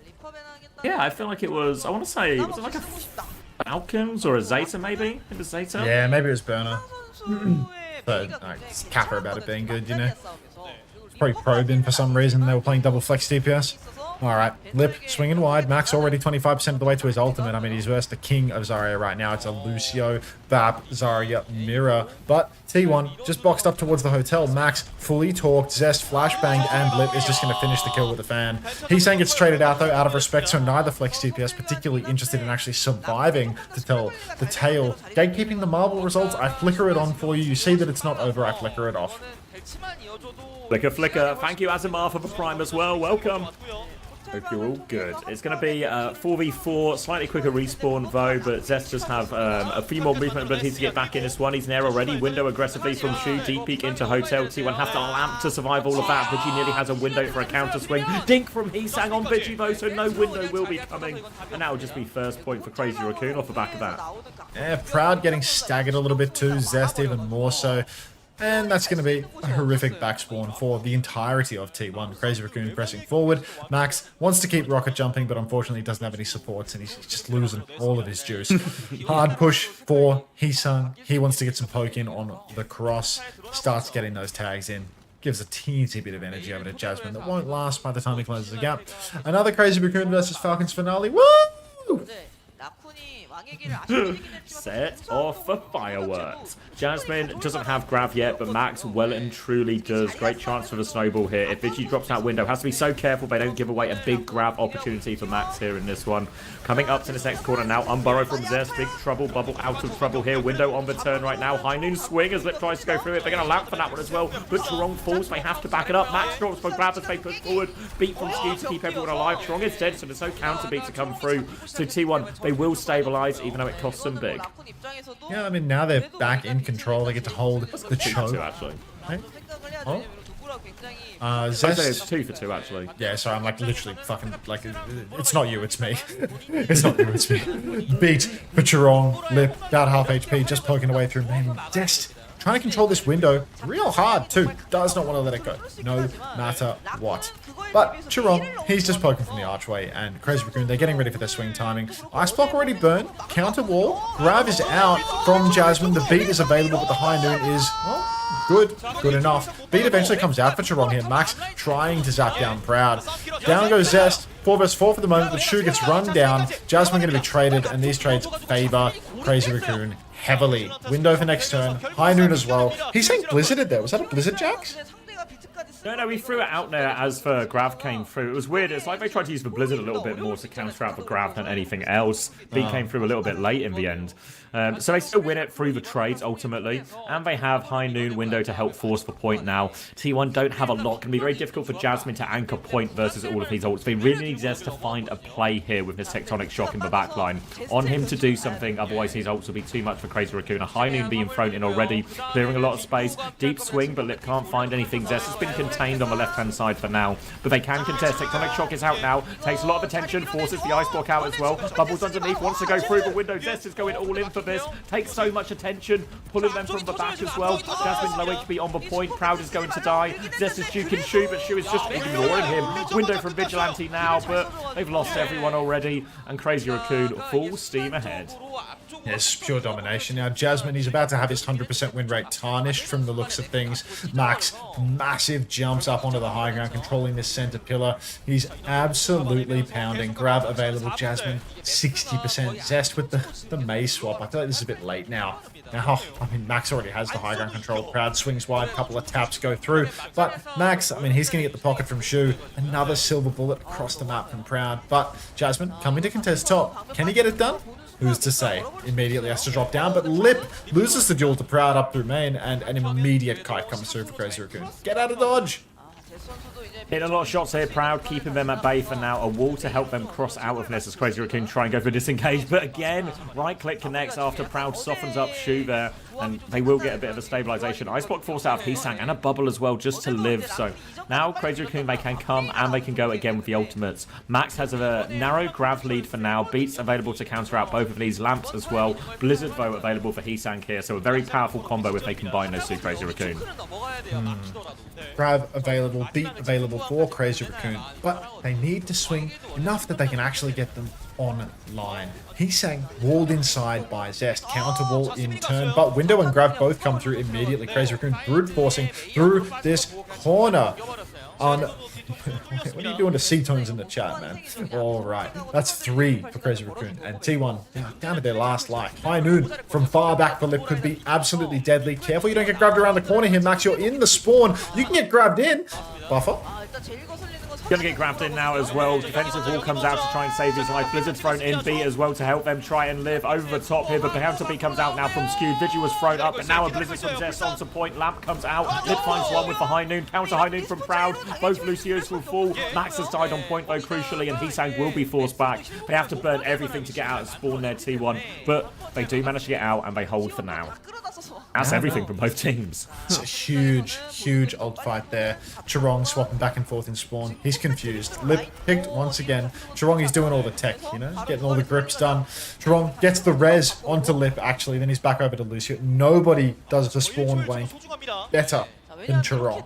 리퍼벤 하겠다. Yeah, I feel like it was, I want to say, was it like a 쓰고 싶다. Falcons or a Zeta maybe? It was Zeta? Yeah, maybe it was Burner. 선수의 But, 베이가 like, 굉장히 it's Kappa about it being good, you know? 싸움에서 그리고 Probably probing for some reason. They were playing double flex DPS. 있어서 Alright, Lip swinging wide. Max already 25% of the way to his ultimate. I mean, he's versus the king of Zarya right now. It's a Lucio, Bap, Zarya, Mirror. But T1 just boxed up towards the hotel. Max fully talked, Zest flashbanged, and Lip is just going to finish the kill with the fan. He's saying it's traded out though, out of respect, so neither flex DPS particularly interested in actually surviving to tell the tale. Gatekeeping the marble results, I flicker it on for you. You see that it's not over, I flicker it off. 배치만 이어줘도 Flicker, flicker. Thank you, Azamar, for the prime as well. Welcome. 맞고요. Hope you're all good. It's going to be 4v4, slightly quicker respawn though, but Zest just have a few more movement abilities to get back in this one. He's there already. Window aggressively from Shu, deep peek into Hotel. T1 have to lamp to survive all of that. Vigi nearly has a window for a counter swing. Dink from Heesang on Vigi though, so no window will be coming. And that will just be first point for Crazy Raccoon off the back of that. Yeah, Proud getting staggered a little bit too, Zest even more so. And that's going to be a horrific backspawn for the entirety of T1. Crazy Raccoon pressing forward. Max wants to keep rocket jumping, but unfortunately doesn't have any supports, and he's just losing all of his juice. Hard push for Heesung. He wants to get some poke in on the cross. Starts getting those tags in. Gives a teensy bit of energy over to Jasmine that won't last by the time he closes the gap. Another Crazy Raccoon versus Falcons finale. Woo! 이제 라쿤이 왕의 길을 아쉽게 이기긴 했지만 Set off for fireworks. Jasmine doesn't have grab yet, but Max well and truly does. Great chance for the snowball here. If Vigi drops out window, has to be so careful they don't give away a big grab opportunity for Max here in this one. Coming up to this next corner now, Unburrow from Zest. Big trouble, bubble out of trouble here. Window on the turn right now. High noon swing as Lip tries to go through it. They're going to lamp for that one as well. But Strong falls, they have to back it up. Max drops for grab as they push forward. Beat from Skew to keep everyone alive. Strong is dead, so there's no counter beat to come through. So T1, they will stabilize, even though it costs them big. 라쿤 입장에서도 Yeah, I mean, now they're back in control. They get to hold the 2 choke. actually. Right? 생각을 해야 Oh? 되냐면 동구랑 굉장히 I say it's Zest. 2 for 2 actually. Yeah, sorry, I'm like literally fucking like it's not you, it's me. It's not you, it's me. Beat for Chirong, Lip, about half HP, just poking away through. Man, Dest trying to control this window real hard too. Does not want to let it go, no matter what. But Chirong, he's just poking from the archway, and Crazy Raccoon, they're getting ready for their swing timing. Ice Block already burned, counter wall, grab is out from Jasmine. The beat is available, but the high noon is, well, good enough. Beat eventually comes out for Chirong here. Max trying to zap down Proud. Down goes Zest. 4 vs 4 for the moment, but Shu gets run down. Jasmine going to be traded, and these trades favor Crazy Raccoon heavily. Window for next turn. High noon as well. He's saying Blizzarded there. Was that a Blizzard, Jax? No, we threw it out there as for Grav came through. It was weird. It's like they tried to use the Blizzard a little bit more to counter out the Grav than anything else. B came through a little bit late in the end. So they still win it through the trades, ultimately. And they have High Noon window to help force the point now. T1 don't have a lot. Can be very difficult for Jasmine to anchor point versus all of his ults. They really need Zest to find a play here with his Tectonic Shock in the backline. On him to do something, otherwise his ults will be too much for Crazy Raccoon. A High Noon being thrown in already, clearing a lot of space. Deep swing, but Lip can't find anything. Zest has been contained on the left-hand side for now. But they can contest. Tectonic Shock is out now. Takes a lot of attention. Forces the Ice Block out as well. Bubbles underneath. Wants to go through the window. Zest is going all in for this. Takes so much attention. Pulling them from the back as well. Jasmine low HP on the point. Proud is going to die. Zest is juking Shu, but Shu is just ignoring him. Window from Vigilante now, but they've lost everyone already. And Crazy Raccoon full steam ahead. Yes, pure domination. Now, Jasmine, he's about to have his 100% win rate tarnished from the looks of things. Max, massive jumps up onto the high ground, controlling this center pillar. He's absolutely pounding. Grab available. Jasmine, 60%. Zest with the Maze swap. I feel like this is a bit late now. Now, I mean, Max already has the high ground control. Proud swings wide, a couple of taps go through. But Max, I mean, he's going to get the pocket from Shu. Another silver bullet across the map from Proud. But Jasmine coming to contest top. Can he get it done? Who's to say? Immediately has to drop down, but Lip loses the duel to Proud up through main, and an immediate kite comes through for Crazy Raccoon. Get out of dodge! Hitting a lot of shots here, Proud, keeping them at bay for now. A wall to help them cross out of this as Crazy Raccoon try and go for disengage. But again, right-click connects after Proud softens up Shu there. And they will get a bit of a stabilization. Ice Block forced out of Hisang and a bubble as well just to live. So now Crazy Raccoon, they can come and they can go again with the ultimates. Max has a narrow grab lead for now. Beats available to counter out both of these lamps as well. Blizzard Bow available for Hisang here. So a very powerful combo if they combine those two, Crazy Raccoon. Grab available, beat available for Crazy Raccoon, but they need to swing enough that they can actually get them online. Hisang walled inside by Zest, counter wall in turn, but window and grab both come through immediately. Crazy Raccoon brute forcing through this corner. What are you doing to C-tones in the chat, man? All right, that's 3 for Crazy Raccoon, and T1 down to their last life. High Noon from far back for Lip could be absolutely deadly. Careful you don't get grabbed around the corner here, Max. You're in the spawn. You can get grabbed in. Buffer. Gonna get grabbed in now as well. Defensive wall comes out to try and save his life. Blizzard thrown in B as well to help them try and live over the top here. But the counter B comes out now from Skewed. Vigi was thrown up, and now a Blizzard from Zest onto point. Lamp comes out. Lip finds one with the High Noon. Counter High Noon from Proud. Both Lucios will fall. Max has died on point though, crucially, and Hisang will be forced back. They have to burn everything to get out of spawn there, T1. But they do manage to get out, and they hold for now. That's everything from both teams. It's a huge, huge ult fight there. Chirong swapping back and forth in spawn. He's confused. Lip picked once again. Chirong, he's doing all the tech, you know, getting all the grips done. Chirong gets the res onto Lip, actually. Then he's back over to Lucio. Nobody does the spawn wank better than Chirong.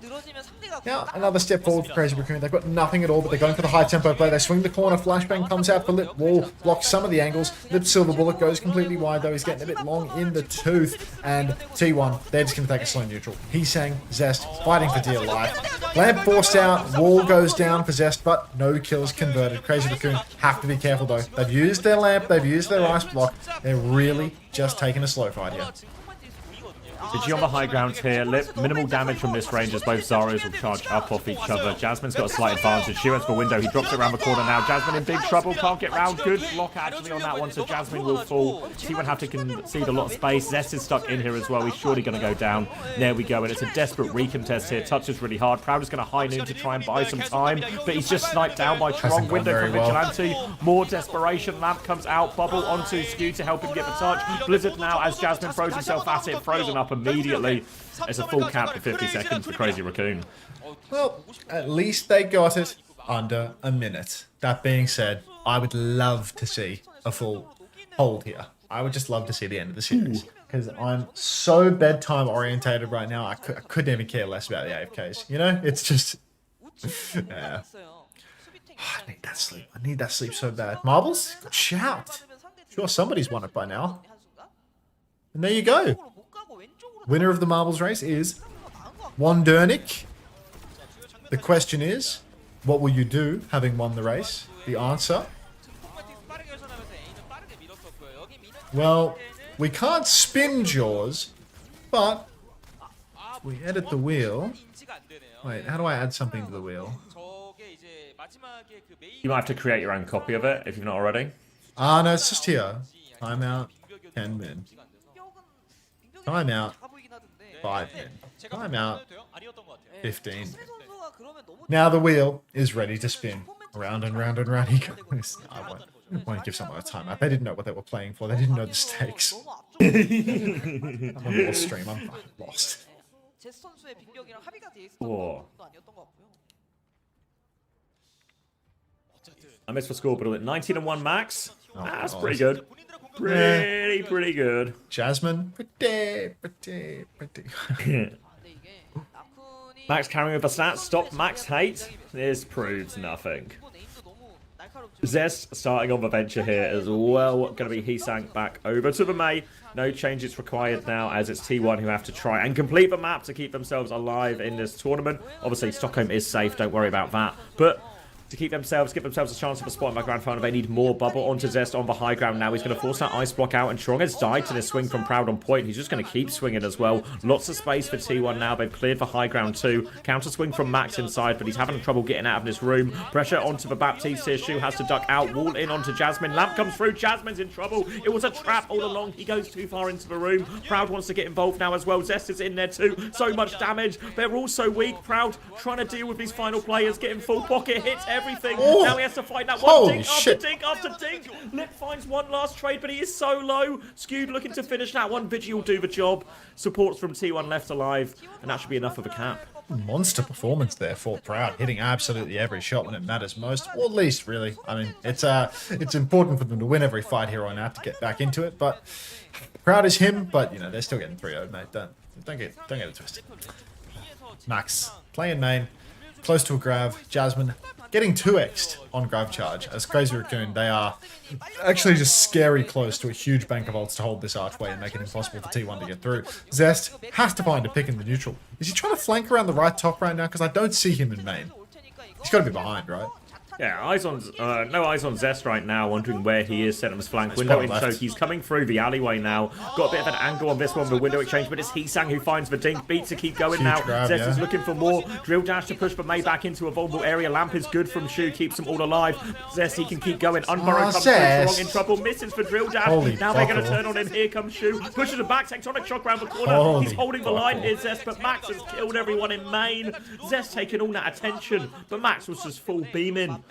Now, another step forward for Crazy Raccoon. They've got nothing at all, but they're going for the high tempo play. They swing the corner. Flashbang comes out for Lip. Wall blocks some of the angles. Lip silver bullet goes completely wide, though. He's getting a bit long in the tooth. And T1, they're just going to take a slow neutral. Hisang, Zest, fighting for dear life. Lamp forced out. Wall goes down for Zest, but no kills converted. Crazy Raccoon have to be careful, though. They've used their lamp. They've used their ice block. They're really just taking a slow fight here. Digi on the high ground here. Lip, minimal damage from this range as both Zaros will charge up off each other. Jasmine's got a slight advantage. She went for window. He drops it around the corner now. Jasmine in big trouble. Can't get round. Good block actually on that one, so Jasmine will fall. T1 have to concede a lot of space. Zest is stuck in here as well. He's surely going to go down. There we go, and it's a desperate recontest here. Touches really hard. Proud is going to High Noon to try and buy some time, but he's just sniped down by Chirong. Window from Vigilante. More desperation. Lamp comes out. Bubble onto Skew to help him get the touch. Blizzard now, as Jasmine throws himself at it, frozen up immediately. It's a full cap for 50 seconds for Crazy Raccoon. Well, at least they got it under a minute. That being said, I would love to see a full hold here. I would just love to see the end of the series. because I'm so bedtime orientated right now. I couldn't even care less about the AFKs. You know, it's just yeah. I need that sleep. I need that sleep so bad. Marbles? Good shout. Sure, somebody's won it by now. And there you go. Winner of the marbles race is Wondernick. The question is, what will you do having won the race? The answer? Well, we can't spin Jaws, but if we edit the wheel... Wait, how do I add something to the wheel? You might have to create your own copy of it if you've not already. Ah, no, it's just here. Timeout, 10 min. Timeout, 5 min. Timeout, 15. Now the wheel is ready to spin. Round and round and round he goes. I won't give someone a timeout. They didn't know what they were playing for. They didn't know the stakes. I'm on the stream. I'm lost. Whoa. I missed for score, but 19-1 max. That's pretty good. Pretty good. Jasmine, pretty. Max carrying with the stats. Stop Max hate. This proves nothing. Zest starting on the venture here as well. Going to be Heesang back over to the Mei. No changes required now as it's T1 who have to try and complete the map to keep themselves alive in this tournament. Obviously, Stockholm is safe. Don't worry about that. But to give themselves a chance of a spot in my grand final, they need more bubble onto Zest on the high ground now. He's going to force that ice block out, and Trong has died to this swing from Proud on point. He's just going to keep swinging as well. Lots of space for T1 now. They've cleared the high ground too. Counter swing from Max inside, but he's having trouble getting out of this room. Pressure onto the Baptiste here. Shu has to duck out. Wall in onto Jasmine. Lamp comes through. Jasmine's in trouble. It was a trap all along. He goes too far into the room. Proud wants to get involved now as well. Zest is in there too. So much damage. They're all so weak. Proud trying to deal with these final players. Getting full pocket. Hits everything. Now he has to find that one. Holy Dink shit. after dink after dink. Lip finds one last trade, but he is so low. Skewed looking to finish that one. Vigi will do the job. Supports from T1 left alive, and that should be enough of a cap. Monster performance there for Proud, hitting absolutely every shot when it matters most, or least, really. I mean, it's important for them to win every fight here on out to get back into it, but Proud is him, but, you know, they're still getting 3-0, mate. Don't get it twisted. Max, playing main, close to a grav. Jasmine getting 2x'd on grav charge. As Crazy Raccoon, they are actually just scary close to a huge bank of ults to hold this archway and make it impossible for T1 to get through. Zest has to find a pick in the neutral. Is he trying to flank around the right top right now? Because I don't see him in main. He's got to be behind, right? Yeah, no eyes on Zest right now, wondering where he is. Sentinel's flank. Window in choke. He's coming through the alleyway now. Got a bit of an angle on this one, the window exchange, but it's Heesang who finds the dink. Beat to keep going now. Grab, Zest is yeah. looking for more. Drill dash to push the Mei back into a vulnerable area. Lamp is good from Shu, keeps them all alive. Zest, he can keep going. Unburrowed comes through, Strong in trouble, misses for drill dash. Holy now they're going to fuck turn on him. Here comes Shu. Pushes him back. Tectonic shock around the corner. He's holding the line here, Zest, but Max has killed everyone in main. Zest taking all that attention, but Max was just full beaming.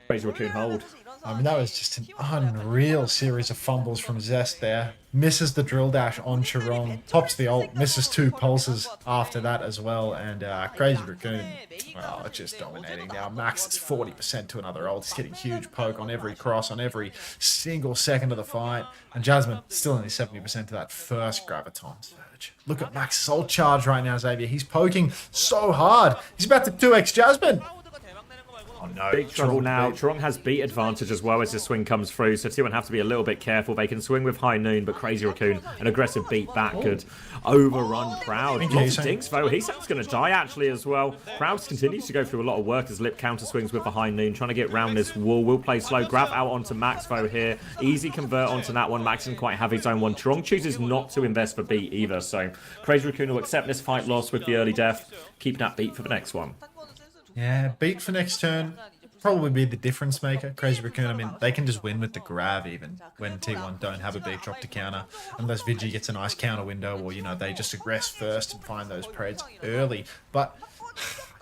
Crazy Raccoon hold. I mean, that was just an unreal series of fumbles from Zest there. Misses the drill dash on Chirong, pops the ult, misses 2 pulses after that as well, and Crazy Raccoon, well, it's just dominating now. Max is 40% to another ult. He's getting huge poke on every cross, on every single second of the fight, and Jasmine still only 70% to that first Graviton surge. Look at Max's ult charge right now, Xavier. He's poking so hard. He's about to 2x Jasmine. Oh, no. Big trouble now. Trong has beat advantage as well as the swing comes through, so T1 have to be a little bit careful. They can swing with high noon, but Crazy Raccoon, an aggressive beat back, could overrun Proud. Lots of dinks though. Heesang's going to die actually as well. Proud continues to go through a lot of work as Lip counter swings with the high noon, trying to get round this wall. Will play slow. Grab out onto Max though here. Easy convert onto that one. Max didn't quite have his own one. Trong chooses not to invest for beat either, so Crazy Raccoon will accept this fight loss with the early death. Keep that beat for the next one. Yeah, beat for next turn. Probably be the difference maker. Crazy Raccoon, I mean, they can just win with the grav even when T1 don't have a big drop to counter. Unless Vigi gets a nice counter window or, you know, they just aggress first and find those parades early. But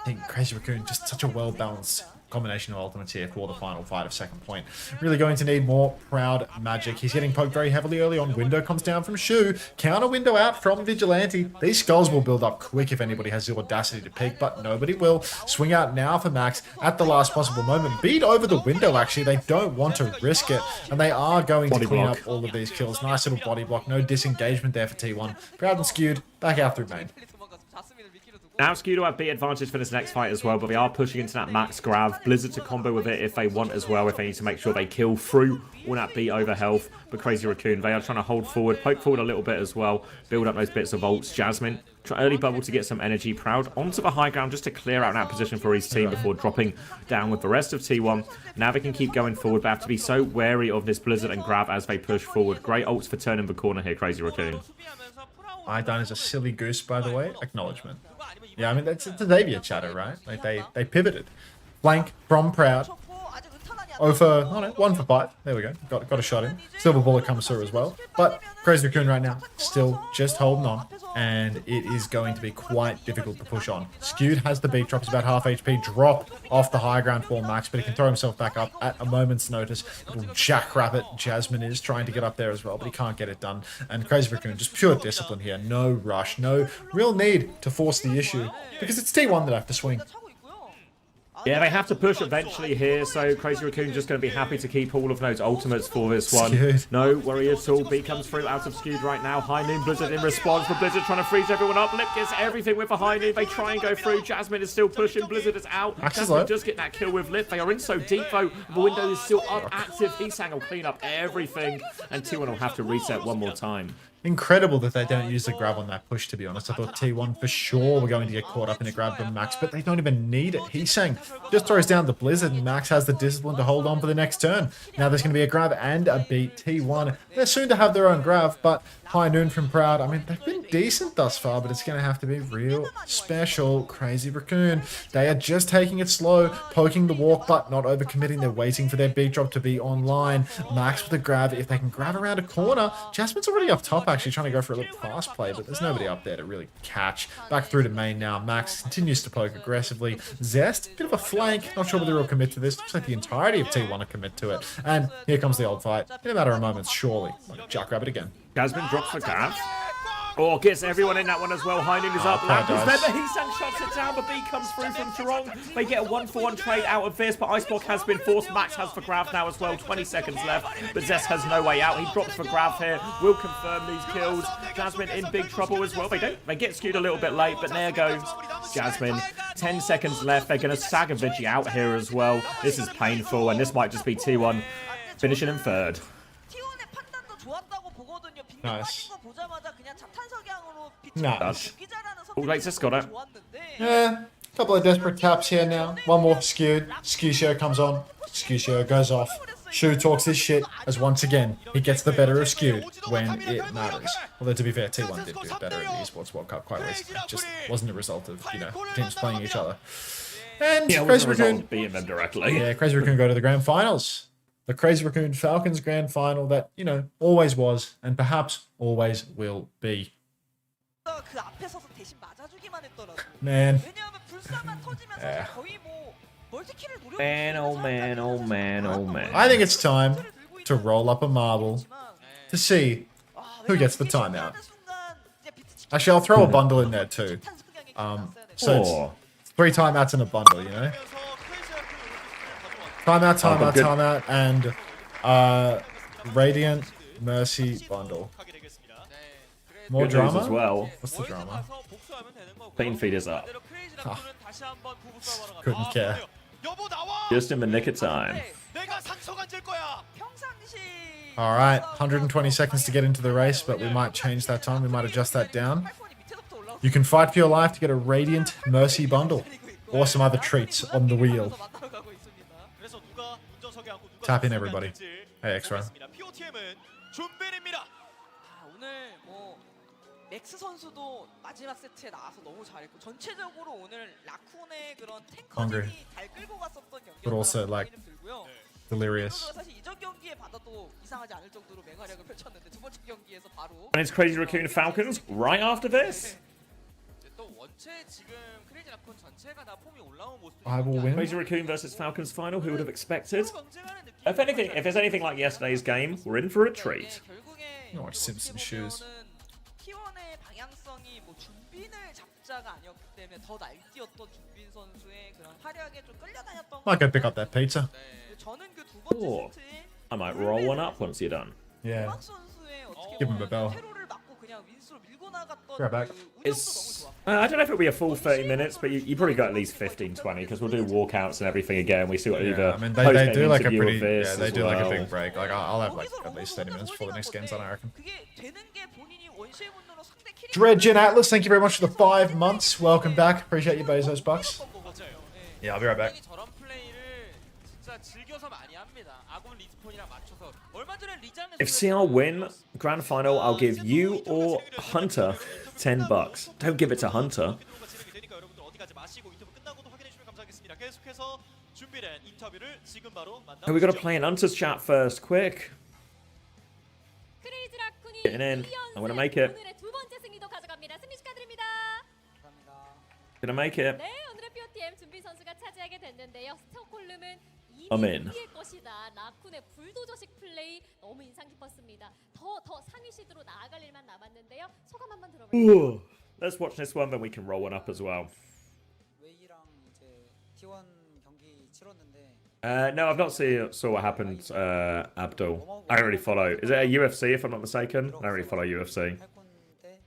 I think Crazy Raccoon, just such a well-balanced combination of ultimates here for the final fight of second point. Really going to need more Proud magic. He's getting poked very heavily early on. Window comes down from Shu. Counter window out from Vigilante. These skulls will build up quick if anybody has the audacity to peek, but nobody will. Swing out now for Max at the last possible moment. Beat over the window, actually. They don't want to risk it, and they are going to clean up all of these kills. Nice little body block. No disengagement there for T1. Proud and Skewed back out through main. Now Skewed will have B advantage for this next fight as well, but they are pushing into that max grab. Blizzard to combo with it if they want as well, if they need to make sure they kill through all that B over health. But Crazy Raccoon, they are trying to hold forward, poke forward a little bit as well, build up those bits of ults. Jasmine, early bubble to get some energy. Proud onto the high ground just to clear out that position for his team before dropping down with the rest of T1. Now they can keep going forward, but have to be so wary of this Blizzard and grab as they push forward. Great ults for turning the corner here, Crazy Raccoon. Idine is a silly goose, by the way. Acknowledgement. Yeah, I mean, it's a Xavier chatter, right? Like, they pivoted. Flank from Proud. 0 for, oh no, 1 for 5. There we go. Got a shot in. Silver Bullet comes through as well. But Crazy Raccoon right now, still just holding on. And it is going to be quite difficult to push on. Skewed has the beat drop. He's about half HP. Drop off the high ground for Max, but he can throw himself back up at a moment's notice. Little jackrabbit Jasmine is trying to get up there as well, but he can't get it done. And Crazy Raccoon, just pure discipline here. No rush. No real need to force the issue, because it's T1 that have to swing. Yeah, they have to push eventually here, so Crazy Raccoon just going to be happy to keep all of those ultimates for this one. Skewed. No worry at all. B comes through out of Skewed right now. High Noon Blizzard in response, but Blizzard trying to freeze everyone up. Lip gets everything with a High Noon. They try and go through. Jasmine is still pushing. Blizzard is out. Jasmine does get that kill with Lip. They are in so deep though. The window is still up active. Heesang will clean up everything, and T1 will have to reset one more time. Incredible that they don't use the grab on that push, to be honest. I thought T1 for sure were going to get caught up in a grab from Max, but they don't even need it. Heesang just throws down the Blizzard, and Max has the discipline to hold on for the next turn. Now there's going to be a grab and a beat. T1, they're soon to have their own grab, but High Noon from Proud, I mean, they've been decent thus far, but it's going to have to be real special. Crazy Raccoon, they are just taking it slow, poking the walk, but not overcommitting. They're waiting for their beat drop to be online. Max with a grab. If they can grab around a corner, Jasmine's already up top, actually trying to go for a little fast play, but there's nobody up there to really catch. Back through to main now. Max continues to poke aggressively. Zest, bit of a flank. Not sure whether he'll commit to this. Looks like the entirety of T1 will commit to it. And here comes the old fight. In a matter of moments, surely. Jackrabbit again. Jasmine drops the grab. Oh, gets everyone in that one as well. High Noon is up. Remember, Heesang shuts it down, but B comes through from Chorong. They get a 1-for-1 trade out of this, but Iceblock has been forced. Max has for grab now as well. 20 seconds left, but Zest has no way out. He drops for grab here. Will confirm these kills. Jasmine in big trouble as well. They get skewed a little bit late, but there goes Jasmine. 10 seconds left. They're going to sag a Vigi out here as well. This is painful, and this might just be T1 finishing in third. Nice. Nice. Oh, wait, just got it. Yeah, a couple of desperate taps here now. One more Skewed. Skew comes on. Skew goes off. Shu talks his shit as once again he gets the better of Skewed when it matters. Although to be fair, T1 did do better at the Esports World Cup quite recently. It just wasn't a result of, you know, teams playing each other. And yeah, Crazy Raccoon beating them directly. Yeah, Crazy Raccoon go to the grand finals. The Crazy Raccoon Falcons grand final that, you know, always was and perhaps always will be. Man. Yeah. Man, oh man, oh man, oh man. I think it's time to roll up a marble to see who gets the timeout. Actually, I'll throw a bundle in there too. So it's 3 timeouts in a bundle, you know? Timeout, and Radiant Mercy bundle. More Good drama as well. What's the drama? Clean feed is up. Oh, couldn't care. Just in the nick of time. All right, 120 seconds to get into the race, but we might change that time. We might adjust that down. You can fight for your life to get a Radiant Mercy bundle or some other treats on the wheel. Tap in, everybody. Hey, X-Ray. 오늘 뭐 맥스 선수도 마지막 세트에 나와서 너무 잘했고 전체적으로 오늘 라쿤의 그런 탱커들이 잘 끌고 갔었던 But also like delirious. 사실 이전 경기에 받아도 이상하지 않을 정도로 맹활약을 펼쳤는데 두 번째 경기에서 바로 And it's Crazy Raccoon Falcons right after this. 또 원 전체 지금 크레이지 라쿤 전체가 다 폼이 올라온 모습. I will win. Crazy Raccoon versus Falcons final. Who would have expected? 경쟁하는 느낌. If it's anything like yesterday's game, we're in for a treat. 결국에 You watch Simpson shoes. T1의 방향성이 뭐 준빈을 잡자가 아니었기 때문에 더 날뛰었던 준빈 선수의 그런 화려하게 좀 끌려다녔던. Might go pick up that pizza. 저는 그 두 Oh. 번째 세트에 I might roll one up once you're done. Yeah. 음악 선수의 어떻게 Give him a 보면 bell. 테러를 막고 그냥 윈스로 밀고 나갔던 Grab back. 그 운영도 너무 It's, 좋았고. I don't know if it'll be a full 30 minutes, but you probably got at least 15, 20, because we'll do walkouts and everything again. We see what Yeah, either I mean, they do like a interview pretty, of this yeah, they as do like a well. big break. Like, I'll have like at least 30 minutes before the next game's on, I reckon. 그게 되는 게 본인이 원시의 분노로 상대 캐릭터 Dredgen Atlas, thank you very much for the 5 months. Welcome back. Appreciate you, Bezos Bucks. Yeah, I'll be right back. 저런 플레이를 진짜 즐겨서 많이 합니다. 아군 리스폰이랑 맞춰서 얼마 전에 리장에서 If CR win grand final, I'll give you or Hunter $10. Don't give it to Hunter. 진행이 되니까 여러분들 어디 가지 마시고 인터뷰 끝나고도 확인해 주시면 감사하겠습니다. 계속해서 준비된 인터뷰를 지금 바로 Have we got to 만나보시죠. play in Hunter's chat first, quick. 크레이지 라쿤이 Getting in. I wanna make it. 오늘의 두 번째 승리도 가져갑니다. 승리 축하드립니다. Gonna make it. 네, 오늘의 POTM 준비 선수가 차지하게 됐는데요. 스톡홀름은 I'm in. 2위일 것이다. 라쿤의 불도저식 플레이 너무 인상 깊었습니다. 더 상위 시드로 나아갈 일만 남았는데요. 소감 한번 들어볼게요. Ooh. Let's watch this one, then we can roll one up as well. 웨이랑 이제 T1 경기 치렀는데 No, I've not saw what happened, Abdul. I don't really follow. Is it a UFC, if I'm not mistaken? I don't really follow UFC. 팔콘 때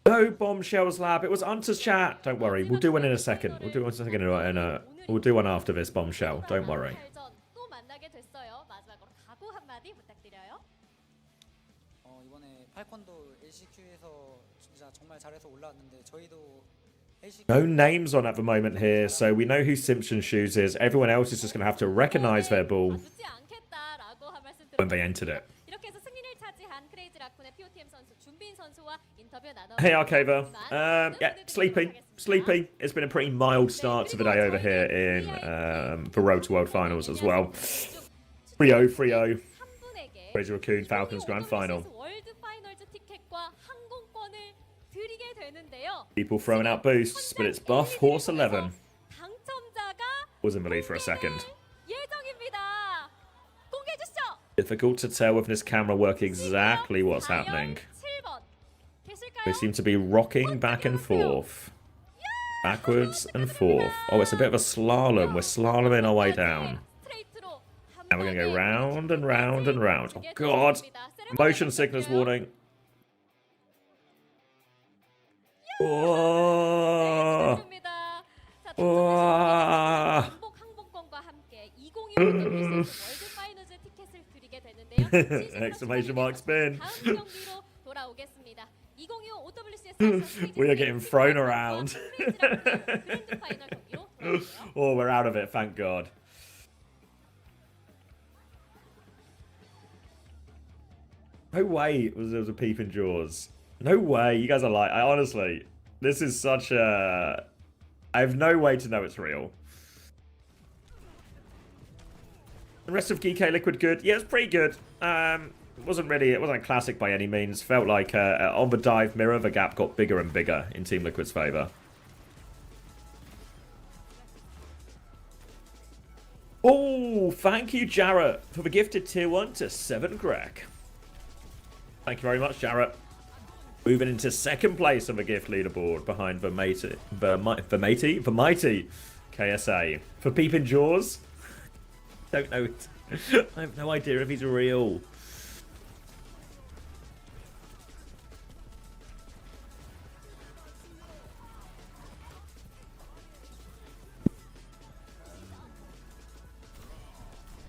No, Bombshells Lab. It was Hunter's chat. Don't worry. We'll do one in a second. We'll do one second we'll do one after this bombshell. Don't worry. 또 만나게 됐어요. 마지막으로 각오 한마디 부탁드려요. 이번에 팔콘도 LCQ에서 진짜 정말 잘해서 올라왔는데 저희도 LCQ No names on at the moment here, so we know who Simpson Shoes is. Everyone else is just going to have to recognize their ball 봐주지 않겠다라고 한 말씀 when they 드렸습니다. entered it. 이렇게 해서 승리를 차지한 크레이지 라쿤의 POTM 선수 준빈 선수와 인터뷰 나눠. Hey, Arcava. Yeah, sleepy. It's been a pretty mild start to the day over here in the Road to World Finals as well. 3-0. Crazy Raccoon Falcons Grand Final. 월드 파이널즈 티켓과 항공권을 드리게 되는데요. People throwing out boosts, but it's Buff Horse 11 당첨자가 was in the lead for a second. 예정입니다. 공개해 주시죠. Difficult to tell with this camera work exactly what's happening. 7번. 계실까요? They seem to be rocking back and forth. Backwards and forth. Oh, it's a bit of a slalom. We're slaloming our way down. 스트레이트로 한 And we're going to go 번에 round and round and round. Oh, God. Motion sickness warning. Oh. 축하드립니다. 자, 우와. 전복 항공권과 함께 2025 월드 파이널즈 티켓을 드리게 되는데요. Exclamation mark spin. 다음 경기로 돌아오겠습니다. 2025 OWCS We are getting thrown around. 그랜드 파이널 경기로 돌아올게요. Oh, we're out of it, thank God. No way there was a peep in Jaws. No way. You guys are like, honestly, this is such a... I have no way to know it's real. The rest of GK Liquid good? Yeah, it's pretty good. It wasn't a classic by any means. Felt like on the dive mirror, the gap got bigger and bigger in Team Liquid's favour. Oh, thank you, Jarrett, for the gifted tier 1 to 7 Greg. Thank you very much, Jarrett. Moving into second place on the gift leaderboard behind the mighty KSA. For peeping Jaws? Don't know. I have no idea if he's real.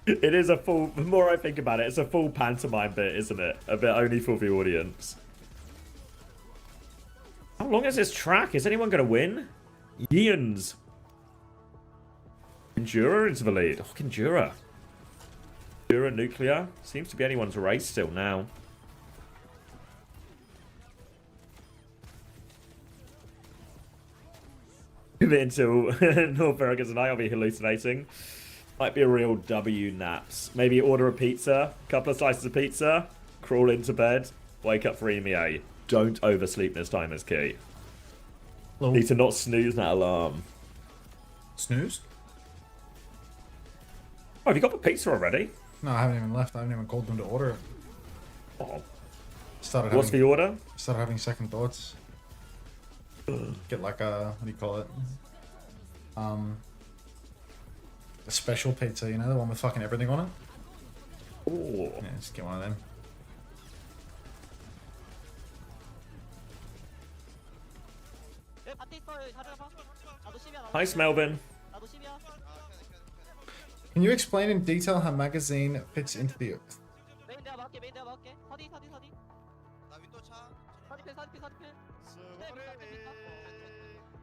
It is a full, the more I think about it, it's a full pantomime bit, isn't it? A bit only for the audience. How long is this track? Is anyone going to win? Ian's. Endura into the lead. Oh, Endura. Endura, Nuclear. Seems to be anyone's race still now. Until North Fergus and I'll be hallucinating. Might be a real W naps. Maybe order a pizza, a couple of slices of pizza, crawl into bed, wake up for EMEA. Don't oversleep this time is key. Hello. Need to not snooze that alarm. Snooze? Oh, have you got the pizza already? No, I haven't even left. I haven't even called them to order it. Oh. What's the order? Started having second thoughts. Get like a, what do you call it? A special pizza, you know, the one with fucking everything on it. Ooh. Yeah, just get one of them. Hi, Melvin. Can you explain in detail how magazine fits into the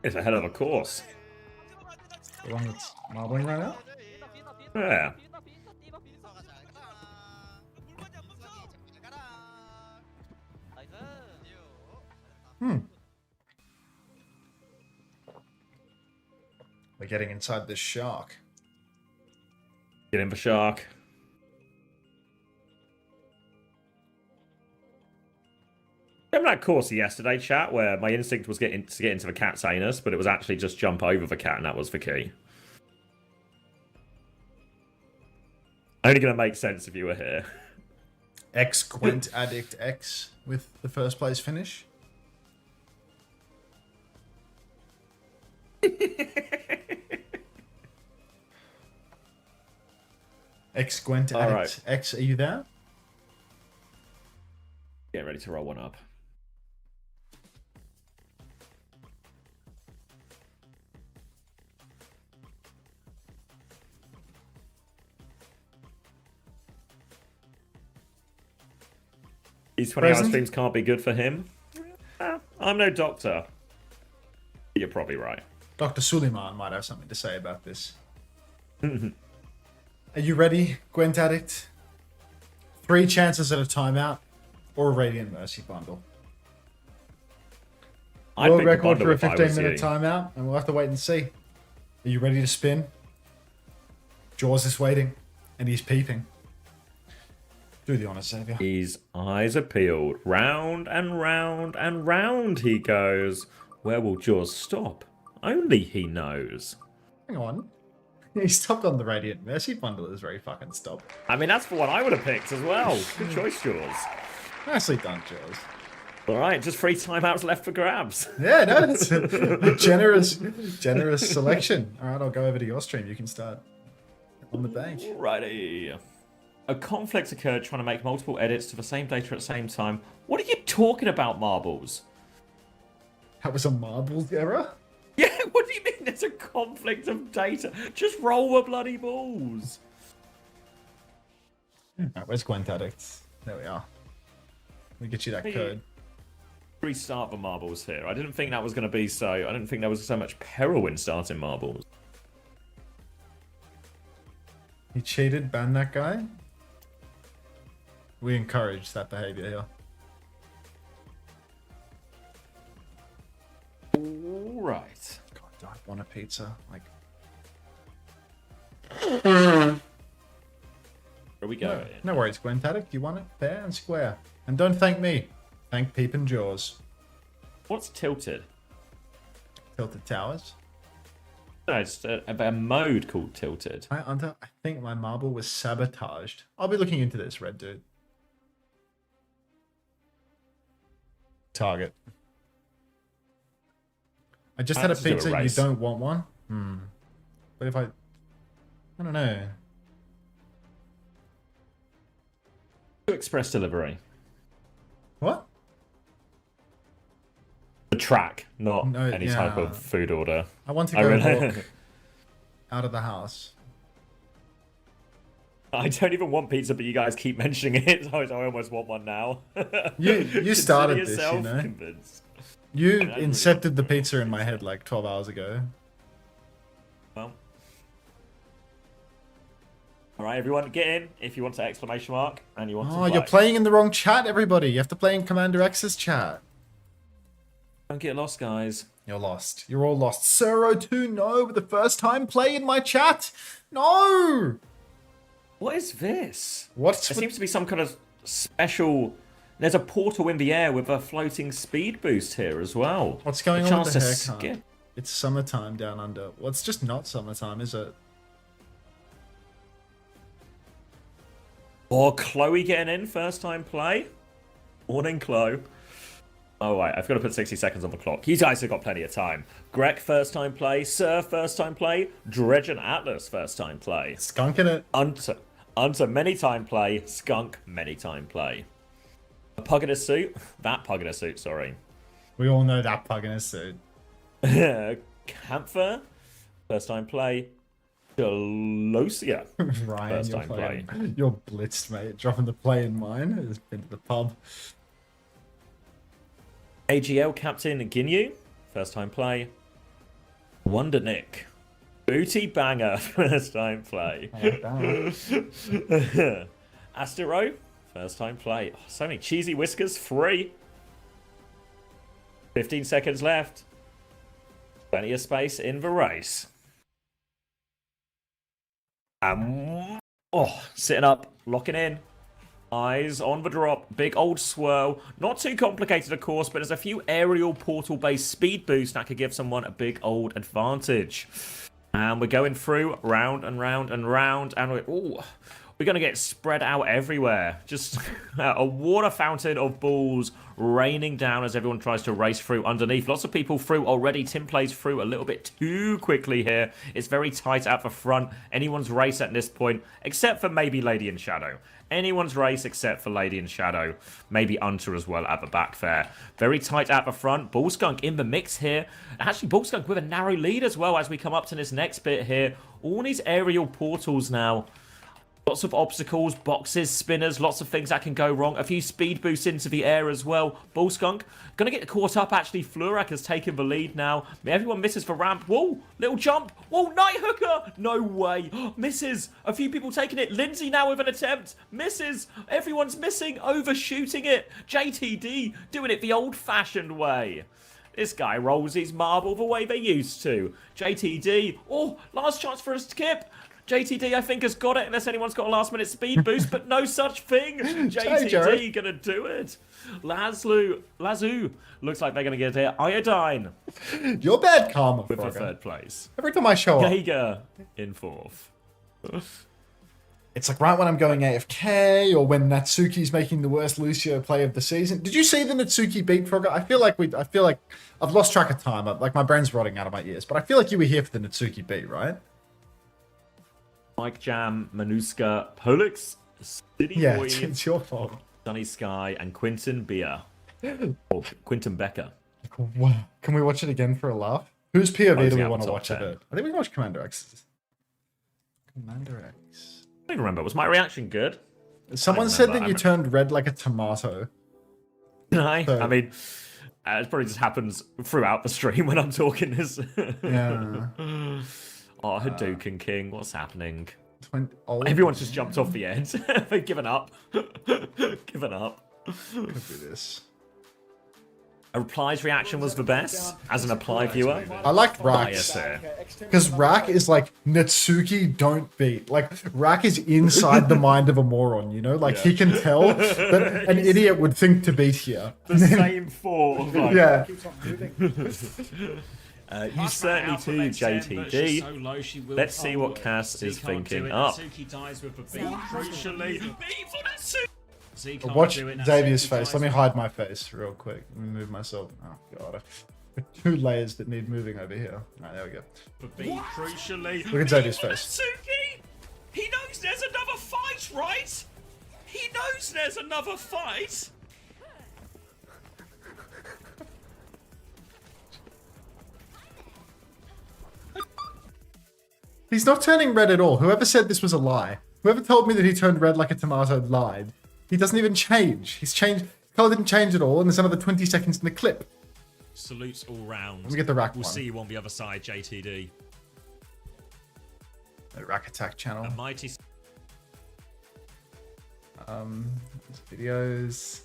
It's a hell of a course. the one that's marbling right now? Yeah. We're getting inside this shark. Get in for shark. Remember that course yesterday, chat, where my instinct was to get into the cat's anus, but it was actually just jump over the cat, and that was the key. Only gonna make sense if you were here. X Gwent Addict X with the first place finish. X Gwent Addict right. X, are you there? Getting ready to roll one up. These 20-hour streams can't be good for him. I'm no doctor. You're probably right. Dr. Suleiman might have something to say about this. Are you ready, Gwent Addict? 3 chances at a timeout or a Radiant Mercy bundle. World record for a 15-minute timeout, and we'll have to wait and see. Are you ready to spin? Jaws is waiting, and he's peeping. Do the honor, Xavier. His eyes are peeled. Round and round and round he goes. Where will Jaws stop? Only he knows. Hang on. He stopped on the Radiant Mercy bundle is very fucking stop. I mean, that's the one I would have picked as well. Good choice, Jaws. Nicely done, Jaws. All right, just 3 timeouts left for grabs. Yeah, no, that's a generous selection. All right, I'll go over to your stream. You can start on the bank. Righty. A conflict occurred trying to make multiple edits to the same data at the same time. What are you talking about, Marbles? That was a marbles error? Yeah, what do you mean there's a conflict of data? Just roll the bloody balls. Alright, where's Gwent Addict? There we are. Let me get you that code. Restart the marbles here. I didn't think that was going to be so. I didn't think there was so much peril in starting marbles. He cheated, ban that guy. We encourage that behavior here. All right. God, do I want a pizza? Like, where we go? no worries, Gwent Addict. You want it fair and square. And don't thank me. Thank Peep and Jaws. What's tilted? Tilted Towers. No, it's a mode called tilted. Hi, Unter. I think my marble was sabotaged. I'll be looking into this, Red Dude. Target. I just had a pizza. You don't want one? But if I don't know. Express delivery. What? The track, not any type of food order. I want to go walk out of the house. I don't even want pizza, but you guys keep mentioning it, so I almost want one now. You started this, you know. Convinced. You incepted the pizza in my head like 12 hours ago. Well. Alright, everyone, get in if you want to exclamation mark and you want to play. You're playing in the wrong chat, everybody. You have to play in Commander X's chat. Don't get lost, guys. You're lost. You're all lost. Suro2, no, for the first time, play in my chat. No! What is this? What's There seems to be some kind of special There's a portal in the air with a floating speed boost here as well. What's going a on with the chance to haircut? skip. It's summertime down under. Well, it's just not summertime, is it? Or Chloe getting in, first time play. Morning, Chloe. Oh, wait, I've got to put 60 seconds on the clock. You guys have got plenty of time. Greg, first time play. Sir, first time play. Dredge and Atlas, first time play. Skunking it. Unter, many time play. Skunk, many time play. A pug in a suit. That pug in a suit, sorry. We all know that pug in a suit. Camphor, first time play. Delosia, Ryan, first time play. You're blitzed, mate. Dropping the play in mine. Has been to the pub. AGL captain Ginyu, first time play. Wonder Nick, booty banger, first time play. I like that. Astero, first time play. Oh, so many cheesy whiskers, free. 15 seconds left. Plenty of space in the race. Sitting up, locking in. Eyes on the drop. Big old swirl. Not too complicated, of course, but there's a few aerial portal-based speed boosts that could give someone a big old advantage. And we're going through round and round and round. And we're going to get spread out everywhere. Just a water fountain of balls raining down as everyone tries to race through underneath. Lots of people through already. Tim plays through a little bit too quickly here. It's very tight at the front. Anyone's race at this point, except for maybe Lady in Shadow. Anyone's race except for Lady in Shadow. Maybe Unter as well at the back there. Very tight at the front. Bullskunk in the mix here. Actually, Bullskunk with a narrow lead as well as we come up to this next bit here. All these aerial portals now. Lots of obstacles, boxes, spinners, lots of things that can go wrong. A few speed boosts into the air as well. Bullskunk going to get caught up, actually. Flurak has taken the lead now. Everyone misses for ramp. Whoa, little jump. Whoa, Night Hooker. No way. Misses. A few people taking it. Lindsay now with an attempt. Misses. Everyone's missing. Overshooting it. JTD doing it the old-fashioned way. This guy rolls his marble the way they used to. JTD. Oh, last chance for a skip. JTD, I think, has got it, unless anyone's got a last-minute speed boost, but no such thing. JTD gonna do it. Lazu looks like they're gonna get it. Iodine. You're bad karma, with Frogger. the third place. Every time I show up. Jaeger in fourth. It's like right when I'm going AFK or when Natsuki's making the worst Lucio play of the season. Did you see the Natsuki beat, Frogger? I feel like I've lost track of time. Like my brain's rotting out of my ears, but I feel like you were here for the Natsuki beat, right? Mike Jam, Manuska, Polix, City Yeah, Boy, it's your fault. Sunny Sky, and Quinton Beer. Or Quinton Becker. Wow. Can we watch it again for a laugh? Whose POV do we out want to top watch 10. it? I think we can watch Commander X. Commander X. I don't remember. Was my reaction good? Someone said that you turned red like a tomato. I So- mean, it probably just happens throughout the stream when I'm talking this. Yeah. Oh, Hadouken King, what's happening? Everyone's Everyone's just jumped off the edge. They've given up. Given up. Could do this. A replies reaction was the best as an apply viewer. I like Rack. Bias there. Because Rack is like, Natsuki don't beat. Like, Rack is inside the mind of a moron, you know? Like, he can tell that an idiot would think to beat here. The same four. Like, Yeah. You certainly do, JTD. Let's see what Cass is thinking up. Watch Xavier's face. Let me hide my face real quick. Let me move myself. Oh, God. Two layers that need moving over here. Alright, there we go. Look at Xavier's face. He knows there's another fight, right? He knows there's another fight. He's not turning red at all. Whoever said this was a lie. Whoever told me that he turned red like a tomato lied. He doesn't even change. He's changed. Color didn't change at all, and there's another 20 seconds in the clip. Salutes all round. Let me get the Rack We'll one. see you on the other side, JTD. The Rack Attack channel. A mighty. Videos.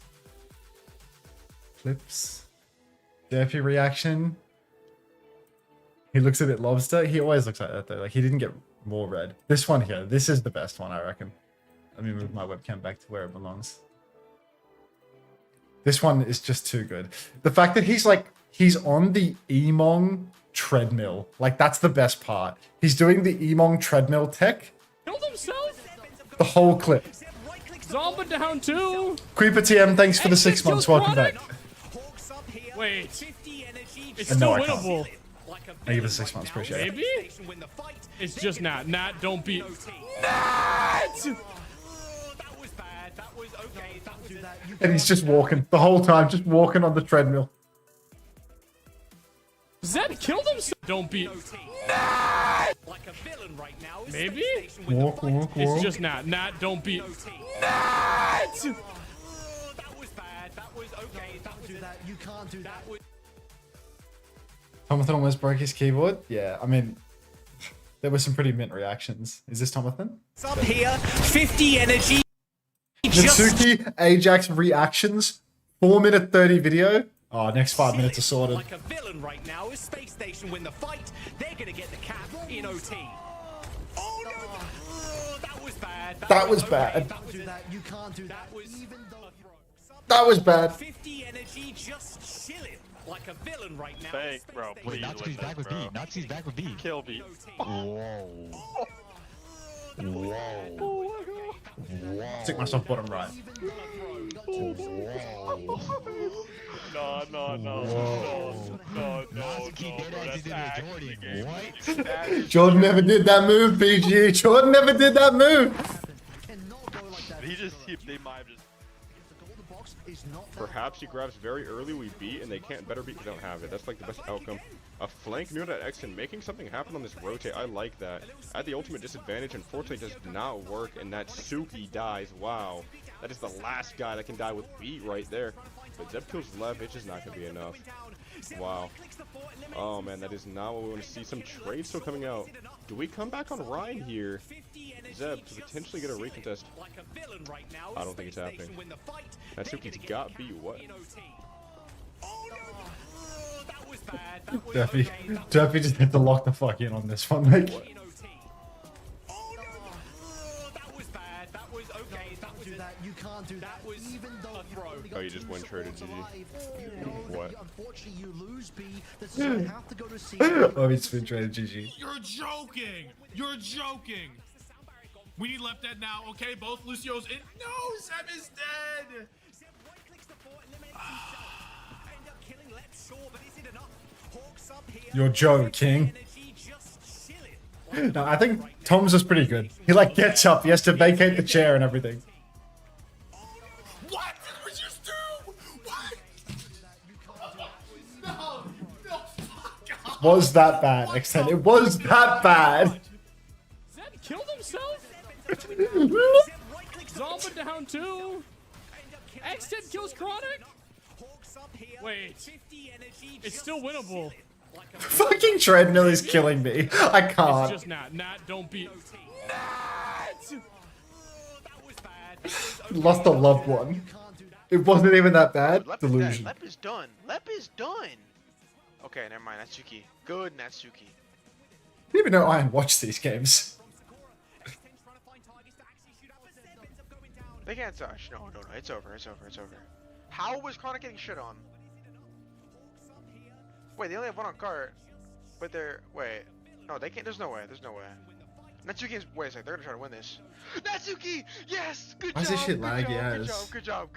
Clips. Derpy reaction. He looks a bit lobster. He always looks like that though. Like he didn't get more red. This one here. This is the best one, I reckon. Let me move my webcam back to where it belongs. This one is just too good. The fact that he's on the Emong treadmill. Like, that's the best part. He's doing the Emong treadmill tech. Killed himself? The whole clip. Zomba down too. Creeper TM, thanks for the 6 months. Welcome back. Wait. It's And still no, I can't. winnable. Thank you for the 6 months. Appreciate it. Maybe? It's just Nat. Nat, don't be... Nat! And he's just walking the whole time, just walking on the treadmill. Zed killed himself. Don't be... Nat! Maybe? Walk. It's just Nat. Nat, don't be... Nat! Tomathan almost broke his keyboard. Yeah, I mean, there were some pretty mint reactions. Is this Tomathan? Up here, 50 energy. Natsuki, Ajax reactions, 4-minute 30 video. Oh, next 5 minutes are sorted. Like a villain right now. Is Space Station win the fight? They're gonna get the cap in OT. Oh no! Oh, that was bad. That was bad. You can't do that. That was bad. 50 energy, just chilling. Like a villain right now. Thank, bro. Wait, Natsuki's back with B. Natsuki's back with B. Kill B. Whoa. Whoa. Stick myself bottom right. No. What? Jordan never did that move, PG. Jordan never did that move. They might have just. Perhaps he grabs very early, we beat, and they can't better beat because they don't have it. That's like the best outcome. A flank near that X and making something happen on this rotate, I like that. At the ultimate disadvantage, unfortunately, does not work, and that Suki dies. Wow. That is the last guy that can die with beat right there. But Zeb kills left, it's just not going to be enough. Wow. Oh man, that is not what we want to see. Some trade still coming out. Do we come back on Ryan here? Zeb to potentially get a recontest. I don't think it's happening. Natsuki's got beat. What? Duffy just had to lock the fuck in on this one, mate. Oh, you just went traded, GG. What? Oh, he's been traded, GG. You're joking! You're joking! We need left dead now, okay? Both Lucio's in. No! Zeb is dead! You're Joe, King. No, I think Tom's was pretty good. He like gets up, he has to vacate the chair and everything. What did we just do? What? No, fuck off. Was that bad, Extend? It was that bad. Zed killed himself? Zomba down too. Extend kills Chronic? Wait. It's still winnable. Fucking treadmill is killing me. I can't. It's just Nat. Nat, don't be... Nat! Lost a loved one. It wasn't even that bad. Lep Delusion. Lep is done. Lep is done. Okay, never mind. Natsuki. Good Natsuki. I didn't even know Iron watched these games. They can't touch. No. It's over. It's over. How was Chronic getting shit on? Wait, they only have one on cart. But they're... Wait. No, they can't... There's no way. Natsuki is... Wait a second. They're gonna try to win this. Natsuki! Yes! Good job! Why is this shit laggy as? Good job.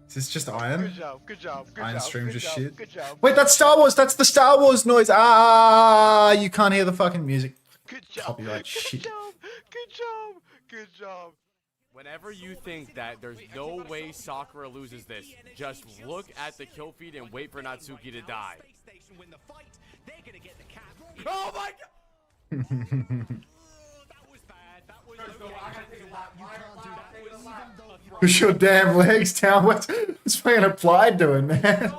Is this just Iron? Good job. Iron streams just shit. Good job. Wait, that's Star Wars. That's the Star Wars noise. Ah, you can't hear the fucking music. Good job. Copyright shit. Good job. Whenever you think that there's no way Sakura loses this, just look at the kill feed and wait for Natsuki to die. Oh my god! Push your damn legs down. What's fucking applied doing, man?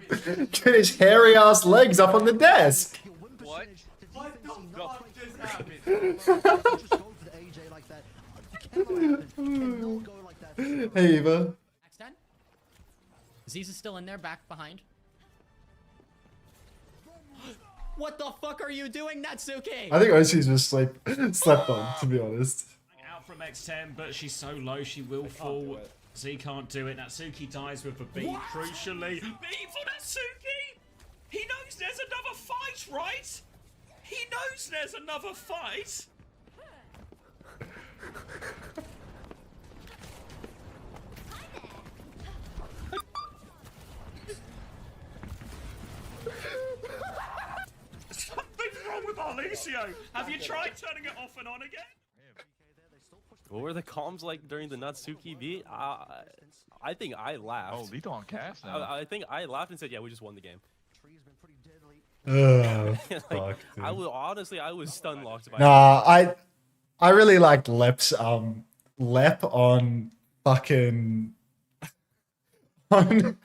Get his hairy ass legs up on the desk. What? What the fuck just happened? Hey, Eva. Aziz is still in there, back behind. What the fuck are you doing, Natsuki? I think OC's was slept on, to be honest. Out from X10, but she's so low she will fall. Z can't do it. Natsuki dies with a beat. Crucially, beat for Natsuki. He knows there's another fight, right? He knows there's another fight. Something's wrong with our Lucio. Have you tried turning it off and on again? What were the comms like during the Natsuki beat? I think I laughed. Oh, lethal on cast now. I think I laughed and said, "Yeah, we just won the game." Fuck, I was honestly, I was stun locked by. Nah, I really liked Lep's Lep on fucking on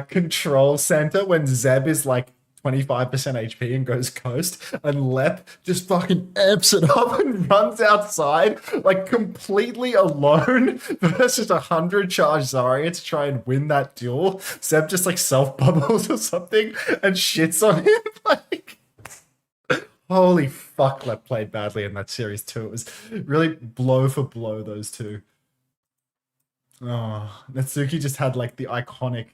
control center when Zeb is like 25% HP and goes coast, and Lep just fucking amps it up and runs outside like completely alone versus 100 charge Zarya to try and win that duel. Zeb just like self bubbles or something and shits on him. Like, holy fuck, Lep played badly in that series too. It was really blow for blow, those two. Oh, Natsuki just had like the iconic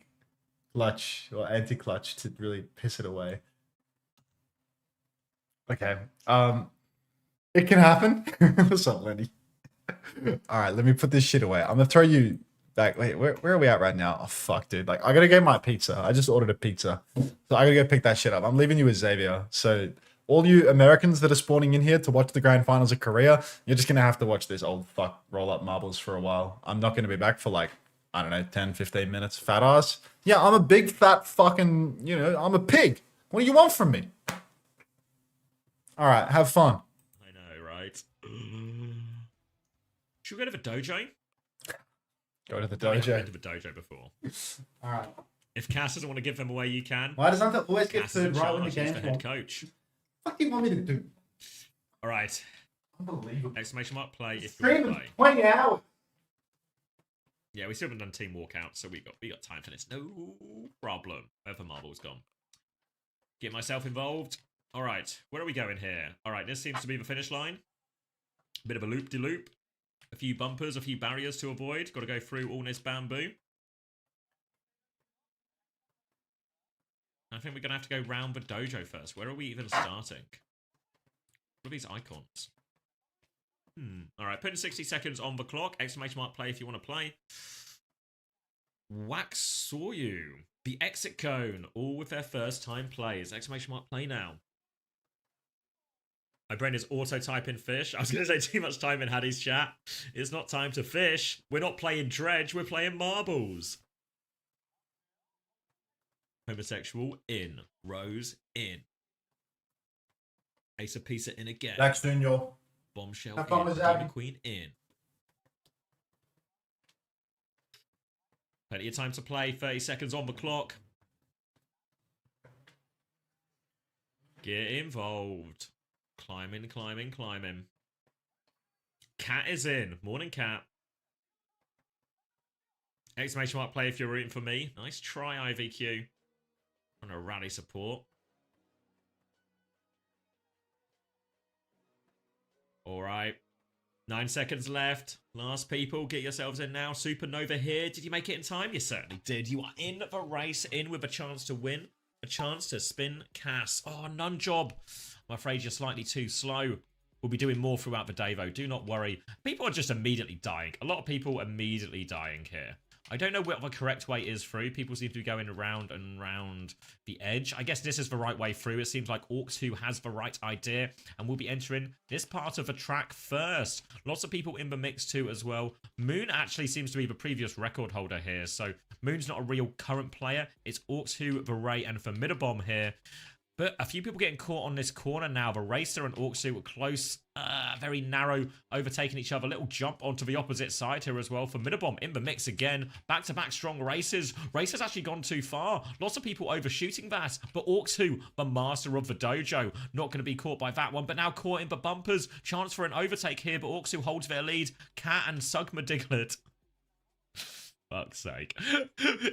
clutch or anti-clutch to really piss it away. Okay. It can happen. What's up, Lenny? Alright, let me put this shit away. I'm gonna throw you back. Wait, where are we at right now? Oh fuck, dude. Like, I gotta get my pizza. I just ordered a pizza. So I gotta go pick that shit up. I'm leaving you with Xavier. So all you Americans that are spawning in here to watch the grand finals of Korea, you're just gonna have to watch this old fuck roll up marbles for a while. I'm not gonna be back for like, I don't know, 10, 15 minutes. Fat ass. Yeah, I'm a big fat fucking, you know, I'm a pig. What do you want from me? All right, have fun. I know, right? Should we go to the dojo? Go to the I've dojo. been to the dojo before. All right. If Cass doesn't want to give them away, you can. Why does Unter always get Cass is in third right when the charge, he's game's the head won? coach. What do you want me to do? All right. Unbelievable. Exclamation mark play if you want to Stream play. 20 hours. Yeah, we still haven't done team walkout, so we got time for this. No problem. Where the marble's gone. Get myself involved. All right, where are we going here? All right, this seems to be the finish line. Bit of a loop-de-loop. A few bumpers, a few barriers to avoid. Got to go through all this bamboo. I think we're going to have to go round the dojo first. Where are we even starting? What are these icons? All right, putting 60 seconds on the clock. Exclamation mark play if you want to play. Wax saw you. The exit cone. All with their first time plays. Exclamation mark play now. My brain is auto typing fish. I was going to say too much time in Hattie's chat. It's not time to fish. We're not playing dredge. We're playing marbles. Homosexual in. Rose in. Ace of Pisa in again. Dax Junior. Bombshell Have fun in. with Demon that. Queen in. Plenty of time to play. 30 seconds on the clock. Get involved. Climbing, climbing, climbing. Cat is in. Morning, Cat. Exclamation mark play if you're rooting for me. Nice try, IVQ. On a rally support. All right. 9 seconds left. Last people, get yourselves in now. Supernova here. Did you make it in time? You certainly did. You are in the race, in with a chance to win. A chance to spin Cass. Oh, none job. I'm afraid you're slightly too slow. We'll be doing more throughout the day, though. Do not worry. People are just immediately dying. A lot of people immediately dying here. I don't know what the correct way is through. People seem to be going around and round the edge. I guess this is the right way through. It seems like OWCS has the right idea, and we'll be entering this part of the track first. Lots of people in the mix too as well. Moon actually seems to be the previous record holder here, so Moon's not a real current player. It's OWCS, the Ray, and Formidabomb here. But a few people getting caught on this corner now. The Racer and OWCS were close, very narrow, overtaking each other. Little jump onto the opposite side here as well. Formidabomb in the mix again. Back-to-back strong races. Racer's actually gone too far. Lots of people overshooting that. But OWCS, the master of the dojo, not going to be caught by that one. But now caught in the bumpers. Chance for an overtake here, but OWCS holds their lead. Cat and Sugma Diglett. Fuck's sake.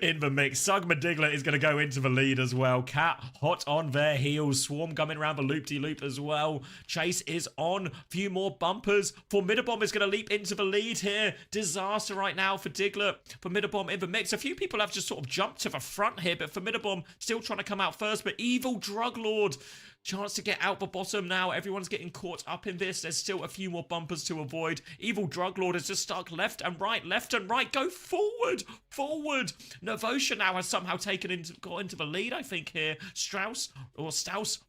In the mix, Sugma Diglett is going to go into the lead as well. Cat hot on their heels. Swarm coming around the loop-de-loop as well. Chase is on. Few more bumpers. Formidabomb is going to leap into the lead here. Disaster right now for Diglett. Formidabomb in the mix. A few people have just sort of jumped to the front here, but Formidabomb still trying to come out first. But Evil Drug Lord, chance to get out the bottom now. Everyone's getting caught up in this. There's still a few more bumpers to avoid. Evil Drug Lord is just stuck left and right, left and right. Go forward, forward. Novosha now has somehow got into the lead, I think, here. Strauss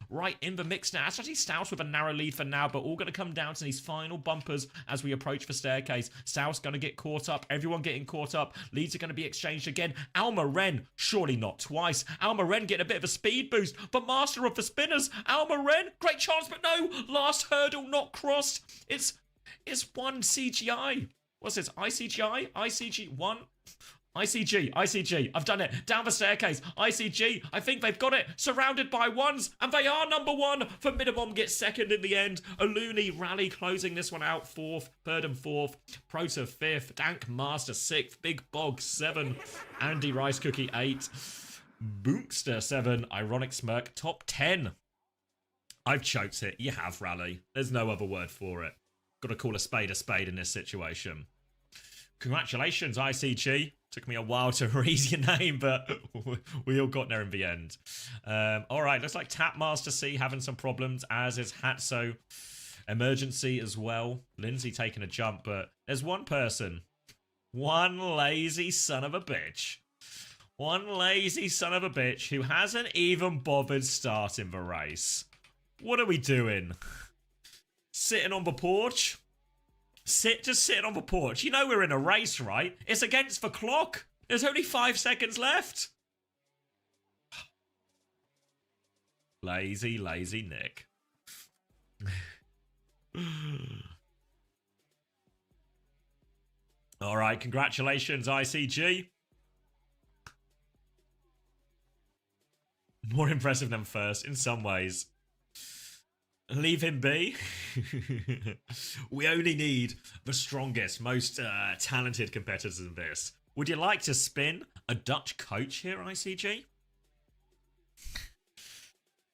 right in the mix now. It's actually Strauss with a narrow lead for now, but all going to come down to these final bumpers as we approach the staircase. Strauss going to get caught up. Everyone getting caught up. Leads are going to be exchanged again. Alma Ren, surely not twice. Alma Ren getting a bit of a speed boost, but master of the spinners. Alma Ren, great chance, but no. Last hurdle not crossed. It's one CGI. What's this? ICGI? ICG 1? ICG. I've done it. Down the staircase. ICG. I think they've got it. Surrounded by ones. And they are number one. Formidabomb gets second in the end. Aluni Rally closing this one out. Fourth. Third and fourth. Proto fifth. Dank Master sixth. Big Bog 7. Andy Rice Cookie 8. Boomster 7. Ironic Smirk top 10. I've choked it. You have, Rally. There's no other word for it. Got to call a spade in this situation. Congratulations, ICG. Took me a while to read your name, but we all got there in the end. All right, looks like Tapmaster C having some problems, as is Hatso. Emergency as well. Lindsay taking a jump, but there's one person. One lazy son of a bitch. One lazy son of a bitch who hasn't even bothered starting the race. What are we doing? Sitting on the porch? Just sitting on the porch. You know we're in a race, right? It's against the clock. There's only 5 seconds left. Lazy Nick. All right, congratulations, ICG. More impressive than first, in some ways. Leave him be. We only need the strongest, most talented competitors in this. Would you like to spin a Dutch coach here, ICG?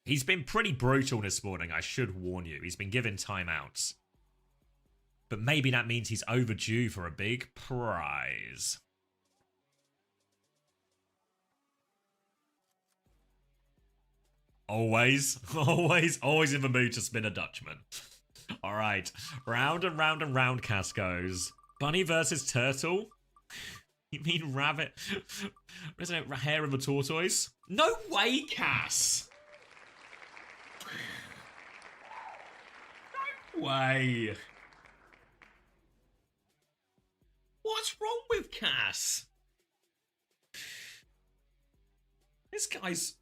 He's been pretty brutal this morning, I should warn you. He's been given timeouts. But maybe that means he's overdue for a big prize. Always in the mood to spin a Dutchman. All right, round and round and round, Cass goes. Bunny versus turtle? You mean rabbit? Isn't it hare of a tortoise? No way, Cass! No way! What's wrong with Cass? This guy's...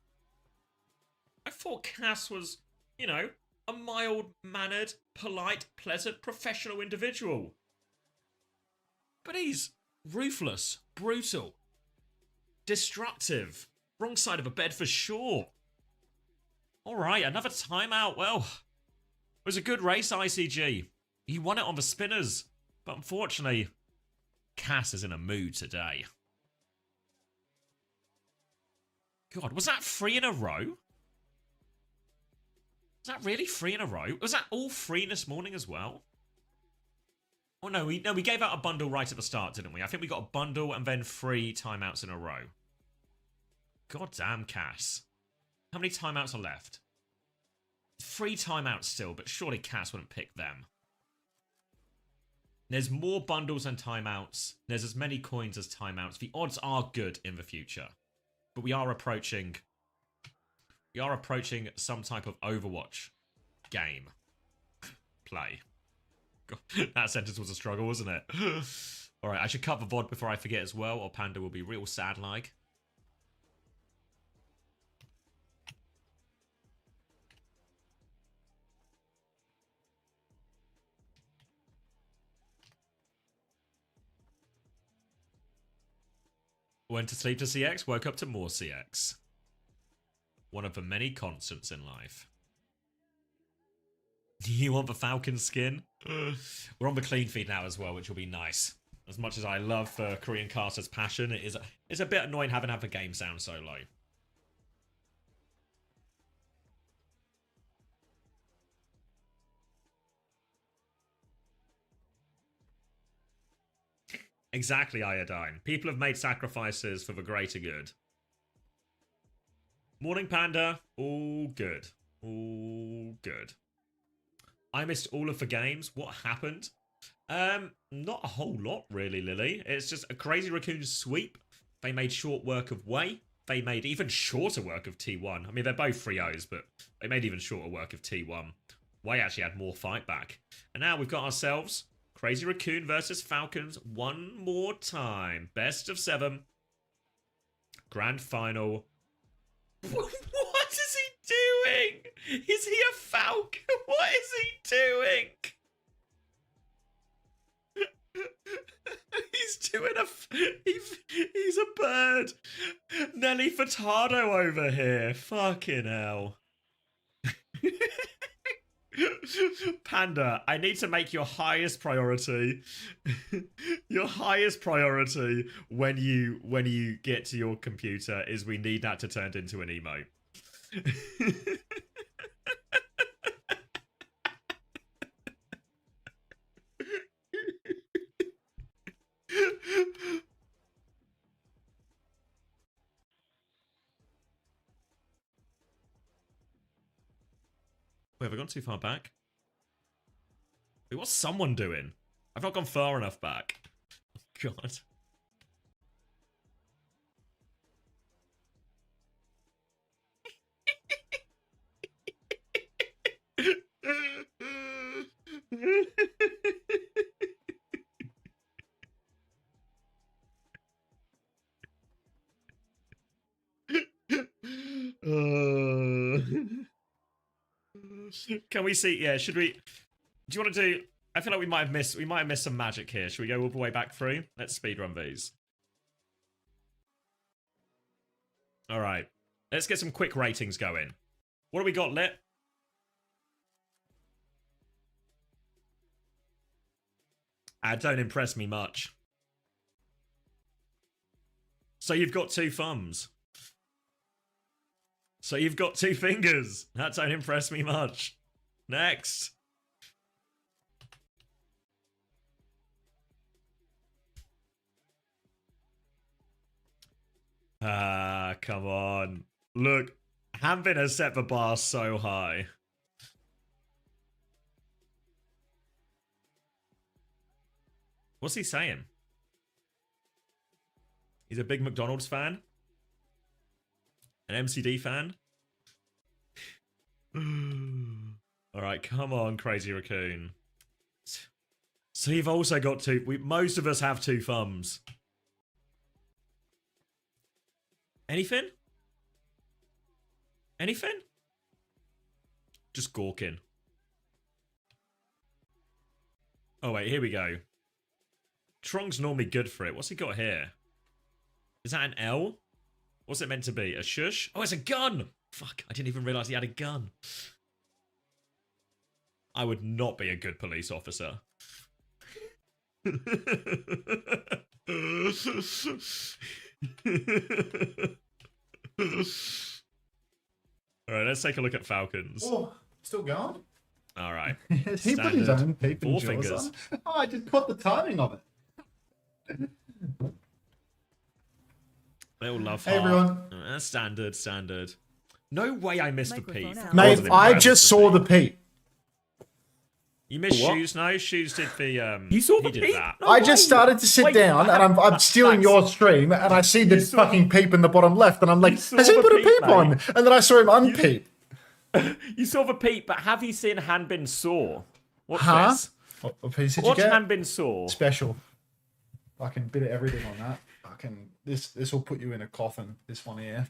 I thought Cass was, you know, a mild-mannered, polite, pleasant, professional individual. But he's ruthless, brutal, destructive. Wrong side of a bed for sure. All right, another timeout. Well, it was a good race, ICG. You won it on the spinners. But unfortunately, Cass is in a mood today. God, was that 3 in a row? Was that really 3 in a row? Was that all 3 this morning as well? Oh no, we gave out a bundle right at the start, didn't we? I think we got a bundle and then 3 timeouts in a row. God damn, Cass. How many timeouts are left? 3 timeouts still, but surely Cass wouldn't pick them. There's more bundles and timeouts. There's as many coins as timeouts. The odds are good in the future. But we are approaching some type of Overwatch game. Play. God, that sentence was a struggle, wasn't it? Alright, I should cut the VOD before I forget as well, or Panda will be real sad like. Went to sleep to CX, woke up to more CX. One of the many constants in life. You want the Falcon skin? We're on the clean feed now as well, which will be nice. As much as I love Korean casters' passion, it's a bit annoying having the game sound so low. Exactly, Iodine. People have made sacrifices for the greater good. Morning, Panda. All good. All good. I missed all of the games. What happened? Not a whole lot, really, Lily. It's just a Crazy Raccoon sweep. They made short work of Way. They made even shorter work of T1. I mean, they're both 3-0s, but they made even shorter work of T1. Way actually had more fight back. And now we've got ourselves Crazy Raccoon versus Falcons one more time. Best of 7. Grand final. What is he doing? Is he a Falcon? What is he doing? He's doing he's a bird. Nelly Furtado over here. Fucking hell. Panda, I need to make your highest priority. Your highest priority when you get to your computer is we need that to turn into an emote. Wait, have I gone too far back? Wait, what's someone doing? I've not gone far enough back. Oh, God. Can we see? Yeah, should we? Do you want to do? I feel like we might have missed some magic here. Should we go all the way back through? Let's speedrun these. All right, let's get some quick ratings going. What do we got, Lit? Don't impress me much. So you've got 2 thumbs. So you've got 2 fingers. That don't impress me much. Next. Ah, come on. Look, Hanbin has set the bar so high. What's he saying? He's a big McDonald's fan? An MCD fan? Alright, come on, Crazy Raccoon. So you've also got 2... most of us have 2 thumbs. Anything? Anything? Just gawking. Oh wait, here we go. Trong's normally good for it. What's he got here? Is that an L? What's it meant to be? A shush? Oh, it's a gun! Fuck, I didn't even realise he had a gun. I would not be a good police officer. Alright, let's take a look at Falcons. Oh, still going? Alright. He put his own peep and 4 jaws fingers. on. Oh, I just caught the timing of it. They all love Hey, heart. everyone. Standard. No way I missed the peep. Mate, I just saw the peep. You missed What? Shoes, no? Shoes did the, You saw he did that. I just started to sit down and I'm stealing your stream and I see the fucking peep in the bottom left and I'm like, has he the put a peep, peep mate. on? And then I saw him unpeep. You saw the peep, but have you seen Hanbin Saw? What's Huh? this? What piece did you Watch get? Hanbin Saw. Special. Fucking bit of everything on that. Fucking this will put you in a coffin. This one here.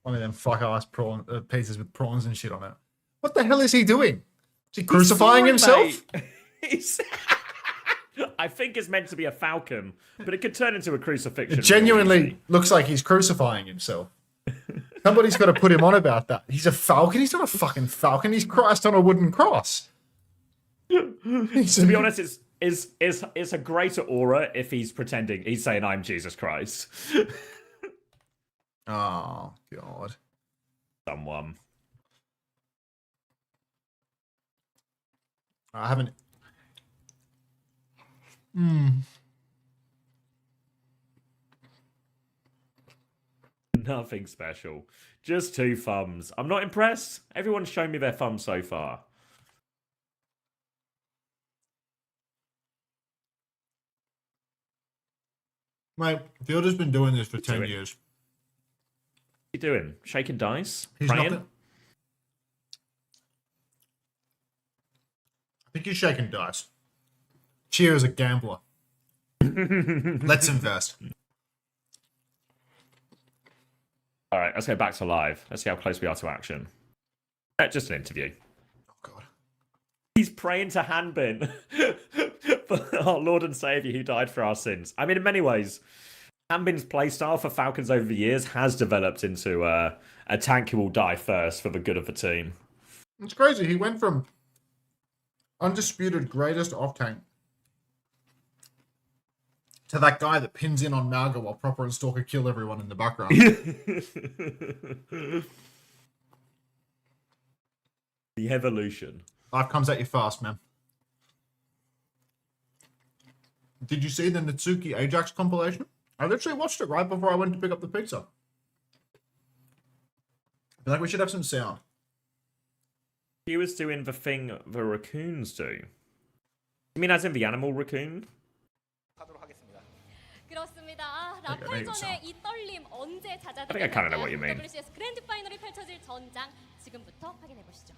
One of them fuck ass prawn pieces with prawns and shit on it. What the hell is he doing? Is he crucifying himself? I think it's meant to be a falcon, but it could turn into a crucifixion. It genuinely looks like he's crucifying himself. Somebody's got to put him on about that. He's a falcon. He's not a fucking falcon. He's Christ on a wooden cross. To be honest, it's a greater aura if he's pretending he's saying I'm Jesus Christ. Oh God. Someone. I haven't. Nothing special. Just 2 thumbs. I'm not impressed. Everyone's shown me their thumbs so far. Mate, Fielder's been doing this for 10 years. What are you doing? Shaking dice? He's Praying? not. I think he's shaking dice. Cheer is a gambler. Let's invest. All right, let's go back to live. Let's see how close we are to action. Just an interview. Oh, God. He's praying to Hanbin, for our Lord and Savior who died for our sins. I mean, in many ways, Hanbin's playstyle for Falcons over the years has developed into a tank who will die first for the good of the team. It's crazy. He went from undisputed greatest off-tank to that guy that pins in on Malga while Proper and Stalker kill everyone in the background. The evolution. Life comes at you fast, man. Did you see the Natsuki Ajax compilation? I literally watched it right before I went to pick up the pizza. I feel like we should have some sound. He was doing the thing the raccoons do. You mean as in the animal raccoon? 그렇습니다. 라팔전의 이 떨림 언제 I think I kind of know what you mean. OWCS 그랜드 파이널이 펼쳐질 전장 지금부터 확인해 보시죠.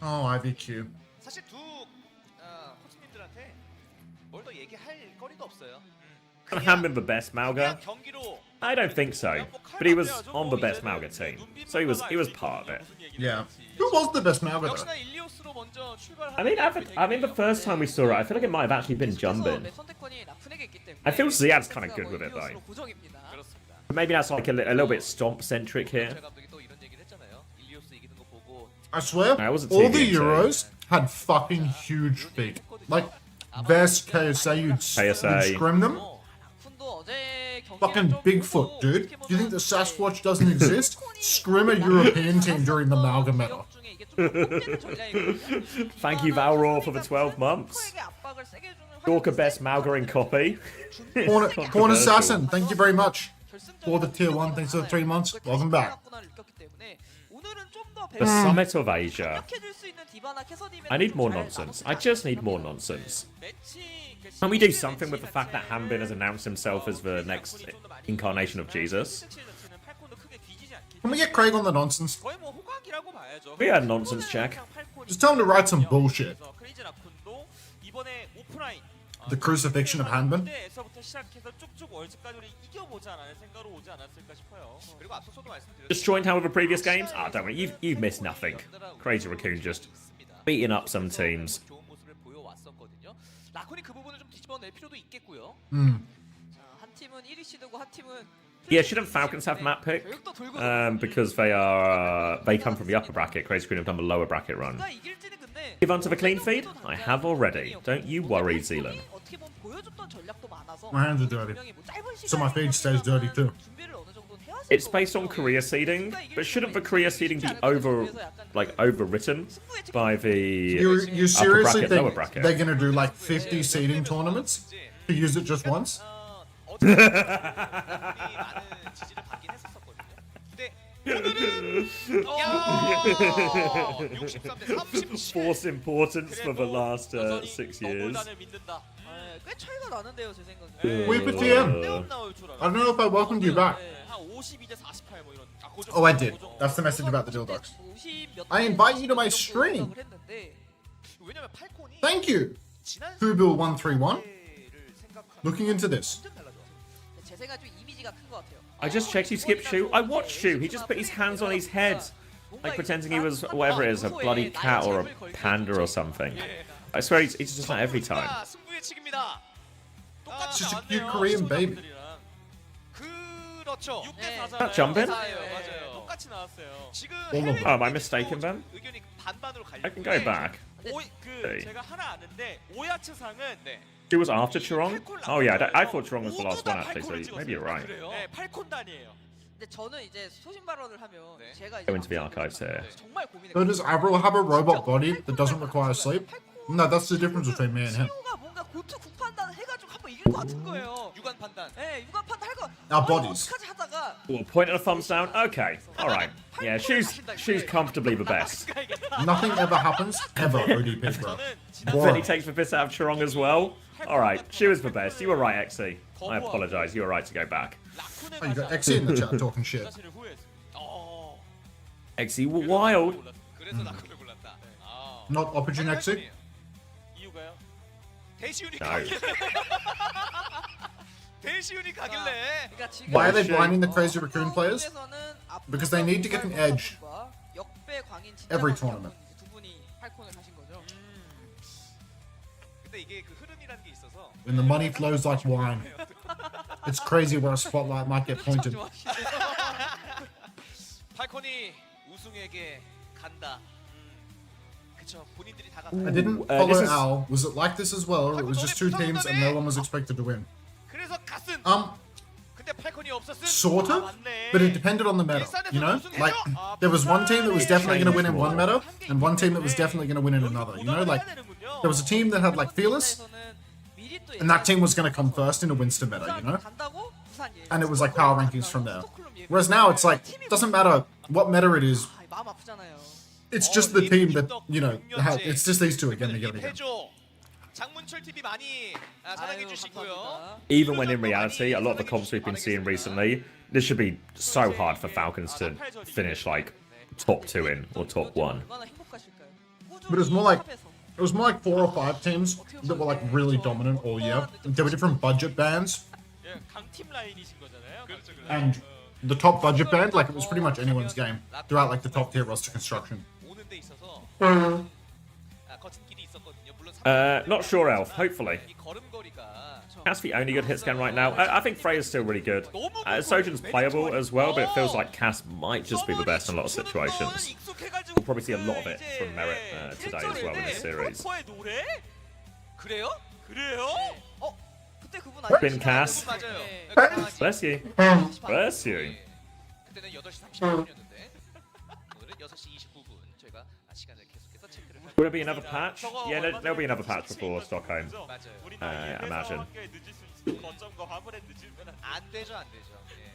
Oh, IVQ. 사실 두 코치님들한테 뭘 더 얘기할 거리도 없어요. Can Hanbin the best Malga? I don't think so. But he was on the best Malga team. So he was part of it. Yeah. Who was the best Malga though? I mean the first time we saw it, I feel like it might have actually been Jumbin. I feel Ziad's kind of good with it though. But maybe that's like a little bit stomp-centric here. I swear, I wasn't all the TV into Euros had fucking huge feet. Like, Vest, KSA, you'd scrim them. Fucking Bigfoot, dude. Do you think the Sasquatch doesn't exist? Scrim a European team during the Malga meta. Thank you, Valraw, for the 12 months. Stalker best Malga in copy. Corn Assassin, thank you very much for the tier 1. Thanks for the 3 months. Welcome back. The Summit of Asia. I need more nonsense. I just need more nonsense. Can we do something with the fact that Hanbin has announced himself as the next incarnation of Jesus? Can we get Craig on the nonsense? We had a nonsense check. Just tell him to write some bullshit. The crucifixion of Hanbin. Disjoint, however, previous games? Ah, don't worry, you've missed nothing. Crazy Raccoon just beating up some teams. Yeah, shouldn't Falcons have map pick? Because they come from the upper bracket. Crazy Raccoon have done the lower bracket run. Give Unter the clean feed? I have already. Don't you worry, Zealand. My hands are dirty. So my feed stays dirty too. It's based on career seeding, but shouldn't the career seeding be overwritten by the you seriously think they're gonna do like 50 seeding tournaments to use it just once? Force importance for the last 6 years. Weep at TM. I don't know if I welcomed you back. Oh, I did. That's the message about the Dildocs. I invite you to my stream. Thank you, Hubil131. Looking into this. I just checked you skipped Shu. I watched Shu. He just put his hands on his head. Like pretending he was whatever it is, a bloody cat or a panda or something. I swear he's just like every time. It's just a cute Korean baby. Is that jumping? Oh, am I mistaken then? I can go back. 제가 하나 아는데 오야츠상은 She was after Chirong? Oh yeah, I thought Chirong was the last one actually, so maybe you're right. 네, 팔콘단이에요. 근데 저는 이제 소신 발언을 하면 제가 이제 Go into the archives here. 정말 고민했거든요. So does Avril have a robot body that doesn't require sleep? No, that's the difference between me and him. 시우가 뭔가 고투 군 판단 해가지고 한번 이길 것 같은 거예요. 유관 판단. 네, 유관 판단 할 거. Our bodies. 어떡하지 하다가 Cool, point and a thumbs down. Okay, all right. Yeah, she's comfortably the best. Nothing ever happens ever, ODP, bro. Then he takes the piss out of Chirong as well. All right, she was the best. You were right, Exy. I apologize. You were right to go back. Oh, you got Exy in the chat talking shit. Exy were wild. Not opportune Exy? 이유가요? 대시운이 No. 가길래. 대시운이 가길래. 그러니까 지금 Why are they blinding the Crazy Raccoon players? Because they need to get an edge 역배 광인 진짜 every 많기 tournament. 때문에 두 분이 팔콘을 가신 거죠. 근데 이게 그 흐름이라는 게 있어서. When the money flows like wine. It's crazy where a spotlight might get pointed. 팔콘이 우승에게 간다. 그쵸. 본인들이 다 I didn't follow Al. Was it like this as well, or it was just two teams and no one was expected to win? 그래서 갔은. 근데 팔콘이 없었음. Sort of, but it depended on the meta, you know? Like, there was one team that was definitely going to win in one meta, and one team that was definitely going to win in another, you know? Like, there was a team that had, like, Fearless, and that team was going to come first in a Winston meta, you know? And it was, like, power rankings from there. Whereas now, it's like, doesn't matter what meta it is, 마음 아프잖아요. it's just the team that, you know, it's just these two again and again and again. 장문철 TV 많이 사랑해 주시고요. Even when in reality, a lot of the comps we've been seeing recently, this should be so hard for Falcons to finish like top 2 in or top 1. But it was more like 4 or 5 teams that were like really dominant all year. There were different budget bands, 강팀 라인이신 거잖아요. and the top budget band, like it was pretty much anyone's game throughout like the top tier roster construction. 오는 데 있어서 거친 길이 있었거든요. 물론 Not sure, Elf. Hopefully. 이 걸음걸이가 Cass the only good hit scan right now. I think Freya's still really good. Sojan's playable as well, but it feels like Cass might just be the best in a lot of situations. We'll probably see a lot of it from Merit today as well in this series. 그래요? 그래요? 그때 그분 Spin Cass. Bless you. Bless you. 그때는 8시 30분이었는데 오늘은 6시 29분 저희가 시간을 계속해서 체크를 할 Will there be another patch? Yeah, there'll be another patch before Stockholm. 맞아요. Imagine. 거점과 화물에 늦으면 안 되죠, 안 되죠. 예.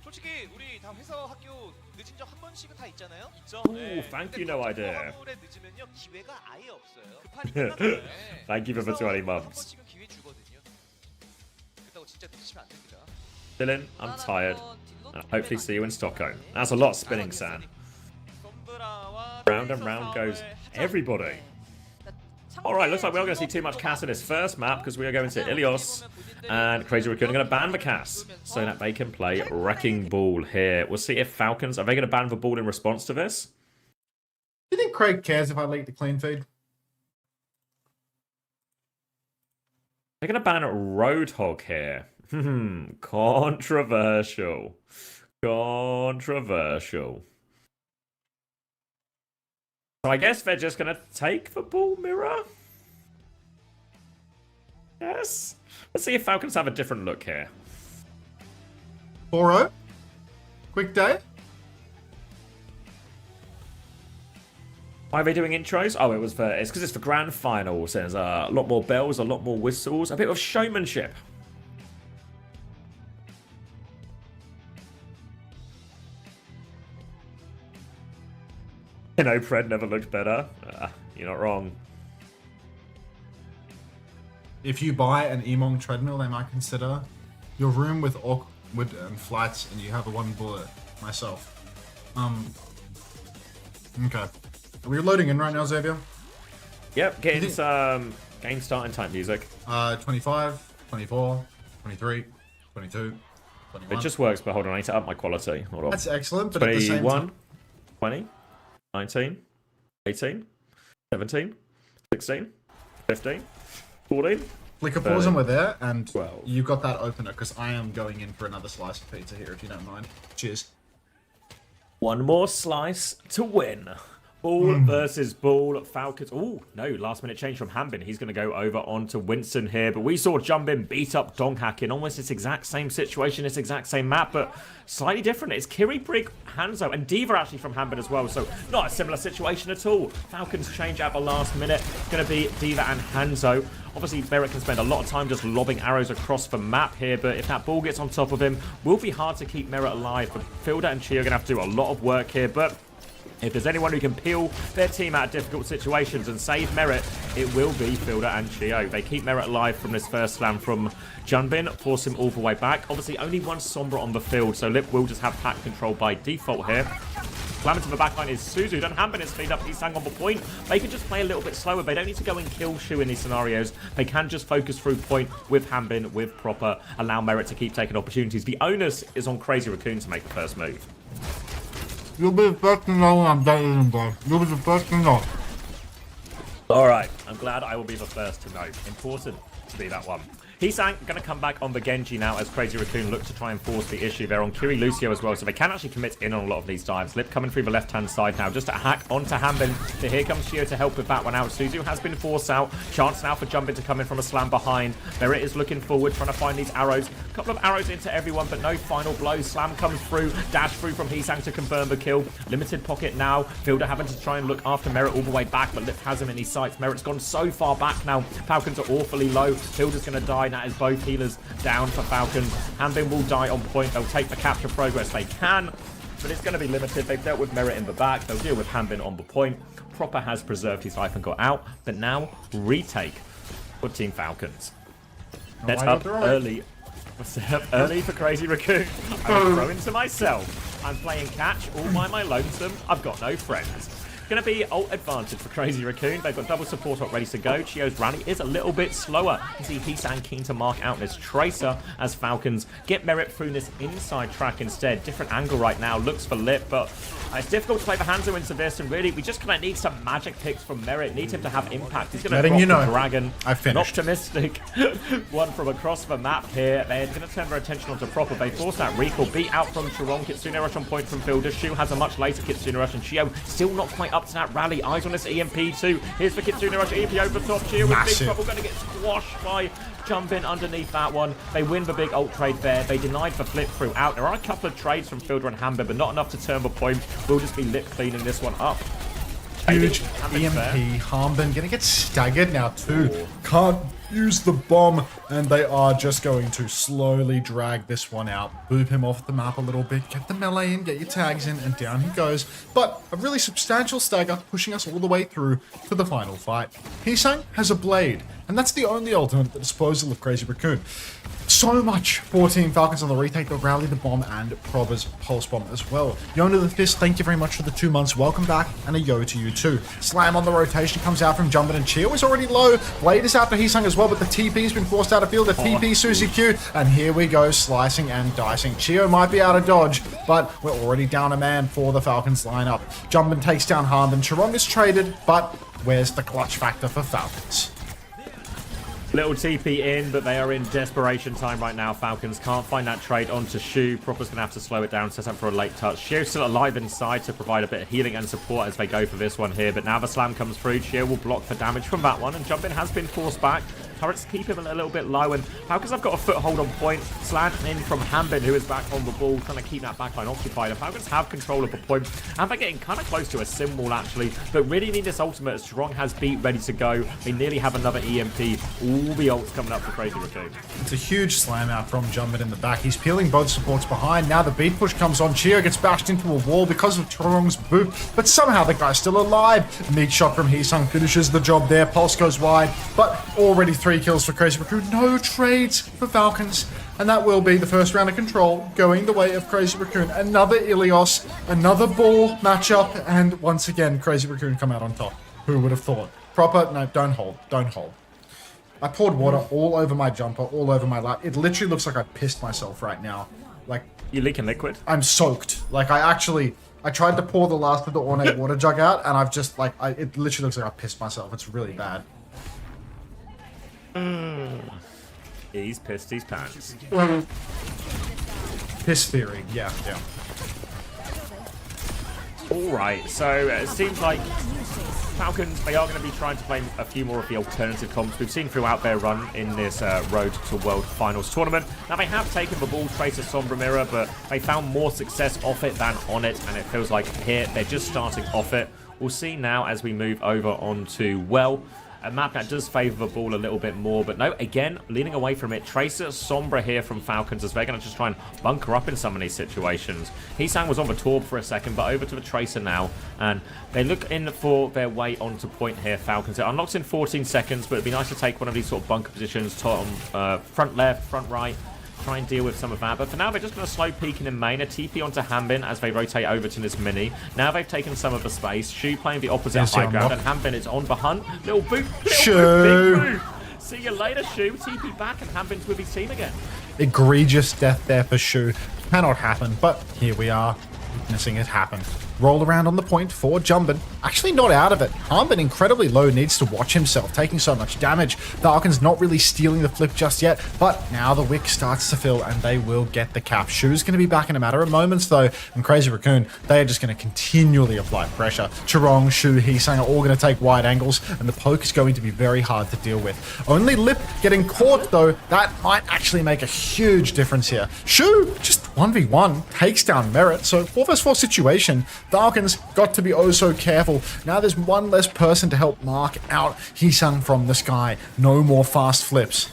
솔직히 우리 다 회사 학교 늦은 적 한 번씩은 다 있잖아요. 있죠. Ooh, thank you, no idea. 화물에 늦으면요 기회가 아예 없어요. 급하니 끝났어요. Thank you for the 20 한 months. 번씩은 기회 주거든요. 그렇다고 진짜 늦으시면 안 됩니다. Dylan, I'm tired. And hopefully see you in Stockholm. That's a lot of spinning, San. Round and round goes everybody. Alright, looks like we're not going to see too much Cass in this first map because we are going to Ilios and Crazy Raccoon are going to ban the Cass so that they can play Wrecking Ball here. We'll see if Falcons, are they going to ban the ball in response to this? Do you think Craig cares if I leak the clean feed? They're going to ban Roadhog here. Controversial. Controversial. So I guess they're just going to take the ball mirror? Yes. Let's see if Falcons have a different look here. 4-0. Quick day. Why are they doing intros? Oh, it's because it's the grand final. So there's a lot more bells, a lot more whistles, a bit of showmanship. You know, Fred never looked better. You're not wrong. If you buy an Emong treadmill, they might consider your room with awkward and flights, and you have a 1 bullet. Myself. Okay. Are we loading in right now, Xavier? Yep, getting some game starting type music. 25, 24, 23, 22, 21. It just works, but hold on, I need to up my quality. Hold on. That's excellent, but at the same 21, time... 20, 19, 18, 17, 16, 15, 14. Flick a pause and we're there, and 12. you got that opener, because I am going in for another slice of pizza here, if you don't mind. Cheers. One more slice to win. Ball versus ball. Falcons. Oh, no. Last minute change from Hanbin. He's going to go over onto Winston here. But we saw Jumbin beat up Donghack in almost this exact same situation, this exact same map, but slightly different. It's Kiri, Brig, Hanzo, and Diva actually from Hanbin as well. So not a similar situation at all. Falcons change at the last minute. Going to be Diva and Hanzo. Obviously, Merritt can spend a lot of time just lobbing arrows across the map here, but if that ball gets on top of him, will be hard to keep Merritt alive. But Fielder and Chio are going to have to do a lot of work here, but if there's anyone who can peel their team out of difficult situations and save Merritt, it will be Fielder and Chio. They keep Merritt alive from this first slam from Junbin, force him all the way back. Obviously, only one Sombra on the field, so Lip will just have pack control by default here. Slam into the backline is Suzu. Don't Hanbin is speed up. He's sang on the point. They can just play a little bit slower. They don't need to go and kill Shu in these scenarios. They can just focus through point with Hanbin, with Proper, allow Merritt to keep taking opportunities. The onus is on Crazy Raccoon to make the first move. You'll be the first to know when I'm done, bro. You'll be the first to know. Alright, I'm glad I will be the first to know. Important to be that one. Heesang going to come back on the Genji now as Crazy Raccoon looks to try and force the issue. They're on Kiri Lucio as well, so they can actually commit in on a lot of these dives. Lip coming through the left-hand side now, just a hack onto Hanbin. So here comes Shio to help with that one out. Suzu has been forced out. Chance now for Jumbin to come in from a slam behind. Merritt is looking forward, trying to find these arrows. A couple of arrows into everyone, but no final blow. Slam comes through, dash through from Heesang to confirm the kill. Limited pocket now. Fielder having to try and look after Merritt all the way back, but Lip has him in his sights. Merritt's gone so far back now. Falcons are awfully low. Fielder's going to die. That is both healers down for Falcons. Hanbin will die on point. They'll take the capture progress they can, but it's going to be limited. They've dealt with Merritt in the back. They'll deal with Hanbin on the point. Proper has preserved his life and got out, but now retake for Team Falcons. Net up early. Set up early for Crazy Raccoon. I'm throwing to myself. I'm playing catch all by my lonesome. I've got no friends. Going to be ult advantage for Crazy Raccoon. They've got double support up ready to go. Chio's rally is a little bit slower. You see Heesang keen to mark out this Tracer as Falcons get Merritt through this inside track instead. Different angle right now. Looks for Lip, but it's difficult to play the Hanzo into this, and really we just kind of need some magic picks from Merritt. Need him to have impact. He's going to drop the Dragon. I finished. Optimistic one from across the map here. They're going to turn their attention onto Proper. They force that recall. Beat out from Chiron. Kitsune Rush on point from Fielder. Shu has a much later Kitsune Rush, and Chio still not quite up to that rally. Eyes on this EMP too. Here's the Kitsune Rush. EMP over the top. Chio with big trouble. Going to get squashed by Jumbin underneath that one. They win the big ult trade there. They denied the flip throughout. There are a couple of trades from Fielder and Hanbin, but not enough to turn the point. We'll just be Lip cleaning this one up. Huge EMP. Hanbin gonna get staggered now too. Can't use the bomb, and they are just going to slowly drag this one out. Boop him off the map a little bit. Get the melee in, get your tags in, and down he goes. But a really substantial stagger pushing us all the way through to the final fight. Heesang has a blade, and that's the only ultimate at the disposal of Crazy Raccoon. So much for Team Falcons on the retake. They'll rally the bomb and Prover's pulse bomb as well. Yona the Fist, thank you very much for the 2 months. Welcome back, and a yo to you too. Slam on the rotation comes out from Jumbin, and Chio is already low. Blade is out for Heesang as well, but the TP's been forced out of field. The TP Suzy Q, and here we go, slicing and dicing. Chio might be out of dodge, but we're already down a man for the Falcons lineup. Jumbin takes down Hanbin. Chiron is traded, but where's the clutch factor for Falcons? Little TP in, but they are in desperation time right now. Falcons can't find that trade onto Shu. Proper's going to have to slow it down, set up for a late touch. Shio's still alive inside to provide a bit of healing and support as they go for this one here. But now the slam comes through. Shio will block for damage from that one, and Jumbin has been forced back. Turrets keep him a little bit low, and Falcons have got a foothold on point. Slant in from Hanbin, who is back on the ball, trying to keep that backline occupied. And Falcons have control of the point, and they're getting kind of close to a sim wall, actually. But really need this ultimate as Strong has beat ready to go. They nearly have another EMP. All the ults coming up for Crazy Raccoon. It's a huge slam out from Jumbin in the back. He's peeling both supports behind. Now the beat push comes on. Chio gets bashed into a wall because of Chiron's boop, but somehow the guy's still alive. Meat shot from Heesang finishes the job there. Pulse goes wide, but already 3 kills for Crazy Raccoon. No trades for Falcons, and that will be the first round of control going the way of Crazy Raccoon. Another Ilios, another ball matchup, and once again Crazy Raccoon come out on top. Who would have thought? Proper, no, don't hold. I poured water all over my jumper, all over my lap. It literally looks like I pissed myself right now. Like, you leaking liquid? I'm soaked. Like, I tried to pour the last of the ornate water jug out, and I've just, like, it literally looks like I pissed myself. It's really bad. He's pissed his pants. Piss theory, yeah. Alright, so it seems like Falcons, they are going to be trying to play a few more of the alternative comps we've seen throughout their run in this Road to World Finals tournament. Now, they have taken the ball Tracer Sombra Mirror, but they found more success off it than on it, and it feels like here they're just starting off it. We'll see now as we move over onto Well. A map that does favour the ball a little bit more, but no, again, leaning away from it. Tracer Sombra here from Falcons as they're going to just try and bunker up in some of these situations. Heesang was on the Torb for a second, but over to the Tracer now, and they look in for their way onto point here, Falcons. It unlocks in 14 seconds, but it'd be nice to take one of these sort of bunker positions, front left, front right, try and deal with some of that. But for now, they're just going to slow peeking in main. A TP onto Hanbin as they rotate over to this mini. Now they've taken some of the space. Shu playing the opposite high ground, and Hanbin is on the hunt. Little boot, big boot. See you later, Shu. TP back, and Hanbin's with his team again. Egregious death there for Shu. Cannot happen, but here we are, witnessing it happen. Roll around on the point for Jumbin. Actually not out of it. Hanbin incredibly low, needs to watch himself, taking so much damage. Falcons not really stealing the flip just yet, but now the wick starts to fill and they will get the cap. Shu's going to be back in a matter of moments though, and Crazy Raccoon, they are just going to continually apply pressure. Chirong, Shu, Heesang are all going to take wide angles, and the poke is going to be very hard to deal with. Only Lip getting caught though, that might actually make a huge difference here. Shu just 1v1 takes down Merit, so 4vs4 situation. Falcons got to be oh so careful. Now there's one less person to help mark out Heesang from the sky. No more fast flips.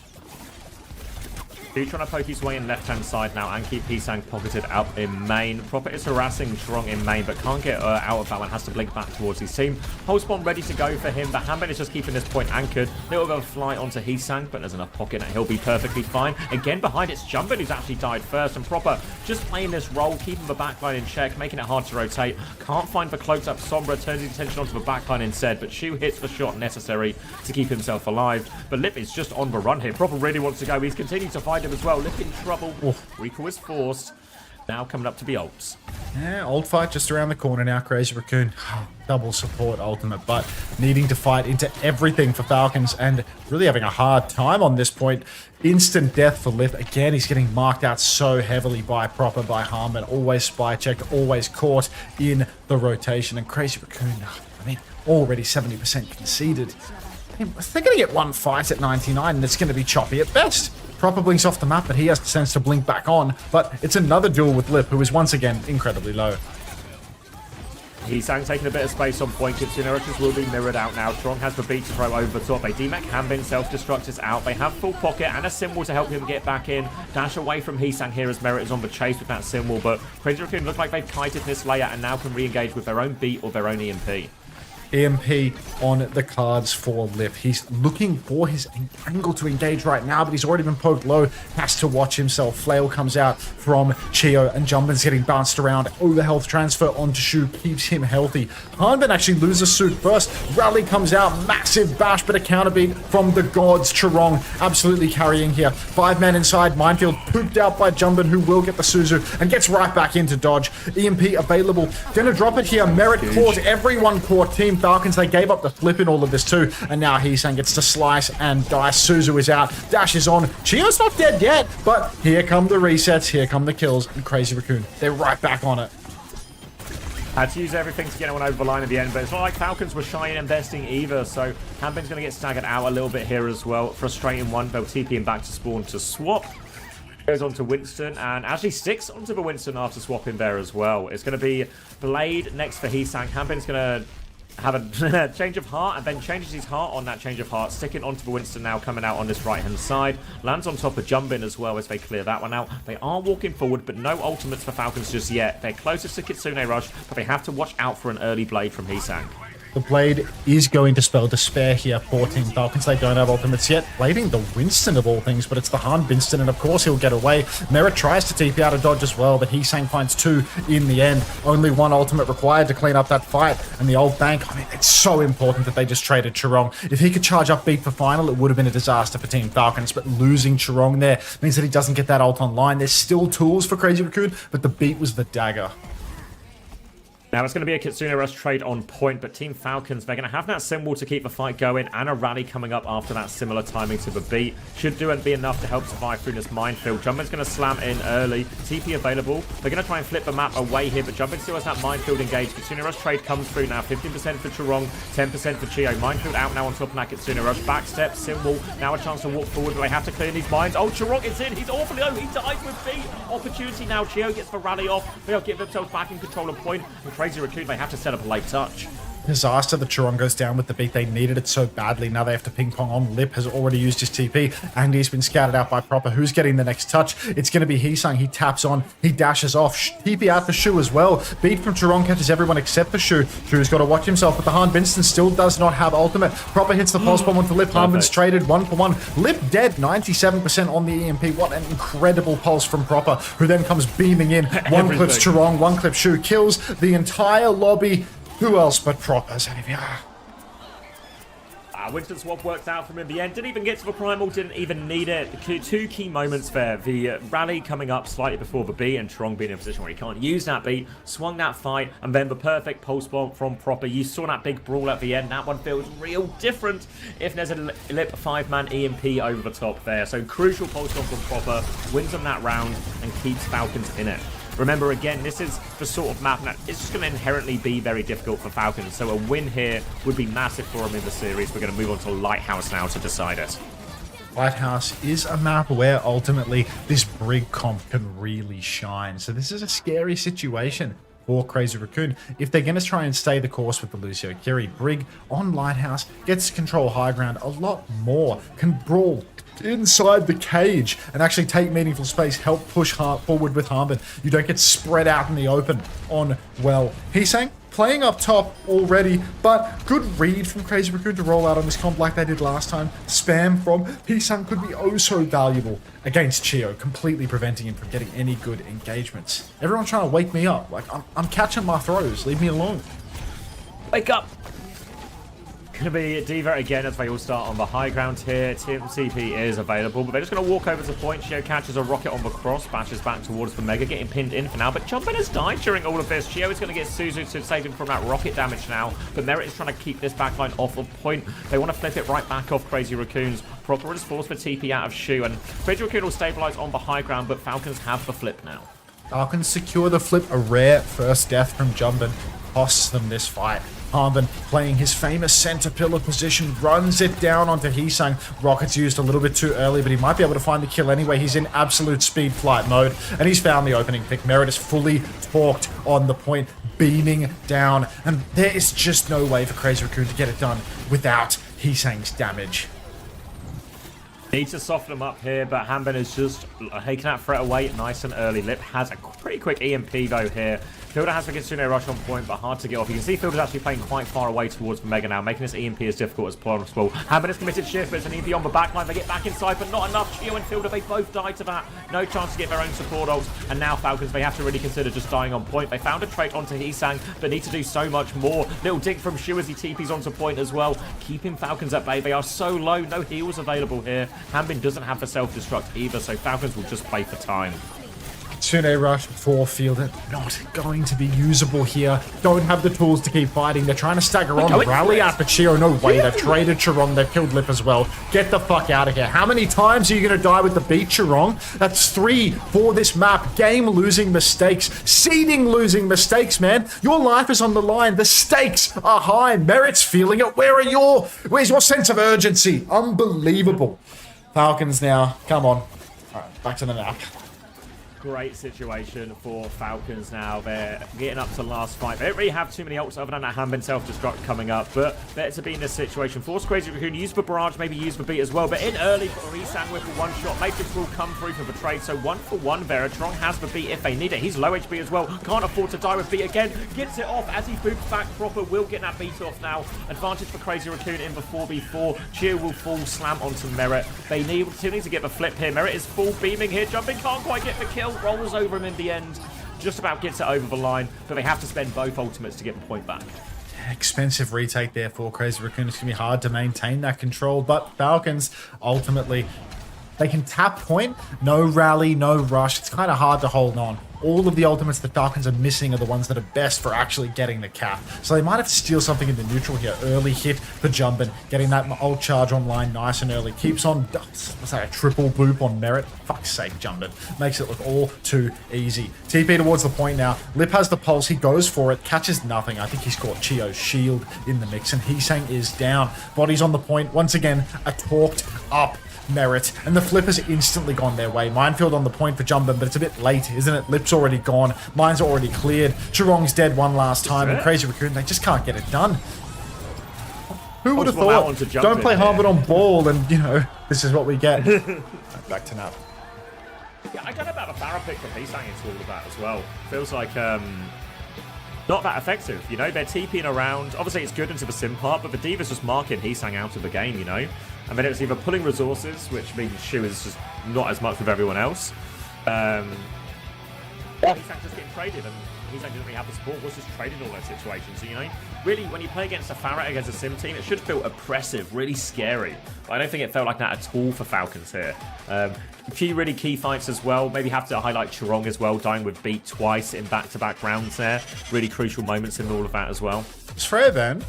Shu trying to poke his way in left-hand side now and keep Heesang pocketed out in main. Proper is harassing Strong in main, but can't get out of that one. Has to blink back towards his team. Whole spawn ready to go for him, but Hanbin is just keeping this point anchored. Little bit of a fly onto Heesang, but there's enough pocket that he'll be perfectly fine. Again, behind it's Jumbin who's actually died first, and Proper just playing this role, keeping the backline in check, making it hard to rotate. Can't find the cloaked up Sombra, turns his attention onto the backline instead, but Shu hits the shot necessary to keep himself alive. But Lip is just on the run here. Proper really wants to go. He's continuing to find him as well. Lip in trouble. Recall is forced. Now coming up to the ults. Yeah, ult fight just around the corner now. Crazy Raccoon, double support ultimate, but needing to fight into everything for Falcons and really having a hard time on this point. Instant death for Lip. Again, he's getting marked out so heavily by Proper, by Harmon. Always spy checked, always caught in the rotation. And Crazy Raccoon, I mean, already 70% conceded. They're going to get one fight at 99 and it's going to be choppy at best. Proper blinks off the map, but he has the sense to blink back on. But it's another duel with Lip, who is once again incredibly low. Heesang taking a bit of space on point. Kitsune Rushes will be mirrored out now. Trong has the beat to throw over the top. They demech Hanbin, self-destruct is out. They have full pocket and a symbol to help him get back in. Dash away from Heesang here as Merit is on the chase with that symbol, but Crazy Raccoon look like they've kited this layer and now can re-engage with their own beat or their own EMP. EMP on the cards for Lip. He's looking for his angle to engage right now, but he's already been poked low. Has to watch himself. Flail comes out from Chio, and Jumbin's getting bounced around. Over health transfer onto Shu keeps him healthy. Hanbin actually loses suit first. Rally comes out. Massive bash, but a counterbeat from the gods. Chirong absolutely carrying here. 5-man inside. Minefield pooped out by Jumbin, who will get the Suzu and gets right back into dodge. EMP available. Gonna drop it here. Merit caught. Everyone caught. Team Falcons, they gave up the flip in all of this too, and now Heesang gets to slice and dice. Suzu is out, Dash is on, Chio's not dead yet, but here come the resets, here come the kills, and Crazy Raccoon, they're right back on it. Had to use everything to get one over the line at the end, but it's not like Falcons were shy in investing either, so Hanbin's going to get staggered out a little bit here as well. Frustrating one, they'll TP him back to spawn to swap. Goes on to Winston, and actually sticks onto the Winston after swapping there as well. It's going to be Blade next for Heesang. Hanbin's going to have a change of heart and then changes his heart on that change of heart, sticking onto the Winston now, coming out on this right hand side, lands on top of Jumbin as well as they clear that one out. They are walking forward, but no ultimates for Falcons just yet. They're closest to Kitsune Rush, but they have to watch out for an early Blade from Heesang. The Blade is going to spell despair here for Team Falcons. They don't have ultimates yet. Blading the Winston of all things, but it's the Han Winston, and of course he'll get away. Merit tries to TP out of dodge as well, but Heesang finds 2 in the end. Only 1 ultimate required to clean up that fight, and the old bank, I mean, it's so important that they just traded Chirong. If he could charge up beat for final, it would have been a disaster for Team Falcons, but losing Chirong there means that he doesn't get that ult online. There's still tools for Crazy Raccoon, but the beat was the dagger. Now, it's going to be a Kitsune Rush trade on point, but Team Falcons, they're going to have that symbol to keep the fight going and a rally coming up after that similar timing to the beat. Should do and be enough to help survive through this minefield. Jumpin's going to slam in early. TP available. They're going to try and flip the map away here, but Jumpin still has that minefield engaged. Kitsune Rush trade comes through now. 15% for Chirong, 10% for Chio. Minefield out now on top of that Kitsune Rush. Backstep, symbol. Now a chance to walk forward, but they have to clear these mines. Oh, Chirong is in. He's awfully low. He died with beat. Opportunity now. Chio gets the rally off. They'll get themselves back in control of point. And Crazy Raccoon, they have to set up a late touch. Disaster. The Chirong goes down with the beat. They needed it so badly. Now they have to ping pong on. Lip has already used his TP. Andy's been scouted out by Proper. Who's getting the next touch? It's going to be Heesang. He taps on. He dashes off. TP out for Shu as well. Beat from Chirong catches everyone except for Shu. Shu's got to watch himself, but the Han Vincent still does not have ultimate. Proper hits the pulse bomb onto Lip. Hanbin's traded 1-for-1. Lip dead. 97% on the EMP. What an incredible pulse from Proper, who then comes beaming in. One clips Chirong, one clip Shu. Kills the entire lobby. Who else but Proper? Winston swap worked out from him in the end. Didn't even get to the primal, didn't even need it. Two key moments there. The rally coming up slightly before the beat and Chirong being in a position where he can't use that beat. Swung that fight and then the perfect pulse bomb from Proper. You saw that big brawl at the end. That one feels real different if there's a Lip 5-man EMP over the top there. So crucial pulse bomb from Proper. Wins them that round and keeps Falcons in it. Remember, again, this is the sort of map that it's just going to inherently be very difficult for Falcons, so a win here would be massive for them in the series. We're going to move on to Lighthouse now to decide it. Lighthouse is a map where ultimately this Brig comp can really shine, so this is a scary situation for Crazy Raccoon. If they're going to try and stay the course with the Lucio Kiri, Brig on Lighthouse gets to control high ground a lot more, can brawl inside the cage and actually take meaningful space, help push forward with Hanbin. You don't get spread out in the open on, well, Heesang playing up top already, but good read from Crazy Raccoon to roll out on this comp like they did last time. Spam from Heesang could be oh so valuable against Chio, completely preventing him from getting any good engagements. Everyone's trying to wake me up. Like, I'm catching my throws. Leave me alone. Wake up! Going to be Diva again as they all start on the high ground here. TP is available, but they're just going to walk over to point. Chio catches a rocket on the cross, bashes back towards the Mega, getting pinned in for now. But Jumpin has died during all of this. Chio is going to get Suzu to save him from that rocket damage now. But Merit is trying to keep this backline off of point. They want to flip it right back off Crazy Raccoons. Proper is forced for TP out of Shu, and Crazy Raccoon will stabilize on the high ground, but Falcons have the flip now. Falcons secure the flip. A rare first death from Jumpin costs them this fight. Hanbin playing his famous center pillar position, runs it down onto Heesang. Rocket's used a little bit too early, but he might be able to find the kill anyway. He's in absolute speed flight mode, and he's found the opening pick. Merit is fully torqued on the point, beaming down, and there is just no way for Crazy Raccoon to get it done without Heesang's damage. Need to soften them up here, but Hanbin is just taking that threat away nice and early. Lip has a pretty quick EMP though here. Fielder has the Kitsune Rush on point, but hard to get off. You can see Fielder's actually playing quite far away towards the Mega now, making this EMP as difficult as possible. Hanbin has committed shift, but it's an EMP on the backline. They get back inside, but not enough. Chio and Fielder, they both died to that. No chance to get their own support ults. And now Falcons, they have to really consider just dying on point. They found a trait onto Heesang, but need to do so much more. Little dig from Shu as he TPs onto point as well. Keeping Falcons at bay. They are so low. No heals available here. Hanbin doesn't have the self-destruct either, so Falcons will just play for time. Kitsune Rush for Fielder, not going to be usable here. Don't have the tools to keep fighting. They're trying to stagger on. Rally out for Chio. No way. They've traded Chirong. They've killed Lip as well. Get the fuck out of here. How many times are you going to die with the beat, Chirong? That's 3 for this map. Game losing mistakes. Seeding losing mistakes, man. Your life is on the line. The stakes are high. Merit's feeling it. Where's your sense of urgency? Unbelievable. Falcons now. Come on. All right, back to the map. Great situation for Falcons now. They're getting up to last fight. They don't really have too many ults other than that Hanbin self-destruct coming up, but better to be in this situation. Force Crazy Raccoon, use the barrage, maybe use the beat as well, but in early for Heesang with a one-shot. Matrix will come through for the trade, so 1-for-1 there. Tron has the beat if they need it. He's low HP as well. Can't afford to die with beat again. Gets it off as he boots back proper. Will get that beat off now. Advantage for Crazy Raccoon in the 4v4. Chio will full slam onto Merit. They need to get the flip here. Merit is full beaming here. Jumping can't quite get the kill. Rolls over him in the end. Just about gets it over the line, but they have to spend both ultimates to get the point back. Expensive retake there for Crazy Raccoon. It's going to be hard to maintain that control, but Falcons ultimately, they can tap point. No rally, no rush. It's kind of hard to hold on all of the ultimates the Falcons are missing are the ones that are best for actually getting the cap. So they might have to steal something in the neutral here. Early hit for Jumbin, getting that ult charge online nice and early. Keeps on, what's that, a triple boop on Merit? Fuck's sake, Jumbin. Makes it look all too easy. TP towards the point now. Lip has the pulse, he goes for it, catches nothing. I think he's caught Chio's shield in the mix, and Heesang is down. Body's on the point. Once again, a talked up Merit, and the flip has instantly gone their way. Minefield on the point for Jumbin, but it's a bit late, isn't it? Lip's already gone, mine's already cleared, Chirong's dead one last time, and Crazy Raccoon, they just can't get it done. Who would have thought? Don't play Harvard on ball, and you know, this is what we get. Back to Nap. Yeah, I don't know about the Farah pick from Heesang into all of that as well. Feels like not that effective, you know? They're TPing around. Obviously, it's good into the sim part, but the Diva's just marking Heesang out of the game, you know? And then it's either pulling resources, which means Shu is just not as much with everyone else. Heesang's just getting traded, and Heesang doesn't really have the support. Was just traded all those situations, so, you know? Really, when you play against a Farah, against a sim team, it should feel oppressive, really scary. But I don't think it felt like that at all for Falcons here. A few really key fights as well. Maybe have to highlight Chirong as well, dying with beat twice in back-to-back rounds there. Really crucial moments in all of that as well. It's Freya then.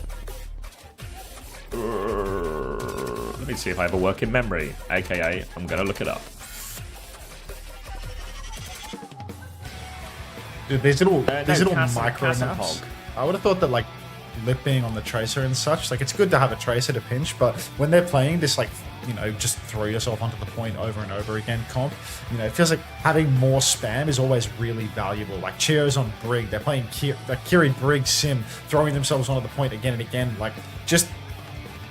Let me see if I have a working memory, aka I'm gonna look it up. Dude, these little micro naps. I would have thought that like Lip being on the Tracer and such, like it's good to have a Tracer to pinch, but when they're playing this, like, you know, just throw yourself onto the point over and over again comp, you know, it feels like having more spam is always really valuable. Like Chio's on Brig, they're playing Kiri Brig sim, throwing themselves onto the point again and again, like just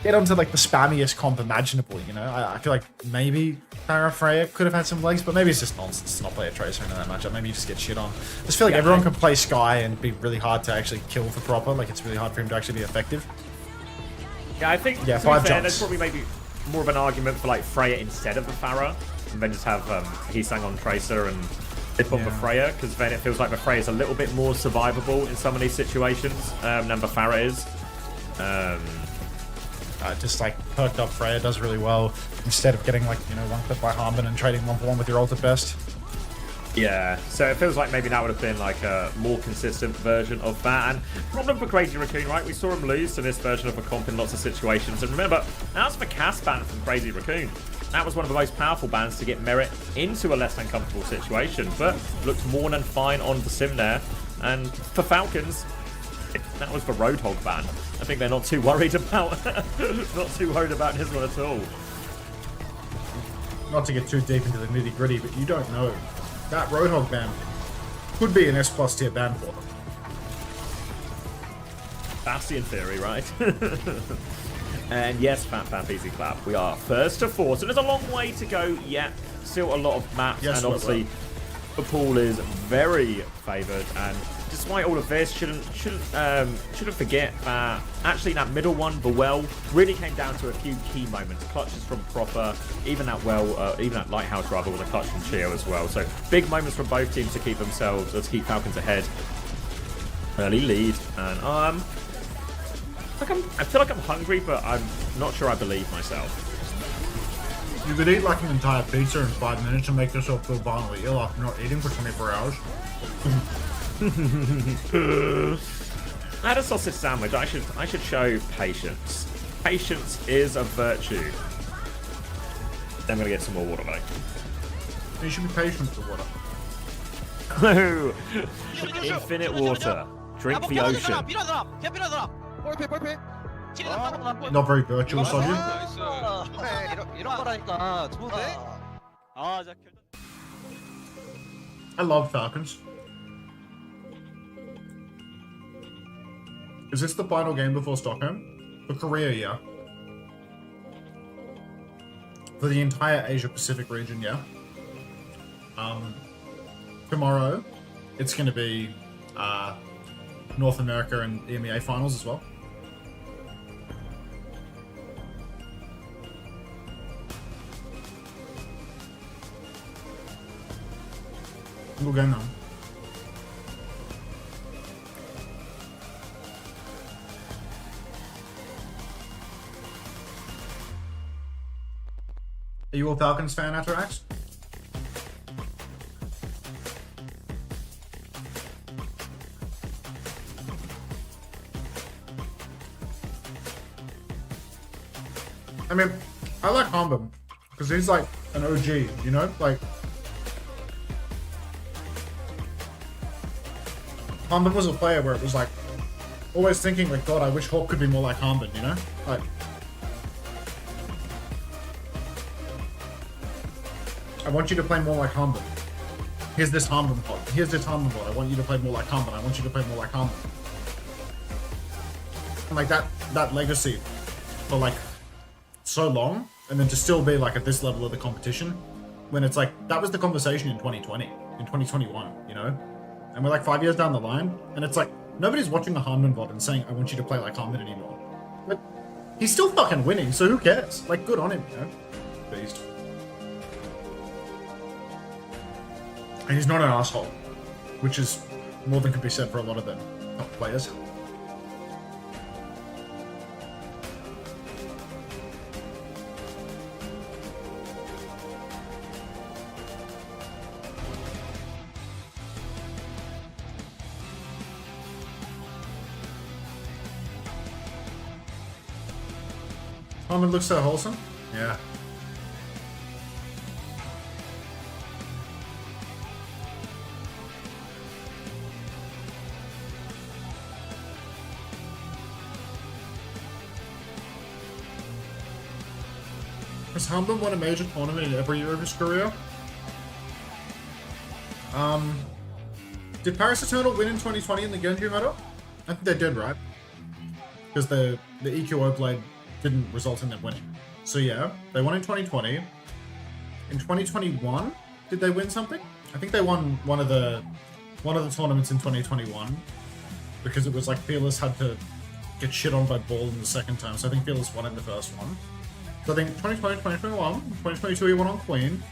get onto like the spammiest comp imaginable, you know? I feel like maybe Farah Freya could have had some legs, but maybe it's just nonsense to not play a Tracer into that matchup. Maybe you just get shit on. I just feel like everyone can play Skye and be really hard to actually kill for proper. Like it's really hard for him to actually be effective. Yeah, I think, yeah, to be fair, there's probably maybe more of an argument for like Freya instead of the Farah, and then just have Heesang on Tracer and Lip on the Freya, because then it feels like the Freya is a little bit more survivable in some of these situations than the Farah is. Just like perked up Freya does really well instead of getting like, you know, one clip by Harmon and trading 1-for-1 with your ult at best. Yeah, so it feels like maybe that would have been like a more consistent version of that. And problem for Crazy Raccoon, right? We saw him lose to this version of a comp in lots of situations. And remember, that was the cast ban from Crazy Raccoon. That was one of the most powerful bans to get Merit into a less than comfortable situation, but looked more than fine on the sim there. And for Falcons, that was the Roadhog ban. I think they're not too worried about this one at all. Not to get too deep into the nitty gritty, but you don't know. That Roadhog ban could be an S+ tier ban for them. That's in theory, right? And yes, Fat Easy Clap. We are first to 4, so there's a long way to go yet. Still a lot of maps, and obviously the pool is very favoured. And despite all of this, shouldn't forget that actually that middle one, the well, really came down to a few key moments. Clutches from Proper, even that well, even that Lighthouse rather, was a clutch from Chio as well. So big moments from both teams to keep themselves, to keep Falcons ahead. Early lead, and I feel like I'm hungry, but I'm not sure I believe myself. You could eat like an entire pizza in 5 minutes and make yourself feel violently ill after not eating for 24 hours. I had a sausage sandwich. I should show patience. Patience is a virtue. I'm gonna get some more water though. You should be patient with the water. Oh, infinite water. Drink the ocean. Not very virtuous of you. I love Falcons. Is this the final game before Stockholm? For Korea, yeah. For the entire Asia-Pacific region, yeah. Tomorrow, it's going to be North America and EMEA finals as well. Single game now. Are you a Falcons fan after Axe? I mean, I like Harmon because he's like an OG, you know? Like, Harmon was a player where it was like, always thinking like, God, I wish Hawk could be more like Harmon, you know? Like, I want you to play more like Harmon. Here's this Harmon pod. Here's this Harmon pod. I want you to play more like Harmon. I want you to play more like Harmon. And like that legacy for like so long, and then to still be like at this level of the competition, when it's like, that was the conversation in 2020, in 2021, you know? And we're like 5 years down the line, and it's like, nobody's watching a Harmon VOD and saying, I want you to play like Harmon anymore. But he's still fucking winning, so who cares? Like, good on him, you know? Beast. And he's not an asshole, which is more than could be said for a lot of the top players. Harmon looks so wholesome. Yeah. Has Harmon won a major tournament in every year of his career? Did Paris Eternal win in 2020 in the Genji meta? I think they did, right? Because the EQO blade didn't result in them winning. So yeah, they won in 2020. In 2021, did they win something? I think they won one of the tournaments in 2021 because it was like Fearless had to get shit on by Ball in the second time. So I think Fearless won in the first one. So I think 2020, 2021, 2022 he won on Queen.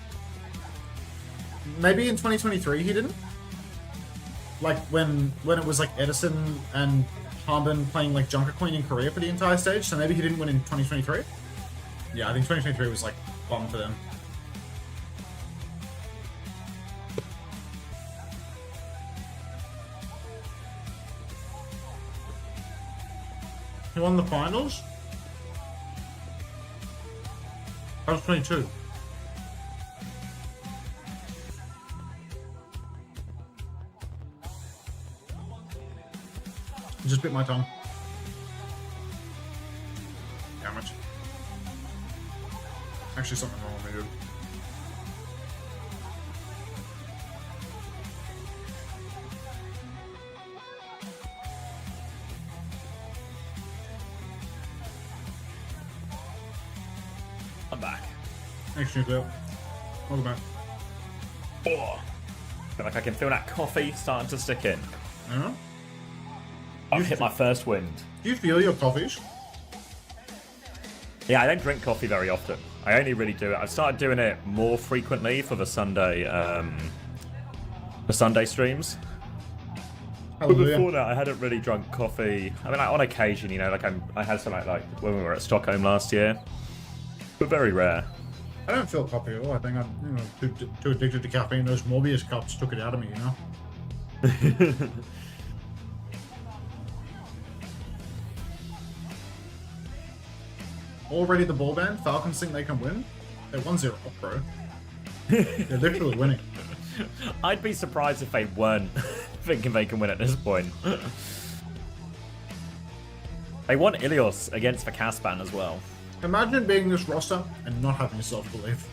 Maybe in 2023 he didn't. Like when it was like Edison and Harmon playing like Junker Queen in Korea for the entire stage, so maybe he didn't win in 2023? Yeah, I think 2023 was like bomb for them. He won the finals? I was 22. Just bit my tongue. How much? Actually, something wrong with me, dude. I'm back. Thanks, Nucleo. Welcome back. Oh, feel like I can feel that coffee starting to stick in. Yeah? I've hit my first wind. Do you feel your coffees? Yeah, I don't drink coffee very often. I only really do it. I've started doing it more frequently for the Sunday streams. But before that, I hadn't really drunk coffee. I mean, like on occasion, you know, like I had some like when we were at Stockholm last year, but very rare. I don't feel coffee at all. I think I'm, too addicted to caffeine. Those Morbius cups took it out of me, you know. Already the ball band. Falcons think they can win. They're 1-0 up, bro. They're literally winning. I'd be surprised if they weren't thinking they can win at this point. They won Ilios against the Casban as well. Imagine being this roster and not having self-belief.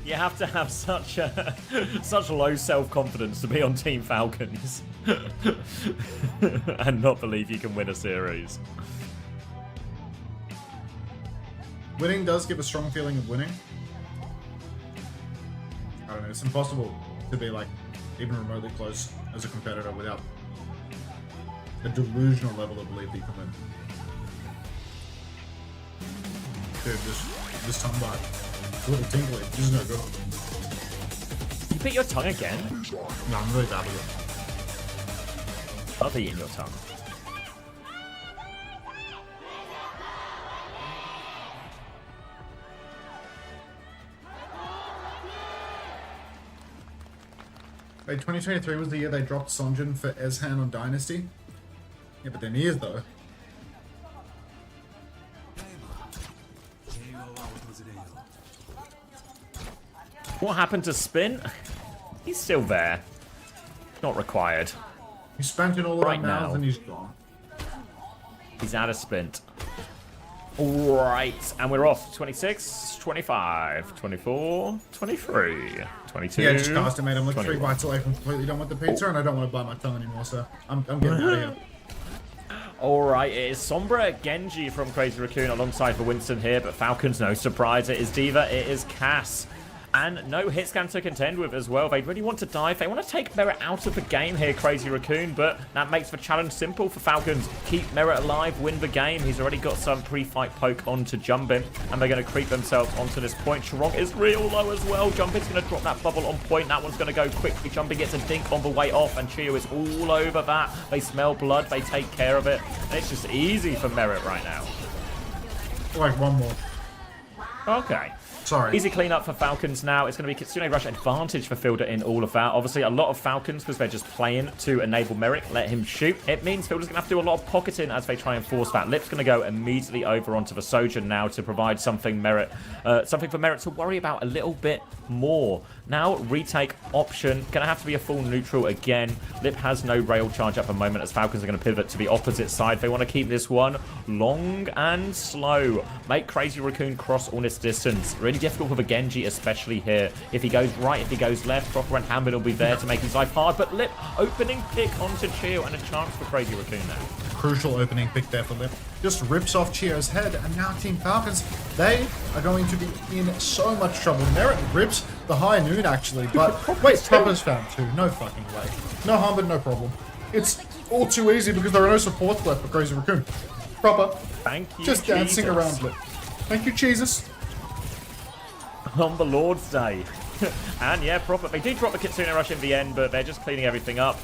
You have to have such low self-confidence to be on Team Falcons and not believe you can win a series. Winning does give a strong feeling of winning. I don't know, it's impossible to be like even remotely close as a competitor without a delusional level of belief that you can win. Dude, this tongue bite. It's a little tingly. This is no good. You bit your tongue again? No, I'm really bad with it. I'll be eating your tongue. Wait, 2023 was the year they dropped Sonjin for Ezhan on Dynasty? Yeah, but they're nears though. What happened to Spin? He's still there. Not required. He spent it all right now, and he's gone. He's out of Spint. Alright, and we're off. 26, 25, 24, 23, 22. Yeah, just cast him, mate. I'm like 21. 3 bites away from completely done with the pizza, and I don't want to bite my tongue anymore, so I'm getting out of here. Alright, it is Sombra Genji from Crazy Raccoon alongside for Winston here, but Falcons, no surprise. It is Diva, it is Cass. And no hit scan to contend with as well. They really want to dive. They want to take Merit out of the game here, Crazy Raccoon, but that makes the challenge simple for Falcons. Keep Merit alive, win the game. He's already got some pre-fight poke onto Jumbin, and they're going to creep themselves onto this point. Sharong is real low as well. Jumbin's going to drop that bubble on point. That one's going to go quickly. Jumbin gets a dink on the way off, and Chio is all over that. They smell blood. They take care of it. And it's just easy for Merit right now. Like one more. Okay. Sorry. Easy cleanup for Falcons now. It's going to be Kitsune Rush advantage for Fielder in all of that. Obviously, a lot of Falcons, because they're just playing to enable Merrick, let him shoot. It means Fielder's going to have to do a lot of pocketing as they try and force that. Lip's going to go immediately over onto the Sojourn now to provide something for Merit to worry about a little bit more. Now, retake option. Going to have to be a full neutral again. Lip has no rail charge at the moment as Falcons are going to pivot to the opposite side. They want to keep this one long and slow. Make Crazy Raccoon cross all this distance. Really difficult with a Genji, especially here. If he goes right, if he goes left, Proper and Hamid will be there to make his life hard. But Lip, opening pick onto Chio and a chance for Crazy Raccoon now. Crucial opening pick there for Lip. Just rips off Chio's head, and now Team Falcons, they are going to be in so much trouble. Merit rips the high noon, actually, but wait, Proper's found too. No fucking way. No harm, but no problem. It's all too easy because there are no supports left for Crazy Raccoon. Proper. Thank you, just dancing Jesus. around Lip. Thank you, Jesus. On the Lord's Day. And yeah, Proper. They did drop the Kitsune Rush in the end, but they're just cleaning everything up.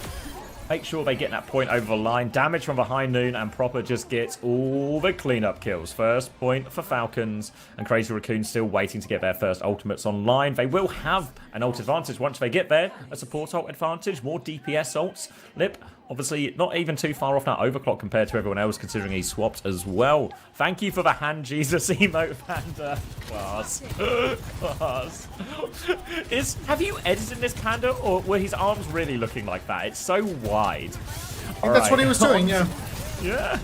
Make sure they get that point over the line. Damage from the high noon, and Proper just gets all the cleanup kills. First point for Falcons, and Crazy Raccoon still waiting to get their first ultimates online. They will have an ult advantage once they get there. A support ult advantage, more DPS ults. Lip, obviously not even too far off that overclock compared to everyone else, considering he swapped as well. Thank you for the hand Jesus emote, Panda. Class. Have you edited this, Panda, or were his arms really looking like that? It's so wide. I think that's what he was doing, yeah. Yeah.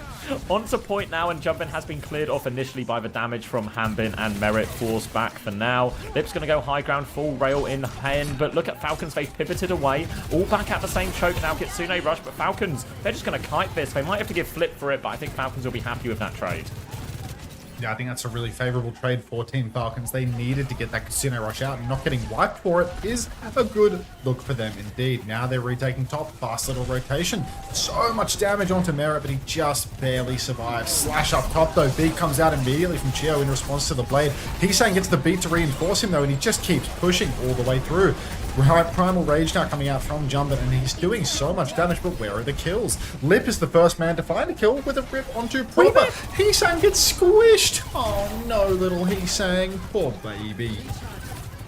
Onto point now, and Jumpin has been cleared off initially by the damage from Hambin and Merit. Forced back for now. Lip's going to go high ground, full rail in hand, but look at Falcons. They've pivoted away. All back at the same choke now. Kitsune Rush, but Falcons, they're just going to kite this. They might have to give Flip for it, but I think Falcons will be happy with that trade. Yeah, I think that's a really favorable trade for Team Falcons. They needed to get that Casino Rush out, and not getting wiped for it is a good look for them indeed. Now they're retaking top. Fast little rotation. So much damage onto Merit, but he just barely survives. Slash up top, though. Beat comes out immediately from Chio in response to the blade. Heesang gets the beat to reinforce him, though, and he just keeps pushing all the way through. Primal Rage now coming out from Jumbin, and he's doing so much damage, but where are the kills? Lip is the first man to find a kill with a rip onto Proper. Heesang gets squished. Oh no, little Heesang. Poor baby.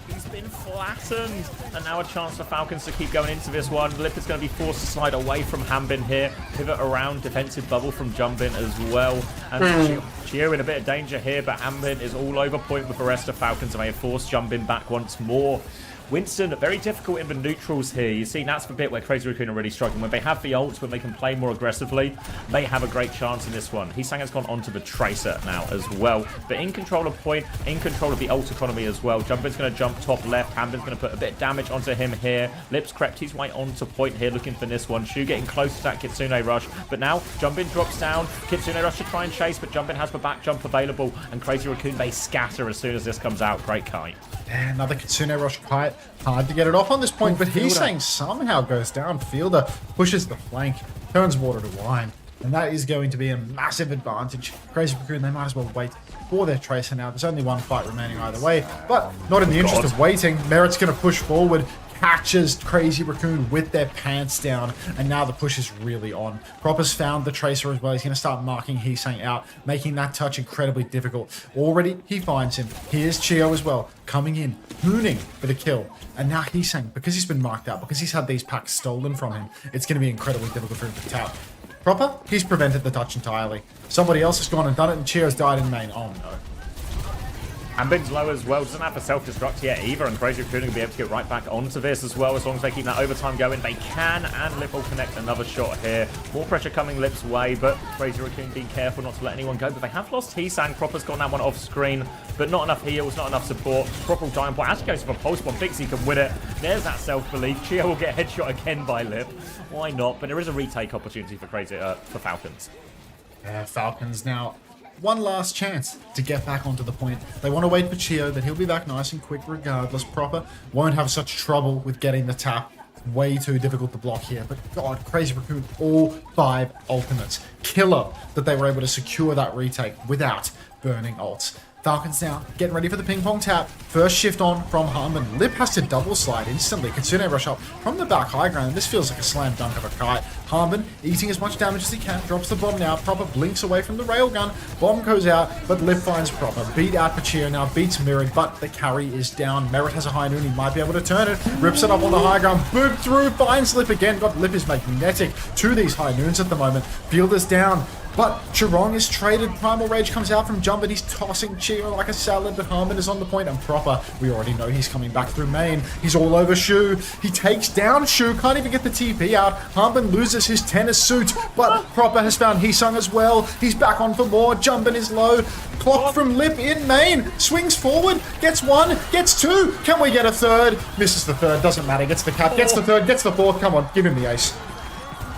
He's been flattened. And now a chance for Falcons to keep going into this one. Lip is going to be forced to slide away from Hambin here. Pivot around, defensive bubble from Jumbin as well. And Chio in a bit of danger here, but Hambin is all over point with the rest of Falcons, and they have forced Jumbin back once more. Winston, very difficult in the neutrals here. You see, that's the bit where Crazy Raccoon are really struggling. When they have the ults, when they can play more aggressively, they have a great chance in this one. Heesang has gone onto the Tracer now as well. But in control of point, in control of the ult economy as well. Jumbin's going to jump top left. Hambin's going to put a bit of damage onto him here. Lip's crept his way onto point here, looking for this one. Shu getting close to that Kitsune Rush. But now, Jumbin drops down. Kitsune Rush to try and chase, but Jumbin has the back jump available. And Crazy Raccoon, they scatter as soon as this comes out. Great kite. Yeah, another Kitsune Rush kite. Hard to get it off on this point, but Heesang somehow goes down. Fielder pushes the flank, turns water to wine, and that is going to be a massive advantage. Crazy Raccoon, they might as well wait for their Tracer now. There's only one fight remaining either way, but not in the interest of waiting. Merit's going to push forward, catches Crazy Raccoon with their pants down, and now the push is really on. Proper's found the Tracer as well. He's going to start marking Heesang out, making that touch incredibly difficult. Already, he finds him. Here's Chio as well, coming in, mooning for the kill. And now Heesang, because he's been marked out, because he's had these packs stolen from him, it's going to be incredibly difficult for him to tap. Proper, he's prevented the touch entirely. Somebody else has gone and done it, and Chio's died in main. Oh no. Ambin's low as well, doesn't have a self-destruct yet either, and Crazy Raccoon will be able to get right back onto this as well, as long as they keep that overtime going. They can, and Lip will connect another shot here. More pressure coming Lip's way, but Crazy Raccoon being careful not to let anyone go. But they have lost Heesang. Proper's got that one off screen, but not enough heals, not enough support. Proper will die on point. Actually goes for a pulse bomb, thinks he can win it. There's that self-belief. Chio will get headshot again by Lip. Why not? But there is a retake opportunity for for Falcons. Yeah, Falcons now. One last chance to get back onto the point. They want to wait for Chio, but he'll be back nice and quick regardless. Proper won't have such trouble with getting the tap. Way too difficult to block here. But God, Crazy Raccoon, all 5 ultimates. Killer that they were able to secure that retake without burning ults. Falcons now getting ready for the ping pong tap. First shift on from Harmon. Lip has to double slide instantly. Kitsune rush up from the back high ground. This feels like a slam dunk of a kite. Harmon eating as much damage as he can. Drops the bomb now. Proper blinks away from the railgun. Bomb goes out, but Lip finds Proper. Beat out for Chio now. Beats Mirrored, but the carry is down. Merit has a high noon. He might be able to turn it. Rips it up on the high ground. Boop through. Finds Lip again. God, Lip is magnetic to these high noons at the moment. Fielder's down. But Chirong is traded. Primal Rage comes out from Jump, and he's tossing Chio like a salad, but Harmon is on the point, and Proper, we already know he's coming back through main. He's all over Shu. He takes down Shu, can't even get the TP out. Harmon loses his tennis suit, but Proper has found Heesung as well. He's back on for more. Jumpin is low. Clock from Lip in main. Swings forward. Gets 1. Gets 2. Can we get a third? Misses the third. Doesn't matter. Gets the cap. Gets the third. Gets the fourth. Come on. Give him the ace.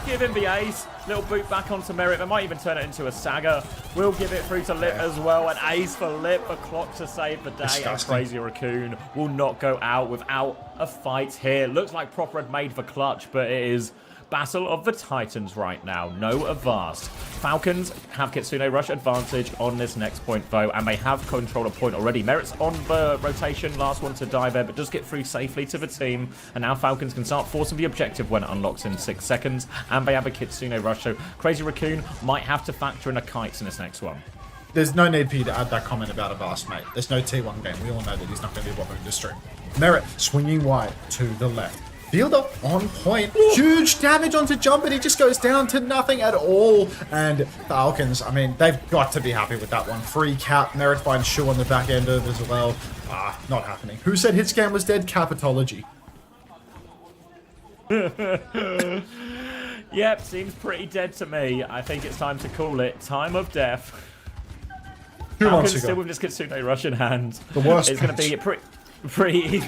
Give him the ace. Little boot back onto Merit. They might even turn it into a Saga. We'll give it through to Lip as well. An ace for Lip. A clock to save the day. And Crazy Raccoon will not go out without a fight here. Looks like Proper had made the clutch, but it is Battle of the Titans right now. No Avast. Falcons have Kitsune Rush advantage on this next point, though, and they have control of point already. Merit's on the rotation, last one to die there, but does get through safely to the team, and now Falcons can start forcing the objective when it unlocks in 6 seconds, and they have a Kitsune Rush, so Crazy Raccoon might have to factor in a Kites in this next one. There's no need for you to add that comment about Avast, mate. There's no T1 game. We all know that he's not going to be welcome to stream. Merit swinging wide to the left. Fielder on point. Huge damage onto Jump, and he just goes down to nothing at all. And Falcons, I mean, they've got to be happy with that one. Free cap. Merit finds Shu on the back end of it as well. Not happening. Who said Hitscan was dead? Capitology. Yep, seems pretty dead to me. I think it's time to call it time of death. 2 months Falcons ago. still with this Kitsune Rush in hand. The worst It's going to patch. be a pretty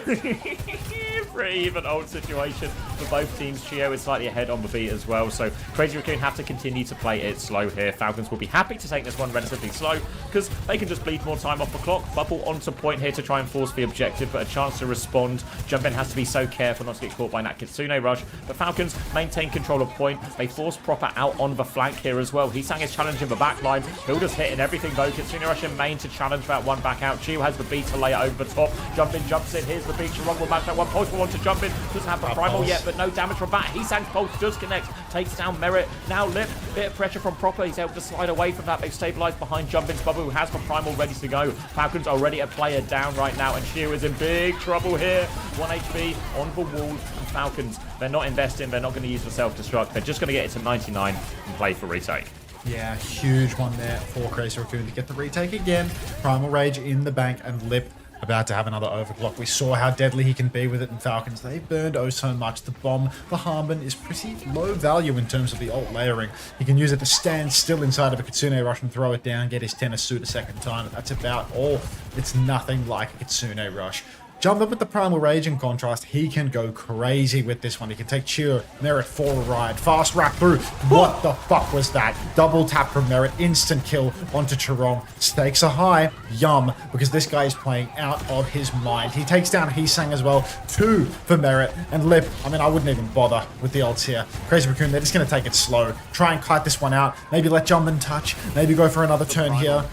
even old situation for both teams. Chio is slightly ahead on the beat as well, so Crazy Raccoon have to continue to play it slow here. Falcons will be happy to take this one relatively slow because they can just bleed more time off the clock. Bubble onto point here to try and force the objective, but a chance to respond. Jump in has to be so careful not to get caught by that Kitsune Rush, but Falcons maintain control of point. They force Proper out on the flank here as well. Heesang is challenging the backline. Builder's hitting everything though. Kitsune Rush in main to challenge that one back out. Chio has the beat to lay it over the top. Jump in, jumps in. Here's the beat. Chirong will match that one. Pulse will want to jump in. Doesn't have the primal yet, but no damage from that. Heesang's pulse does connect. Takes down Merit. Now Lip. Bit of pressure from Proper. He's able to slide away from that. They've stabilized behind Jumpin's Bubble, who has the primal ready to go. Falcons already a player down right now, and Chio is in big trouble here. 1 HP on the wall. And Falcons, they're not investing. They're not going to use the self-destruct. They're just going to get it to 99 and play for retake. Yeah, huge one there for Crazy Raccoon to get the retake again. Primal Rage in the bank, and Lip about to have another overclock. We saw how deadly he can be with it in Falcons. They burned oh so much. The bomb for Harmon is pretty low value in terms of the ult layering. He can use it to stand still inside of a Kitsune Rush and throw it down, get his tennis suit a second time. That's about all. It's nothing like a Kitsune Rush. Jump up with the Primal Rage in contrast. He can go crazy with this one. He can take Chio, Merit for a ride. Fast wrap through. What the fuck was that? Double tap from Merit. Instant kill onto Chirong. Stakes are high. Yum. Because this guy is playing out of his mind. He takes down Heesang as well. 2 for Merit. And Lip, I mean, I wouldn't even bother with the ults here. Crazy Raccoon, they're just going to take it slow. Try and kite this one out. Maybe let Jumpin touch. Maybe go for another turn here.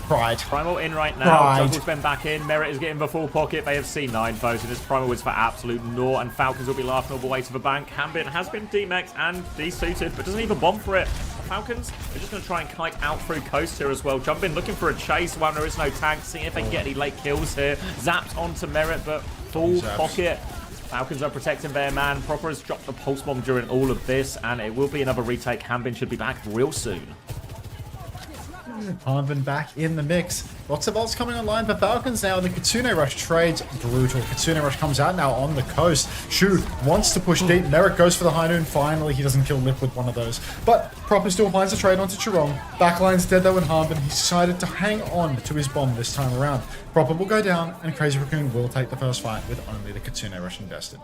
Pride. Primal in right now. Juggle's been back in. Merit is getting the full pocket. They have C9 though, so this Primal is for absolute naught, and Falcons will be laughing all the way to the bank. Hambin has been demexed and desuited, but doesn't even bomb for it. Falcons are just going to try and kite out through coast here as well. Jump in looking for a chase while there is no tank. Seeing if they can get any late kills here. Zapped onto Merit, but full pocket. Falcons are protecting their man. Proper has dropped the pulse bomb during all of this, and it will be another retake. Hambin should be back real soon. Hanbin back in the mix. Lots of ults coming online for Falcons now. The Kitsune Rush trades brutal. Kitsune Rush comes out now on the coast. Shu wants to push deep. Merrick goes for the high noon. Finally, he doesn't kill Lip with one of those. But Proper still finds a trade onto Chirong. Backline's dead though in Hanbin. He's decided to hang on to his bomb this time around. Proper will go down and Crazy Raccoon will take the first fight with only the Kitsune Rush invested.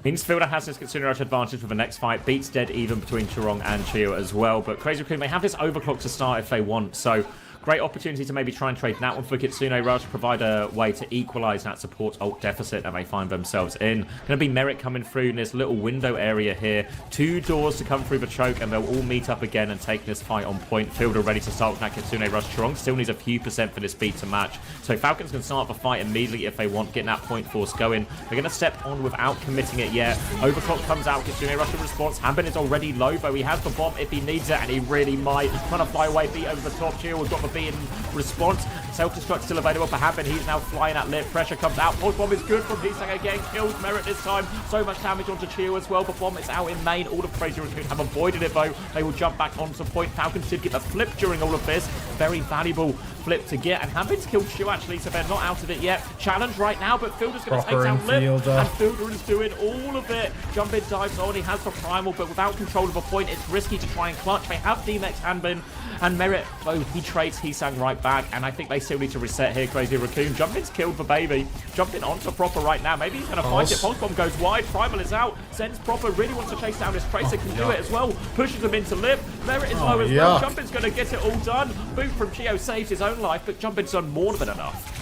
Means Fielder has his Kitsune Rush advantage for the next fight. Beats dead even between Chirong and Chio as well. But Crazy Raccoon may have this overclock to start if they want. So great opportunity to maybe try and trade that one for Kitsune Rush. Provide a way to equalize that support ult deficit that they find themselves in. Going to be Merrick coming through in this little window area here. 2 doors to come through the choke and they'll all meet up again and take this fight on point. Fielder ready to start with that Kitsune Rush. Chirong still needs a few percent for this beat to match. So Falcons can start the fight immediately if they want, getting that point force going. They're going to step on without committing it yet. Overclock comes out. Kitsune Rush in response. Hanbin is already low, though he has the bomb if he needs it, and he really might. Trying to fly away, beat over the top. Chio has got the beat in response. Self-destruct still available for Hanbin. He's now flying at Lip. Pressure comes out. Pulse bomb is good from Hisang again. Kills Merit this time. So much damage onto Chio as well. The bomb is out in main. All of Crazy Raccoon have avoided it though. They will jump back onto point. Falcons did get the flip during all of this. Very valuable flip to get. And Hanbin's killed Chio actually, so they're not out of it yet. Challenge right now, but Fielder's going to take down Lip. And Fielder is doing all of it. Jump in dives on. He has the primal, but without control of a point, it's risky to try and clutch. They have D-Mex Hanbin. And Merit, oh, he trades Hisang right back, and I think they still need to reset here. Crazy Raccoon. Jumpin's killed the baby. Jumpin onto Proper right now. Maybe he's going to fight it. Pulse bomb goes wide. Primal is out. Sends Proper. Really wants to chase down his Tracer. Can do it as well. Pushes him into Lip. Merit is low as well. Jumpin's going to get it all done. Boot from Chio saves his own life, but Jumpin's done more than enough.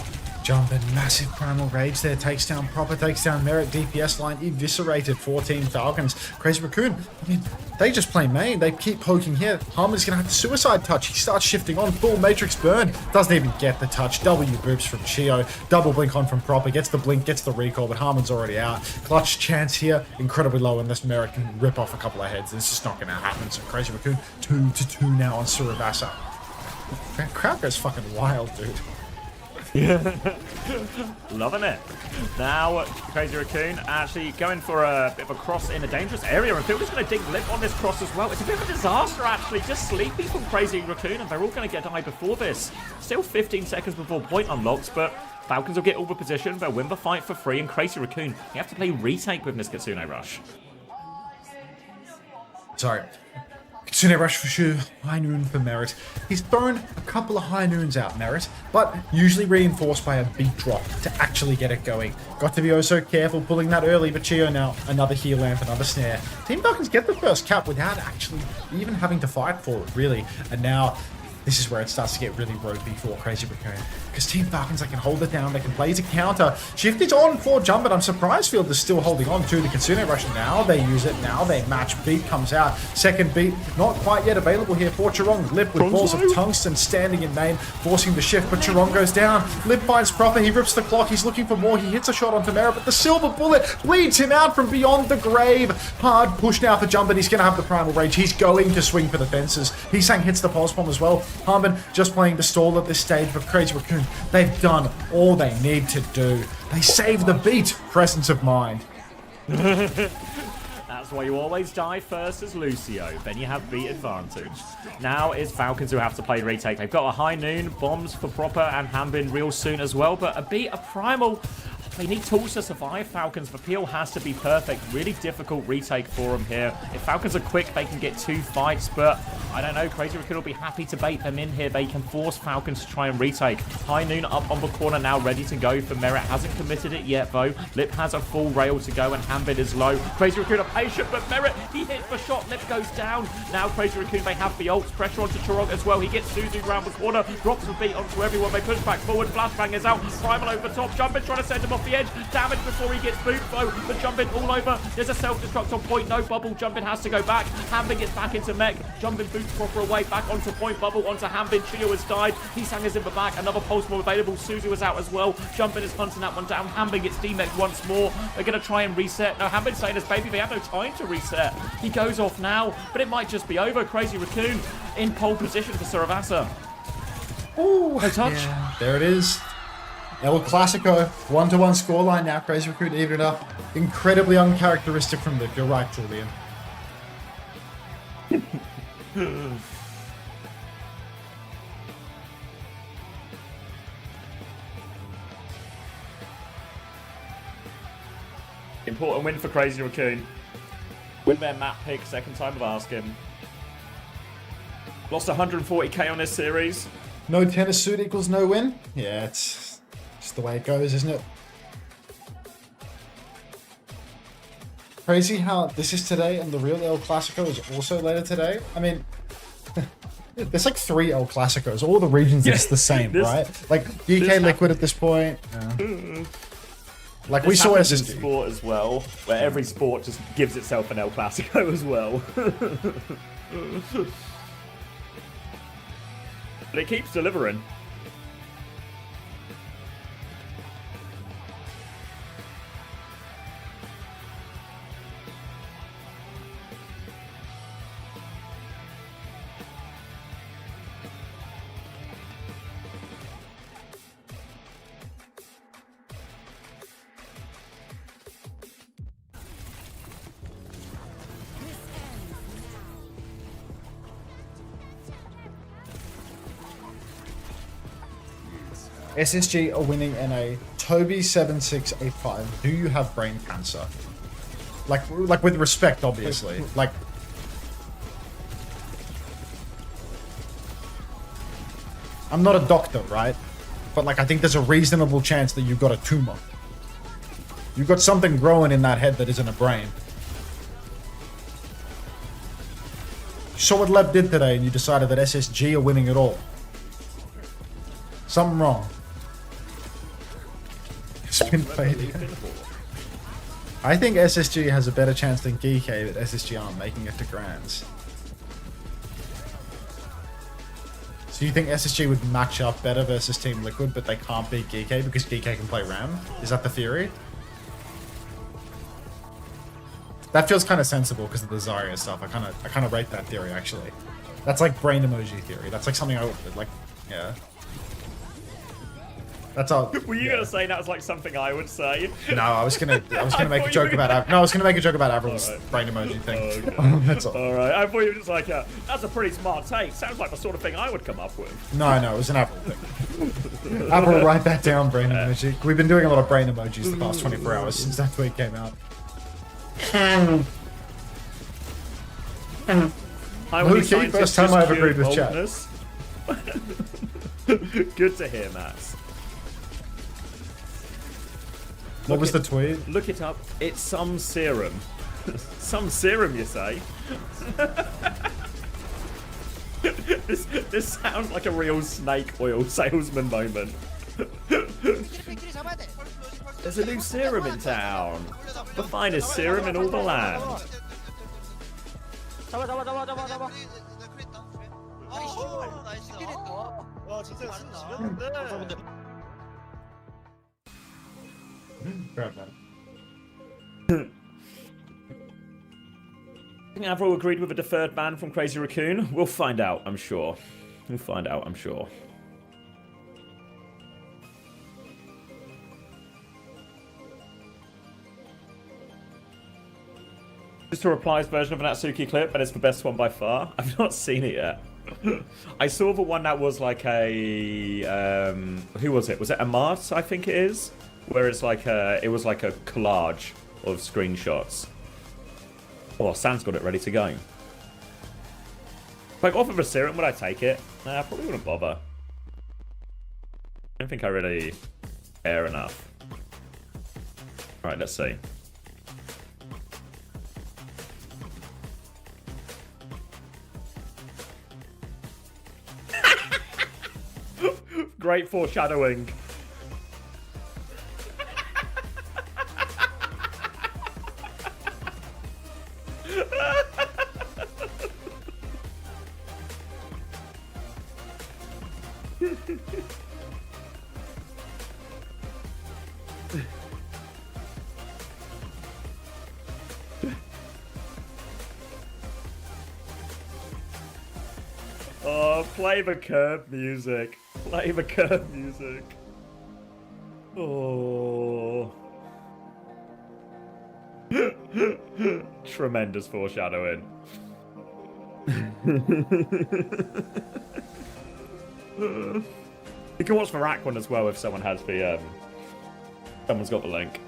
Jumpin, massive primal rage there, takes down Proper, takes down Merit, DPS line eviscerated, 14 Falcons. Crazy Raccoon, I mean, they just play main, they keep poking here. Harmon's gonna have the suicide touch, he starts shifting on, full Matrix burn, doesn't even get the touch, W boops from Chio, double blink on from Proper, gets the blink, gets the recall, but Harmon's already out. Clutch chance here, incredibly low unless Merit can rip off a couple of heads, it's just not gonna happen. So Crazy Raccoon, 2-2 now on Surabasa. Crowd goes fucking wild, dude. Loving it. Now, Crazy Raccoon actually going for a bit of a cross in a dangerous area, and Fielder's going to dig Lip on this cross as well. It's a bit of a disaster, actually. Just sleepy from Crazy Raccoon, and they're all going to get die before this. Still 15 seconds before point unlocks, but Falcons will get all the position. They'll win the fight for free, and Crazy Raccoon, you have to play retake with this Kitsune Rush. Sorry. Kitsune Rush for Shu, High Noon for Merit. He's thrown a couple of High Noons out, Merit, but usually reinforced by a beat drop to actually get it going. Got to be oh so careful pulling that early, but Chio now, another heal lamp, another snare. Team Falcons get the first cap without actually even having to fight for it, really. And now, this is where it starts to get really ropey for Crazy Raccoon. Because Team Falcons, they can hold it down, they can play as a counter. Shift is on for Jump, but I'm surprised Field is still holding on to the Kitsune Rush. Now they use it, now they match. Beat comes out. Second beat, not quite yet available here for Chirong. Lip with balls of tungsten standing in main, forcing the shift, but Chirong goes down. Lip finds Proper, he rips the clock, he's looking for more, he hits a shot onto Merit, but the silver bullet bleeds him out from beyond the grave. Hard push now for Jump, and he's going to have the primal rage. He's going to swing for the fences. Hisang hits the pulse bomb as well. Hanbin just playing the stall at this stage, but Crazy Raccoon, they've done all they need to do. They save the beat. Presence of mind. That's why you always die first as Lucio. Then you have beat advantage. Now it's Falcons who have to play retake. They've got a High Noon, bombs for Proper and Hanbin real soon as well, but a beat, a primal. They need tools to survive, Falcons. The peel has to be perfect. Really difficult retake for them here. If Falcons are quick, they can get 2 fights, but I don't know. Crazy Raccoon will be happy to bait them in here. They can force Falcons to try and retake. High Noon up on the corner now, ready to go for Merit. Hasn't committed it yet, though. Lip has a full rail to go, and Hanbin is low. Crazy Raccoon are patient, but Merit, he hits the shot. Lip goes down. Now Crazy Raccoon, they have the ults. Pressure onto Chirong as well. He gets Suzu round the corner. Drops the beat onto everyone. They push back forward. Flashbang is out. Primal over top. Jumpin trying to send him off the edge. Damage before he gets boot, though. But Jumpin all over. There's a self-destruct on point. No bubble. Jumpin has to go back. Hanbin gets back into mech. Jumpin boots Proper away. Back onto point. Bubble onto Hanbin. Chio has died. Hisang is in the back. Another pulse bomb available. Suzu is out as well. Jumpin is hunting that one down. Hanbin gets D-Mech once more. They're going to try and reset. No, Hanbin saying this baby. They have no time to reset. He goes off now, but it might just be over. Crazy Raccoon in pole position for Surabasa. Ooh, no touch. Yeah, there it is. El Clasico, 1-1 scoreline now. Crazy Raccoon even it up. Incredibly uncharacteristic from Lip. You're right, Julian. Important win for Crazy Raccoon. Win their map pick, second time of asking. Lost 140k on this series. No tennis suit equals no win? Yeah, it's just the way it goes, isn't it? Crazy how this is today and the real El Clasico is also later today. I mean, there's like 3 El Clasicos. All the regions it's the same, right? Like DK Liquid at this point. Yeah. Like we saw this SSG. in sport as well, where every sport just gives itself an El Clasico as well. But it keeps delivering. SSG are winning in a Toby 7685. Do you have brain cancer? Like with respect, obviously. Like, I'm not a doctor, right? But like, I think there's a reasonable chance that you've got a tumor. You've got something growing in that head that isn't a brain. You saw what Leb did today and you decided that SSG are winning it all. Something wrong. Spin fade. I think SSG has a better chance than GK that SSG aren't making it to Grands. So you think SSG would match up better versus Team Liquid, but they can't beat GK because GK can play Ram? Is that the theory? That feels kind of sensible because of the Zarya stuff. I kind of rate that theory actually. That's like brain emoji theory. That's like something I would like. Yeah. That's all. Were you gonna say that was like something I would say? No, I was gonna make a joke about. No, I was gonna make a joke about Avril's brain emoji thing. Okay. That's all. All right, I thought you were just like, that's a pretty smart take. Sounds like the sort of thing I would come up with. No, it was an Avril thing. Avril, write that down, brain emoji. We've been doing a lot of brain emojis the past 24 hours since that tweet came out. Okay, first time I ever agreed with chat. Good to hear, Matt. What was the tweet? Look it up. It's some serum. Some serum, you say? This sounds like a real snake oil salesman moment. There's a new serum in town. The finest serum in all the land. Grab that. I think Avril agreed with a deferred ban from Crazy Raccoon. We'll find out, I'm sure. We'll find out, I'm sure. Just a replies version of an Atsuki clip, and it's the best one by far. I've not seen it yet. I saw the one that was like a who was it? Was it Amat? I think it is, where it's like it was like a collage of screenshots. Oh, Sam's got it ready to go. If I got offered a serum, would I take it? Nah, I probably wouldn't bother. I don't think I really care enough. All right, let's see. Great foreshadowing. Oh, play the curb music. Play the curb music. Oh. Tremendous foreshadowing. You can watch the Raccoon as well if someone has the someone's got the link.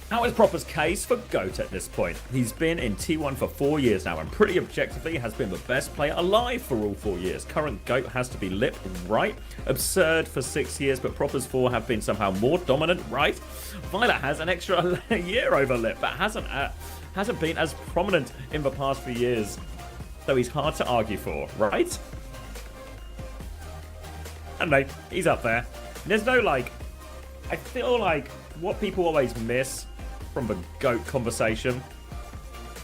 How is Proper's case for GOAT at this point? He's been in T1 for 4 years now and pretty objectively has been the best player alive for all 4 years. Current GOAT has to be Lip, right? Absurd for 6 years, but Proper's 4 have been somehow more dominant, right? Violet has an extra year over Lip, but hasn't been as prominent in the past few years. So he's hard to argue for, right? I don't know, he's up there. There's no, like, I feel like what people always miss from the GOAT conversation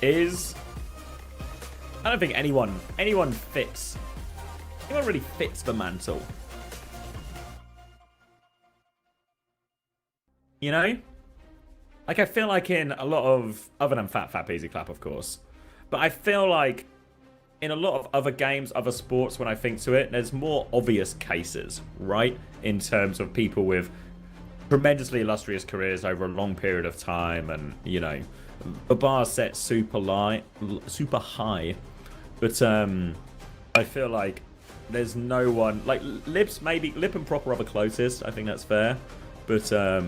is I don't think anyone fits. Anyone really fits the mantle. You know? Like, I feel like in a lot of, other than Fat Peasy Clap, of course, but I feel like in a lot of other games, other sports, when I think to it, there's more obvious cases, right? In terms of people with tremendously illustrious careers over a long period of time, and you know, the bar set super high, but I feel like there's no one like Lip and Proper are the closest. I think that's fair, but I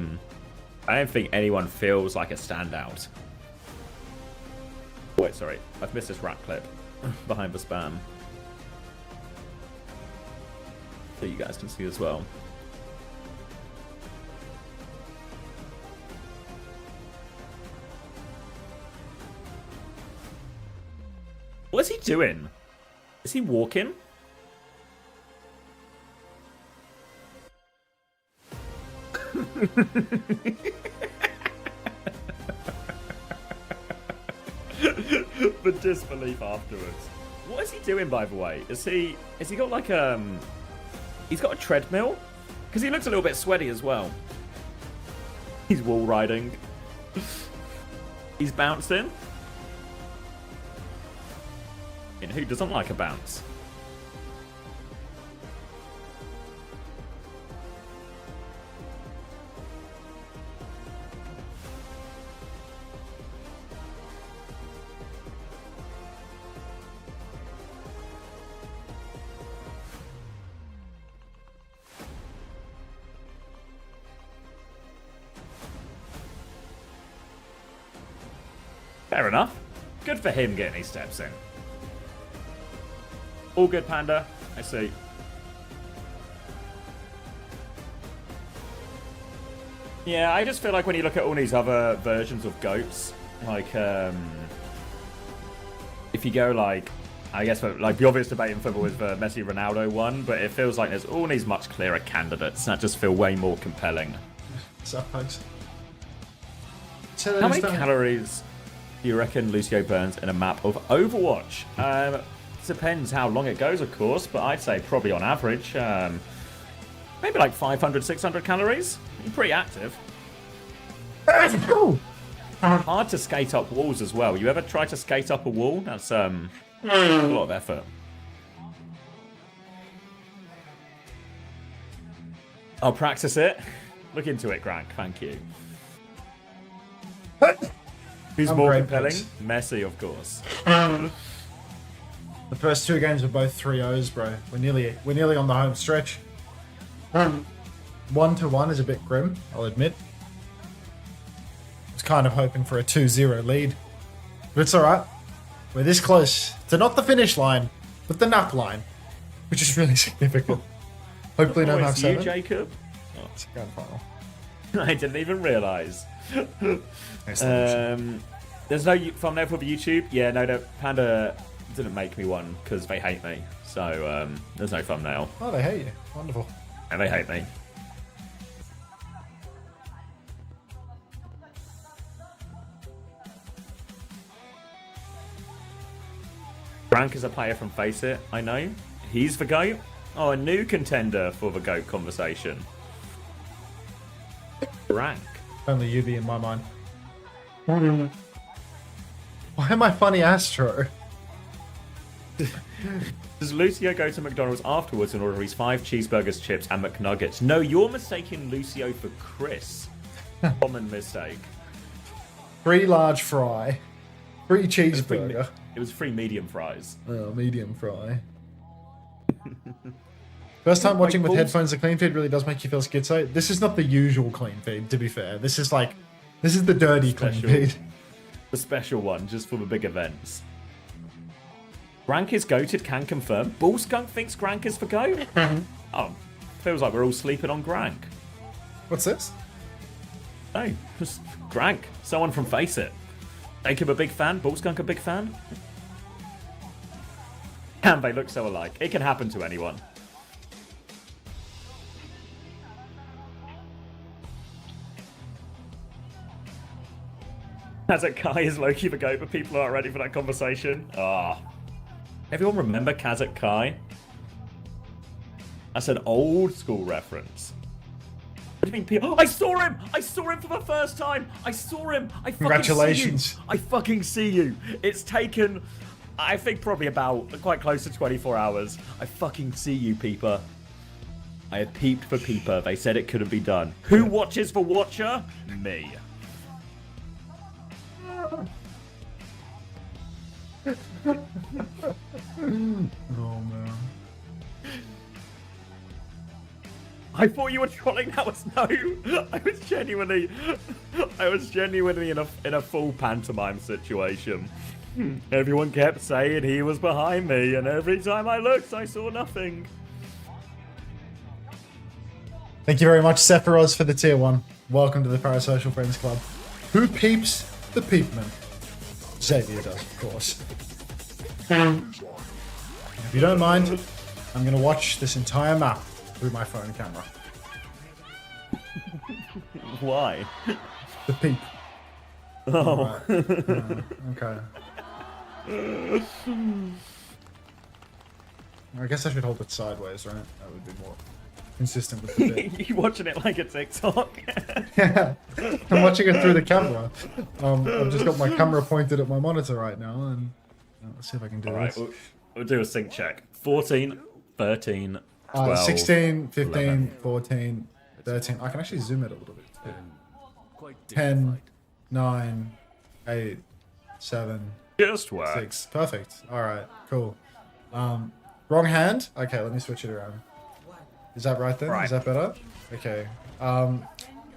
don't think anyone feels like a standout. Wait, sorry, I've missed this rap clip behind the spam, so you guys can see as well. What's he doing? Is he walking? The disbelief afterwards. What is he doing, by the way? Has he got like he's got a treadmill? Because he looks a little bit sweaty as well. He's wall riding. He's bouncing. And who doesn't like a bounce? Fair enough. Good for him getting his steps in. All good, Panda. I see. Yeah, I just feel like when you look at all these other versions of GOATs, like, if you go, like, I guess, like, the obvious debate in football is the Messi-Ronaldo one, but it feels like there's all these much clearer candidates that just feel way more compelling. Suppose. How many calories do you reckon Lucio burns in a map of Overwatch? Depends how long it goes, of course, but I'd say probably on average, maybe like 500, 600 calories. You're pretty active. Hard to skate up walls as well. You ever try to skate up a wall? That's a lot of effort. I'll practice it. Look into it, Grank. Thank you. Who's more compelling? Messi, of course. The first 2 games were both 3-0s, bro. We're nearly on the home stretch. 1-1 is a bit grim, I'll admit. I was kind of hoping for a 2-0 lead. But it's alright. We're this close to not the finish line, but the nap line, which is really significant. Hopefully no half 7. You, Jacob? Oh, it's a grand final. I didn't even realise. There's no thumbnail for the YouTube? Yeah, no, Panda didn't make me one because they hate me. So there's no thumbnail. Oh, they hate you. Wonderful. And they hate me. Frank is a player from Face It, I know. He's the GOAT. Oh, a new contender for the GOAT conversation. Frank. Only you be in my mind. Why am I funny Astro? Does Lucio go to McDonald's afterwards and order his 5 cheeseburgers, chips, and McNuggets? No, you're mistaking Lucio for Chris. Common mistake. 3 large fry. 3 cheeseburger. It was 3 medium fries. Oh, medium fry. First time watching with headphones, the clean feed really does make you feel schizo. This is not the usual clean feed, to be fair. This is like This is the dirty clean feed. The special one, just for the big events. Grank is goated, can confirm. Bullskunk thinks Grank is for goat? Oh, feels like we're all sleeping on Grank. What's this? Oh, just Grank. Someone from Face It. Jacob a big fan, Bullskunk a big fan. And they look so alike. It can happen to anyone. Kazakh Kai is Loki the goat, but people aren't ready for that conversation. Ah. Everyone remember Kazakh Kai? That's an old school reference. What do you mean people? Oh, I saw him! I saw him for the first time! I saw him! I fucking Congratulations. See you. I fucking see you. It's taken, I think, probably about quite close to 24 hours. I fucking see you, Peeper. I have peeped for Peeper. They said it couldn't be done. Who watches for Watcher? Me. Oh man. I thought you were trolling. That was no. I was genuinely in a full pantomime situation. Everyone kept saying he was behind me, and every time I looked, I saw nothing. Thank you very much, Sephiroth, for the tier 1. Welcome to the Parasocial Friends Club. Who peeps the peepman? Xavier does, of course. If you don't mind, I'm going to watch this entire map through my phone camera. Why? The peep. Oh. Okay. I guess I should hold it sideways, right? That would be more consistent with the bit. You watching it like a TikTok? Yeah, I'm watching it through the camera. I've just got my camera pointed at my monitor right now, and let's see if I can do this. Alright, we'll do a sync check. 14, 13, 12, 16, 15, 11. 14, 13. I can actually zoom it a little bit. 10, 9, 8, 7, Just works. 6. Perfect. Alright, cool. Wrong hand? Okay, let me switch it around. Is that right then? Right. Is that better? Okay.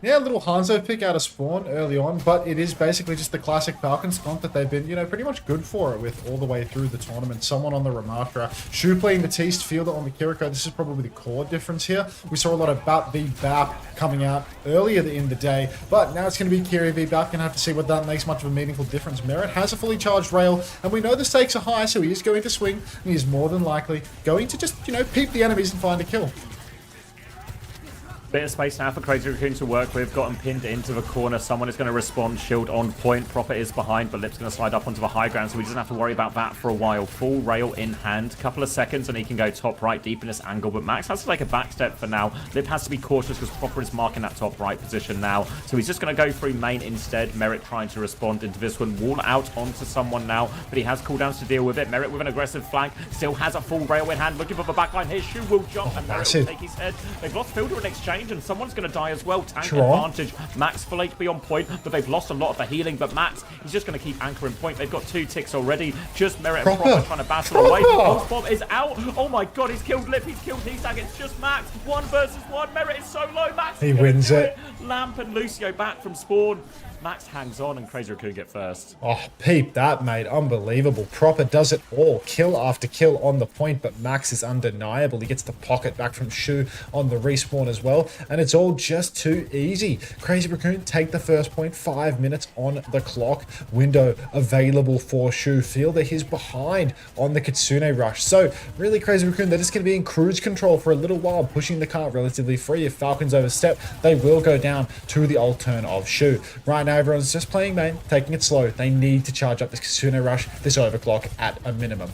Yeah, a little Hanzo pick out of spawn early on, but it is basically just the classic Falcons comp that they've been, pretty much good for it with all the way through the tournament. Someone on the Ramatra, Shu playing Matisse, Fielder on the Kiriko. This is probably the core difference here. We saw a lot of Bap v Bap coming out earlier in the day, but now it's going to be Kiri v Bap. Gonna have to see what that makes much of a meaningful difference. Merritt has a fully charged rail, and we know the stakes are high, so he is going to swing, and he is more than likely going to just, peep the enemies and find a kill. Bit of space now for Crazy Raccoon to work with. Got him pinned into the corner. Someone is going to respond. Shield on point. Proper is behind, but Lip's going to slide up onto the high ground, so he doesn't have to worry about that for a while. Full rail in hand. Couple of seconds, and he can go top right, deep in this angle, but Max has to take a back step for now. Lip has to be cautious because Proper is marking that top right position now, so he's just going to go through main instead. Merritt trying to respond into this one. Wall out onto someone now, but he has cooldowns to deal with it. Merritt with an aggressive flank. Still has a full rail in hand, looking for the backline. His Shu will jump, and Merritt will take his head. They've lost Fielder in exchange, and someone's going to as well. Tank advantage. Max full HP on point, but they've lost a lot of the healing. But Max, he's just going to keep anchoring point. They've got 2 ticks already. Just Merritt and Proper trying to battle away. Pulse Bomb is out. Oh my god, he's killed Lip. He's killed Hisag. It's just Max. 1 versus 1. Merritt is so low. Max, he wins it. Lamp and Lucio back from spawn. Max hangs on, and Crazy Raccoon get first. Oh, peep that, mate. Unbelievable. Proper does it all. Kill after kill on the point, but Max is undeniable. He gets the pocket back from Shu on the respawn as well, and it's all just too easy. Crazy Raccoon take the first point. 5 minutes on the clock. Window available for Shu. Fielder, he's behind on the Kitsune rush. So, really, Crazy Raccoon, they're just going to be in cruise control for a little while, pushing the car relatively free. If Falcons overstep, they will go down to the alt turn of Shu. Right now, everyone's just playing main, taking it slow. They need to charge up this Kitsune rush, this overclock at a minimum.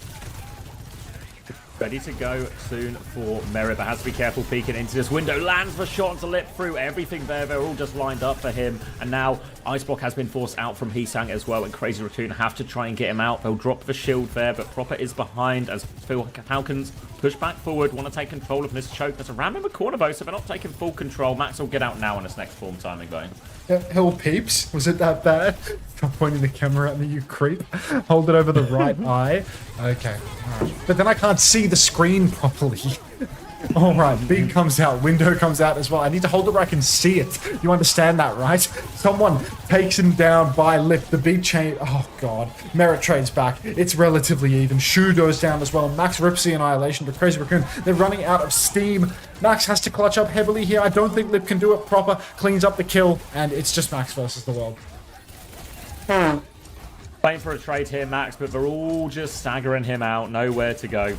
Ready to go soon for Merritt, but has to be careful peeking into this window. Lands the shot onto Lip through everything there. They're all just lined up for him. And now Iceblock has been forced out from Hisang as well, and Crazy Raccoon have to try and get him out. They'll drop the shield there, but Proper is behind as Falcons push back forward, want to take control of this choke. There's a ram in the corner though, so they're not taking full control. Max will get out now on his next form timing going. Hill peeps, was it that bad? Stop pointing the camera at me, you creep. Hold it over the right eye. Okay, alright. But then I can't see the screen properly. All right, Beat comes out, Window comes out as well. I need to hold it where I can see it. You understand that, right? Someone takes him down by Lip. The Beat chain. Oh, God. Merit trades back. It's relatively even. Shu goes down as well. Max rips the Annihilation, but Crazy Raccoon, they're running out of steam. Max has to clutch up heavily here. I don't think Lip can do it proper. Cleans up the kill, and it's just Max versus the world. Waiting for a trade here, Max, but they're all just staggering him out. Nowhere to go.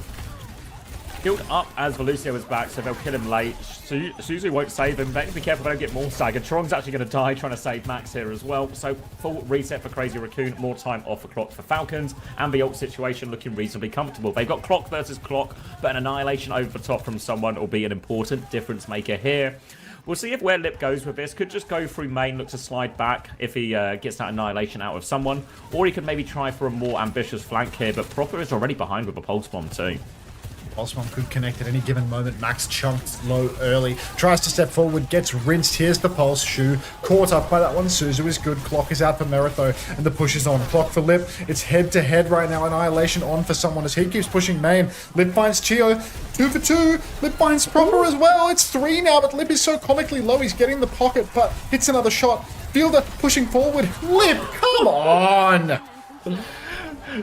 Healed up as Velucio is back, so they'll kill him late. Suzu won't save him. They need to be careful they don't get more staggered. Tron's actually going to die trying to save Max here as well. So full reset for Crazy Raccoon. More time off the clock for Falcons. And the ult situation looking reasonably comfortable. They've got clock versus clock, but an annihilation over the top from someone will be an important difference maker here. We'll see if where Lip goes with this. Could just go through main, look to slide back if he gets that annihilation out of someone. Or he could maybe try for a more ambitious flank here. But Proper is already behind with a pulse bomb too. Pulse bomb could connect at any given moment. Max chunked low early. Tries to step forward, gets rinsed. Here's the pulse. Shu caught up by that one. Suzu is good. Clock is out for Merit though, and the push is on. Clock for Lip. It's head to head right now. Annihilation on for someone as he keeps pushing main. Lip finds Chio. 2 for 2. Lip finds Proper as well. It's 3 now, but Lip is so comically low. He's getting the pocket, but hits another shot. Fielder pushing forward. Lip, come on!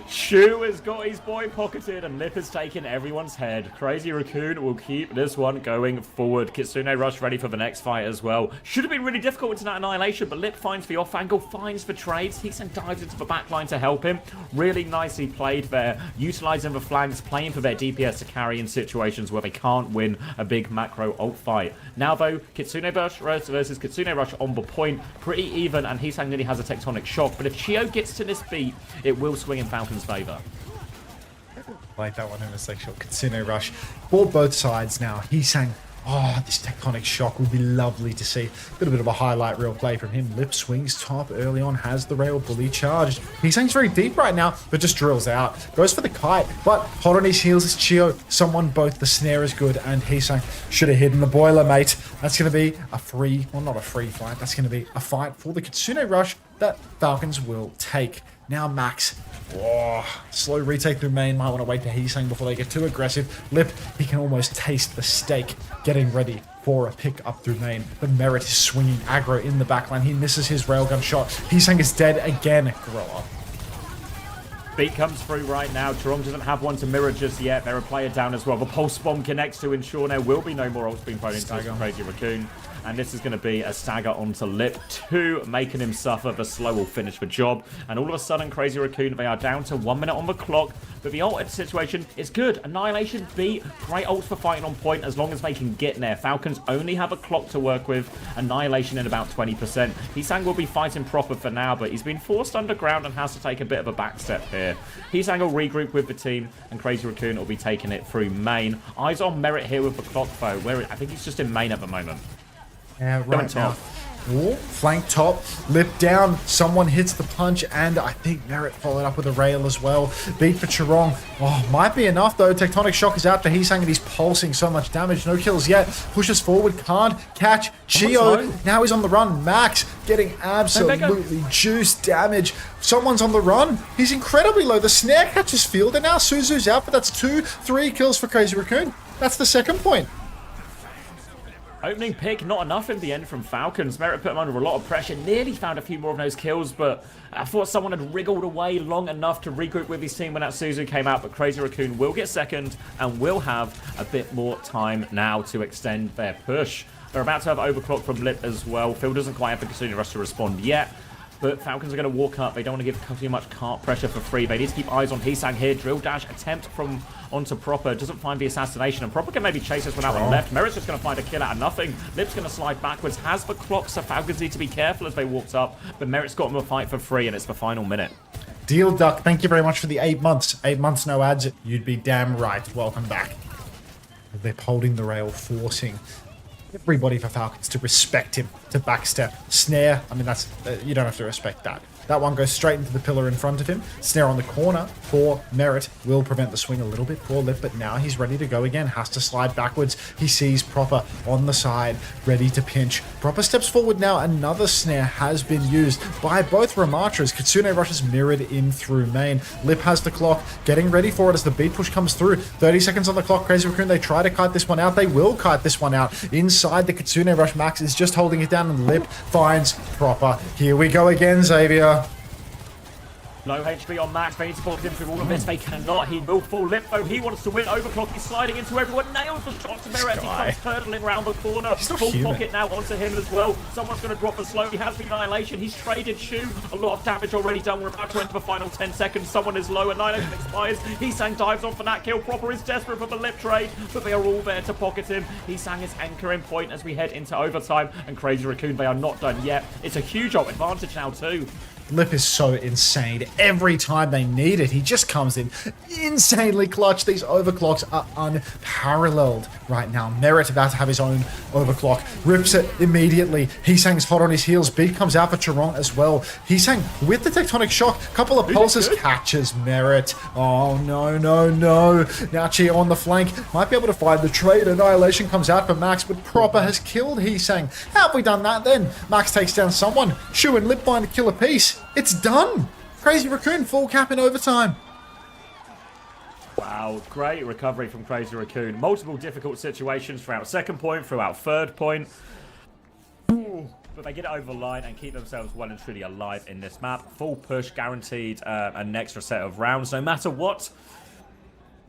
Shu has got his boy pocketed and Lip has taken everyone's head. Crazy Raccoon will keep this one going forward. Kitsune Rush ready for the next fight as well. Should have been really difficult into that annihilation, but Lip finds the off angle, finds the trades. Heesan dives into the back line to help him. Really nicely played there, utilizing the flanks, playing for their DPS to carry in situations where they can't win a big macro ult fight. Now though, Kitsune Rush versus Kitsune Rush on the point, pretty even, and Heesan nearly has a tectonic shock. But if Chio gets to this beat, it will swing in Falcon's favor. Like that one in a sexual Kitsune Rush. For both sides now. Heesan. Oh, this tectonic shock would be lovely to see. Got a bit of a highlight reel play from him. Lip swings top early on, has the rail bully charged. Heesan's very deep right now, but just drills out. Goes for the kite, but hot on his heels is Chio. Someone both. The snare is good, and Heesan should have hidden the boiler, mate. That's going to be a free, well, not a free fight. That's going to be a fight for the Kitsune Rush that Falcons will take. Now Max. Oh, slow retake through main. Might want to wait to Heesan before they get too aggressive. Lip, he can almost taste the steak. Getting ready for a pick up through main. The Merit is swinging aggro in the backline. He misses his railgun shot. Heesan is dead again. Grow up. Beat comes through right now. Chorong doesn't have one to mirror just yet. They're a player down as well. The pulse bomb connects to ensure there will be no more ults being thrown into Crazy Raccoon. And this is going to be a stagger onto Lip 2, making him suffer. The slow will finish the job. And all of a sudden, Crazy Raccoon, they are down to 1 minute on the clock. But the ult situation is good. Annihilation beat. Great ult for fighting on point as long as they can get there. Falcons only have a clock to work with. Annihilation in about 20%. Heesan will be fighting proper for now, but he's been forced underground and has to take a bit of a back step here. Heesan will regroup with the team, and Crazy Raccoon will be taking it through main. Eyes on Merit here with the clock, though. Where I think he's just in main at the moment. Yeah, right now. Oh, flank top, Lip down. Someone hits the punch, and I think Merit followed up with a rail as well. Beat for Chorong. Oh, might be enough though. Tectonic shock is out for Heesan, and he's pulsing so much damage. No kills yet. Pushes forward, can't catch Chio. Now he's on the run. Max getting absolutely juiced damage. Someone's on the run. He's incredibly low. The snare catches field, and now Suzu's out, but that's 2-3 kills for Crazy Raccoon. That's the second point. Opening pick, not enough in the end from Falcons. Merit put him under a lot of pressure. Nearly found a few more of those kills, but I thought someone had wriggled away long enough to regroup with his team when that Suzu came out. But Crazy Raccoon will get second and will have a bit more time now to extend their push. They're about to have overclock from Lip as well. Phil doesn't quite have the Kitsune Rush to respond yet. But Falcons are going to walk up. They don't want to give too much cart pressure for free. They need to keep eyes on Heesan here. Drill dash attempt from onto Proper. Doesn't find the assassination. And Proper can maybe chase this one out on left. Merit's just going to find a kill out of nothing. Lip's going to slide backwards. Has the clock, so Falcons need to be careful as they walked up. But Merit's got him a fight for free, and it's the final minute. Deal Duck, thank you very much for the 8 months. 8 months, no ads. You'd be damn right. Welcome back. They're holding the rail, forcing everybody for Falcons to respect him, to backstep. Snare, I mean, that's you don't have to respect that. That one goes straight into the pillar in front of him. Snare on the corner for Merit will prevent the swing a little bit for Lip, but now he's ready to go again. Has to slide backwards. He sees Proper on the side, ready to pinch. Proper steps forward now. Another snare has been used by both Ramatras. Kitsune rushes mirrored in through main. Lip has the clock, getting ready for it as the beat push comes through. 30 seconds on the clock. Crazy Raccoon, they try to kite this one out. They will kite this one out. Inside the Kitsune rush, Max is just holding it down, and Lip finds Proper. Here we go again, Xavier. Low HP on Max. They need to block him through all of this. They cannot. He will fall. Lip, though, he wants to win. Overclock. He's sliding into everyone. Nails the shot to Merit. He comes hurtling around the corner. Full pocket now onto him as well. Someone's going to drop the slow. He has the Annihilation. He's traded Shu. A lot of damage already done. We're about to enter the final 10 seconds. Someone is low. Annihilation expires. Heesang dives on for that kill. Proper is desperate for the Lip trade, but they are all there to pocket him. Heesang is anchoring point as we head into overtime. And Crazy Raccoon, they are not done yet. It's a huge advantage now, too. Lip is so insane. Every time they need it, he just comes in insanely clutch. These overclocks are unparalleled right now. Merit about to have his own overclock. Rips it immediately. Heesang's hot on his heels. Beat comes out for Charong as well. Heesang with the Tectonic Shock. Couple of pulses. Catches Merit. Oh, no, no, no. Now Chia on the flank. Might be able to find the trade. Annihilation comes out for Max, but Proper has killed Heesang. How have we done that then? Max takes down someone. Shu and Lip find a kill apiece. It's done! Crazy Raccoon full cap in overtime. Wow, great recovery from Crazy Raccoon. Multiple difficult situations throughout second point, throughout third point. But they get it over the line and keep themselves well and truly alive in this map. Full push, guaranteed an extra set of rounds, no matter what.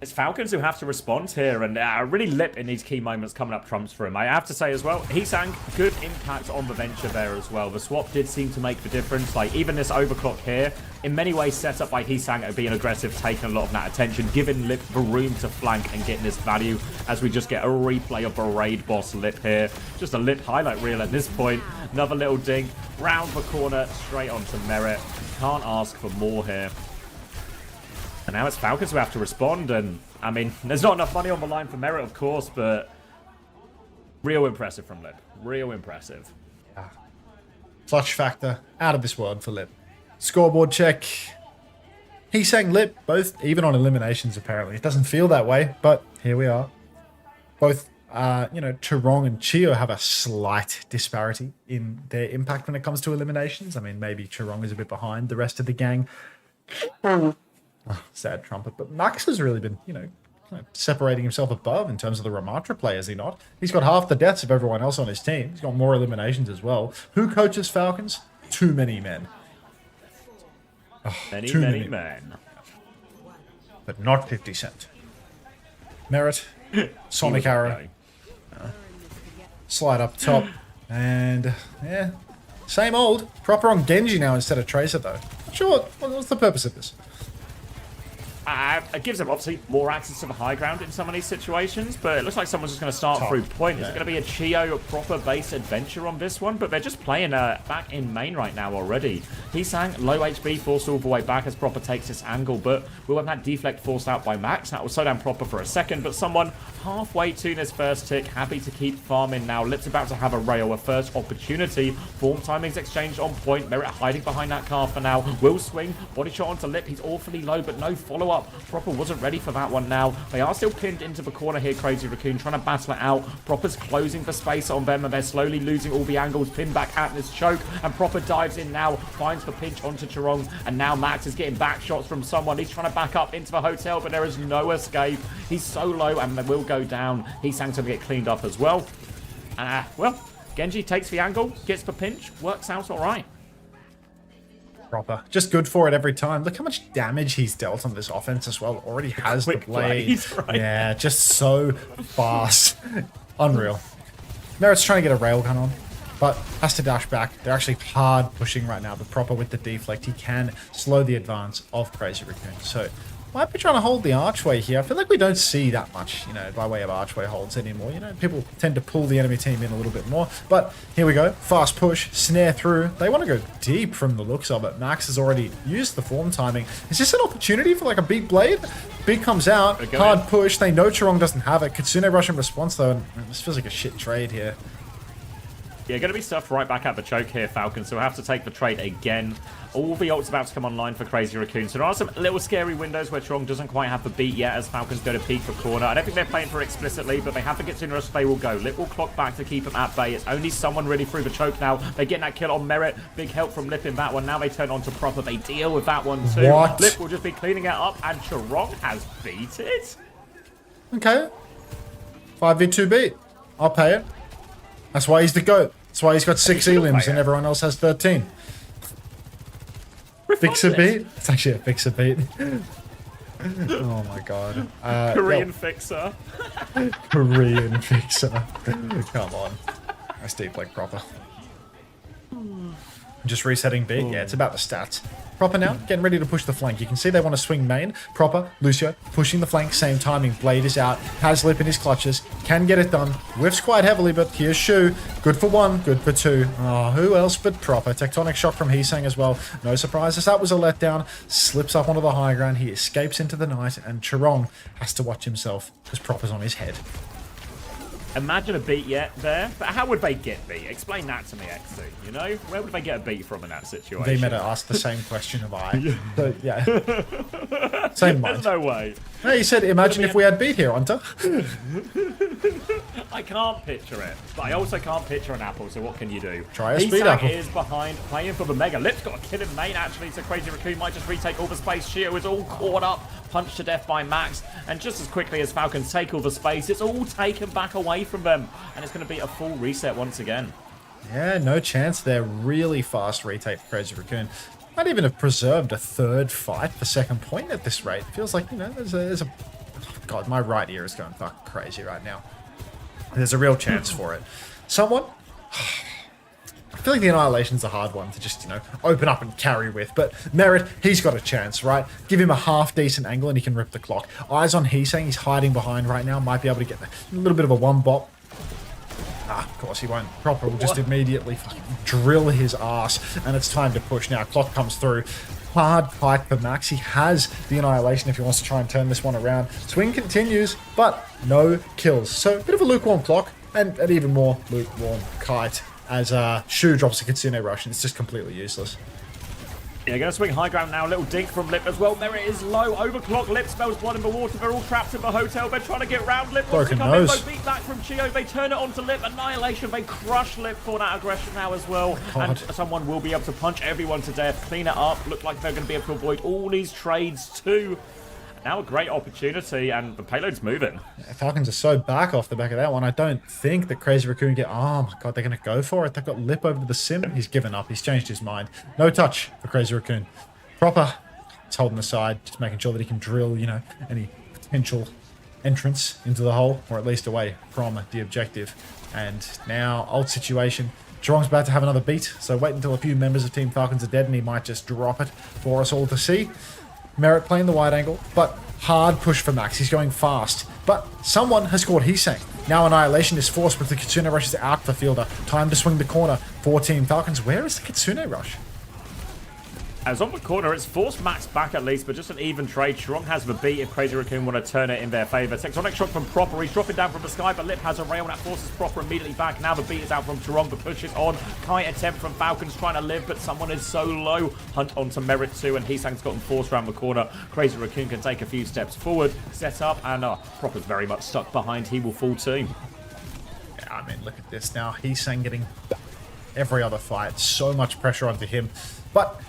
It's Falcons who have to respond here, and really Lip in these key moments coming up trumps for him. I have to say as well, Heesang, good impact on the venture there as well. The swap did seem to make the difference. Like, even this overclock here, in many ways set up by Heesang being aggressive, taking a lot of that attention, giving Lip the room to flank and getting this value as we just get a replay of the raid boss Lip here. Just a Lip highlight reel at this point. Another little dink, round the corner, straight onto Merit. Can't ask for more here. And now it's Falcons who have to respond, and I mean, there's not enough money on the line for Merit, of course, but real impressive from Lip. Real impressive. Yeah. Clutch factor, out of this world for Lip. Scoreboard check. Heesang, Lip, both even on eliminations apparently. It doesn't feel that way, but here we are. Both, Charong and Chio have a slight disparity in their impact when it comes to eliminations. I mean, maybe Charong is a bit behind the rest of the gang. Oh, sad trumpet, but Max has really been, kind of separating himself above in terms of the Ramatra play, is he not? He's got half the deaths of everyone else on his team. He's got more eliminations as well. Who coaches Falcons? Too many men. Oh, too many men. But not 50 Cent. Merit, Sonic Arrow. Slide up top. And, yeah, same old. Proper on Genji now instead of Tracer, though. Sure, what's the purpose of this? It gives them obviously more access to the high ground in some of these situations, but it looks like someone's just going to start through point. Is it going to be a Chio proper base adventure on this one? But they're just playing back in main right now already. Heesang, low HP, forced all the way back as Proper takes this angle, but we'll have that deflect forced out by Max. That will slow down Proper for a second, but someone halfway to this first tick, happy to keep farming now. Lip's about to have a rail, a first opportunity. Form timings exchanged on point. Merit hiding behind that car for now. Will swing, body shot onto Lip. He's awfully low, but no follow-up. Proper wasn't ready for that one now. They are still pinned into the corner here, Crazy Raccoon, trying to battle it out. Proper's closing the space on them, and they're slowly losing all the angles. Pinned back at this choke, and Proper dives in now, finds the pinch onto Charong, and now Max is getting back shots from someone. He's trying to back up into the hotel, but there is no escape. He's so low, and they will go down. Heesang's going to get cleaned up as well. Well, Genji takes the angle, gets the pinch, works out all right. Proper. Just good for it every time. Look how much damage he's dealt on this offense as well. Already has the blade. Right? Yeah, just so fast. Unreal. Merit's trying to get a railgun on, but has to dash back. They're actually hard pushing right now, but Proper with the deflect, he can slow the advance of Crazy Raccoon. So might be trying to hold the archway here. I feel like we don't see that much, by way of archway holds anymore. People tend to pull the enemy team in a little bit more. But here we go. Fast push, snare through. They want to go deep from the looks of it. Max has already used the form timing. Is this an opportunity for like a beat blade? Beat comes out, hard push. They know Charong doesn't have it. Kitsune rush in response though, and this feels like a shit trade here. Yeah, going to be stuffed right back at the choke here, Falcons, so we'll have to take the trade again. All the ults about to come online for Crazy Raccoon. So there are some little scary windows where Trong doesn't quite have the beat yet as Falcons go to peek for corner. I don't think they're playing for it explicitly, but they have to get Kitsune Rush, they will go. Lip will clock back to keep him at bay. It's only someone really through the choke now. They're getting that kill on Merit. Big help from Lip in that one. Now they turn on to Proper. They deal with that one too. What? Lip will just be cleaning it up, and Charong has beat it. Okay. 5v2 beat. I'll pay it. That's why he's the GOAT. That's why he's got 6 elims and everyone else has 13. Fix a beat? It's actually a fix a beat. Oh my god. Korean fixer. Korean fixer. Come on. That's deep like Proper. Just resetting beat. Yeah, it's about the stats. Proper now, getting ready to push the flank. You can see they want to swing main. Proper, Lucio, pushing the flank, same timing. Blade is out, has Lip in his clutches, can get it done. Whiffs quite heavily, but here's Shu. Good for 1, good for 2. Oh, who else but Proper? Tectonic shock from Heesang as well. No surprises, that was a letdown. Slips up onto the high ground. He escapes into the night, and Charong has to watch himself because Proper's on his head. Imagine a beat yet there, but how would they get beat? Explain that to me, XC. You know, where would they get a beat from in that situation? They meta asked the same question of I. So, yeah. Same mind. There's no way. No, he said, imagine if we had beat here, Unter. I can't picture it, but I also can't picture an apple, so what can you do? Try a speed apple. is behind, playing for the Mega. Lip's got a kill in main, actually, so Crazy Raccoon might just retake all the space. Shio is all caught up, punched to death by Max, and just as quickly as Falcons take all the space, it's all taken back away from them, and it's going to be a full reset once again. Yeah, no chance there. Really fast retake for Crazy Raccoon. Might even have preserved a 3rd fight for 2nd point at this rate. Feels like, you know, there's a... God, my right ear is going fucking crazy right now. There's a real chance for it. Someone... I feel like the Annihilation's a hard one to just, you know, open up and carry with. But Merit, he's got a chance, right? Give him a half-decent angle and he can rip the clock. Eyes on Heesang, he's hiding behind right now. Might be able to get a little bit of a one-bop. Ah, of course he won't. Proper will just immediately drill his ass. And it's time to push now. Clock comes through. Hard fight for Max. He has the Annihilation if he wants to try and turn this one around. Swing continues, but no kills. So a bit of a lukewarm clock and an even more lukewarm kite as Shu drops a Kitsune Rush and it's just completely useless. Yeah, going to swing high ground now. Little dink from Lip as well. There it is, low. Overclock. Lip smells blood in the water. They're all trapped in the hotel. They're trying to get round Lip. Wants to come in. Low beat back from Chio. They turn it onto Lip. Annihilation. They crush Lip for that aggression now as well. And someone will be able to punch everyone to death. Clean it up. Look like they're going to be able to avoid all these trades too. Now a great opportunity, and the payload's moving. Yeah, Falcons are so back off the back of that one. I don't think that Crazy Raccoon get... Oh my god, they're going to go for it. They've got Lip over to the sim. He's given up. He's changed his mind. No touch for Crazy Raccoon. Proper. He's holding aside, just making sure that he can drill, you know, any potential entrance into the hole, or at least away from the objective. And now, ult situation. Charong's about to have another beat, so wait until a few members of Team Falcons are dead and he might just drop it for us all to see. Merit playing the wide angle, but hard push for Max. He's going fast, but someone has caught Heesang. Now Annihilation is forced, but the Kitsune Rush is out for Fielder. Time to swing the corner for Team Falcons. Where is the Kitsune Rush? As on the corner, it's forced Max back at least, but just an even trade. Charong has the beat if Crazy Raccoon want to turn it in their favour. Tectonic shock from Proper. He's dropping down from the sky, but Lip has a rail that forces Proper immediately back. Now the beat is out from Charong. The push is on. Kite attempt from Falcons trying to live, but someone is so low. Hunt onto Merit too, and Heesang's gotten forced around the corner. Crazy Raccoon can take a few steps forward, set up, and Proper's very much stuck behind. He will fall too. Yeah, I mean, look at this now. Heesang getting every other fight. So much pressure onto him, but...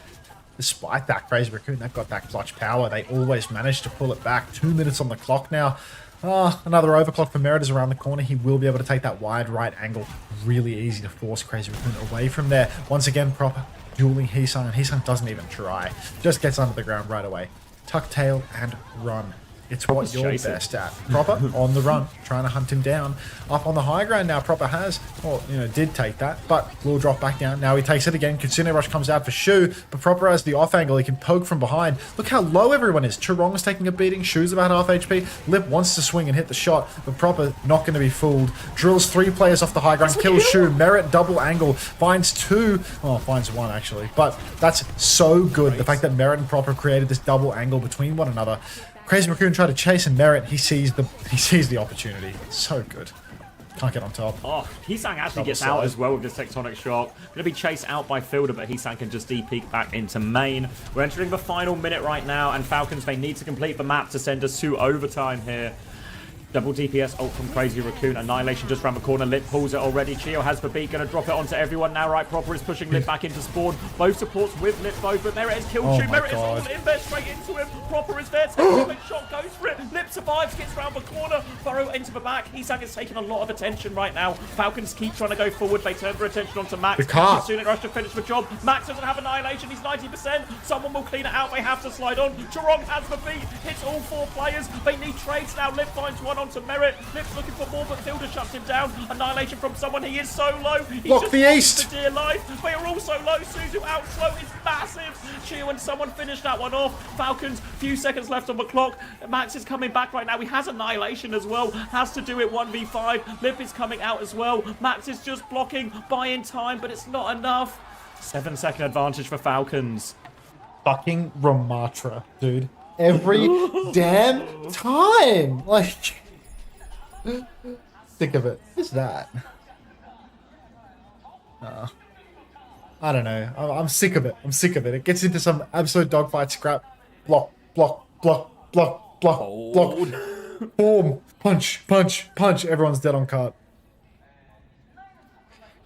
Despite that, Crazy Raccoon, they've got that clutch power. They always manage to pull it back. 2 minutes on the clock now. Another overclock for Merit is around the corner. He will be able to take that wide right angle. Really easy to force Crazy Raccoon away from there. Once again, Proper dueling Heesang, and Heesang doesn't even try. Just gets under the ground right away. Tuck tail and run. It's what you're best at. Proper on the run, trying to hunt him down. Up on the high ground now, Proper has, well, you know, did take that, but will drop back down. Now he takes it again. Kitsune Rush comes out for Shu, but Proper has the off angle. He can poke from behind. Look how low everyone is. Charong is taking a beating. Shu's about half HP. Lip wants to swing and hit the shot, but Proper not going to be fooled. Drills 3 players off the high ground, kills Shu. Merit double angle, finds 2. Oh, finds 1 actually, but that's so good. The fact that Merit and Proper created this double angle between one another. Crazy Raccoon tried to chase and Merit. He sees the opportunity. So good. Can't get on top. Oh, Hisang actually Double gets out side. as well with this Tectonic Shock. Going to be chased out by Fielder, but Hisang can just D-peek back into main. We're entering the final minute right now, and Falcons, they need to complete the map to send us to overtime here. Double DPS ult from Crazy Raccoon. Annihilation just around the corner. Lip pulls it already. Chio has the beat. Going to drop it onto everyone now. Right, Proper is pushing Lip back into spawn. Both supports with Lip both, but Merit is killed. Merit is all in there, straight into him. Proper is there. Tectonic Shot goes for it. Lip survives, gets around the corner. Burrow into the back. Hisang is taking a lot of attention right now. Falcons keep trying to go forward. They turn their attention onto Max. Soon Rush to finish the job. Max doesn't have Annihilation. He's 90%. Someone will clean it out. They have to slide on. Chorong has the beat. Hits all 4 players. They need trades now. Lip finds one onto Merit. Lip's looking for more, but Fielder shuts him down. Annihilation from someone. He is so low. He's Block the ace. for dear life. They are all so low. Suzu out slow is massive. Chio and someone finished that one off. Falcons, few seconds left on the clock. Max is coming back right now. He has Annihilation as well. Has to do it 1v5. Lip is coming out as well. Max is just blocking, buying time, but it's not enough. 7-second advantage for Falcons. Fucking Ramatra, dude. Every damn time. Like, sick of it. What's that? I don't know. I'm sick of it. I'm sick of it. It gets into some absolute dogfight scrap. Block, block, block, block, block, block. Boom. Punch, punch, punch. Everyone's dead on cart.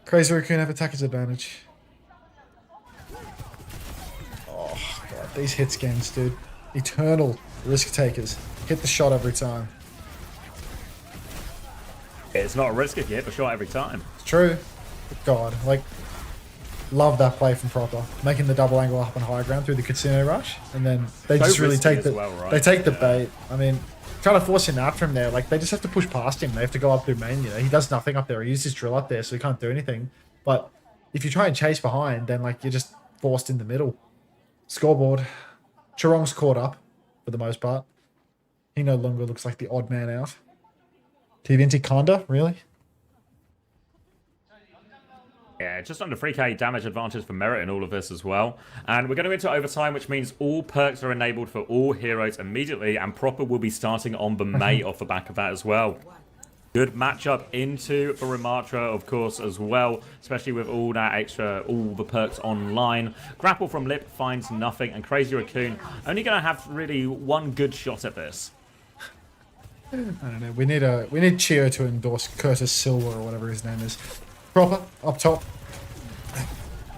Crazy Raccoon have attacker's advantage. Oh, God. These hit scans, dude. Eternal risk takers. Hit the shot every time. It's not a risk if you hit the shot every time. It's true. But God, like, love that play from Proper, making the double angle up on high ground through the Kitsune rush, and then they just really take the they take the bait. I mean, trying to force him out from there, like they just have to push past him. They have to go up through main. You know, he does nothing up there. He uses his drill up there, so he can't do anything. But if you try and chase behind, then like you're just forced in the middle. Scoreboard. Chorong's caught up for the most part. He no longer looks like the odd man out. T20 Conda, really? Yeah, just under 3k damage advantage for Merit in all of this as well. And we're going to enter overtime, which means all perks are enabled for all heroes immediately, and Proper will be starting on the May off the back of that as well. Good matchup into the Ramatra, of course, as well, especially with all that extra, all the perks online. Grapple from Lip finds nothing, and Crazy Raccoon only going to have really one good shot at this. I don't know. We need Chio to endorse Curtis Silver or whatever his name is. Proper up top.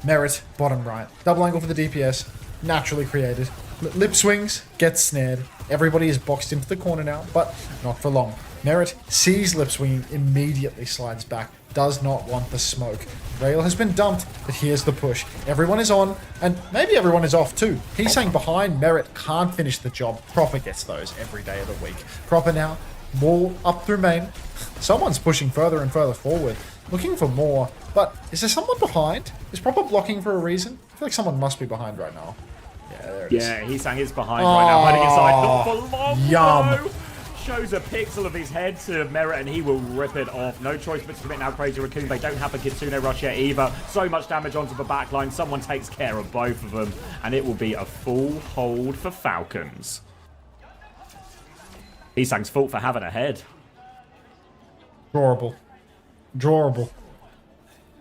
Merit bottom right. Double angle for the DPS. Naturally created. Lip swings, gets snared. Everybody is boxed into the corner now, but not for long. Merit sees Lip swinging, immediately slides back. Does not want the smoke. Rail has been dumped, but here's the push. Everyone is on, and maybe everyone is off too. He's saying behind, Merit can't finish the job. Proper gets those every day of the week. Proper now, wall up through main. Someone's pushing further and further forward, looking for more. But is there someone behind? Is Proper blocking for a reason? I feel like someone must be behind right now. Yeah, there it is. Yeah, Hisang is behind right now, hiding inside. For long, yum. Shows a pixel of his head to Merit, and he will rip it off. No choice but to commit now, Crazy Raccoon. They don't have a Kitsune rush yet either. So much damage onto the backline. Someone takes care of both of them, and it will be a full hold for Falcons. Hisang's fault for having a head. Drawable. Drawable.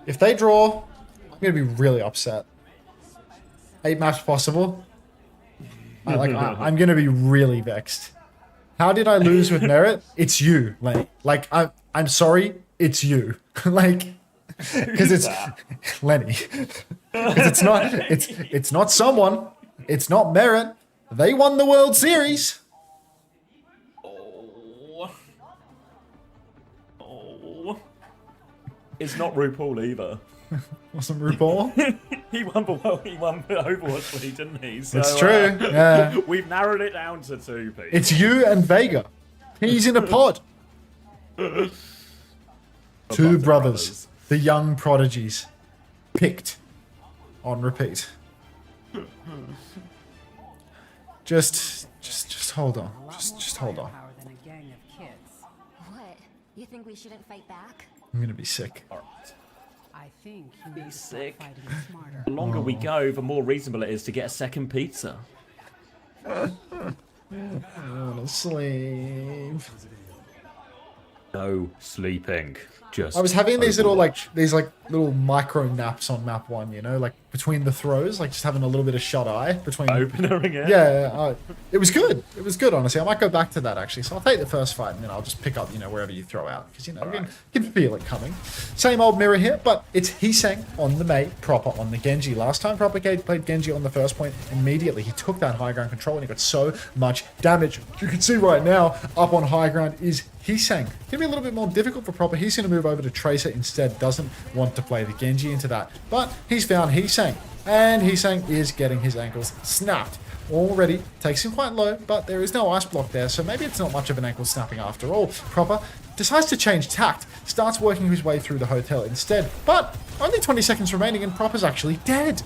If they draw, I'm going to be really upset. 8 maps possible. I'm going to be really vexed. How did I lose with Merit? It's you, Lenny. Like, I'm sorry, it's you. Like, because it's Lenny. Because it's not someone. It's not Merit. They won the World Series. It's not RuPaul either. Wasn't RuPaul? He won the Overwatch League, didn't he? So, it's true. Yeah. We've narrowed it down to 2 people. It's you and Vega. He's in a pod. 2 brothers, the young prodigies, picked on repeat. Just hold on. Just hold on. What? You think we shouldn't fight back? I'm gonna be sick. I think be sick. The longer we go, the more reasonable it is to get a second pizza. I wanna sleep. No sleeping. Just I was having these little Overwatch. little micro naps on map 1, you know, like between the throws, like just having a little bit of shut eye between. Opening it. Yeah, it was good. It was good, honestly. I might go back to that actually. So I'll take the first fight and then I'll just pick up, you know, wherever you throw out because you know you can feel it coming. Same old mirror here, but it's Hisang on the Mei, Proper on the Genji. Last time Proper played Genji on the first point, immediately he took that high ground control and he got so much damage. You can see right now, up on high ground is Hisang. Gonna be a little bit more difficult for Proper. He's gonna move over to Tracer instead. Doesn't want to play the Genji into that. But he's found Hisang. And Hisang is getting his ankles snapped. Already takes him quite low, but there is no ice block there, so maybe it's not much of an ankle snapping after all. Proper decides to change tact, starts working his way through the hotel instead. But only 20 seconds remaining and Proper's actually dead.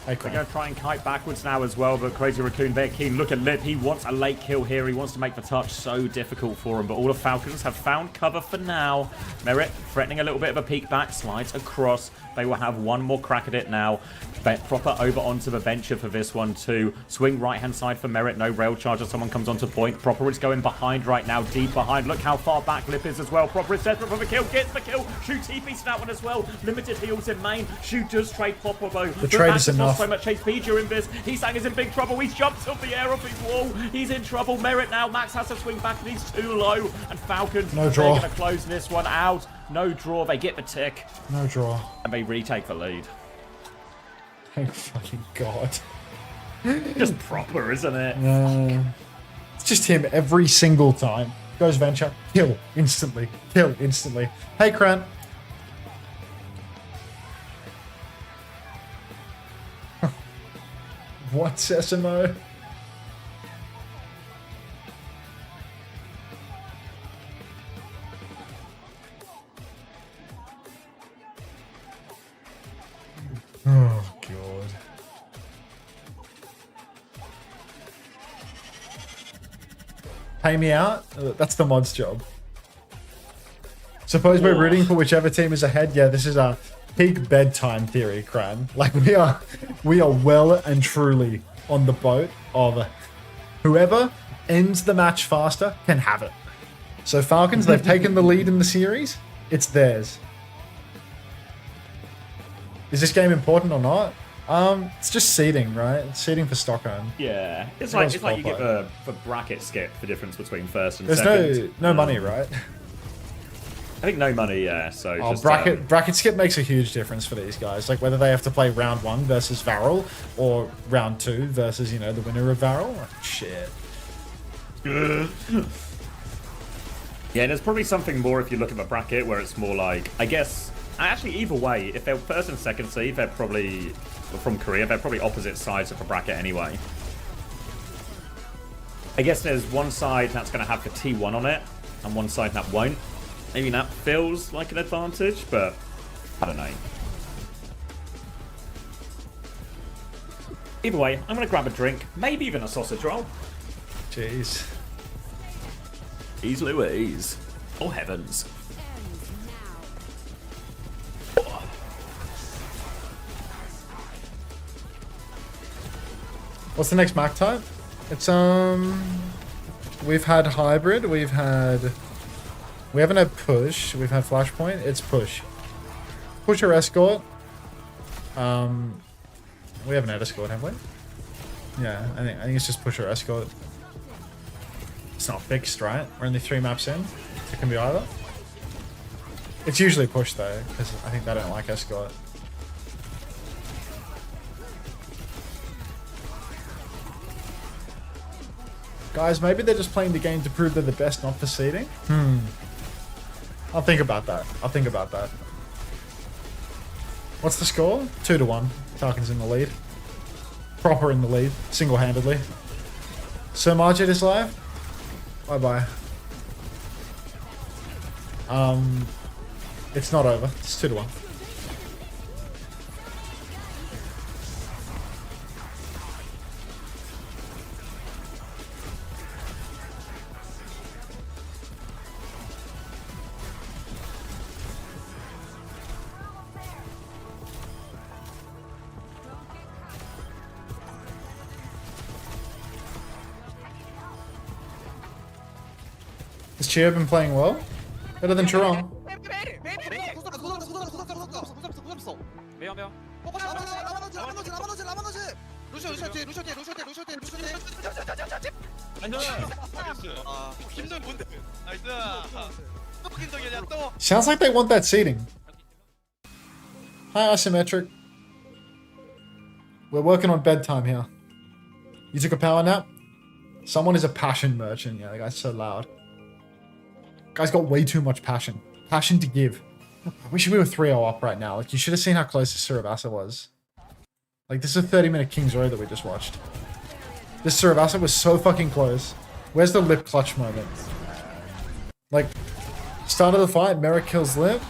They're going to try and kite backwards now as well, but Crazy Raccoon, they're keen. Look at Lip. He wants a late kill here. He wants to make the touch so difficult for him, but all the Falcons have found cover for now. Merit threatening a little bit of a peek back, slides across. They will have one more crack at it now. Proper over onto the venture for this one too. Swing right-hand side for Merit. No rail charger. Someone comes onto point. Proper is going behind right now, deep behind. Look how far back Lip is as well. Proper is desperate for the kill. Gets the kill. Shoot TP's that one as well. Limited heals in main. Shoot does trade Proper though. The trade is enough. So much HP during this. Hisang is in big trouble. He jumps off the air off his wall. He's in trouble. Merit now. Max has to swing back and he's too low. And Falcons, no draw. They're going to close this one out. No draw. They get the tick. No draw. And they retake the lead. Thank fucking God. Just Proper, isn't it? It's just him every single time. Goes venture. Kill instantly. Kill instantly. Hey, Krant. What, Sesamo? Oh, God. Pay me out? That's the mod's job. Suppose we're rooting for whichever team is ahead. Yeah, this is a peak bedtime theory, Cran. Like, we are well and truly on the boat of whoever ends the match faster can have it. So Falcons, they've taken the lead in the series. It's theirs. Is this game important or not? It's just seeding, right? It's seeding for Stockholm. Yeah, it's like you get the bracket skip, the difference between first and second. There's no money, right? I think no money, yeah. So just, bracket skip makes a huge difference for these guys. Like whether they have to play round 1 versus Varel or round 2 versus, you know, the winner of Varel. Like, shit. Yeah, there's probably something more if you look at the bracket where it's more like, I guess, actually either way, if they're first and second seed, they're probably, from Korea, they're probably opposite sides of the bracket anyway. I guess there's one side that's going to have the T1 on it, and one side that won't. Maybe that feels like an advantage, but I don't know. Either way, I'm going to grab a drink, maybe even a sausage roll. Jeez. Jeez Louise. Oh, heavens. What's the next Mac type? It's, we've had hybrid, we haven't had push, we've had flashpoint, it's push. Push or escort. We haven't had escort, have we? Yeah, I think it's just push or escort. It's not fixed, right? We're only 3 maps in. It can be either. It's usually push though, because I think they don't like escort. Guys, maybe they're just playing the game to prove they're the best, not for seeding? I'll think about that. What's the score? 2-1. Falcons in the lead. Proper in the lead. Single-handedly. So Margit is live? Bye-bye. It's not over. It's 2-1. Has Chia been playing well? Better than Toronto. 매형 매형. 힘든 분들. 나이스. 또 김동현이야 또. Sounds like they want that seating. Hi, Asymmetric. We're working on bedtime here. You took a power nap? Someone is a passion merchant. Yeah, that guy's so loud. Guy's got way too much passion. Passion to give. I wish we were 3-0 up right now. Like, you should have seen how close this Surabasa was. Like, this is a 30-minute King's Row that we just watched. This Surabasa was so fucking close. Where's the lip clutch moment? Like, start of the fight, Merrick kills lip.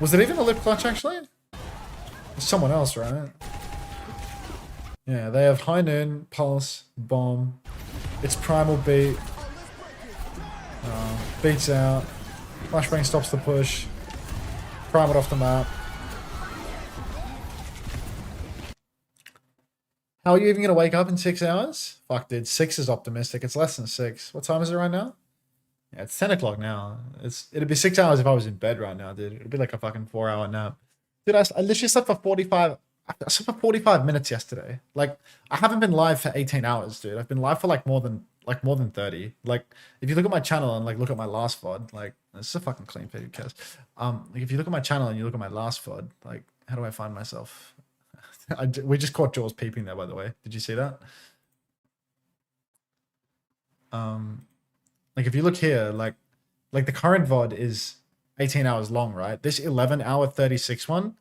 Was it even a lip clutch, actually? It's someone else, right? Yeah, they have High Noon, Pulse, Bomb. It's Primal Beat. Beats out. Flashbang stops the push. Prime it off the map. How are you even going to wake up in 6 hours? Fuck, dude. 6 is optimistic. It's less than 6. What time is it right now? Yeah, it's 10 o'clock now. It'd be 6 hours if I was in bed right now, dude. It'd be like a fucking 4-hour nap. Dude, I literally slept for 45... I slept for 45 minutes yesterday. Like, I haven't been live for 18 hours, dude. I've been live for like more than 30. Like, if you look at my channel and like look at my last VOD, like, this is a fucking clean feed, who cares? Like, if you look at my channel and you look at my last VOD, like, how do I find myself? We just caught Jaws peeping there, by the way. Did you see that? Like, if you look here, like the current VOD is 18 hours long, right? This 11-hour 36 one,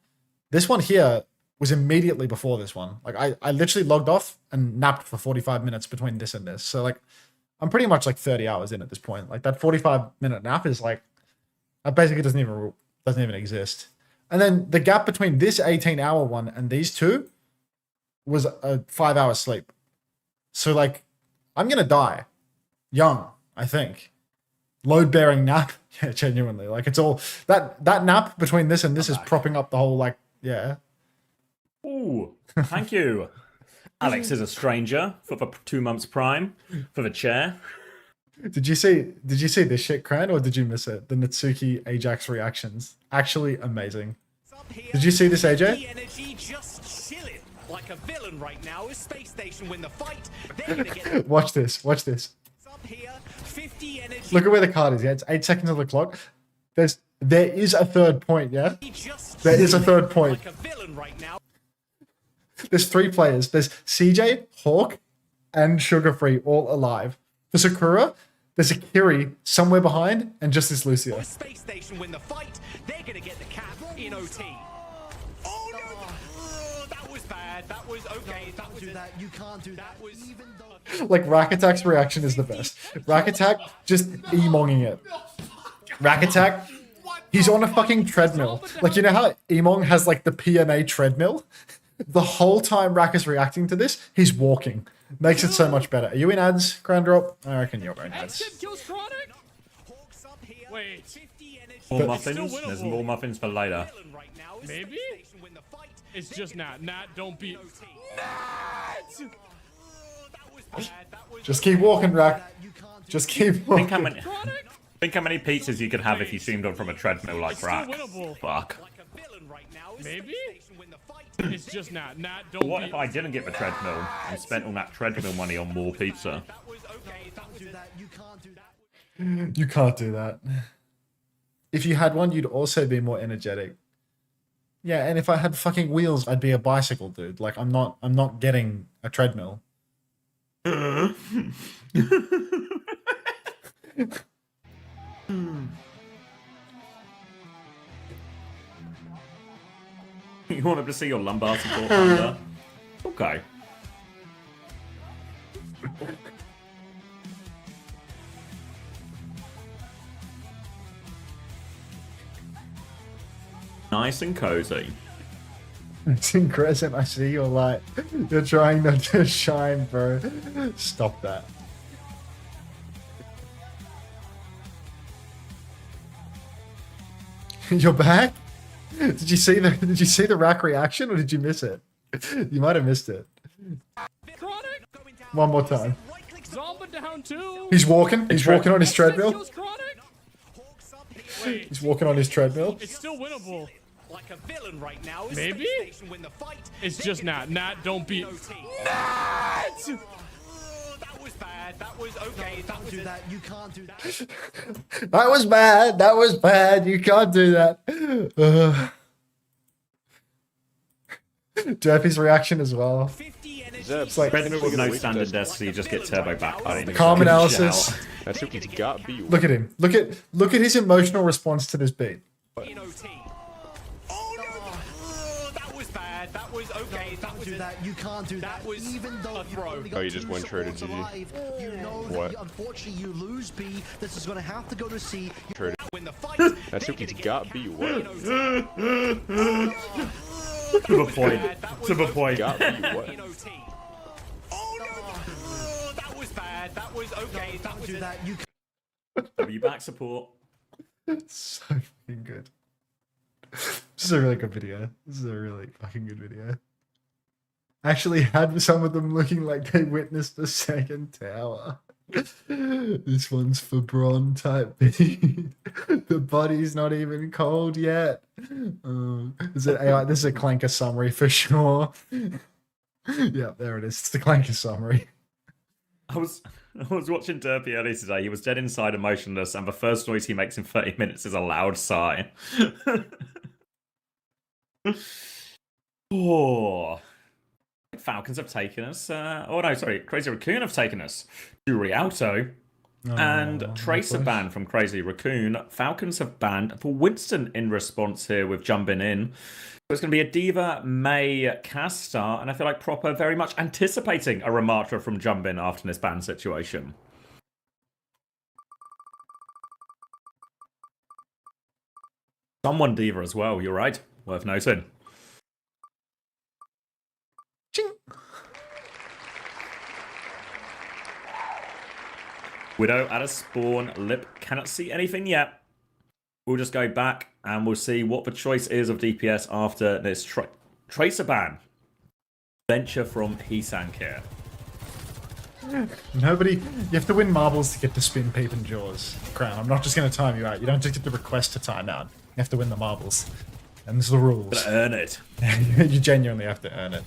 this one here was immediately before this one. Like, I literally logged off and napped for 45 minutes between this and this. So, like, I'm pretty much like 30 hours in at this point. Like, that 45-minute nap is like, that basically doesn't even exist. And then the gap between this 18-hour one and these two was a 5-hour sleep. So, like, I'm gonna die young, I think. Load-bearing nap. Yeah, genuinely. Like, it's all... That nap between this and this is propping up the whole, like, yeah. Ooh, thank you. Alex is a stranger for the 2 months prime for the chair. Did you see this shit, Cran, or did you miss it? The Natsuki Ajax reactions. Actually amazing. Did you see this, AJ? Energy just chilling like a villain right now is Space Station when the fight. They're gonna get Watch this. Watch this. up here. 50 energy. Look at where the card is. Yeah, it's 8 seconds on the clock. There is a third point. Yeah, there is a third point. Like a villain right now. There's 3 players. There's CJ, Hawk, and Sugar Free all alive. For Sakura, there's a Kiri somewhere behind, and just this Lucio. Space Station when the fight. They're gonna get the cap in OT. Oh no! Oh, that was bad. That was okay. That was that. You can't do that. Was even though. Like, Rack Attack's reaction is the best. Rack Attack just emonging it. Rack Attack, he's on a fucking treadmill. Like, you know how Emong has like the PMA treadmill? The whole time Rack is reacting to this, he's walking. Makes it so much better. Are you in ads, Crown Drop? I reckon you're in ads. Wait. More muffins? There's more muffins for later. Maybe? It's just Nat. Nat, don't be... Just keep walking, Rack. Just keep walking. Think how many pizzas you could have if you streamed on from a treadmill like Rack. Fuck. Maybe? It's just Nat. Nat, don't What if I didn't get the treadmill and spent all that treadmill money on more pizza? You can't do that. If you had one, you'd also be more energetic. Yeah, and if I had fucking wheels, I'd be a bicycle, dude. Like, I'm not getting a treadmill. You want him to see your lumbar support under? Okay. Nice and cozy. It's in Crescent, I see your light. You're trying not to shine, bro. Stop that. You're back? Did you see the Rack reaction, or did you miss it? You might have missed it. One more time. Zomba down too. He's walking on his treadmill. He's walking on his treadmill. It's still winnable. Like a villain right now. Maybe? It's just Nat. Nat, don't be... Nat! That was bad. That was okay. Don't do that. You can't do that. That was bad. That was bad. You can't do that. Derpy's reaction as well. It's like no standard desk, so you just get turbo back. Calm analysis. Natsuki's got beat. Look at him. Look at his emotional response to this beat. That was okay. Don't do that. You can't do that. Even though Oh, you just one traded GG. you know What? that unfortunately you lose B. This is going to have to go to C. Natsuki's got beat. What? To the point. To the point. Got beat. What? That was bad. That was okay. Don't do that. You W back support. So fucking good. This is a really good video. This is a really fucking good video. Actually had some of them looking like they witnessed the second tower. This one's for Bron type beat. The body's not even cold yet. This is a Clanker summary for sure. Yeah, there it is. It's the Clanker summary. I was watching Derpy earlier today. He was dead inside and motionless, and the first noise he makes in 30 minutes is a loud sigh. Oh. Falcons have taken us. Oh no, sorry. Crazy Raccoon have taken us to Rialto. And Tracer ban from Crazy Raccoon. Falcons have banned for Winston in response here with jumping in. So it's going to be a Diva May caster, and I feel like Proper very much anticipating a Ramatra from Jumbin after this ban situation. Someone Diva as well, you're right. Worth noting. Ching. Widow at a spawn. Lip cannot see anything yet. We'll just go back and we'll see what the choice is of DPS after this Tracer ban. Venture from Heesang here. Nobody... You have to win marbles to get to spin Peep and Jaws. Crown, I'm not just going to time you out. You don't just get the request to time out. You have to win the marbles. And there's the rules. Gotta earn it. You genuinely have to earn it.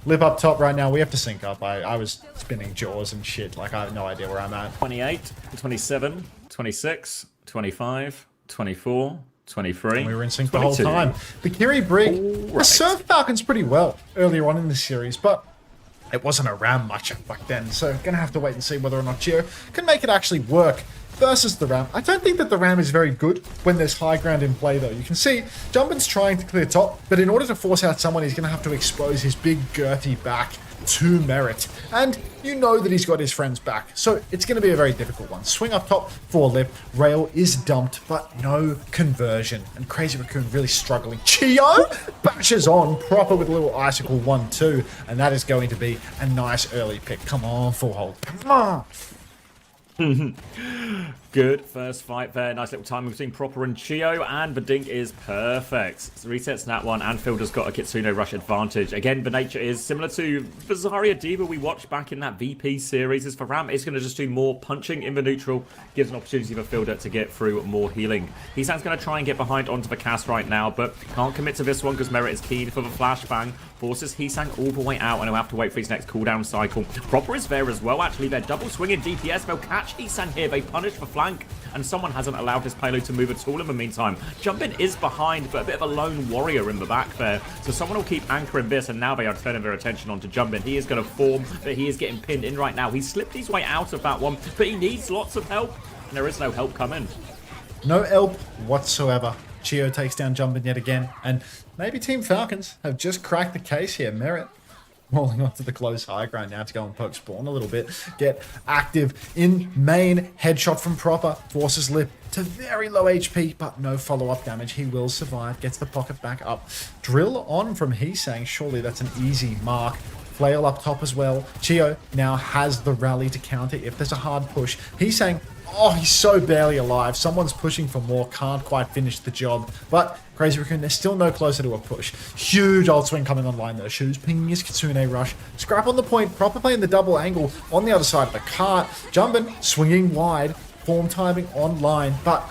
Lip up top right now. We have to sync up. I was spinning Jaws and shit. Like, I have no idea where I'm at. 28, 27, 26, 25, 24, 23. And we were in sync 22. the whole time. The Kiri Brig has served Falcons pretty well earlier on in the series, but it wasn't a Ram matchup back then, so gonna have to wait and see whether or not Gio can make it actually work versus the Ram. I don't think that the Ram is very good when there's high ground in play, though. You can see Jumbin's trying to clear top, but in order to force out someone, he's gonna have to expose his big girthy back to Merit. And you know that he's got his friends back, so it's going to be a very difficult one. Swing up top for Lip. Rail is dumped, but no conversion. And Crazy Raccoon really struggling. Chio bashes on Proper with a little icicle 1-2, and that is going to be a nice early pick. Come on, full hold. Come on. Good first fight there. Nice little timing between Proper and Chio, and the dink is perfect. So resets Nat 1, and Fielder's got a Kitsune Rush advantage. Again, the nature is similar to the Zarya Diva we watched back in that VP series. As for Ram, it's going to just do more punching in the neutral, gives an opportunity for Fielder to get through more healing. Heesang's going to try and get behind onto the cast right now, but can't commit to this one because Merit is keen for the flashbang. Forces Heesang all the way out, and he'll have to wait for his next cooldown cycle. Proper is there as well, actually. They're double swinging DPS. They'll catch Heesang here. They punish the flank, and someone hasn't allowed his payload to move at all in the meantime. Jumpin is behind, but a bit of a lone warrior in the back there. So someone will keep anchoring this, and now they are turning their attention onto Jumpin. He is going to form, but he is getting pinned in right now. He slipped his way out of that one, but he needs lots of help, and there is no help coming. No help whatsoever. Chio takes down Jumpin yet again, and maybe Team Falcons have just cracked the case here. Merit rolling onto the close high ground now to go and poke spawn a little bit. Get active in main. Headshot from Proper. Forces Lip to very low HP, but no follow-up damage. He will survive. Gets the pocket back up. Drill on from Heesang. Surely that's an easy mark. Flail up top as well. Chio now has the rally to counter if there's a hard push. Heesang, oh, he's so barely alive. Someone's pushing for more. Can't quite finish the job. But Crazy Raccoon, they're still no closer to a push. Huge ult swing coming online though. Shoes pinging his Kitsune Rush. Scrap on the point. Proper playing the double angle on the other side of the cart. Jumpin, swinging wide. Form timing online. But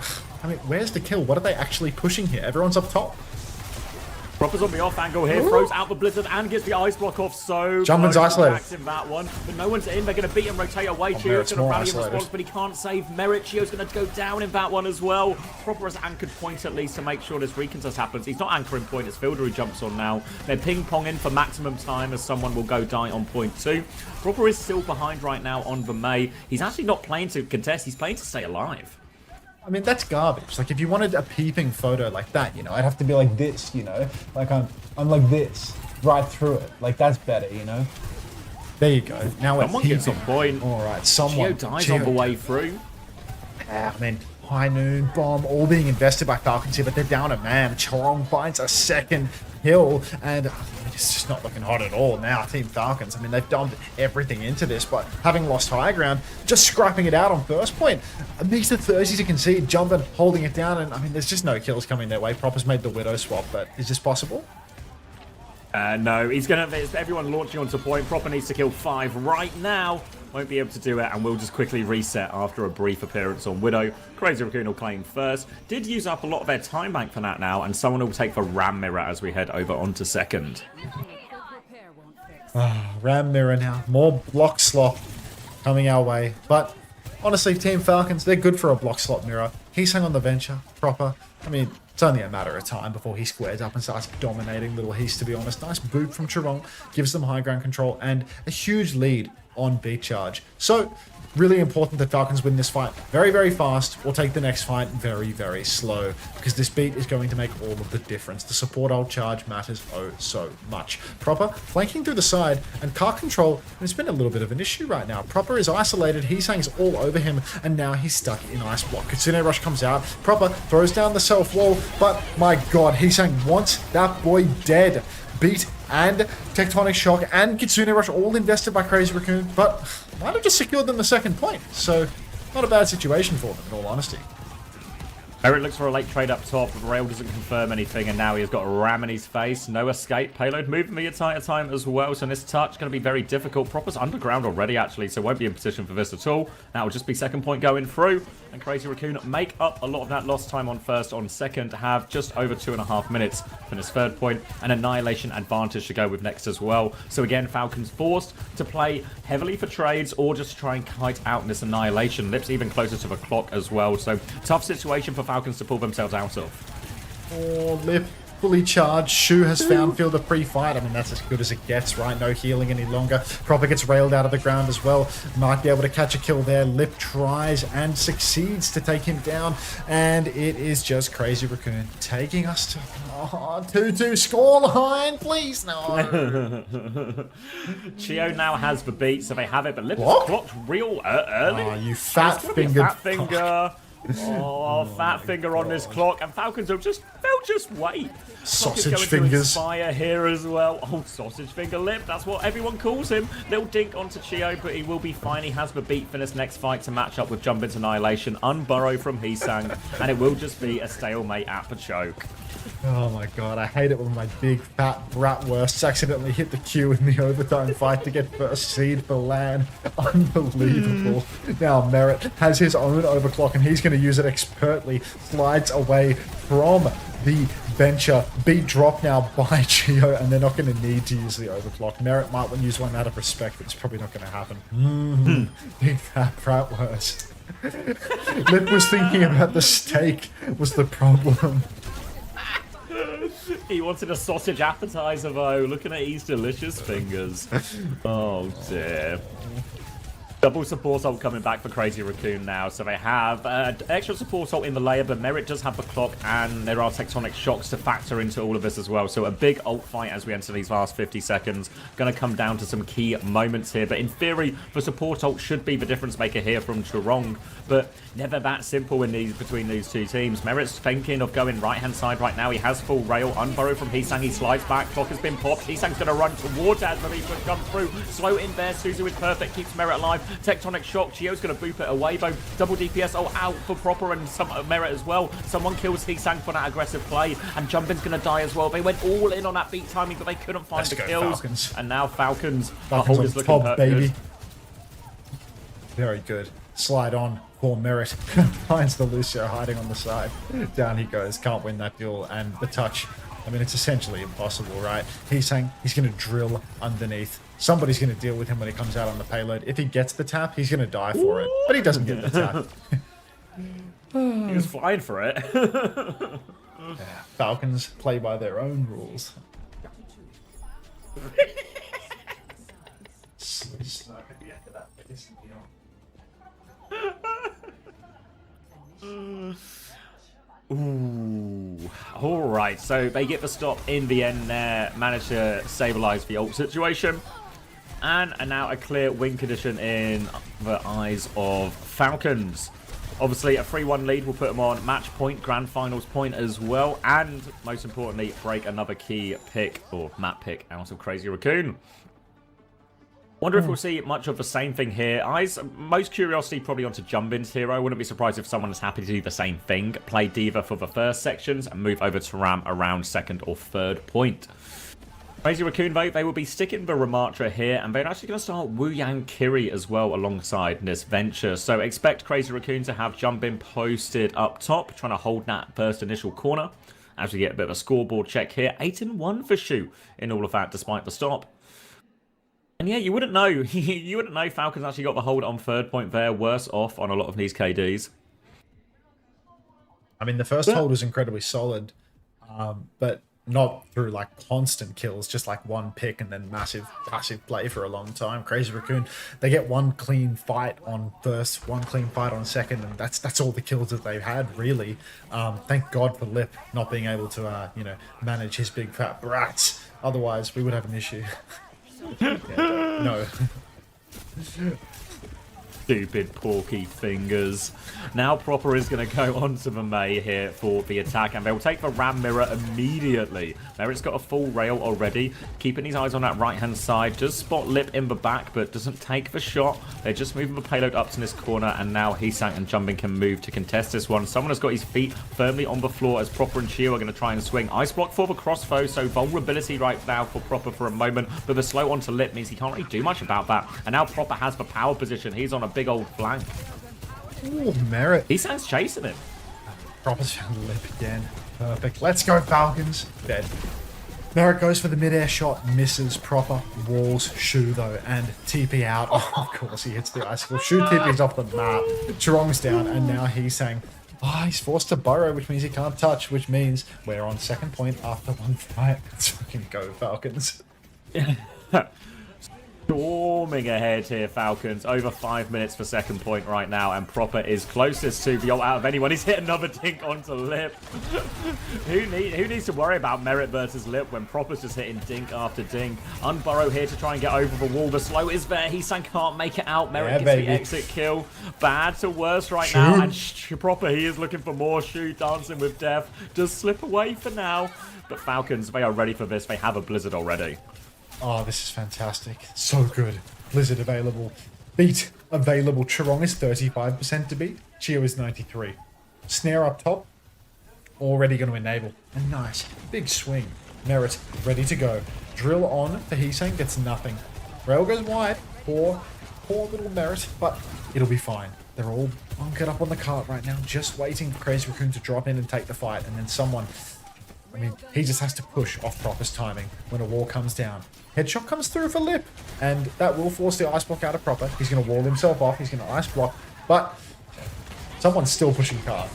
I mean, where's the kill? What are they actually pushing here? Everyone's up top. Proper's on the off angle here, throws out the blizzard and gets the ice block off. So Jumpman's isolated. In that one, but no one's in. They're going to beat him, rotate away. Chio's going to rally in response, but he can't save Merit. Chio's going to go down in that one as well. Proper has anchored point at least to make sure this recontest happens. He's not anchoring point, it's Fielder who jumps on now. They're ping-ponging for maximum time as someone will go die on point 2. Proper is still behind right now on the May. He's actually not playing to contest, he's playing to stay alive. I mean, that's garbage. Like, if you wanted a peeping photo like that, you know, I'd have to be like this, you know? Like, I'm like this, right through it. Like, that's better, you know? There you go. Now someone gets on point. Alright, someone. Chio dies on the way through. I mean, High Noon, Bomb, all being invested by Falcons here, but they're down a man. Chorong finds a second kill, and it's just not looking hot at all now. Team Falcons, I mean, they've dumped everything into this, but having lost high ground, just scrapping it out on first point. It makes it easy to concede, jumping, holding it down, and I mean, there's just no kills coming their way. Proper's made the Widow swap, but is this possible? No, he's going to... Everyone launching onto point. Proper needs to kill 5 right now. Won't be able to do it, and we'll just quickly reset after a brief appearance on Widow. Crazy Raccoon will claim first. Did use up a lot of their time bank for that now, and someone will take the Ram Mirror as we head over onto second. Ram Mirror now. More block slot coming our way. But honestly, Team Falcons, they're good for a block slot mirror. He's hung on the venture, Proper. I mean, it's only a matter of time before he squares up and starts dominating Little Heast, to be honest. Nice boot from Chorong, gives them high ground control and a huge lead on beat charge. So, really important that Falcons win this fight very, very fast, or take the next fight very, very slow, because this beat is going to make all of the difference. The support ult charge matters oh so much. Proper flanking through the side, and car control has been a little bit of an issue right now. Proper is isolated, Heesang's all over him, and now he's stuck in ice block. Kitsune Rush comes out, Proper throws down the self wall, but my god, Heesang wants that boy dead. Beat and Tectonic Shock and Kitsune Rush all invested by Crazy Raccoon, but might have just secured them the second point, so not a bad situation for them, in all honesty. Merit looks for a late trade up top, but Rail doesn't confirm anything, and now he's got a ram in his face. No escape. Payload moving the entire time as well, so this touch going to be very difficult. Proper's underground already, actually, so won't be in position for this at all. Now will just be second point going through, and Crazy Raccoon make up a lot of that lost time on first. On second, have just over 2.5 minutes for this third point, and Annihilation advantage to go with next as well. So again, Falcons forced to play heavily for trades, or just try and kite out this Annihilation. Lips even closer to the clock as well, so tough situation for Falcons to pull themselves out of. Oh, Lip fully charged. Shu has found Fielder pre-fight. I mean, that's as good as it gets, right? No healing any longer. Proper gets railed out of the ground as well. Might be able to catch a kill there. Lip tries and succeeds to take him down. And it is just Crazy Raccoon taking us to 2-2 scoreline. Please, no. Chio now has the beat, so they have it, but Lip is clocked real early. Oh, you fat-fingered finger. Oh, fat finger on this clock, and Falcons will just, they'll just wait. Sausage fingers. Fire here as well. Oh, sausage finger Lip, that's what everyone calls him. Little dink onto Chio, but he will be fine. He has the beat for this next fight to match up with Jump into Annihilation, unburrow from Heesang, and it will just be a stalemate at the choke. Oh my god, I hate it when my big fat bratwursts accidentally hit the queue in the overtime fight to get first seed for LAN. Unbelievable. Now Merit has his own overclock and he's going to use it expertly. Slides away from the venture. Beat drop now by Chio, and they're not going to need to use the overclock. Merit might want to use one out of respect, but it's probably not going to happen. Big fat bratwurst. Lip was thinking about the steak was the problem. He wanted a sausage appetizer though, looking at his delicious fingers. Oh dear. Double support ult coming back for Crazy Raccoon now, so they have extra support ult in the layer, but Merit does have the clock, and there are tectonic shocks to factor into all of this as well. So a big ult fight as we enter these last 50 seconds. Going to come down to some key moments here, but in theory, the support ult should be the difference maker here from Chorong, but never that simple in between these two teams. Merit's thinking of going right-hand side right now. He has full rail, unburrow from Heesang. He slides back, clock has been popped. Heesang's going to run towards as the Reaper comes through. Slow in there, Suzu is perfect, keeps Merit alive. Tectonic shock, Chio's going to boop it away though. Double DPS out for Proper and some Merit as well. Someone kills Heesang for that aggressive play, and Jumpin's going to die as well. They went all in on that beat timing, but they couldn't find the kills. Falcons. And now Falcons on looking top, baby. good. Very good. slide on for Merit. Finds the Lucio hiding on the side. Down he goes. Can't win that duel. And the touch, I mean, it's essentially impossible, right? He's saying he's going to drill underneath. Somebody's going to deal with him when he comes out on the payload. If he gets the tap, he's going to die for it. But he doesn't get the tap. He was flying for it. Yeah, Falcons play by their own rules. Ooh. Alright, so they get the stop in the end there. Manage to stabilize the ult situation. And now a clear win condition in the eyes of Falcons. Obviously, a 3-1 lead will put them on match point, grand finals point as well. And most importantly, break another key pick or map pick out of Crazy Raccoon. Wonder if we'll see much of the same thing here. Most curiosity probably onto Jumbin's hero. Wouldn't be surprised if someone is happy to do the same thing. Play Diva for the first sections and move over to Ram around second or third point. Crazy Raccoon, though, they will be sticking the Ramattra here, and they're actually going to start Wu Yang Kiri as well alongside this venture. So expect Crazy Raccoon to have Jumbin posted up top, trying to hold that first initial corner. As we get a bit of a scoreboard check here, 8-1 for Shu in all of that, despite the stop. And yeah, you wouldn't know. You wouldn't know Falcons actually got the hold on third point there. Worse off on a lot of these KDs. I mean, the first hold was incredibly solid, but not through like constant kills, just like one pick and then massive play for a long time. Crazy Raccoon, they get one clean fight on first, one clean fight on second, and that's all the kills that they've had, really. Thank God for Lip not being able to, you know, manage his big fat brats. Otherwise, we would have an issue. Yeah, no. Stupid porky fingers. Now Proper is going to go onto the Mei here for the attack, and they'll take the Ram Mirror immediately. Merit's got a full rail already, keeping his eyes on that right-hand side. Does spot Lip in the back, but doesn't take the shot. They're just moving the payload up to this corner, and now Heesang and Jumbin can move to contest this one. Someone has got his feet firmly on the floor as Proper and Chio are going to try and swing. Ice block for the crossbow, so vulnerability right now for Proper for a moment, but the slow onto Lip means he can't really do much about that. And now Proper has the power position. He's on a big old flank. Ooh, Merit. Heesang's chasing him. Proper's found Lip again. Perfect. Let's go, Falcons. Dead. Merit goes for the mid-air shot, misses. Proper walls Shu though, and TP out. Oh, of course, he hits the icicle. Shu TP's off the map. Chirong's down, and now he's saying, oh, he's forced to burrow, which means he can't touch, which means we're on second point after one fight. Let's fucking go, Falcons. Storming ahead here, Falcons. Over 5 minutes for second point right now, and Proper is closest to the ult out of anyone. He's hit another dink onto Lip. Who needs to worry about Merit versus Lip when Proper's just hitting dink after dink? Unburrow here to try and get over the wall. The slow is there. Heesang can't make it out. Merit gets the exit kill. Bad to worse right now, and Proper, he is looking for more. Shu dancing with death. Just slip away for now. But Falcons, they are ready for this. They have a Blizzard already. Oh, this is fantastic. So good. Blizzard available. Beat available. Chirong is 35% to beat. Chio is 93. Snare up top. Already going to enable. A nice big swing. Merit ready to go. Drill on for Heesang. Gets nothing. Rail goes wide for poor little Merit, but it'll be fine. They're all bunkered up on the cart right now, just waiting for Crazy Raccoon to drop in and take the fight, and then someone... I mean, he just has to push off Proper's timing when a wall comes down. Headshot comes through for Lip, and that will force the ice block out of Proper. He's going to wall himself off. He's going to ice block, but someone's still pushing card.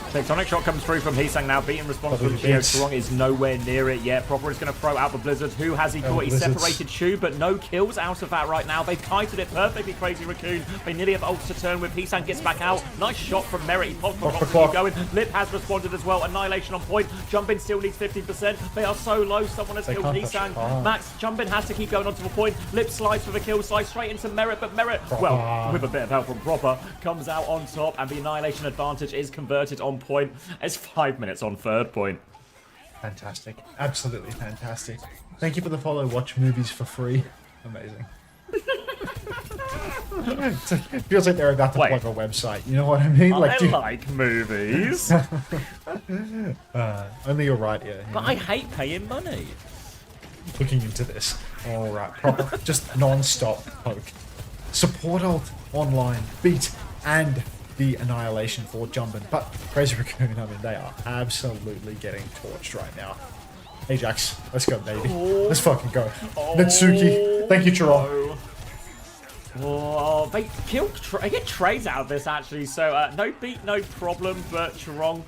Tectonic shot comes through from Heesang now, beating response from Chio. Chirong is nowhere near it yet. Proper is going to throw out the Blizzard. Who has he got? He separated Shu, but no kills out of that right now. They've kited it perfectly, Crazy Raccoon. They nearly have ults to turn with. Heesang gets back out. Nice shot from Merit. He pops the clock going. Lip has responded as well. Annihilation on point. Jumbin still needs 50%. They are so low. Someone has killed Heesang. Max, Jumbin has to keep going onto the point. Lip slides for the kill, slides straight into Merit, but Merit, well, with a bit of help from Proper, comes out on top, and the Annihilation advantage is converted on point. It's 5 minutes on third point. Fantastic. Absolutely fantastic. Thank you for the follow. Watch movies for free. Amazing. It feels like they're about to plug a website. You know what I mean? I like movies. Only you're right, yeah. But I hate paying money. Looking into this. All right. Proper. Just non-stop poke. support ult online, beat, and the annihilation for Jumpin. But Crazy Raccoon, I mean, they are absolutely getting torched right now. Ajax, let's go, baby. Let's fucking go. Natsuki, thank you, Chiron. Oh, they get trades out of this, actually. So, no beat, no problem, but Chiron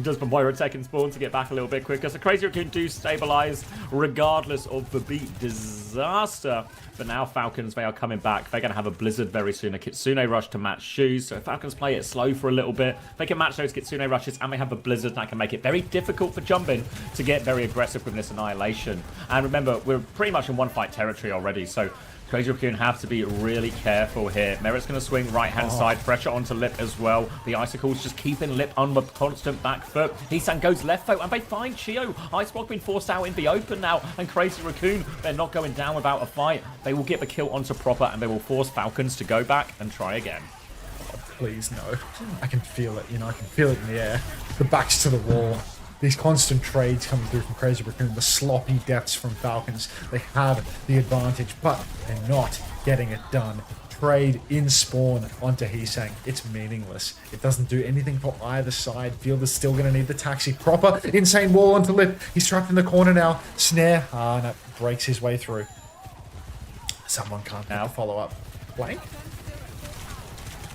does the Moira tech and spawn to get back a little bit quicker. So, Crazy Raccoon do stabilize regardless of the beat disaster. But now Falcons, they are coming back. They're going to have a Blizzard very soon. A Kitsune Rush to match Shoes. So, if Falcons play it slow for a little bit, they can match those Kitsune Rushes, and they have a Blizzard, and that can make it very difficult for Jumpin to get very aggressive with this Annihilation. And remember, we're pretty much in one-fight territory already, so Crazy Raccoon have to be really careful here. Merit's going to swing right-hand side, pressure onto Lip as well. The Icicles just keeping Lip on the constant back foot. Heesan goes left foot, and they find Chio. Ice Block being forced out in the open now, and Crazy Raccoon, they're not going down without a fight. They will get the kill onto Proper, and they will force Falcons to go back and try again. Oh, please, no. I can feel it, you know, I can feel it in the air. The backs to the wall. These constant trades coming through from Crazy Raccoon, the sloppy deaths from Falcons. They have the advantage, but they're not getting it done. Trade in spawn onto Heesang. It's meaningless. It doesn't do anything for either side. Field is still going to need the taxi. Proper insane wall onto Lip. He's trapped in the corner now. Snare. No, breaks his way through. Someone can't now follow up. Blank?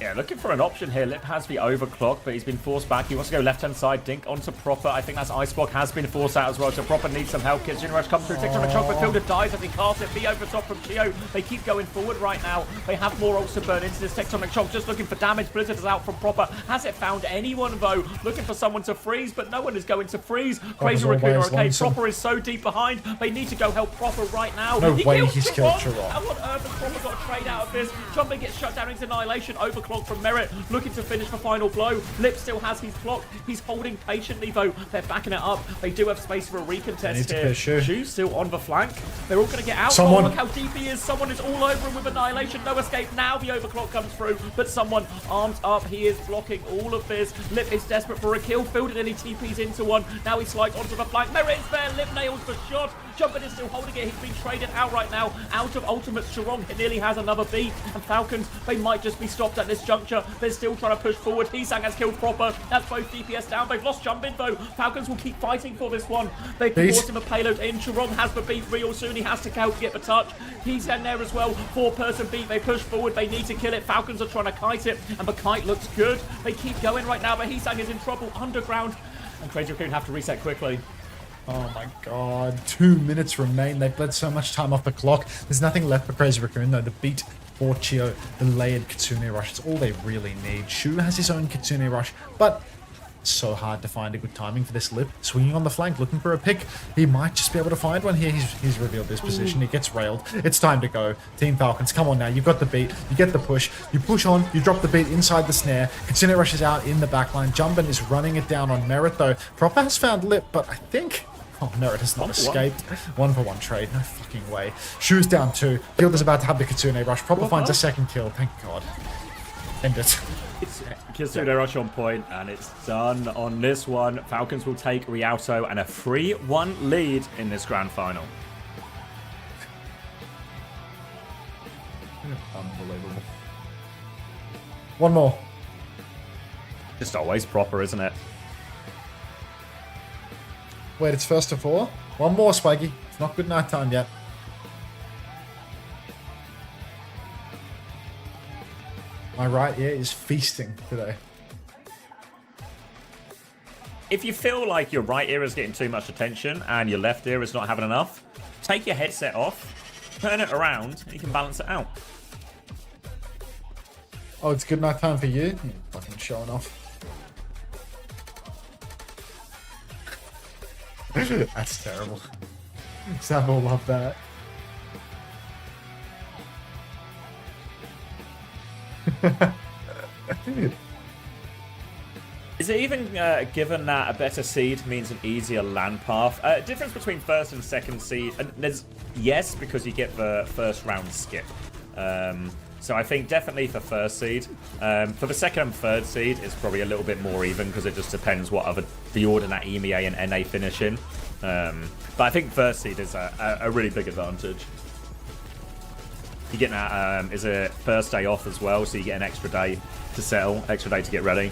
Yeah, looking for an option here. Lip has the overclock, but he's been forced back. He wants to go left-hand side. Dink onto Proper. I think that's Ice Block has been forced out as well, so Proper needs some help. Kitsune Rush comes through. Takes on a chunk, but Fielder dies as he casts it. The over top from Chio. They keep going forward right now. They have more ults to burn into this. Tectonic Shock just looking for damage. Blizzard is out from Proper. Has it found anyone, though? Looking for someone to freeze, but no one is going to freeze. Crazy Raccoon are okay. Proper is so deep behind. They need to go help Proper right now. No way he's killed Chiron. How on earth has Proper got a trade out of this? Jumping gets shut down into Annihilation. Overclock from Merit. Looking to finish the final blow. Lip still has his clock. He's holding patiently, though. They're backing it up. They do have space for a recontest here. Shoe's still on the flank. They're all going to get out. Someone. Oh, look how deep he is. Someone is all over him with Annihilation. No escape. Now the overclock comes through, but someone armed up. He is blocking all of this. Lip is desperate for a kill. Fielded and he TPs into one. Now he slides onto the flank. Merit is there. Lip nails the shot. Jumpin is still holding it. He's been traded out right now. Out of ultimates. Chiron nearly has another beat. And Falcons, they might just be stopped at this juncture. They're still trying to push forward. Heesang has killed Proper. That's both DPS down. They've lost Jumpin though. Falcons will keep fighting for this one. They can force him a payload in. Chiron has the beat real soon. He has to get the touch. Heesang there as well. 4-person beat. They push forward. They need to kill it. Falcons are trying to kite it. And the kite looks good. They keep going right now. But Heesang is in trouble underground. And Crazy Raccoon have to reset quickly. Oh my god, 2 minutes remain. They've bled so much time off the clock. There's nothing left for Crazy Raccoon though. The beat for Chio, the layered Kitsune Rush, it's all they really need. Shu has his own Kitsune Rush, but it's so hard to find a good timing for this Lip. Swinging on the flank, looking for a pick. He might just be able to find one here. He's revealed his position. He gets railed. It's time to go. Team Falcons, come on now. You've got the beat. You get the push. You push on. You drop the beat inside the snare. Kitsune Rush is out in the backline. Jumpin is running it down on Merit though. Proper has found Lip, but I think... Oh, no, it has not escaped. 1-for-1 trade. No fucking way. Shoes down 2. Fielder's about to have the Kitsune Rush. Proper finds a second kill. Thank God. End it. It's Kitsune Rush on point, and it's done on this one. Falcons will take Rialto and a 3-1 lead in this grand final. Unbelievable. One more. Just always Proper, isn't it? Wait, it's first to 4? One more, Spiky. It's not good night time yet. My right ear is feasting today. If you feel like your right ear is getting too much attention and your left ear is not having enough, take your headset off, turn it around, and you can balance it out. Oh, it's good night time for you? You're fucking showing off. That's terrible. Sam will love that. Is it even given that a better seed means an easier land path? Difference between first and second seed? There's yes, because you get the first round skip. So I think definitely for first seed. For the second and third seed, it's probably a little bit more even because it just depends what the order that EMEA and NA finish in. But I think first seed is a really big advantage. You get that, is it first day off as well, so you get an extra day to settle, extra day to get ready.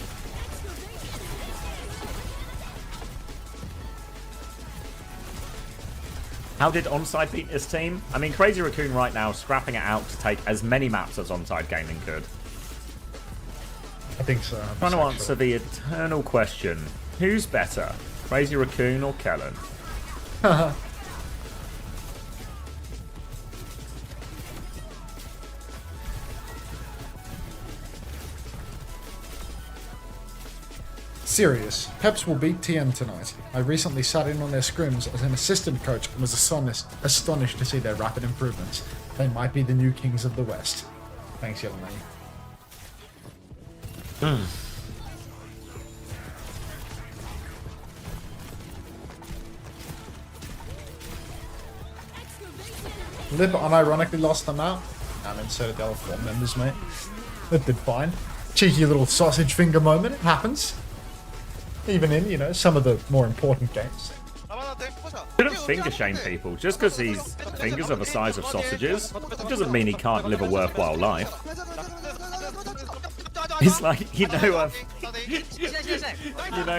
How did Onside beat this team? I mean, Crazy Raccoon right now scrapping it out to take as many maps as Onside Gaming could. I think so. Trying to answer the eternal question. Who's better, Crazy Raccoon or Kellen? Serious. Peps will beat TM tonight. I recently sat in on their scrims as an assistant coach and was astonished to see their rapid improvements. They might be the new kings of the West. Thanks, Yellow Man. Lib unironically lost them out. I mean, so did the other 4 members, mate. That did fine. Cheeky little sausage finger moment. It happens. Even in, you know, some of the more important games. Shouldn't finger shame people. Just because his fingers are the size of sausages, it doesn't mean he can't live a worthwhile life. It's like, you know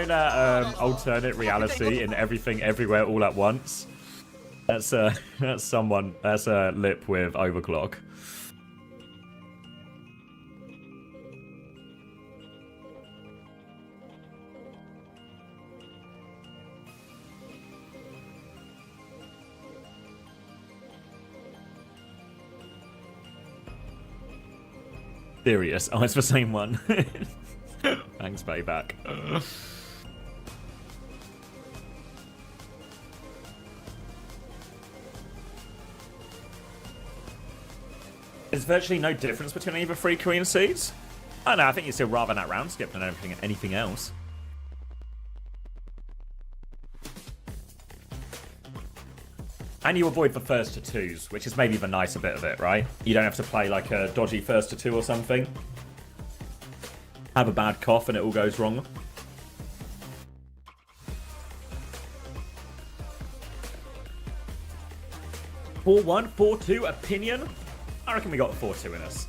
that alternate reality in Everything Everywhere All at Once? That's someone, that's a Lip with Overclock. Serious. Oh, it's the same one. Thanks, payback. There's virtually no difference between either 3 Korean seeds. I don't know, I think you still rather that round skip than anything else. And you avoid the first to 2s, which is maybe the nicer bit of it, right? You don't have to play like a dodgy first to 2 or something. Have a bad cough and it all goes wrong. (4-1, 4-2 opinion? I reckon we got 4-2 in us.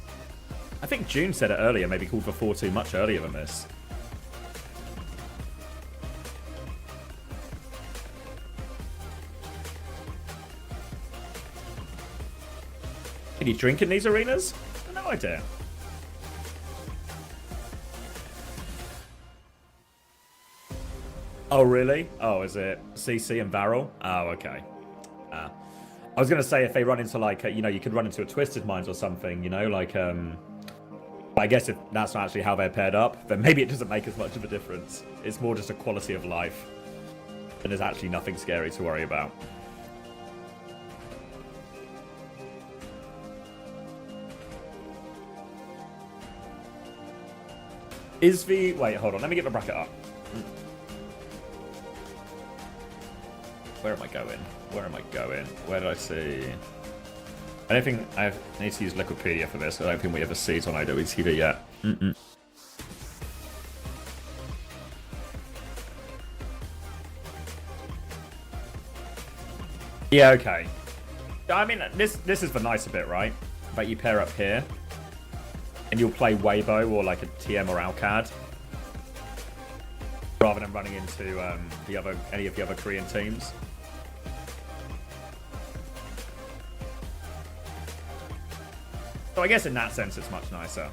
I think June said it earlier, maybe called for 4-2 much earlier than this. Can you drink in these arenas? No idea. Oh, really? Oh, is it CC and Varel? Oh, okay. I was going to say if they run into like, you know, you could run into a Twisted Minds or something, you know, like, I guess if that's not actually how they're paired up, then maybe it doesn't make as much of a difference. It's more just a quality of life. And there's actually nothing scary to worry about. Is the... Wait, hold on. Let me get the bracket up. Where am I going? Where am I going? Where did I see... I don't think... I need to use Liquipedia for this. I don't think we have a seat on OWCS yet. Yeah, okay. I mean, this is the nicer bit, right? But you pair up here. And you'll play Weibo or like a TM or Alcad, rather than running into any of the other Korean teams. So I guess in that sense it's much nicer.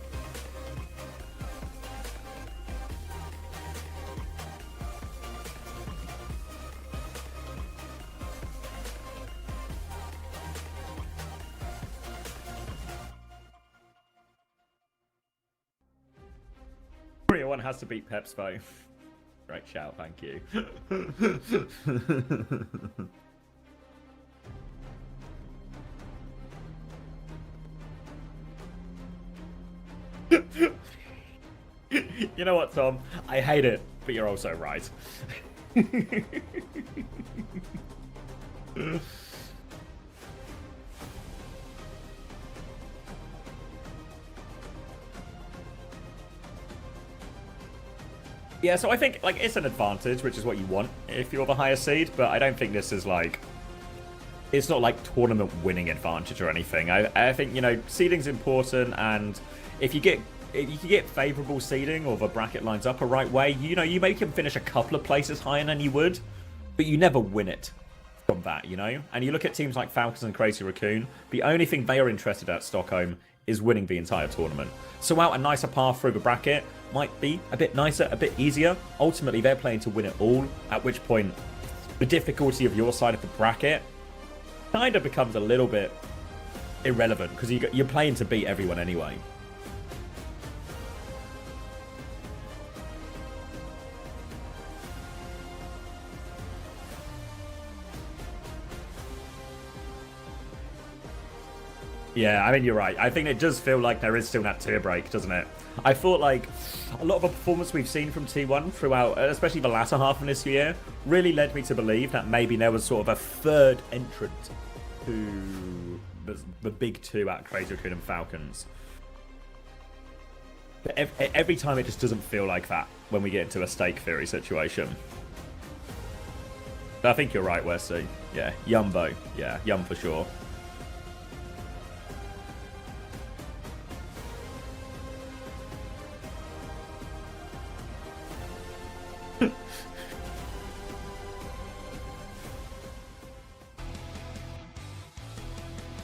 3-1 has to beat Peps though. Great shout, thank you. You know what, Tom? I hate it, but you're also right. Yeah, so I think like it's an advantage, which is what you want if you're the higher seed, but I don't think this is like it's not like tournament winning advantage or anything. I think, you know, seeding's important, and if you get favourable seeding or the bracket lines up a right way, you know, you may can finish a couple of places higher than you would, but you never win it from that, you know? And you look at teams like Falcons and Crazy Raccoon, the only thing they are interested at Stockholm is winning the entire tournament. So out a nicer path through the bracket might be a bit nicer, a bit easier. Ultimately, they're playing to win it all, at which point the difficulty of your side of the bracket kind of becomes a little bit irrelevant, because you're playing to beat everyone anyway. Yeah, I mean, you're right. I think it does feel like there is still that tier break, doesn't it? I thought, like, a lot of the performance we've seen from T1 throughout, especially the latter half of this year, really led me to believe that maybe there was sort of a third entrant to the big two at Crazy Raccoon and Falcons. But every time it just doesn't feel like that when we get into a stake theory situation. But I think you're right, Wesley. Yeah, Yum though. Yeah, Yum for sure.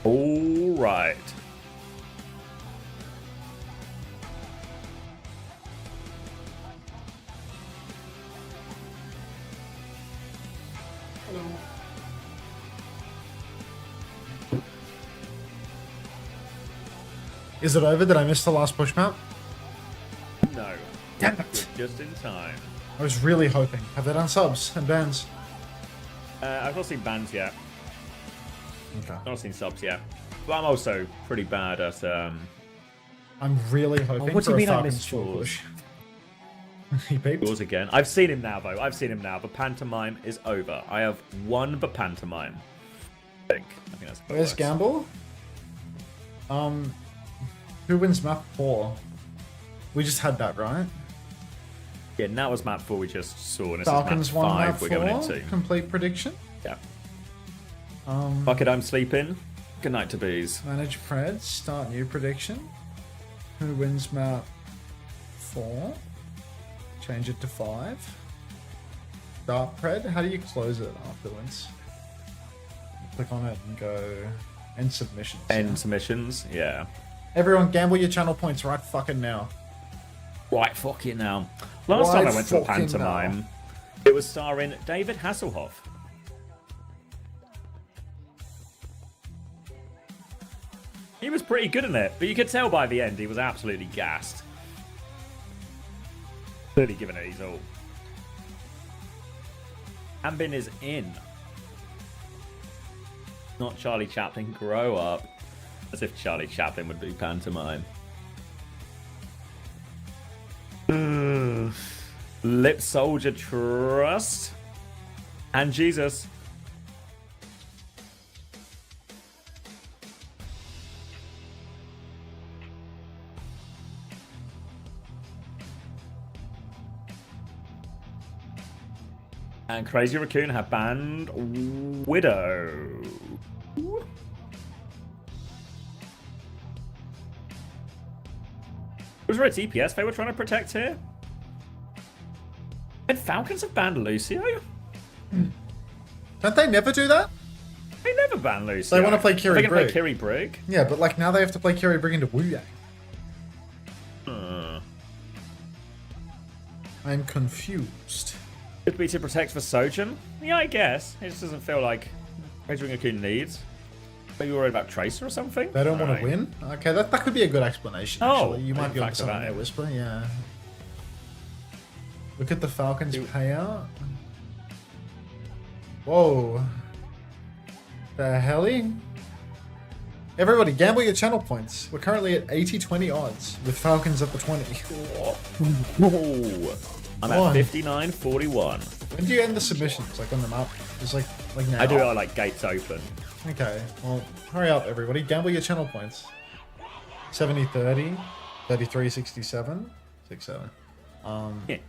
All right. Hello. Is it over? Did I miss the last push map? No. Damn it. Just in time. I was really hoping. Have they done subs and bans? I've not seen bans yet. Okay. Not seen subs yet. But I'm also pretty bad at I'm really hoping what do for you a mean I Falcons missed full yours? push. He peeped. Yours again. I've seen him now, though. I've seen him now. The pantomime is over. I have won the pantomime. I think that's how it Where's works. Gamble? Who wins map 4? We just had that, right? Yeah, and that was map 4 we just saw. And this Falcons is map 1 5 map 4. we're going into. Complete prediction. Yeah. Fuck it, I'm sleeping. Good night to bees. Manage Pred. Start new prediction. Who wins map 4? Change it to 5. Start Pred. How do you close it afterwards? Click on it and go end submissions. End submissions, yeah. Everyone gamble your channel points right fucking now. Right fucking now. Last time I went to a pantomime, it was starring David Hasselhoff. He was pretty good in it, but you could tell by the end he was absolutely gassed. Clearly giving it his all. Ambin is in. Not Charlie Chaplin, grow up. As if Charlie Chaplin would do pantomime. Lip Soldier Trust. And Jesus. And Crazy Raccoon have banned Widow. Was there a DPS they were trying to protect here? And Falcons have banned Lucio? Don't they never do that? They never ban Lucio. They want to play Kiri They're going Brig. to play Kiri Brig? Yeah, but like now they have to play Kiri Brig into Wu Yang. I'm confused. Could be to protect the Sojin? Yeah, I guess. It just doesn't feel like Crazy Raccoon needs. Maybe you're worried about Tracer or something? They don't want Alright. to win? Okay, that could be a good explanation, Oh, actually. You I might didn't be onto factor something that there, in. Whisper, yeah. Look at the Falcons payout. Whoa. The helly? Everybody, gamble your channel points. We're currently at 80-20 odds, with Falcons at the 20. Whoa. I'm at 59-41. When do you end the submissions? Like on the map? It's like now? I do it like gates open. Okay, well, hurry up, everybody. Gamble your channel points. 70-30, 33-67, 6-7. 6-1. There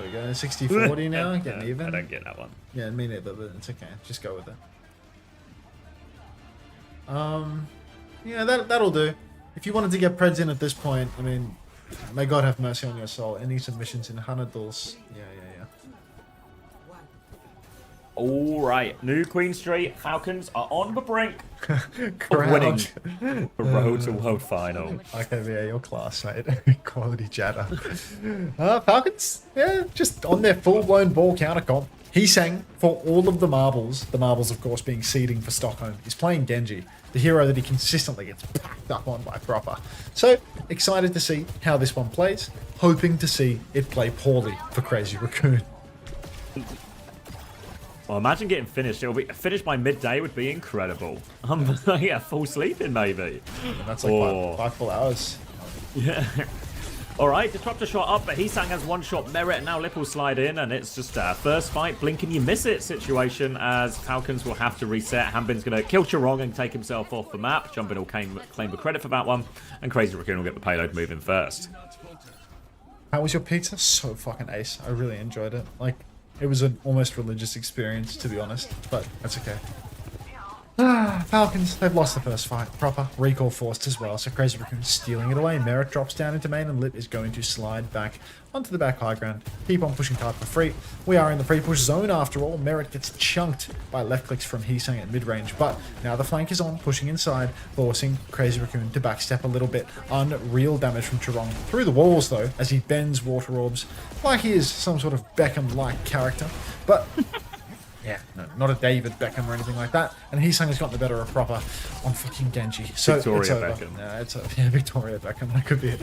we go. 60-40 now, getting even. I don't get that one. Yeah, me neither, but it's okay. Just go with it. Yeah, that'll do. If you wanted to get Preds in at this point, I mean, may God have mercy on your soul. Any submissions in Hanadul's? Yeah. All right, New Queen Street. Falcons are on the brink of winning the road to World Final. Okay, yeah, your class, mate. Quality chatter. Falcons, yeah, just on their full-blown ball counter comp. He sang for all of the marbles of course being seeding for Stockholm. He's playing Genji, the hero that he consistently gets packed up on by Proper. So, excited to see how this one plays, hoping to see it play poorly for Crazy Raccoon. Well, imagine getting finished. It'll be finished by midday would be incredible. Yeah, full sleeping maybe. And that's like five full hours. Yeah. All right, Disruptor shot up, but Heesang has one shot merit, and now Lip will slide in, and it's just a first fight, blink and you miss it situation, as Falcons will have to reset. Hanbin's going to kill Chirong and take himself off the map. Jumpin will claim the credit for that one, and Crazy Raccoon will get the payload moving first. How was your pizza? So fucking ace. I really enjoyed it. Like, it was an almost religious experience, to be honest, but that's okay. Falcons, they've lost the first fight. Proper recall forced as well, so Crazy Raccoon stealing it away. Merit drops down into main, and Lip is going to slide back onto the back high ground. Keep on pushing card for free. We are in the pre-push zone after all. Merit gets chunked by left clicks from Heesang at mid-range, but now the flank is on, pushing inside, forcing Crazy Raccoon to backstep a little bit. Unreal damage from Chirong through the walls, though, as he bends water orbs like he is some sort of Beckham-like character, but... yeah, no, not a David Beckham or anything like that. And Heesang has gotten the better of Proper on fucking Genji. So Victoria it's over. Beckham. No, it's over. Yeah, Victoria Beckham. That could be it.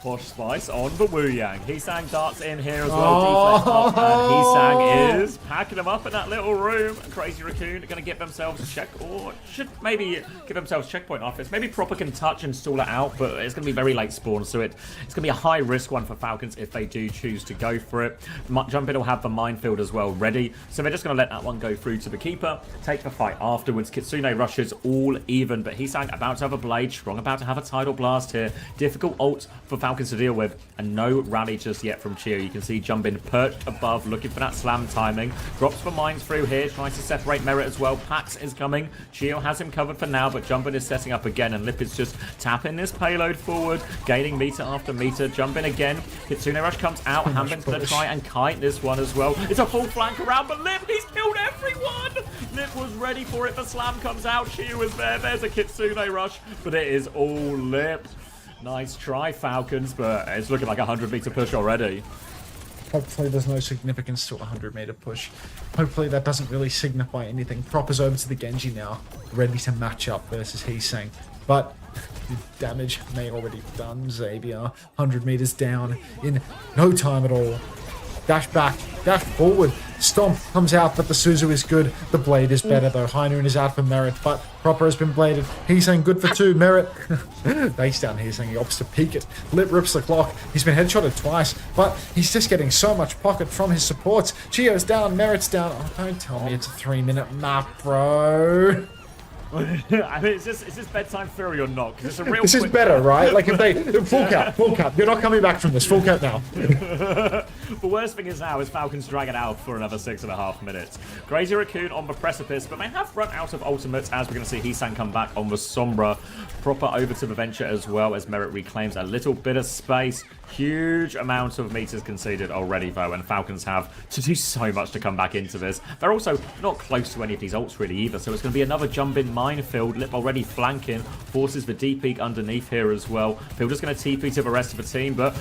Posh Spice on the Wu Yang. Heesang darts in here as well. Deflect up, and Heesang is packing them up in that little room. Crazy Raccoon are going to get themselves a check, or should maybe give themselves checkpoint after this. Maybe Proper can touch and stall it out, but it's going to be very late spawn, so it's going to be a high risk one for Falcons if they do choose to go for it. Jumpin will have the minefield as well ready, so they're just going to let that one go through to the keeper, take the fight afterwards. Kitsune rushes all even, but Heesang about to have a blade, Strong about to have a tidal blast here. Difficult ult for Falcons to deal with, and no rally just yet from Chio. You can see Jumpin perched above, looking for that slam timing. Drops the mines through here, tries to separate Merit as well. Pax is coming. Chio has him covered for now, but Jumpin is setting up again, and Lip is just tapping this payload forward, gaining meter after meter. Jumpin again. Kitsune Rush comes out. Hanbin's going to try and kite this one as well. It's a full flank around, but Lip, he's killed everyone! Lip was ready for it. The slam comes out. Chio is there. There's a Kitsune Rush, but it is all Lip. Nice try, Falcons, but it's looking like a 100-meter push already. Hopefully there's no significance to a 100-meter push. Hopefully that doesn't really signify anything. Proper's over to the Genji now, ready to match up versus Heesang. But the damage may already be done. Xavier, 100 meters down in no time at all. Dash back, dash forward. Stomp comes out, but the Suzu is good. The blade is better, though. Hainun is out for Merit, but Proper has been bladed. Heesang good for 2. Merit base down Heesang. He opts to peek it. Lip rips the clock. He's been headshotted twice, but he's just getting so much pocket from his supports. Chio's down, Merit's down. Oh, don't tell me it's a 3-minute map, bro. I mean, is this bedtime theory or not? It's a real this is better, right? Like if they full cap. You're not coming back from this. Full cap now. The worst thing is now is Falcons drag it out for another 6.5 minutes. Crazy Raccoon on the precipice, but they have run out of ultimates as we're going to see Heesang come back on the Sombra. Proper over to the Venture as well as Merit reclaims a little bit of space. Huge amount of meters conceded already, though, and Falcons have to do so much to come back into this. They're also not close to any of these ults really either, so it's going to be another jump in minefield. Lip already flanking, forces the deep peek underneath here as well. Fielder's going to TP to the rest of the team, but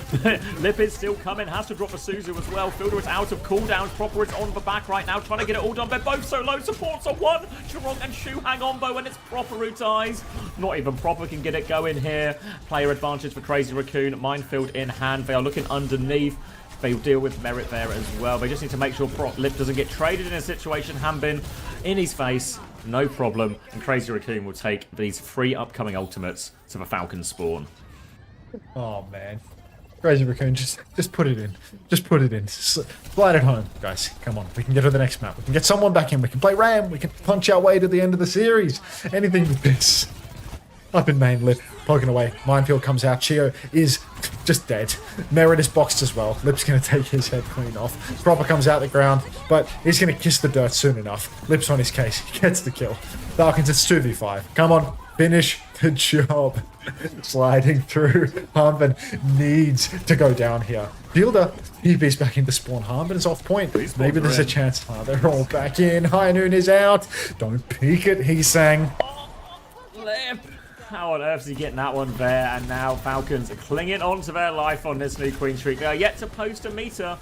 Lip is still coming, has to drop a Suzu as well. Fielder is out of cooldowns, Proper is on the back right now, trying to get it all done. They're both so low, supports are one. Chirong and Shu hang on though, and it's Proper who dies. Not even Proper can get it going here. Player advantage for Crazy Raccoon, minefield in hand. They are looking underneath. They'll deal with Merit there as well. They just need to make sure Lip doesn't get traded in a situation. Hanbin in his face, no problem. And Crazy Raccoon will take these 3 upcoming ultimates to the Falcon spawn. Oh man, Crazy Raccoon, just put it in. Just put it in. Slide it home, guys. Come on, we can get to the next map. We can get someone back in. We can play Ram. We can punch our way to the end of the series. Anything with this. Up in main, Lip poking away. Minefield comes out. Chio is just dead. Merit is boxed as well. Lip's going to take his head clean off. Proper comes out the ground, but he's going to kiss the dirt soon enough. Lip's on his case. He gets the kill. Falcons, it's 2v5. Come on, finish the job. Sliding through. Harmon needs to go down here. Fielder, EV's back into spawn. Harmon is off point. Maybe there's a chance. They're all back in. High Noon is out. Don't peek it, he sang. Lip. How on earth is he getting that one there? And now Falcons are clinging on to their life on this new Queen streak. They are yet to post a meter,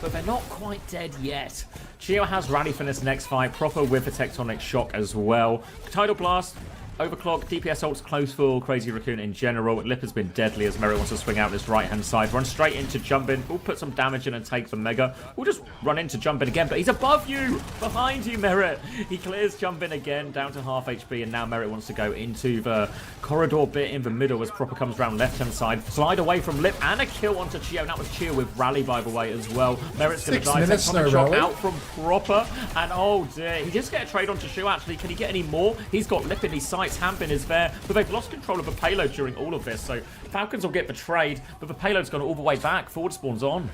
but they're not quite dead yet. Chio has rally for this next fight, proper with a tectonic shock as well. Tidal Blast, Overclock, DPS ults close for Crazy Raccoon in general. Lip has been deadly as Merit wants to swing out this right-hand side. Run straight into Jumpin. We'll put some damage in and take the Mega. We'll just run into Jumpin again, but he's above you! Behind you, Merit! He clears Jumpin again, down to half HP, and now Merit wants to go into the corridor bit in the middle as Proper comes around left-hand side. Slide away from Lip, and a kill onto Chio. That was Chio with Rally, by the way, as well. Merit's going to die. Tectonic shock out from Proper, and oh dear. He just get a trade onto Shu, actually. Can he get any more? He's got Lip in his sights. Hampin is there, but they've lost control of the payload during all of this, so Falcons will get betrayed, but the payload's gone all the way back. Forward spawn's on.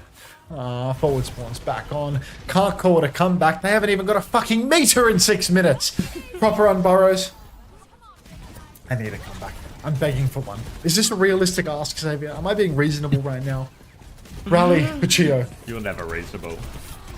Forward spawn's back on. Can't call it a comeback. They haven't even got a fucking meter in 6 minutes. Proper on Burrows. I need a comeback. I'm begging for one. Is this a realistic ask, Xavier? Am I being reasonable right now? Rally for Chio. You're never reasonable.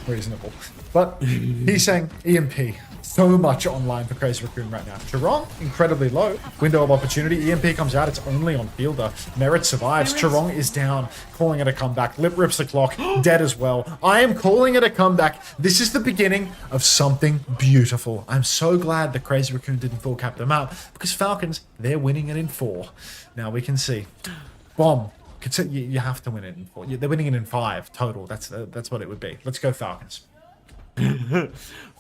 Reasonable. But he's saying EMP. So much online for Crazy Raccoon right now. Chirong, incredibly low. Window of opportunity. EMP comes out. It's only on Fielder. Merit survives. Chirong is down. Calling it a comeback. Lip rips the clock. Dead as well. I am calling it a comeback. This is the beginning of something beautiful. I'm so glad that Crazy Raccoon didn't full cap them out, because Falcons, they're winning it in 4. Now we can see. Bomb. You have to win it in 4. They're winning it in 5 total. That's what it would be. Let's go Falcons.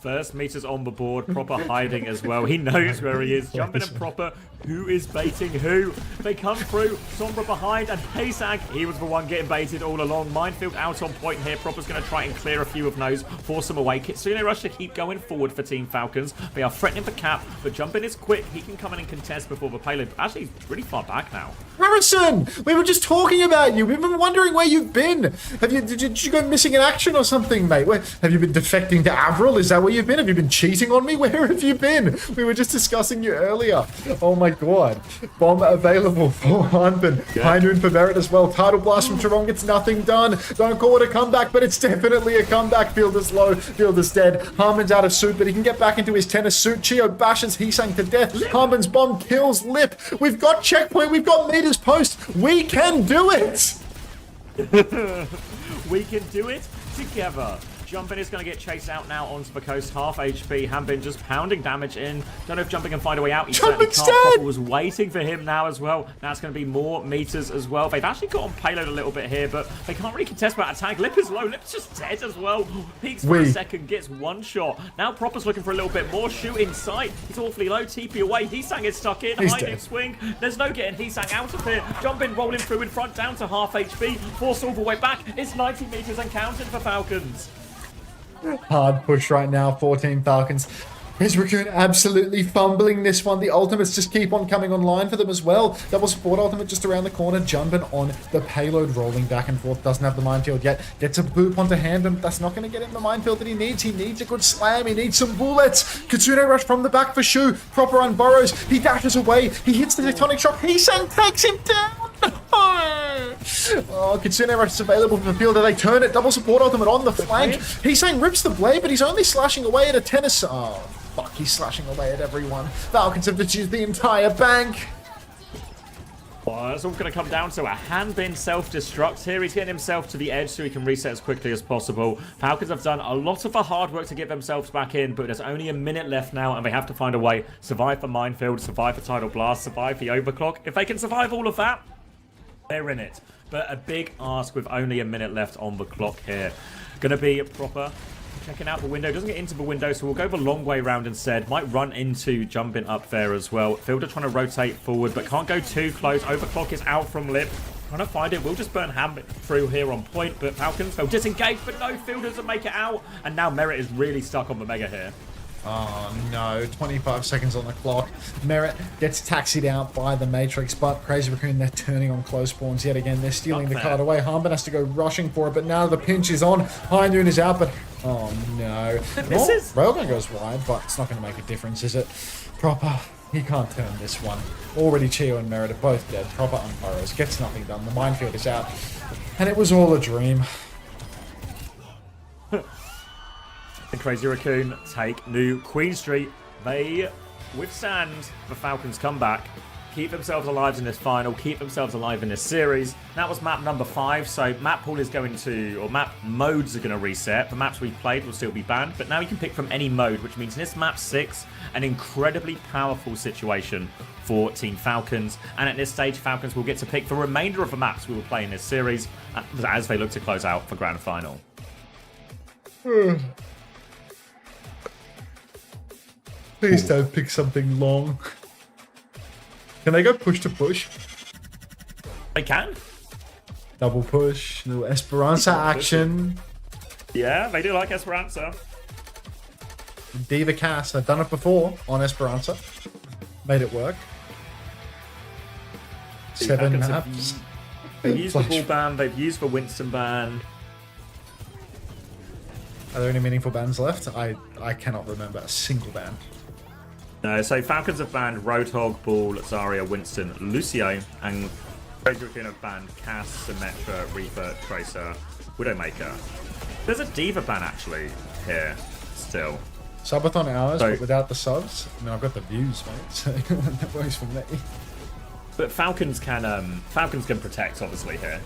First meters on the board. Proper hiding as well. He knows where he is. Jumping and Proper. Who is baiting who? They come through. Sombra behind, and Haysag, he was the one getting baited all along. Minefield out on point here. Proper's going to try and clear a few of those, force them away. Kitsune Rush to keep going forward for Team Falcons. They are threatening for cap, but Jumpin is quick. He can come in and contest before the payload. Actually, he's really far back now. Harrison, we were just talking about you. We've been wondering where you've been. Did you go missing in action or something, mate? Have you been defecting to Avril? Is that where you've been? Have you been cheating on me? Where have you been? We were just discussing you earlier. Oh my god. Bomb available for Hanbin. High Noon for Merit as well. Tidal Blast from Chirong gets nothing done. Don't call it a comeback, but it's definitely a comeback. Fielder's low. Fielder's dead. Harmon's out of suit, but he can get back into his tennis suit. Chio bashes Heesang to death. Harmon's bomb kills Lip. We've got checkpoint. We've got meters post. We can do it. We can do it together. Jumpin is going to get chased out now onto the coast. Half HP. Hanbin just pounding damage in. Don't know if Jumpin can find a way out. He certainly can't. Proper was waiting for him now as well. Now it's going to be more meters as well. They've actually got on payload a little bit here, but they can't really contest that attack. Lip is low. Lip's just dead as well. Peeks for a second, gets one shot. Now Proper's looking for a little bit more. Shoot in sight. He's awfully low. TP away. Heesang is stuck in. Hiding swing. There's no getting Heesang out of here. Jumpin rolling through in front, down to half HP. Force all the way back. It's 90 meters and counting for Falcons. Hard push right now, 14 Falcons. Is Raccoon absolutely fumbling this one? The ultimates just keep on coming online for them as well. Double support ultimate just around the corner. Jumping on the payload, rolling back and forth. Doesn't have the minefield yet. Gets a boop onto Hanbin. That's not going to get him the minefield that he needs. He needs a good slam. He needs some bullets. Kitsune Rush from the back for Shu. Proper on Burrows. He dashes away. He hits the tectonic shock. Heesang takes him down. Oh, Kitsune Rush is available from the field. They turn it. Double support ultimate on the flank. Heesang rips the blade, but he's only slashing away at a tennis. Oh, fuck. He's slashing away at everyone. Falcons have used the entire bank. Well, it's all going to come down to a Hanbin self-destruct here. He's getting himself to the edge so he can reset as quickly as possible. Falcons have done a lot of the hard work to get themselves back in, but there's only a minute left now, and they have to find a way. Survive the minefield, survive the tidal blast, survive the overclock. If they can survive all of that, they're in it. But a big ask with only a minute left on the clock here. Going to be Proper checking out the window. Doesn't get into the window, so we'll go the long way round instead. Might run into Jumping up there as well. Fielder trying to rotate forward, but can't go too close. Overclock is out from Lip. Trying to find it. We'll just burn Hanbin through here on point, but Falcons will disengage, but no, Fielder doesn't make it out. And now Merit is really stuck on the Mega here. Oh no, 25 seconds on the clock. Merit gets taxied out by the Matrix, but Crazy Raccoon, they're turning on close spawns yet again. They're stealing the card away. Harmon has to go rushing for it, but now the pinch is on. High Noon is out, but oh no. Railgun goes wide, but it's not going to make a difference, is it? Proper, he can't turn this one. Already Chio and Merit are both dead. Proper Unburrows gets nothing done. The minefield is out, and it was all a dream. The Crazy Raccoon take New Queen Street. They withstand the Falcons' comeback, keep themselves alive in this final, keep themselves alive in this series. That was map number 5, so map pool is going to, or map modes are going to reset. The maps we've played will still be banned, but now you can pick from any mode, which means in this map 6, an incredibly powerful situation for Team Falcons. And at this stage, Falcons will get to pick the remainder of the maps we will play in this series as they look to close out for Grand Final. Please don't pick something long. Can they go push to push? They can. Double push, little Esperanza action. Yeah, they do like Esperanza. Diva cast. I've done it before on Esperanza. Made it work. 7 maps. They've used the ball ban. They've used the Winston ban. Are there any meaningful bans left? I cannot remember a single ban. No, so Falcons have banned Roadhog, Ball, Zarya, Winston, Lucio, and Crazy Raccoon have banned Cass, Symmetra, Reaper, Tracer, Widowmaker. There's a Diva ban actually here still. Subathon hours, but without the subs? I mean, I've got the views, mate, so that works for me. But Falcons can protect, obviously, here.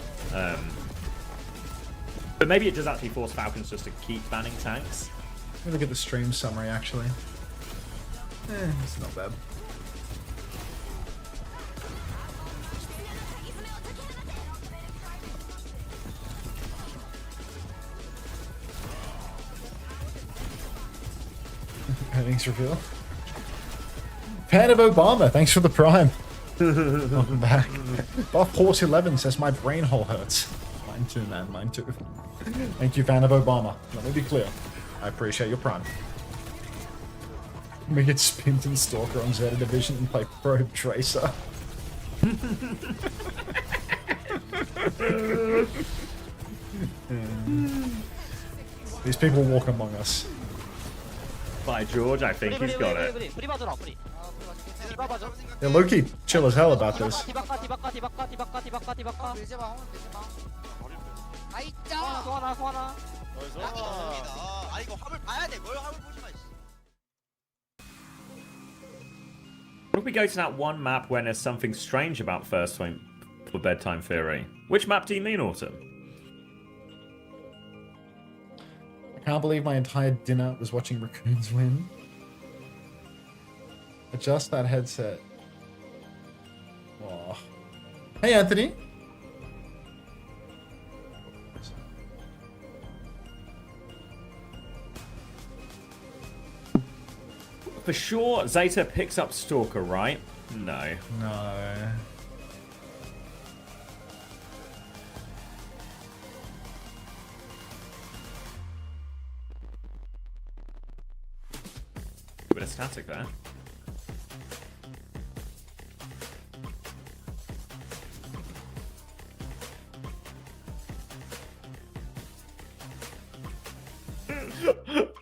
But maybe it does actually force Falcons just to keep banning tanks. Let me look at the stream summary, actually. It's not bad. Earnings reveal. Fan of Obama, thanks for the prime. Welcome back. Buff Horse 11 says my brain hole hurts. Mine too, man. Mine too. Thank you, fan of Obama. Let me be clear. I appreciate your prime. We get Spint and Stalker on Zeta Division and play Probe Tracer. These people walk among us. By George, I think he's got it. Yeah, low-key chill as hell about this. What if we go to that one map when there's something strange about First Swing for Bedtime Theory? Which map do you mean, Autumn? I can't believe my entire dinner was watching Raccoons win. Adjust that headset. Oh. Hey, Anthony. For sure, Zeta picks up Stalker, right? No. No. Bit of static there.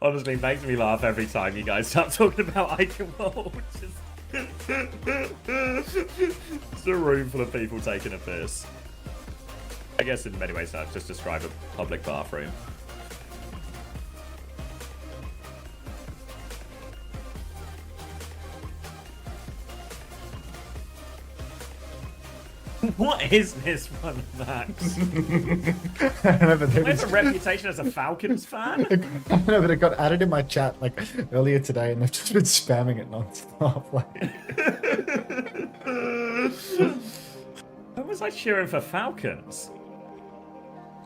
Honestly, it makes me laugh every time you guys start talking about Icon World. It's a room full of people taking a piss. I guess in many ways that's just describe a public bathroom. What is this one, Max? I don't know, but Where's a reputation as a Falcons fan? I don't know, but it got added in my chat like earlier today, and they've just been spamming it non-stop. Why was I cheering for Falcons?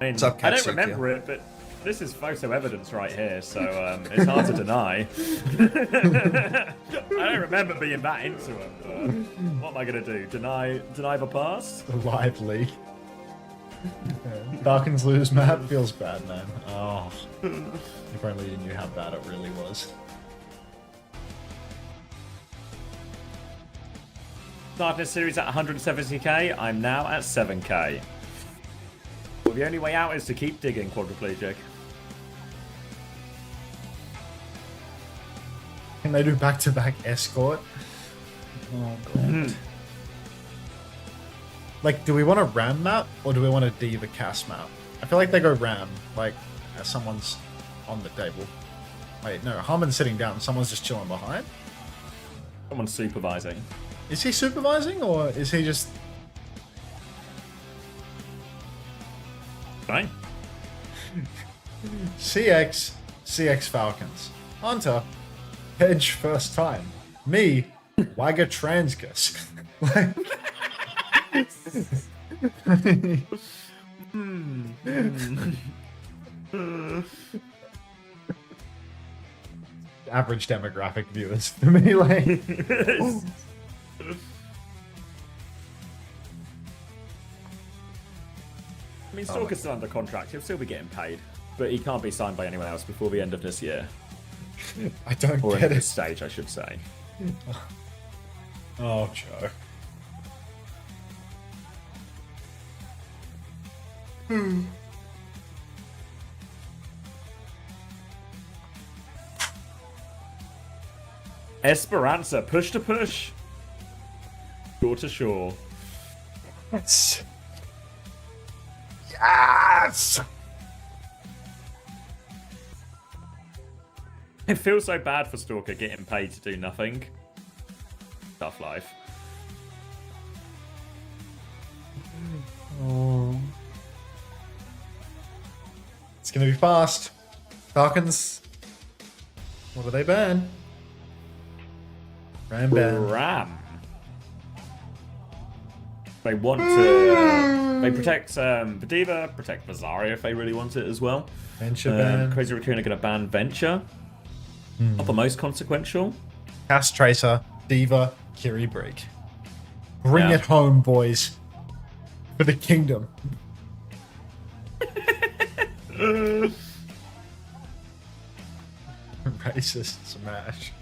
I mean, up, I don't Katsuki? remember it, but this is photo evidence right here, so it's hard to deny. I don't remember being that into it, but what am I going to do? Deny the past? The live leak. Falcons lose map feels bad, man. Oh. If only you knew how bad it really was. Starting this series at 170k, I'm now at 7k. Well, the only way out is to keep digging, quadriplegic. Can they do back-to-back escort? Oh, God. Like, do we want a ram map or do we want a diva cast map? I feel like they go ram, like, as someone's on the table. Wait, no, Harmon's sitting down, someone's just chilling behind? Someone's supervising. Is he supervising or is he just... Fine. CX Falcons. Unter, hedge first time. Me, Wagger Transgus. Average demographic viewers for me, like. I mean, Stalker's still under contract. He'll still be getting paid, but he can't be signed by anyone else before the end of this year. I don't or get it. This stage, I should say. Oh, Joe. Esperanza, push to push. Shore to shore. Yes. Yes. It feels so bad for Stalker getting paid to do nothing. Tough life. Oh. It's gonna be fast. Falcons. What do they ban? Ram ban. Ram. They want to. They protect the Diva, protect Bazaria if they really want it as well. Venture ban. Crazy Raccoon are going to ban Venture. Not the most consequential. Cast Tracer, Diva, Kiri Break. Bring it home, boys. For the kingdom. Racist smash.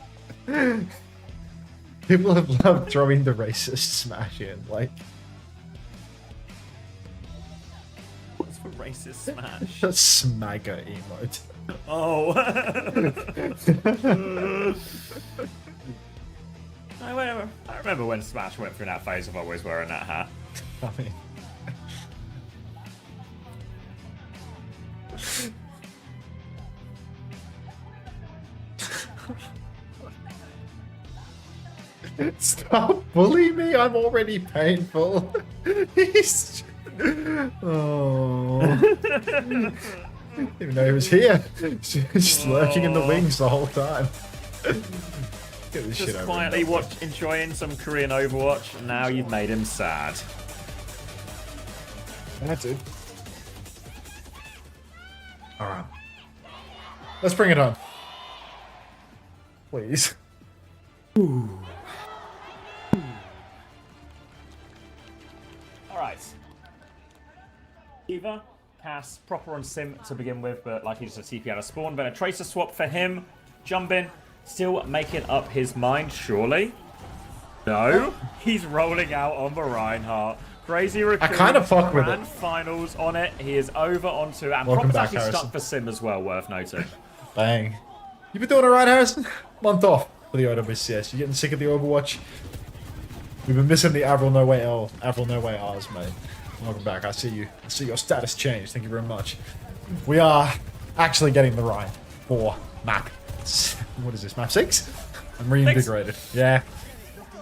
People have loved throwing the racist smash in, like. What's for racist smash? A smagger emote. Oh. I remember when Smash went through that phase of always wearing that hat. I mean. Stop bullying me, I'm already painful. He's... Oh. Didn't even know he was here. Just lurking in the wings the whole time. Get this shit Just over quietly enjoying some Korean Overwatch, and now you've made him sad. I do. Alright. Let's bring it on. Please. Ooh. Alright. Eva, Cass, proper on Sim to begin with, but like he's just a TP out of spawn. But a Tracer swap for him. Jumpin, still making up his mind, surely? No, he's rolling out on the Reinhardt. Crazy Raccoon. I kind of fuck with it. Grand finals on it. He is over onto, and Welcome Proper's back, actually Harrison. stuck for Sim as well, worth noting. Bang. You been doing alright, Harrison? Month off for the OWCS. You getting sick of the Overwatch? We've been missing the Avril No Way L, Avril No Way R's, mate. Welcome back. I see you. I see your status change. Thank you very much. We are actually getting the right for map. What is this, map 6? I'm reinvigorated. Yeah.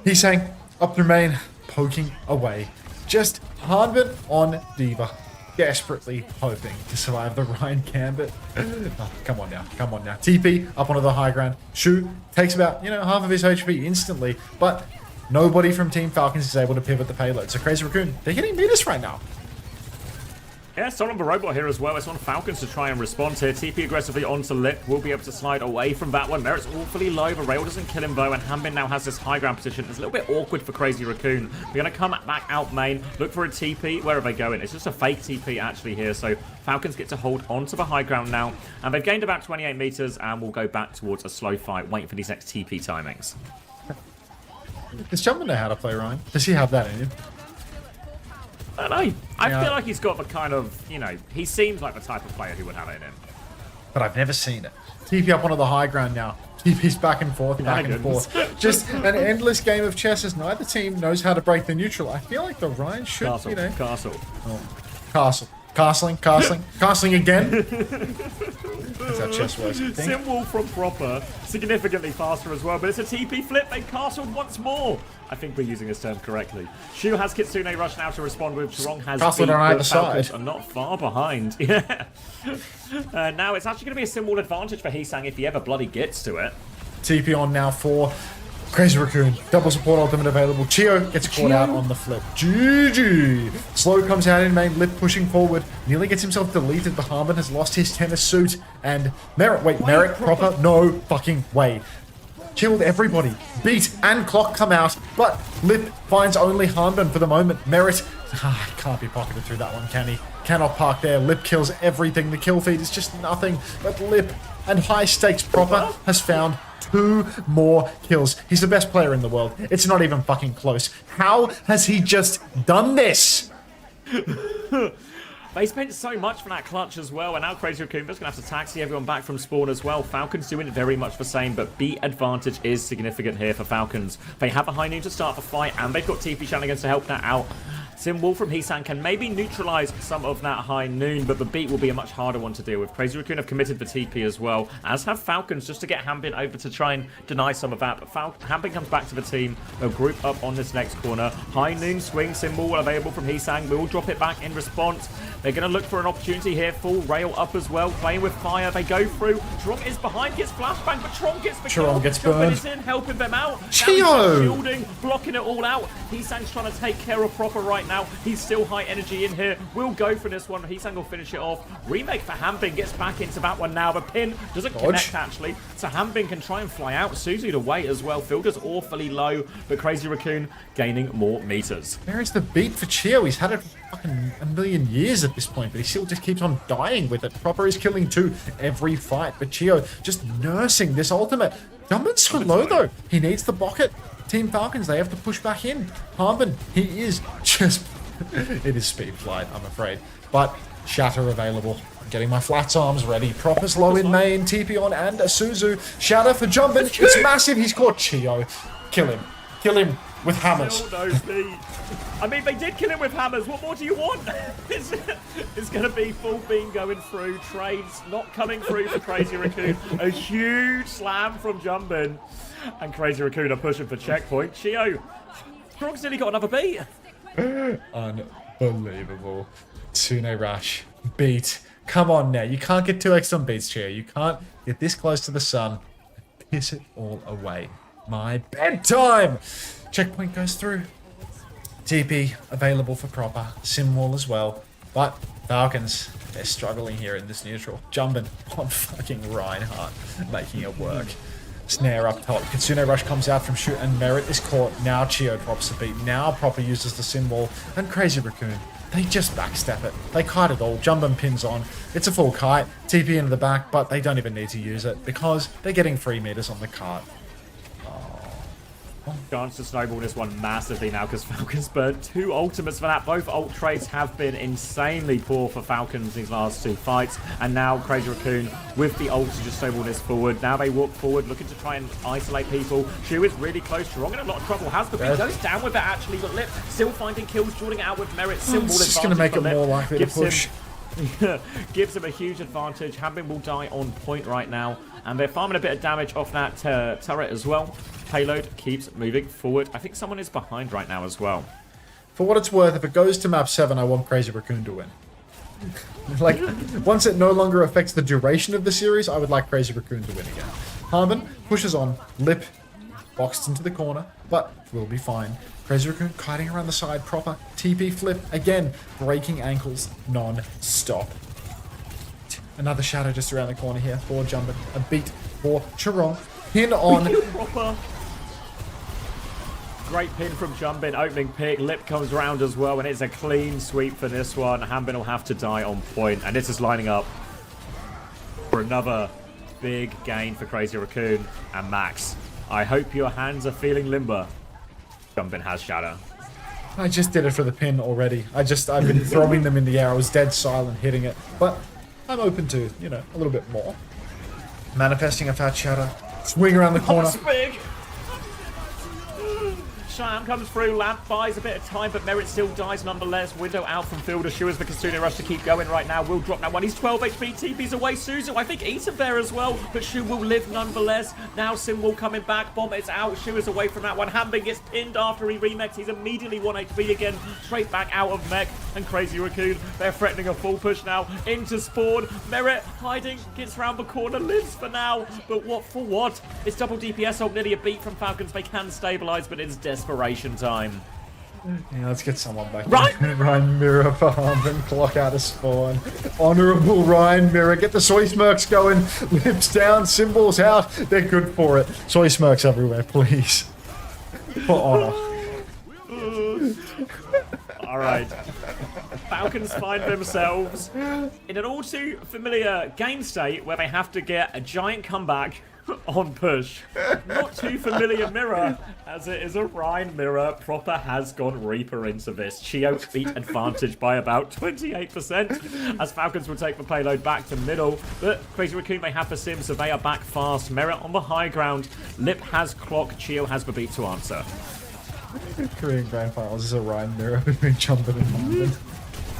He's saying up through main, poking away. Just Hardman on Diva. Desperately hoping to survive the Ryan Gambit. Oh, come on now. Come on now. TP up onto the high ground. Shoot. Takes about, half of his HP instantly. But nobody from Team Falcons is able to pivot the payload. So Crazy Raccoon, they're getting meters right now. Yeah, Solon the robot here as well. It's on Falcons to try and respond here. TP aggressively onto Lip. Will be able to slide away from that one. Merit's awfully low. The rail doesn't kill him though, and Hanbin now has this high ground position. It's a little bit awkward for Crazy Raccoon. We're going to come back out main, look for a TP. Where are they going? It's just a fake TP actually here. So Falcons get to hold on to the high ground now. And they've gained about 28 meters and will go back towards a slow fight, waiting for these next TP timings. Does Jumpman know how to play Ryan? Does he have that in him? I don't know. I feel like he's got the kind of, you know, he seems like the type of player who would have it in him. But I've never seen it. TP up onto the high ground now. TP's back and forth, back and forth. Just an endless game of chess as neither team knows how to break the neutral. I feel like the Ryan should, Castle, you know. Castle. Oh. Castle. Castling again. That's how chess works, I think. Symbol from Proper, significantly faster as well, but it's a TP flip. They've castled once more. I think we're using this term correctly. Shu has Kitsune Rush now to respond with. Chirong has Castled on either side. Are not far behind. Yeah. Now it's actually going to be a symbol advantage for Heesang if he ever bloody gets to it. TP on now for Crazy Raccoon. Double support ultimate available. Chio gets caught out on the flip. GG. Slow comes out in main. Lip pushing forward. Nearly gets himself deleted. Bahaman has lost his tennis suit. And Merit. Wait, Merit proper? No fucking way. Killed everybody. Beat and Clock come out. But Lip finds only Hanban for the moment. Merit can't be pocketed through that one, can he? Cannot park there. Lip kills everything. The kill feed is just nothing but Lip. And high stakes Proper has found 2 more kills. He's the best player in the world. It's not even fucking close. How has he just done this? They spent so much for that clutch as well, and now Crazy Raccoon is going to have to taxi everyone back from spawn as well. Falcons doing very much the same, but beat advantage is significant here for Falcons. They have a high noon to start the fight, and they've got TP Shenanigans to help that out. Symbol from Heesang can maybe neutralize some of that high noon, but the beat will be a much harder one to deal with. Crazy Raccoon have committed the TP as well, as have Falcons, just to get Hanbin over to try and deny some of that. But Hanbin comes back to the team. They'll group up on this next corner. High noon swing symbol available from Heesang. We'll drop it back in response. They're going to look for an opportunity here. Full rail up as well, playing with fire. They go through. Tronk is behind, gets flashbang, but Tronk gets the kill. Tronk gets burned. Is in, helping them out. Chio! Shielding, blocking it all out. Heesang's trying to take care of Proper right now. He's still high energy in here. We'll go for this one. Heesang will finish it off. Remake for Hanbin gets back into that one now. The pin doesn't connect actually. So Hanbin can try and fly out. Suzu to wait as well. Filter's awfully low, but Crazy Raccoon gaining more meters. Where is the beat for Chio? He's had it fucking a million years at this point, but he still just keeps on dying with it. Proper is killing 2 every fight, but Chio just nursing this ultimate. Jumpman's so low though. He needs the bucket. Team Falcons, they have to push back in. Hanbin, he is just... it is speed flight, I'm afraid. But Shatter available. I'm getting my flats arms ready. Proper's low in main. TP on and a Suzu. Shatter for Jumpman. It's massive. He's caught Chio. Kill him. Kill him with hammers. I mean, they did kill him with hammers. What more do you want? It's going to be full beam going through. Trades not coming through for Crazy Raccoon. A huge slam from Jumpman. And Crazy Raccoon are pushing for checkpoint. Chio, Strong's nearly got another beat. Unbelievable. Tsune Rush. Beat. Come on now. You can't get 2x on beats, Chio. You can't get this close to the sun. Piss it all away. My bedtime! Checkpoint goes through. TP available for Proper. Simwall as well. But Falcons, they're struggling here in this neutral. Jumping on fucking Reinhardt, making it work. Snare up top. Kitsune Rush comes out from shoot and Merit is caught. Now Chio drops the beat. Now Proper uses the Symbol. And Crazy Raccoon, they just backstep it. They kite it all. Jumpin pins on. It's a full kite. TP into the back, but they don't even need to use it because they're getting 3 meters on the cart. Chance to snowball this one massively now because Falcons burned 2 ultimates for that. Both ult trades have been insanely poor for Falcons these last 2 fights. And now Crazy Raccoon with the ult to just snowball this forward. Now they walk forward looking to try and isolate people. Shu is really close. Strong in a lot of trouble. Has the beat. Goes down with it actually, but Lip still finding kills, drawing it out with Merit. Symbol it's just going to make it more likely to push. Gives him a huge advantage. Hanbin will die on point right now. And they're farming a bit of damage off that turret as well. Payload keeps moving forward. I think someone is behind right now as well. For what it's worth, if it goes to map 7, I want Crazy Raccoon to win. Like, once it no longer affects the duration of the series, I would like Crazy Raccoon to win again. Hanbin pushes on. Lip boxed into the corner, but will be fine. Crazy Raccoon kiting around the side. Proper. TP flip. Again, breaking ankles non-stop. Another shadow just around the corner here for Jumpin. A beat for Chirong. Pin on. Proper. Great pin from Jumpin. Opening pick. Lip comes around as well, and it's a clean sweep for this one. Hanbin will have to die on point, and this is lining up for another big gain for Crazy Raccoon. And Max, I hope your hands are feeling limber. Jumpin has Shatter. I just did it for the pin already. I've been throwing them in the air. I was dead silent hitting it. But I'm open to, you know, a little bit more. Manifesting a fat Shatter. Swing around the corner. That's big. Sham comes through, Lamp buys a bit of time, but Merit still dies nonetheless. Window out from field, assures the Kitsune Rush to keep going right now. Will drop that one. He's 12 HP, TP's away. Suzu, I think, eats him there as well, but Shu will live nonetheless. Now Sinwall coming back, Bomb is out, Shu is away from that one. Hambin gets pinned after he remechs. He's immediately 1 HP again, straight back out of mech. And Crazy Raccoon, they're threatening a full push now into Spawn. Merit hiding, gets round the corner, lives for now, but what for what? It's double DPS ult, nearly a beat from Falcons. They can stabilize, but it's desperation time. Yeah, let's get someone back. Ryan! Ryan Mirror for Harmon, clock out of Spawn. Honorable Ryan Mirror, get the Soy Smirks going. Lips down, symbols out. They're good for it. Soy Smirks everywhere, please. For honor. Alright. Falcons find themselves in an all too familiar game state where they have to get a giant comeback on push. Not too familiar mirror, as it is a Rhine mirror. Proper has gone Reaper into this. Chio beat advantage by about 28%, as Falcons will take the payload back to middle. But Crazy Raccoon, they have the sim, so they are back fast. Merit on the high ground. Lip has clock. Chio has the beat to answer. Korean Grand Finals is a Ryan Mirror between Jumpin and Harmon.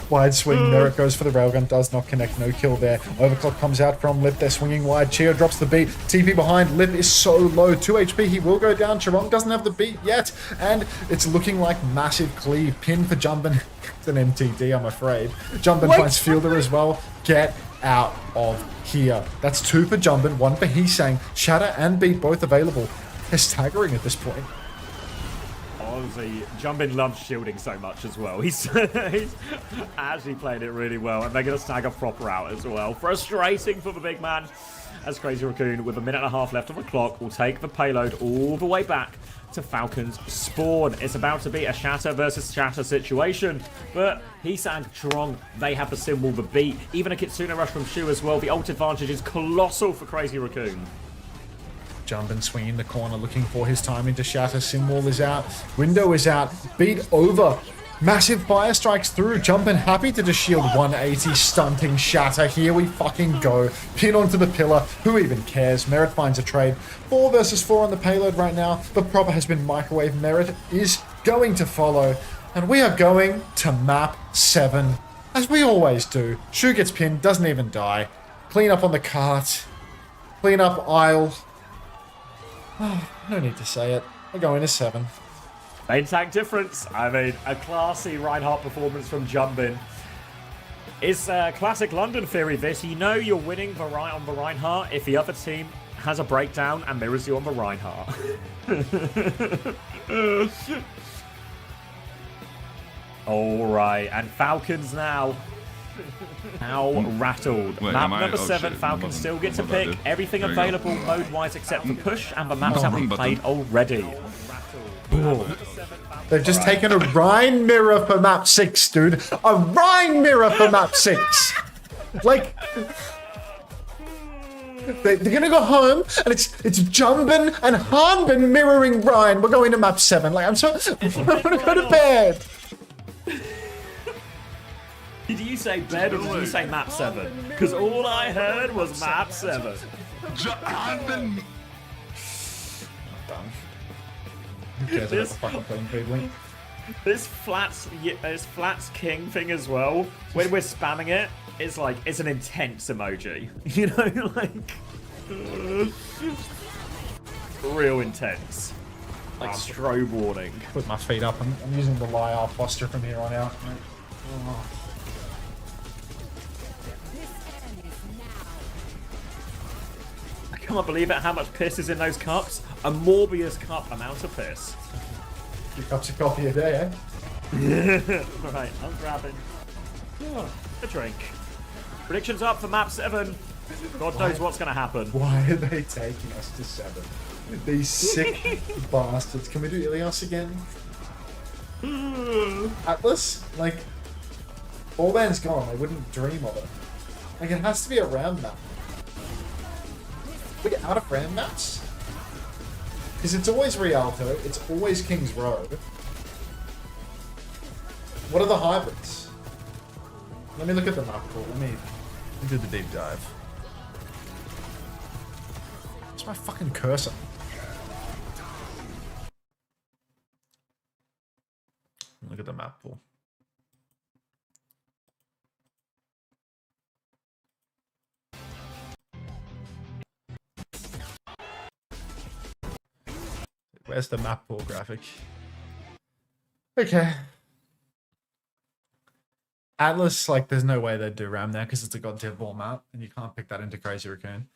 Wide swing, Merit goes for the railgun, does not connect, no kill there. Overclock comes out from Lip, they're swinging wide. Chio drops the beat, TP behind, Lip is so low, 2 HP, he will go down. Charong doesn't have the beat yet, and it's looking like massive cleave. Pin for Jumpin. It's an MTD, I'm afraid. Jumpin finds Fielder as well. Get out of here. That's 2 for Jumpin, 1 for Heesang. Shatter and beat both available. They're staggering at this point. Honestly, Jumpin loves shielding so much as well. He's actually playing it really well, and they're going to stagger proper out as well. Frustrating for the big man, as Crazy Raccoon, with 1.5 minutes left on the clock, will take the payload all the way back to Falcons Spawn. It's about to be a Shatter versus Shatter situation, but Heesang, Charong, they have the symbol, the beat. Even a Kitsune Rush from Shu as well. The ult advantage is colossal for Crazy Raccoon. Jumpin swinging the corner, looking for his time into Shatter. Simwall is out. Window is out. Beat over. Massive fire strikes through. Jumpin happy to just shield 180, stunting Shatter. Here we fucking go. Pin onto the pillar. Who even cares? Merit finds a trade. 4 versus 4 on the payload right now, but Proper has been microwave. Merit is going to follow. And we are going to map 7. As we always do. Shu gets pinned, doesn't even die. Clean up on the cart. Clean up aisle. Oh, no need to say it. We're going to 7. Main tank difference. I mean, a classy Reinhardt performance from Jumpin. It's classic London theory, this. You know you're winning on the Reinhardt if the other team has a breakdown and mirrors you on the Reinhardt. Alright, and Falcons now. How rattled. Wait, map number 7, Falcons still get to pick everything available mode-wise except for push, and the maps have been played already. They've just taken a Rhine mirror for map 6, dude. A Rhine mirror for map 6. Like, they're gonna go home, and it's Jumpin and Hanbin mirroring Rhine. We're going to map 7. Like, I'm gonna go to bed. Did you say bed or did you say map 7? Because all I heard was map 7. Done. Who cares about the fucking playing people? This flats king thing as well, when we're spamming it, it's like, it's an intense emoji. You know, like, real intense. Like strobe warning. Put my feet up. I'm using the Lyre posture from here on out. Oh. I can't believe it, how much piss is in those cups. A Morbius cup amount of piss. 2 cups of coffee a day, eh? Right, I'm grabbing a drink. Predictions up for map 7. God knows what's going to happen. Why are they taking us to 7? These sick bastards. Can we do Ilios again? Atlas? Like, Allban's gone. I wouldn't dream of it. Like, it has to be a round map. We get out of round maps? Because it's always Rialto, it's always King's Road. What are the hybrids? Let me look at the map pool. Let me do the deep dive. Where's my fucking cursor? Look at the map pool. Where's the map pool graphic? Okay. Atlas, like, there's no way they'd do Ram there because it's a goddamn ball map and you can't pick that into Crazy Raccoon.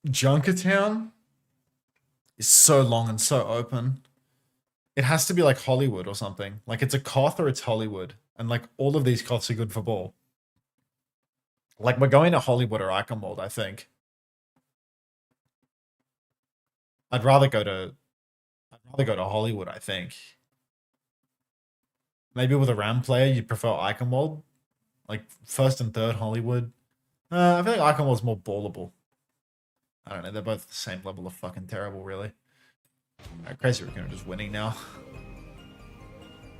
Junkertown is so long and so open. It has to be like Hollywood or something. Like, it's a Koth or it's Hollywood. And, like, all of these Koths are good for ball. Like, we're going to Hollywood or Eichenwald, I think. I'd rather go to Hollywood, I think. Maybe with a Ram player, you'd prefer Eichenwald. Like, first and third Hollywood. I feel like Eichenwald's more ballable. I don't know, they're both the same level of fucking terrible, really. Alright, Crazy Raccoon are just winning now.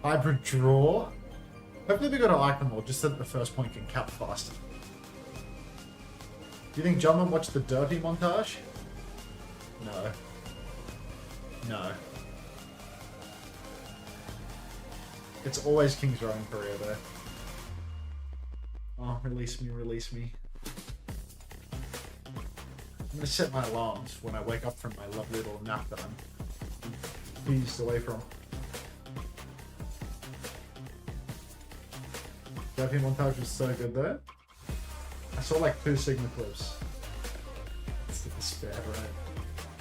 Hybrid draw. Hopefully we go to Eichenwald, just so that the first point can cap faster. Do you think Jumpman watched the Dirty montage? No. No. It's always King's Row in Korea, though. Oh, release me, release me. I'm gonna set my alarms when I wake up from my lovely little nap that I'm eased away from. Dirty montage was so good, though. I saw like 2 Sigma clips. It's the despair, right?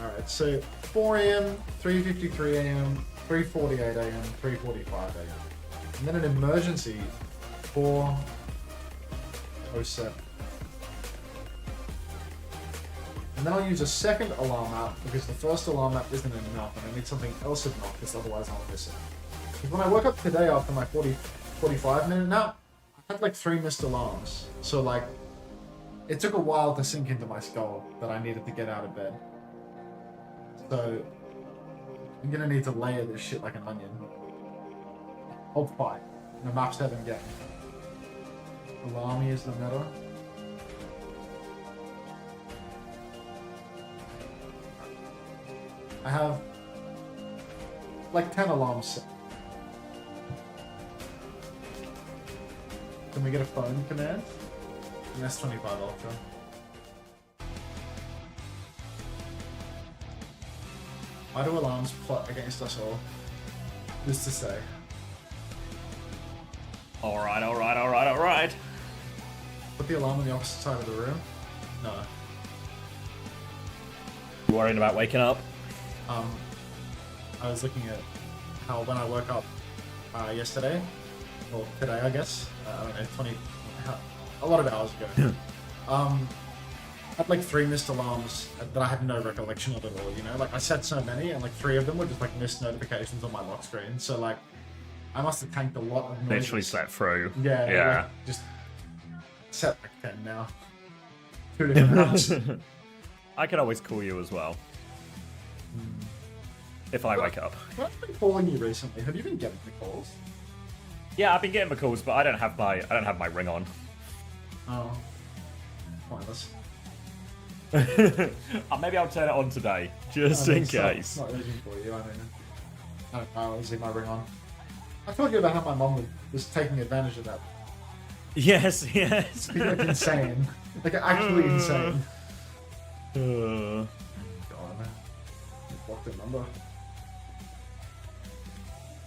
Alright, so 4 AM, 3:53 AM, 3:48 AM, 3:45 AM. And then an emergency 4:07. And then I'll use a second alarm app because the first alarm app isn't enough and I need something else enough because otherwise I'll miss it. Because when I woke up today after my 45 minute nap, I had like 3 missed alarms. So like, it took a while to sink into my skull that I needed to get out of bed. So, I'm gonna need to layer this shit like an onion. Hold fight. The map's haven't get me. Alarmy is the meta. I have like 10 alarms set. Can we get a phone command? An S25 Ultra. Why do alarms plot against us all? Who's to say? Alright, alright, alright, alright. Put the alarm on the opposite side of the room? No. You worried about waking up? I was looking at how when I woke up yesterday, or today I guess, I don't know, a lot of hours ago, I had like 3 missed alarms that I had no recollection of at all, you know? Like I set so many and like 3 of them were just like missed notifications on my lock screen, so like I must have tanked a lot of noises. Literally slept through. Yeah. Yeah. Like, just set like 10 now. 2 different maps. I can always call you as well. If I wake up. I've been calling you recently. Have you been getting the calls? Yeah, I've been getting the calls, but I don't have my ring on. Oh. Pointless. Maybe I'll turn it on today, just in case. It's not urgent for you, I mean. I don't know, I'll leave my ring on. I told you about how my mum was taking advantage of that. Yes, yes. It's like insane. Like actually insane. God. Blocked the number.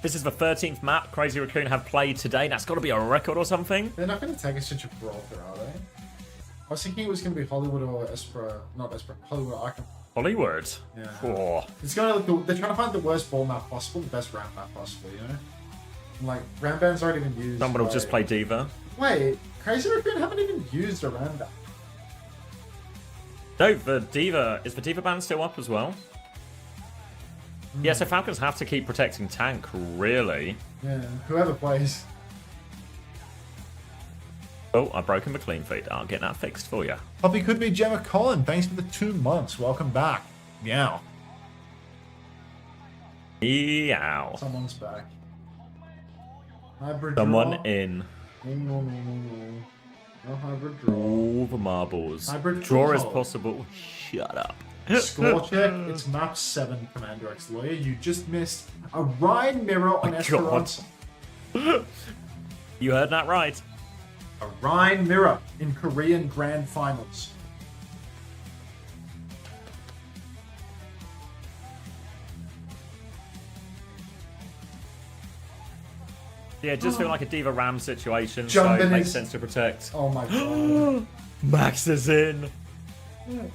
This is the 13th map Crazy Raccoon have played today. That's got to be a record or something. They're not going to take us to Gibraltar, are they? I was thinking it was going to be Hollywood or Espera. Not Espera. Hollywood or Icon. Hollywood? Yeah. Oh. It's going to look. They're trying to find the worst ball map possible, the best ramp map possible, you know? And like, Ramband's already been used. Someone will just play Diva. Wait, Crazy Raccoon haven't even used a Ramband. No, the Diva. Is the Diva ban still up as well? Yeah, so Falcons have to keep protecting tank, really. Yeah, whoever plays. Oh, I've broken the clean feed. I'll get that fixed for you. Poppy could be Gemma Collin. Thanks for the 2 months. Welcome back. Meow. Meow. Someone's back. Hybrid Someone draw. in. No. No hybrid draw. All the marbles. Hybrid Draw is draw. possible. Shut up. Score check. It's map 7, Commander X Lawyer. You just missed a Rhine mirror on Esperanza. You heard that right. A Rhine mirror in Korean Grand Finals. Yeah, just feel like a Diva Ram situation, so Jumping it makes is- sense to protect. Oh my god. Max is in.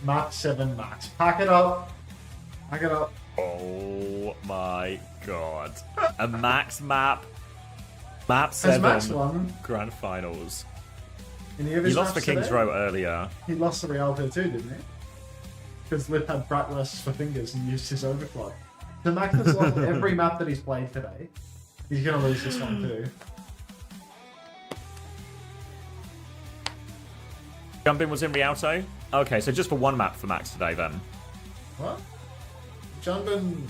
Map 7, Max. Pack it up. Pack it up. Oh my god. A Max map. Map Has 7. Max won? Grand Finals. Any of He his lost for maps King's today? Row earlier. He lost the Rialto too, didn't he? Because Lip had Bratwursts for fingers and used his overclock. So Max has lost every map that he's played today. He's gonna lose this one too. Jumpin was in Rialto? Okay, so just for one map for Max today then. What? Jumpin.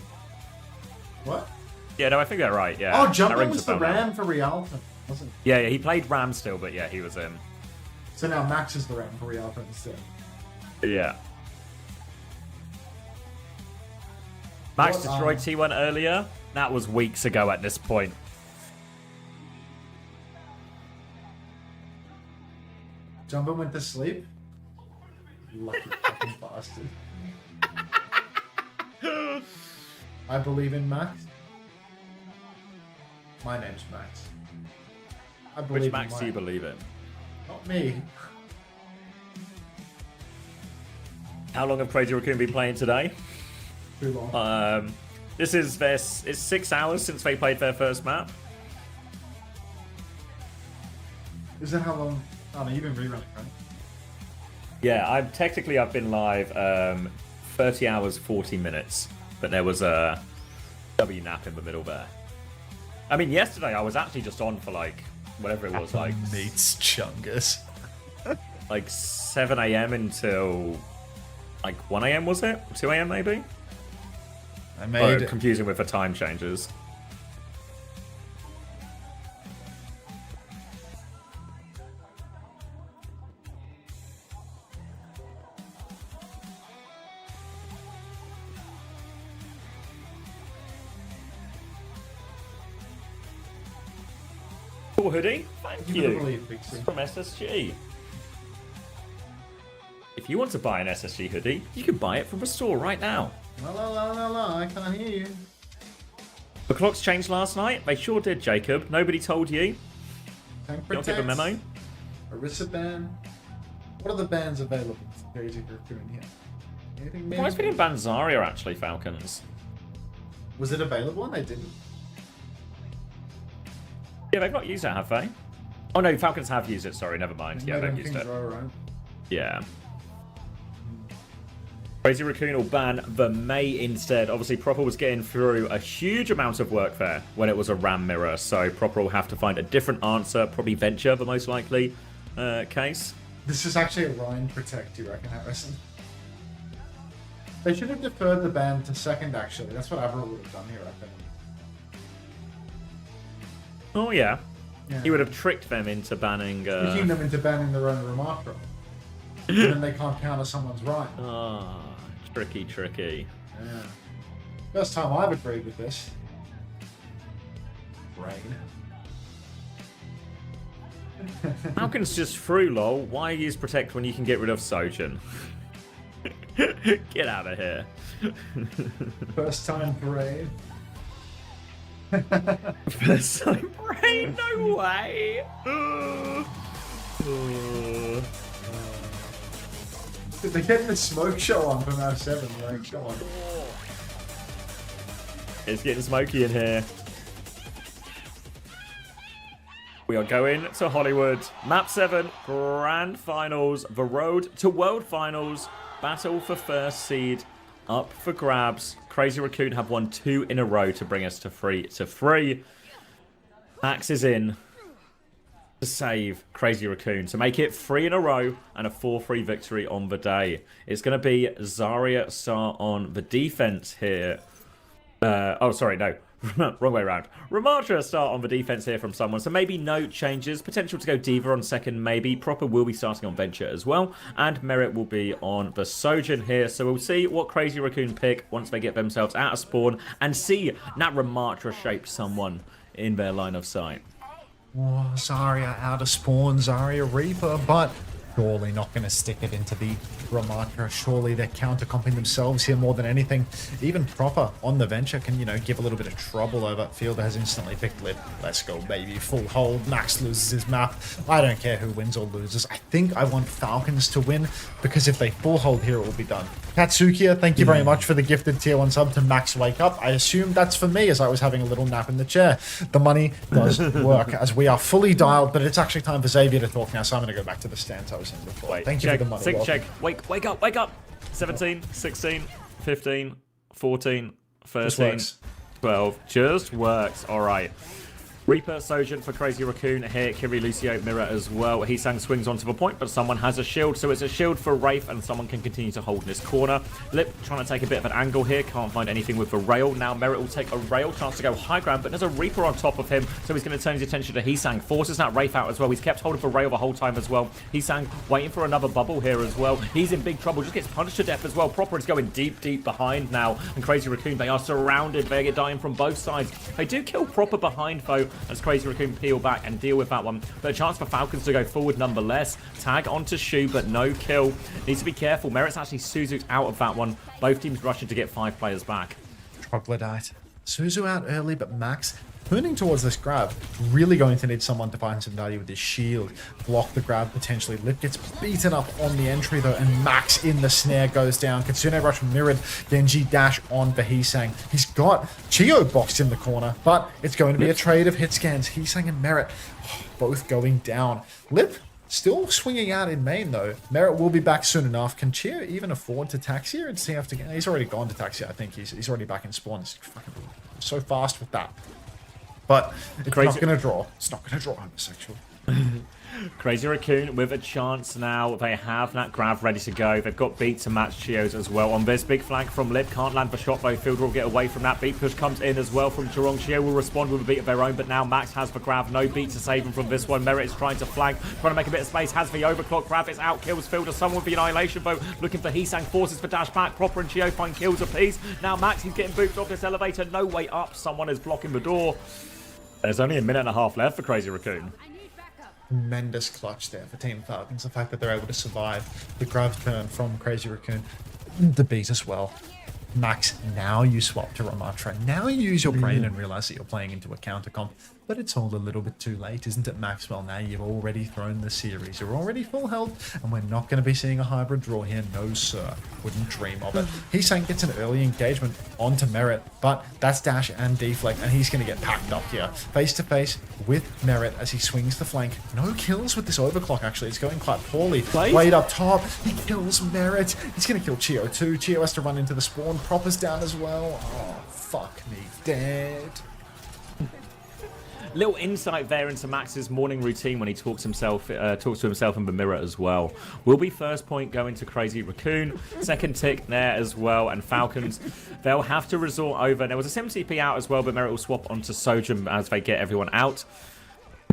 What? Yeah, no, I think they're right, yeah. Oh, That Jumpin rings was a the bell now. Ram for Rialto, wasn't Yeah, he played Ram still, but yeah, he was in. So now Max is the Ram for Rialto instead. Yeah. Max What, destroyed T1 earlier. That was weeks ago at this point. Jumpin went to sleep? Lucky fucking bastard. I believe in Max. My name's Max. I believe Which Max in do you believe in? Not me. How long have Crazy Raccoon been playing today? Too long. This is it's 6 hours since they played their first map. Is that how long? Oh no, you've been rerunning, right? Yeah, I've been live 30 hours 40 minutes, but there was a W nap in the middle there. I mean, yesterday I was actually just on for like whatever it was, like meets Chungus. like 7 a.m. until like 1 a.m. was it? 2 a.m. maybe? I made confusing with the time changes. Cool hoodie, thank you. From SSG. If you want to buy an SSG hoodie, you can buy it from the store right now. La, I can't hear you. The clocks changed last night. They sure did, Jacob. Nobody told you. Tank You don't give a memo? Arissa ban. What are the bans available for Crazy Raccoon here? Anything Why is we didn't ban Zarya actually, Falcons? Was it available and they didn't? Yeah, they've not used it, have they? Oh no, Falcons have used it, sorry, never mind. Yeah, Made they've him used King's it. Row, right? Yeah. Crazy Raccoon will ban the May instead. Obviously, Proper was getting through a huge amount of work there when it was a RAM mirror, so Proper will have to find a different answer, probably Venture, the most likely case. This is actually a Rhine Protect, do you reckon, Harrison? They should have deferred the ban to second, actually. That's what Averill would have done here, I think. Oh, yeah. Yeah. He would have tricked them into banning... Tricking them into banning their own Remarkro. And then they can't counter someone's Rhine. Ah, tricky. Yeah. First time I've agreed with this. Rain. Falcons just through, lol. Why use Protect when you can get rid of Sojin? Get out of here. First time parade. First time parade? No way. They're getting the smoke show on from our 7, like, come on. It's getting smoky in here. We are going to Hollywood. Map 7, Grand Finals, the road to World Finals. Battle for first seed, up for grabs. Crazy Raccoon have won 2 in a row to bring us to 3-3. Max is in to save Crazy Raccoon to make it 3 in a row and a 4-3 victory on the day. It's going to be Zarya Star on the defense here. Oh, sorry, no. Wrong way around. Ramatra start on the defense here from someone, so maybe no changes. Potential to go Diva on second, maybe. Proper will be starting on Venture as well, and Merit will be on the Sojourn here. So we'll see what Crazy Raccoon pick once they get themselves out of spawn and see that Ramatra shape someone in their line of sight. Oh, Zarya out of spawn, Zarya Reaper, but surely not going to stick it into the Ramatra. Surely they're counter-comping themselves here more than anything. Even Proper on the Venture can, you know, give a little bit of trouble over. Fielder has instantly picked Lip. Let's go, baby. Full hold. Max loses his map. I don't care who wins or loses. I think I want Falcons to win, because if they full hold here, it will be done. Katsukia, thank you very much for the gifted tier 1 sub to Max Wake Up. I assume that's for me, as I was having a little nap in the chair. The money does work, as we are fully dialed, but it's actually time for Xavier to talk now, so I'm going to go back to the stance I was in before. Wait, thank you for the money. Check. Wake up, wake up. 17, 16, 15, 14, 13, 12. Just works. All right. Reaper, Sojourn for Crazy Raccoon here. Kiri, Lucio, Mirror as well. Heesang swings onto the point, but someone has a shield, so it's a shield for Wraith, and someone can continue to hold in this corner. Lip trying to take a bit of an angle here. Can't find anything with the rail. Now Merit will take a rail. Chance to go high ground, but there's a Reaper on top of him, so he's going to turn his attention to Heesang. Forces that Wraith out as well. He's kept hold of the rail the whole time as well. Heesang waiting for another bubble here as well. He's in big trouble. Just gets punished to death as well. Proper is going deep behind now. And Crazy Raccoon, they are surrounded. They get dying from both sides. They do kill Proper behind, though, as Crazy Raccoon peel back and deal with that one. But a chance for Falcons to go forward nonetheless. Tag onto Shu, but no kill. Needs to be careful. Merit's actually Suzu's out of that one. Both teams rushing to get 5 players back. Troglodyte. Suzu out early, but Max turning towards this grab. Really going to need someone to find some value with his shield. Block the grab potentially. Lip gets beaten up on the entry though, and Max in the snare goes down. Kitsune Rush mirrored. Genji dash on for Heesang. He's got Chio boxed in the corner, but it's going to be a trade of hit scans. Heesang and Merit both going down. Lip still swinging out in main though. Merit will be back soon enough. Can Chio even afford to tax here? Does he have to get... He's already gone to taxi. I think he's already back in spawn. It's fucking so fast with that. But it's not going to draw. It's not going to draw homosexual. Crazy Raccoon with a chance now. They have that grab ready to go. They've got beat to match Chio's as well. On this big flank from Lip. Can't land the shot though. Fielder will get away from that. Beat push comes in as well from Chirong. Chio will respond with a beat of their own, but now Max has the grab. No beat to save him from this one. Merit is trying to flank. Trying to make a bit of space. Has the overclock grab. It's out. Kills Fielder. Someone with the annihilation though. Looking for Heesang. Forces for dash back. Proper and Chio find kills apiece. Now Max, he's getting booped off this elevator. No way up. Someone is blocking the door. There's only a minute and a half left for Crazy Raccoon. Tremendous clutch there for Team Falcons. The fact that they're able to survive the grab turn from Crazy Raccoon. The beat as well. Max, now you swap to Ramatra. Now you use your brain and realize that you're playing into a counter comp. But it's all a little bit too late, isn't it, Maxwell? Now you've already thrown the series. You're already full health, and we're not going to be seeing a hybrid draw here. No, sir. Wouldn't dream of it. Heesang gets an early engagement onto Merit, but that's dash and deflect, and he's going to get packed up here. Face to face with Merit as he swings the flank. No kills with this overclock, actually. It's going quite poorly. Wade up top. He kills Merit. He's going to kill Chio too. Chio has to run into the spawn. Proper's down as well. Oh, fuck me dead. Little insight there into Max's morning routine when he talks to himself in the mirror as well. Will be first point going to Crazy Raccoon. Second tick there as well. And Falcons, they'll have to resort over. There was a 70p out as well, but Merit will swap onto Sojourn as they get everyone out.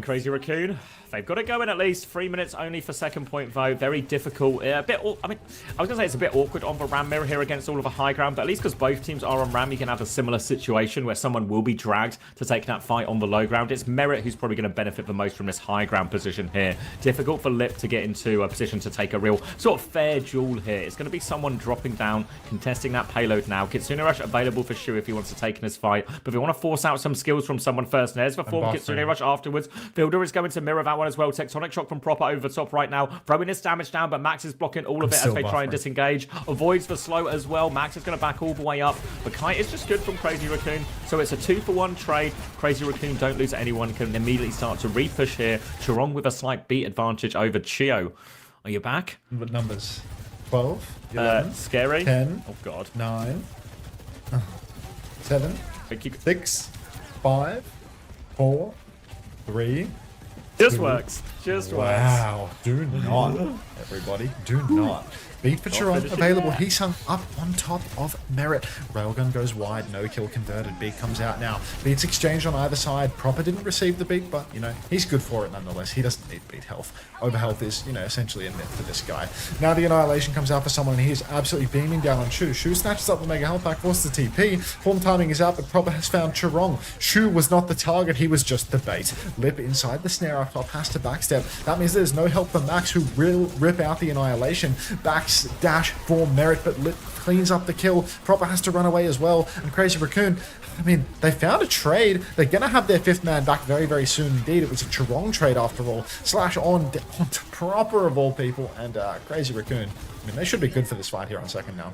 Crazy Raccoon, they've got to go in at least 3 minutes only for second point though. Very difficult. I was going to say it's a bit awkward on the Ram mirror here against all of the high ground, but at least because both teams are on Ram, you can have a similar situation where someone will be dragged to take that fight on the low ground. It's Merit who's probably going to benefit the most from this high ground position here. Difficult for Lip to get into a position to take a real sort of fair duel here. It's going to be someone dropping down, contesting that payload now. Kitsune Rush available for Shu if he wants to take in this fight, but if we want to force out some skills from someone first, and there's the form Kitsune Rush afterwards. Fielder is going to mirror that one as well. Tectonic Shock from Proper over the top right now. Throwing this damage down, but Max is blocking all of it as they try and disengage. Avoids the slow as well. Max is going to back all the way up. The kite is just good from Crazy Raccoon. So it's a 2-for-1 trade. Crazy Raccoon don't lose anyone. Can immediately start to re-push here. Chirong with a slight beat advantage over Chio. Are you back? What numbers? 12? 11, scary. 10. Oh, God. 9. 7. 6. 5. 4. 3. Just works. Just works. Wow. Do not, everybody. Do not. Beat for Chiron available. Heesung up on top of Merit. Railgun goes wide. No kill converted. Beat comes out now. Beats exchange on either side. Proper didn't receive the beat, but, you know, he's good for it nonetheless. He doesn't need beat health. Overhealth is, you know, essentially a myth for this guy. Now the Annihilation comes out for someone, and he is absolutely beaming down on Shu. Shu snatches up the Mega Health Pack, forces the TP. Form timing is out, but Proper has found Chirong. Shu was not the target. He was just the bait. Lip inside the snare up top has to backstep. That means there's no help for Max, who will rip out the Annihilation. Backs dash for Merit, but Lip cleans up the kill. Proper has to run away as well. And Crazy Raccoon, I mean, they found a trade. They're going to have their 5th man back very, very soon indeed. It was a Chirong trade after all. Slash on to Proper of all people, and Crazy Raccoon. I mean, they should be good for this fight here on second now.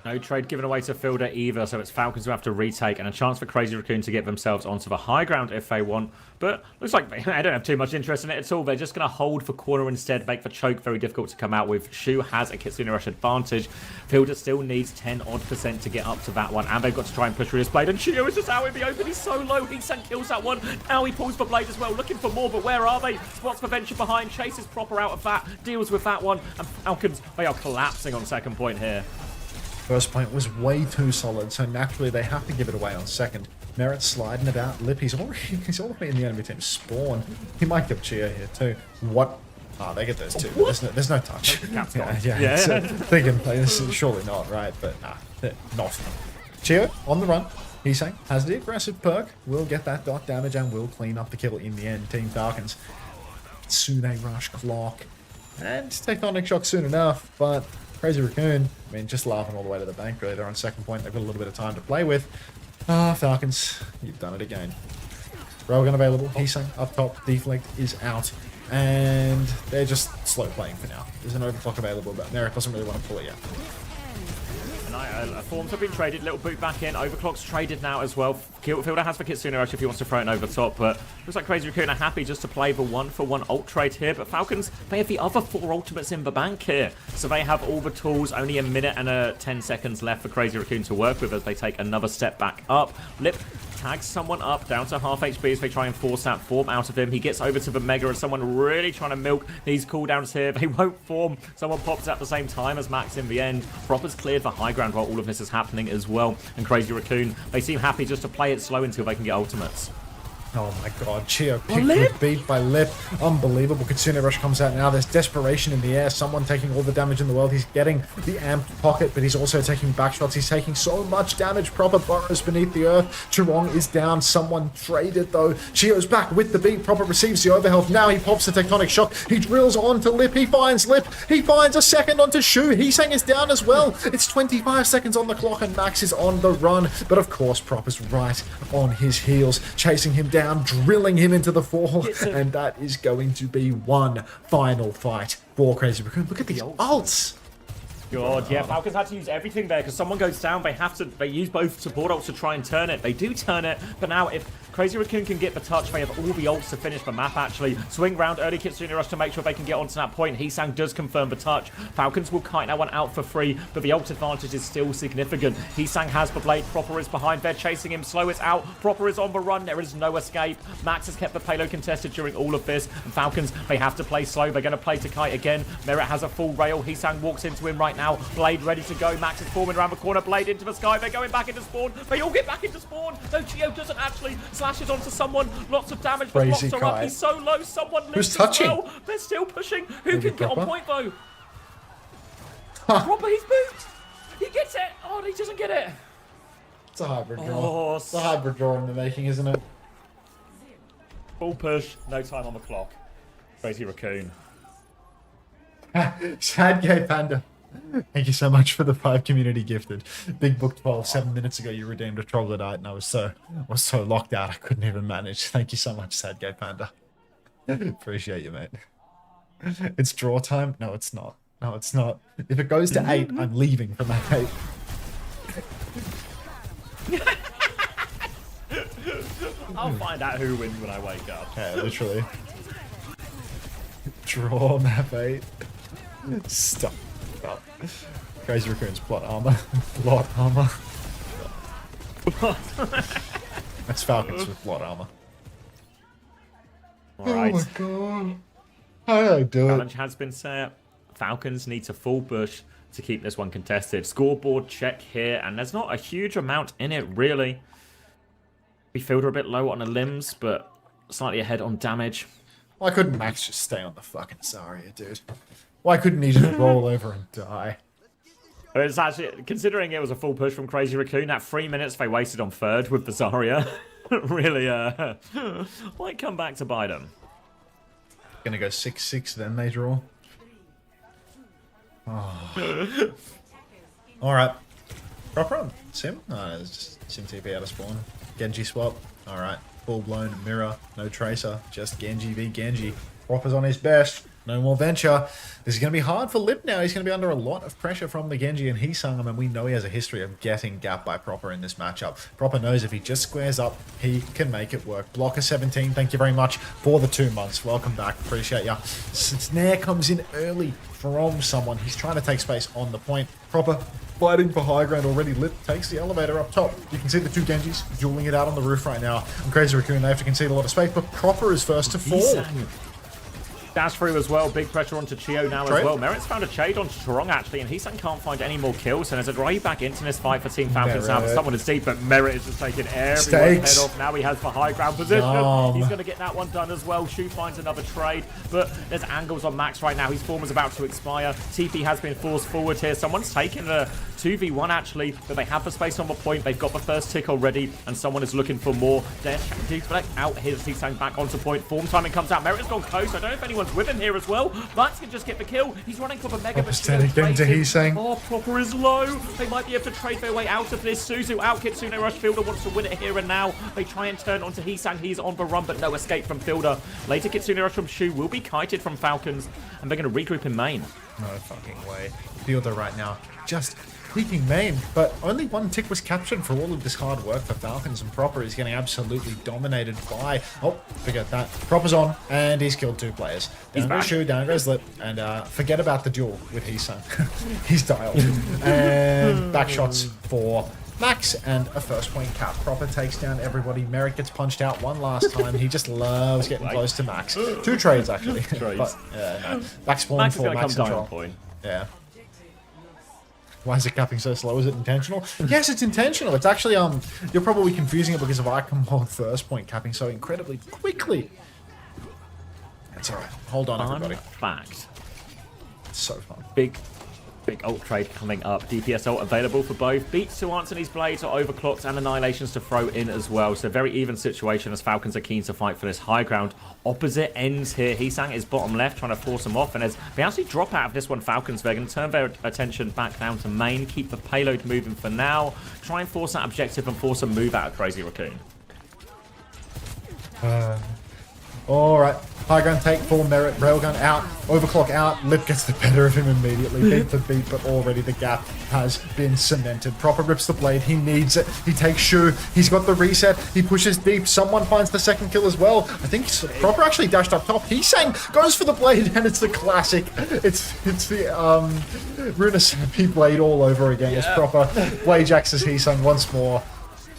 No trade given away to Fielder either, so it's Falcons who have to retake, and a chance for Crazy Raccoon to get themselves onto the high ground if they want. But looks like they don't have too much interest in it at all. They're just going to hold for corner instead, make the choke very difficult to come out with. Shu has a Kitsune Rush advantage. Fielder still needs 10% to get up to that one, and they've got to try and push through his blade. And Chio is just out in the open. He's so low. He kills that one. Now he pulls the blade as well, looking for more, but where are they? Spots the Venture behind, chases Proper out of that, deals with that one, and Falcons, they are collapsing on second point here. First point was way too solid, so naturally they have to give it away on second. Merit sliding about. Lip, he's all the way in the enemy team spawn. He might get Chia here too. What? Oh, they get those two. There's no touch. Yeah. So thinking, like, this is surely not, right? But nah, not. Chia on the run. Heesang has the aggressive perk. Will get that dot damage and will clean up the kill in the end. Team Falcons. Tsune Rush clock. And Tectonic Shock soon enough, but Crazy Raccoon, I mean, just laughing all the way to the bank, really. They're on second point. They've got a little bit of time to play with. Falcons, you've done it again. Railgun available. Heesung up top. Deflect is out. And they're just slow playing for now. There's an overclock available, but Merrick doesn't really want to pull it yet. Forms have been traded. Little boot back in. Overclock's traded now as well. Fielder has for Kitsune Rush if he wants to throw it over top, but looks like Crazy Raccoon are happy just to play the 1-for-1 ult trade here. But Falcons, they have the other 4 ultimates in the bank here. So they have all the tools. Only a minute and 10 seconds left for Crazy Raccoon to work with as they take another step back up. Lip tags someone up down to half HP as they try and force that form out of him. He gets over to the Mega as someone really trying to milk these cooldowns here. They won't form. Someone pops at the same time as Max in the end. Proper's cleared for high ground while all of this is happening as well. And Crazy Raccoon, they seem happy just to play it slow until they can get ultimates. Oh my god, Chio picked with beat by Lip. Unbelievable. Kitsune Rush comes out now. There's desperation in the air. Someone taking all the damage in the world. He's getting the amped pocket, but he's also taking backshots. He's taking so much damage. Proper burrows beneath the earth. Chirong is down. Someone traded though. Chio's back with the beat. Proper receives the overhealth. Now he pops the Tectonic Shock. He drills onto Lip. He finds Lip. He finds a second onto Shu. Heesang is down as well. It's 25 seconds on the clock and Max is on the run. But of course, Proper's right on his heels, chasing him down, drilling him into the fall, and that is going to be one final fight for Crazy Raccoon. Look at these ults. God, yeah, Falcons had to use everything there because someone goes down. They use both support ults to try and turn it. They do turn it, but now if Crazy Raccoon can get the touch, they have all the ults to finish the map actually. Swing round early Kitsune Rush to make sure they can get onto that point. Heesang does confirm the touch. Falcons will kite that one out for free, but the ult advantage is still significant. Heesang has the blade. Proper is behind. They're chasing him. Slow is out. Proper is on the run. There is no escape. Max has kept the payload contested during all of this. And Falcons, they have to play slow. They're going to play to kite again. Merit has a full rail. Heesang walks into him right now. Blade ready to go. Max is forming around the corner. Blade into the sky. They're going back into spawn. They all get back into spawn. No, Geo doesn't actually. Slashes onto someone. Lots of damage, but blocks are up. He's so low. Someone lives. Who's touching? Well. They're still pushing. Who can get on point though? Proper, he's moved. He gets it. Oh, he doesn't get it. It's a hybrid draw. It's a hybrid draw in the making, isn't it? Full push. No time on the clock. Crazy Raccoon. Sad Gay Panda. Thank you so much for the 5 community gifted. Big Book 12, 7 minutes ago you redeemed a troglodyte and I was so locked out I couldn't even manage. Thank you so much, Sad Gay Panda. Appreciate you, mate. It's draw time? No, it's not. No, it's not. If it goes to 8, I'm leaving from that 8. I'll find out who wins when I wake up. Yeah, literally. Draw map 8. Stop. Crazy Raccoon's plot armor. Plot armor. That's Falcons with plot armor. All right. Oh my god. How did I do it? Challenge has been set. Falcons need to full push to keep this one contested. Scoreboard check here, and there's not a huge amount in it, really. We feel a bit low on the limbs, but slightly ahead on damage. Why couldn't Max just stay on the fucking Zarya, dude? Why couldn't he just roll over and die? It's actually, considering it was a full push from Crazy Raccoon, that 3 minutes they wasted on third with the Zarya really might come back to bite them. Gonna go 6-6, then they draw. Oh. Alright. Proper on Sim? No, it's just Sim TP out of spawn. Genji swap. Alright. Full blown mirror. No tracer. Just Genji v Genji. Proper's on his best. No more venture. This is going to be hard for Lip now. He's going to be under a lot of pressure from the Genji and Heesung. I mean, we know he has a history of getting gapped by Proper in this matchup. Proper knows if he just squares up, he can make it work. Blocker 17, thank you very much for the 2 months. Welcome back. Appreciate ya. Snare comes in early from someone. He's trying to take space on the point. Proper fighting for high ground already. Lip takes the elevator up top. You can see the two Genjis dueling it out on the roof right now. And Crazy Raccoon, they have to concede a lot of space, but Proper is first to fall. Dash through as well, big pressure onto Chio now as well. Merit's found a shade on Strong actually, and Heesung can't find any more kills, and there's a drive back into this fight for Team Falcons now, but someone is deep, but Merit is just taking everyone's head off. Now he has the high ground position. He's going to get that one done as well. Shu finds another trade, but there's angles on Max right now. His form is about to expire. TP has been forced forward here. Someone's taken the 2v1 actually, but they have the space on the point. They've got the first tick already, and someone is looking for more. Deflect out here. Heesung back onto point. Form timing comes out. Merit has gone close. I don't know if anyone's with him here as well. Max can just get the kill. He's running for the mega machine. Oh, Proper is low. They might be able to trade their way out of this. Suzu out. Kitsune Rush. Fielder wants to win it here and now. They try and turn onto Heesung. He's on the run, but no escape from Fielder. Later, Kitsune Rush from Shu will be kited from Falcons, and they're going to regroup in main. No fucking way. Fielder right now just peeking main, but only one tick was captured for all of this hard work for Falcons, and Proper is getting absolutely dominated by... Oh, forget that. Proper's on, and he's killed 2 players. Down goes Shu, down goes Lip, and forget about the duel with Heesung. He's dialed. And back shots for Max, and a first point cap. Proper takes down everybody. Merit gets punched out one last time. He just loves getting close to Max. 2 trades, actually. But, no. Back spawn for Max and Troll. Yeah. Why is it capping so slow? Is it intentional? Yes, it's intentional. It's actually, you're probably confusing it because of Icon Mode first point capping so incredibly quickly. That's alright. Hold on, everybody. Fact. It's so fun. Big ult trade coming up. DPS ult available for both. Beats to answer these blades are overclocked, and annihilations to throw in as well. So very even situation as Falcons are keen to fight for this high ground. Opposite ends here. Heesung is bottom left, trying to force them off, and as they actually drop out of this one, Falcons, they're going to turn their attention back down to main, keep the payload moving for now, try and force that objective and force a move out of Crazy Raccoon. Alright, high ground take, full Merit, railgun out, overclock out, Lip gets the better of him immediately, beat for beat, but already the gap has been cemented. Proper rips the blade, he needs it, he takes Shu, he's got the reset, he pushes deep, someone finds the second kill as well. I think Proper actually dashed up top, Heesung goes for the blade, and it's the classic, it's the Runasapi blade all over again. It's Proper, blade jacks as Heesung once more,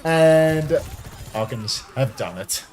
and Falcons have done it.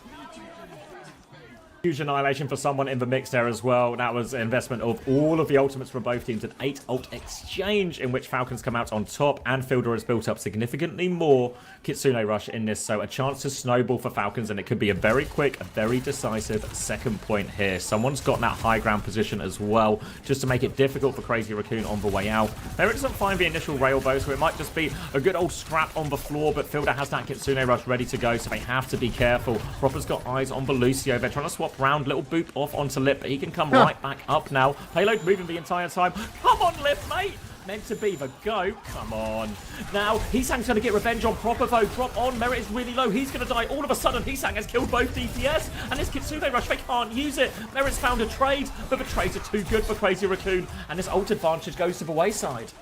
Huge annihilation for someone in the mix there as well. That was an investment of all of the ultimates from both teams. An 8 ult exchange in which Falcons come out on top, and Fielder has built up significantly more Kitsune Rush in this. So a chance to snowball for Falcons, and it could be a very quick, a very decisive second point here. Someone's got that high ground position as well, just to make it difficult for Crazy Raccoon on the way out. Merit doesn't find the initial rail though, so it might just be a good old scrap on the floor, but Fielder has that Kitsune Rush ready to go, so they have to be careful. Proper's got eyes on the Lucio. They're trying to swap round, little boop off onto Lip, but he can come right back up now. Payload moving the entire time. Come on, Lip, mate! Meant to be the go. Come on. Now, Heesung's going to get revenge on Proper, though. Drop on. Merit is really low. He's going to die. All of a sudden, Heesung has killed both DPS, and this Kitsune Rush, they can't use it. Merit's found a trade, but the trades are too good for Crazy Raccoon, and this ult advantage goes to the wayside.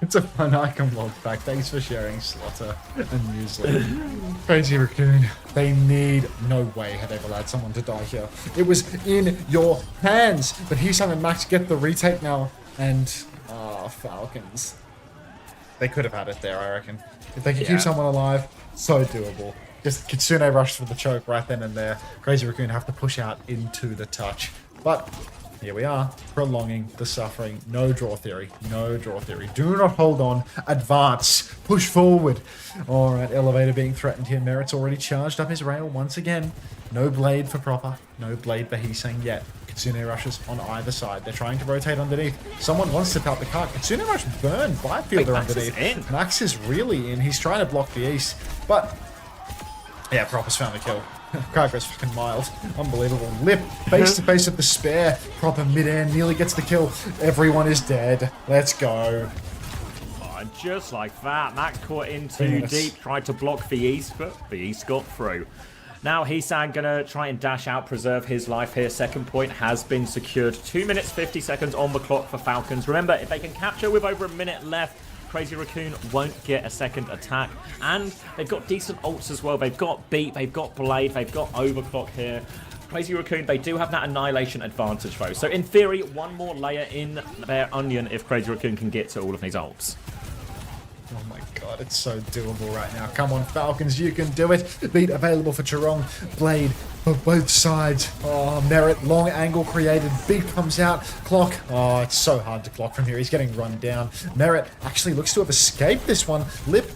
It's a fun icon log back. Thanks for sharing, Slaughter and Muesli. Crazy Raccoon. They need... No way had they allowed someone to die here. It was in your hands. But Heesung and Max get the retake now. And... Falcons. They could have had it there, I reckon. If they could keep someone alive, so doable. Just Kitsune rushed for the choke right then and there. Crazy Raccoon have to push out into the touch. But Here we are, prolonging the suffering. No draw theory. No draw theory. Do not hold on. Advance. Push forward. All right, elevator being threatened here. Merit's already charged up his rail once again. No blade for Proper. No blade for Heesang yet. Kitsune rushes on either side. They're trying to rotate underneath. Someone wants to tap the cart. Kitsune rush burned Byfielder underneath. Max is really in. He's trying to block the ace. But, yeah, Proper's found the kill. Krager's fucking mild. Unbelievable. Lip face to face with the spare. Proper mid-air nearly gets the kill. Everyone is dead. Let's go. Oh, just like that. Max caught in too deep. Tried to block the East, but the East got through. Now Heesang gonna try and dash out, preserve his life here. Second point has been secured. 2 minutes 50 seconds on the clock for Falcons. Remember, if they can capture with over a minute left, Crazy Raccoon won't get a second attack. And they've got decent ults as well. They've got Beat, they've got Blade, they've got Overclock here. Crazy Raccoon, they do have that Annihilation advantage though. So in theory, one more layer in their onion if Crazy Raccoon can get to all of these ults. Oh my god, it's so doable right now. Come on, Falcons, you can do it. Beat available for Chirong. Blade for both sides. Oh, Merit, long angle created. Beat comes out. Clock. Oh, it's so hard to clock from here. He's getting run down. Merit actually looks to have escaped this one. Lip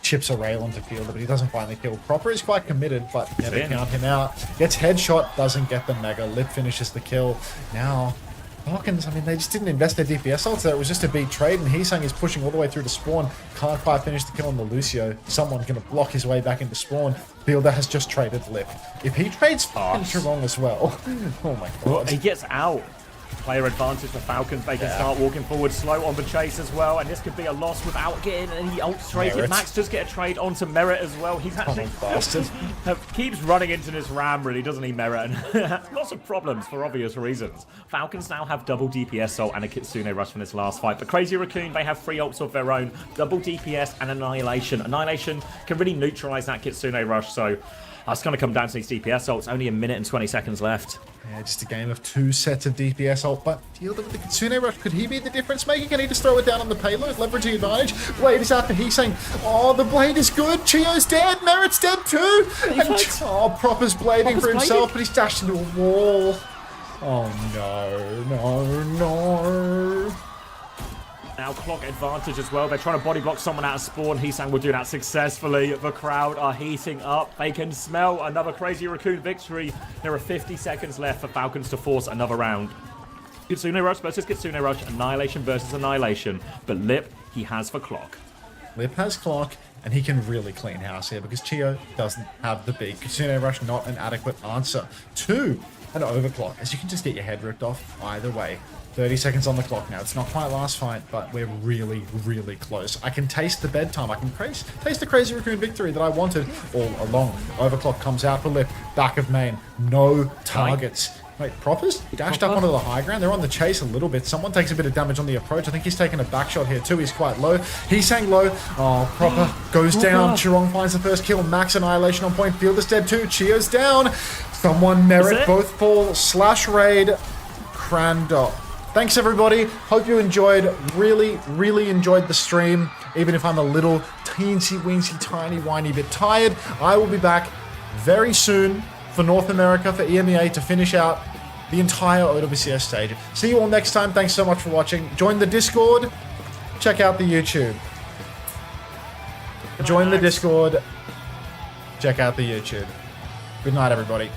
chips a rail onto Fielder, but he doesn't find the kill. Proper is quite committed, but never count him out. Gets headshot, doesn't get the mega. Lip finishes the kill. Now Falcons, I mean, they just didn't invest their DPS ults there. It was just a beat trade, and Heesang is pushing all the way through to spawn. Can't quite finish the kill on the Lucio. Someone going to block his way back into spawn. Fielder has just traded Lip. If he trades Chirong as well, oh my god. Well, he gets out. Player advantage for Falcons. They can start walking forward slow on the chase as well, and this could be a loss without getting any ults traded. Max does get a trade onto Merit as well. He's actually keeps running into this ram, really, doesn't he, Merit? And lots of problems for obvious reasons. Falcons now have double DPS ult and a Kitsune rush from this last fight, but Crazy Raccoon, they have 3 ults of their own, double DPS and Annihilation. Annihilation can really neutralize that Kitsune rush, so that's going to come down to these DPS ults. Only a minute and 20 seconds left. Yeah, just a game of 2 sets of DPS ult, but Fielder with the Kitsune rush, could he be the difference maker? Can he just throw it down on the payload, leverage the advantage? Blade is out for Heesang. Oh, the Blade is good. Chio's dead. Merit's dead too. And Proper's blading for himself, but he's dashed into a wall. Oh no, no, no. Now clock advantage as well. They're trying to body block someone out of spawn. Heesang will do that successfully. The crowd are heating up. They can smell another Crazy Raccoon victory. There are 50 seconds left for Falcons to force another round. Kitsune Rush versus Kitsune Rush. Annihilation versus Annihilation. But Lip, he has the clock. Lip has clock, and he can really clean house here because Chio doesn't have the beat. Kitsune Rush, not an adequate answer to an overclock, as you can just get your head ripped off either way. 30 seconds on the clock now. It's not quite last fight, but we're really, really close. I can taste the bedtime. I can taste the Crazy Raccoon victory that I wanted all along. Overclock comes out for Lip. Back of main. No targets. Wait, Proper's dashed up onto the high ground. They're on the chase a little bit. Someone takes a bit of damage on the approach. I think he's taking a back shot here too. He's quite low. Heesang low. Oh, Proper goes down. Chirong finds the first kill. Max Annihilation on point. Fielder's dead too. Chio's down. Someone Merit. Both fall. Slash raid. Crandop. Thanks everybody. Hope you enjoyed. Really, really enjoyed the stream. Even if I'm a little teensy weensy tiny whiny bit tired, I will be back very soon for North America, for EMEA, to finish out the entire OWCS stage. See you all next time. Thanks so much for watching. Join the Discord. Check out the YouTube. Join the Discord. Check out the YouTube. Good night, everybody.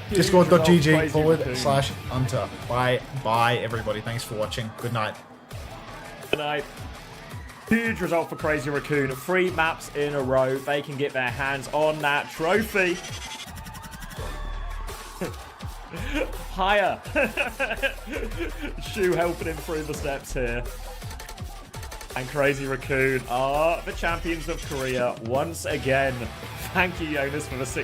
Discord.gg/Unter. Bye, everybody. Thanks for watching. Good night. Good night. Huge result for Crazy Raccoon. 3 maps in a row. They can get their hands on that trophy. Higher. Shu helping him through the steps here. And Crazy Raccoon are the champions of Korea once again. Thank you, Jonas, for the 6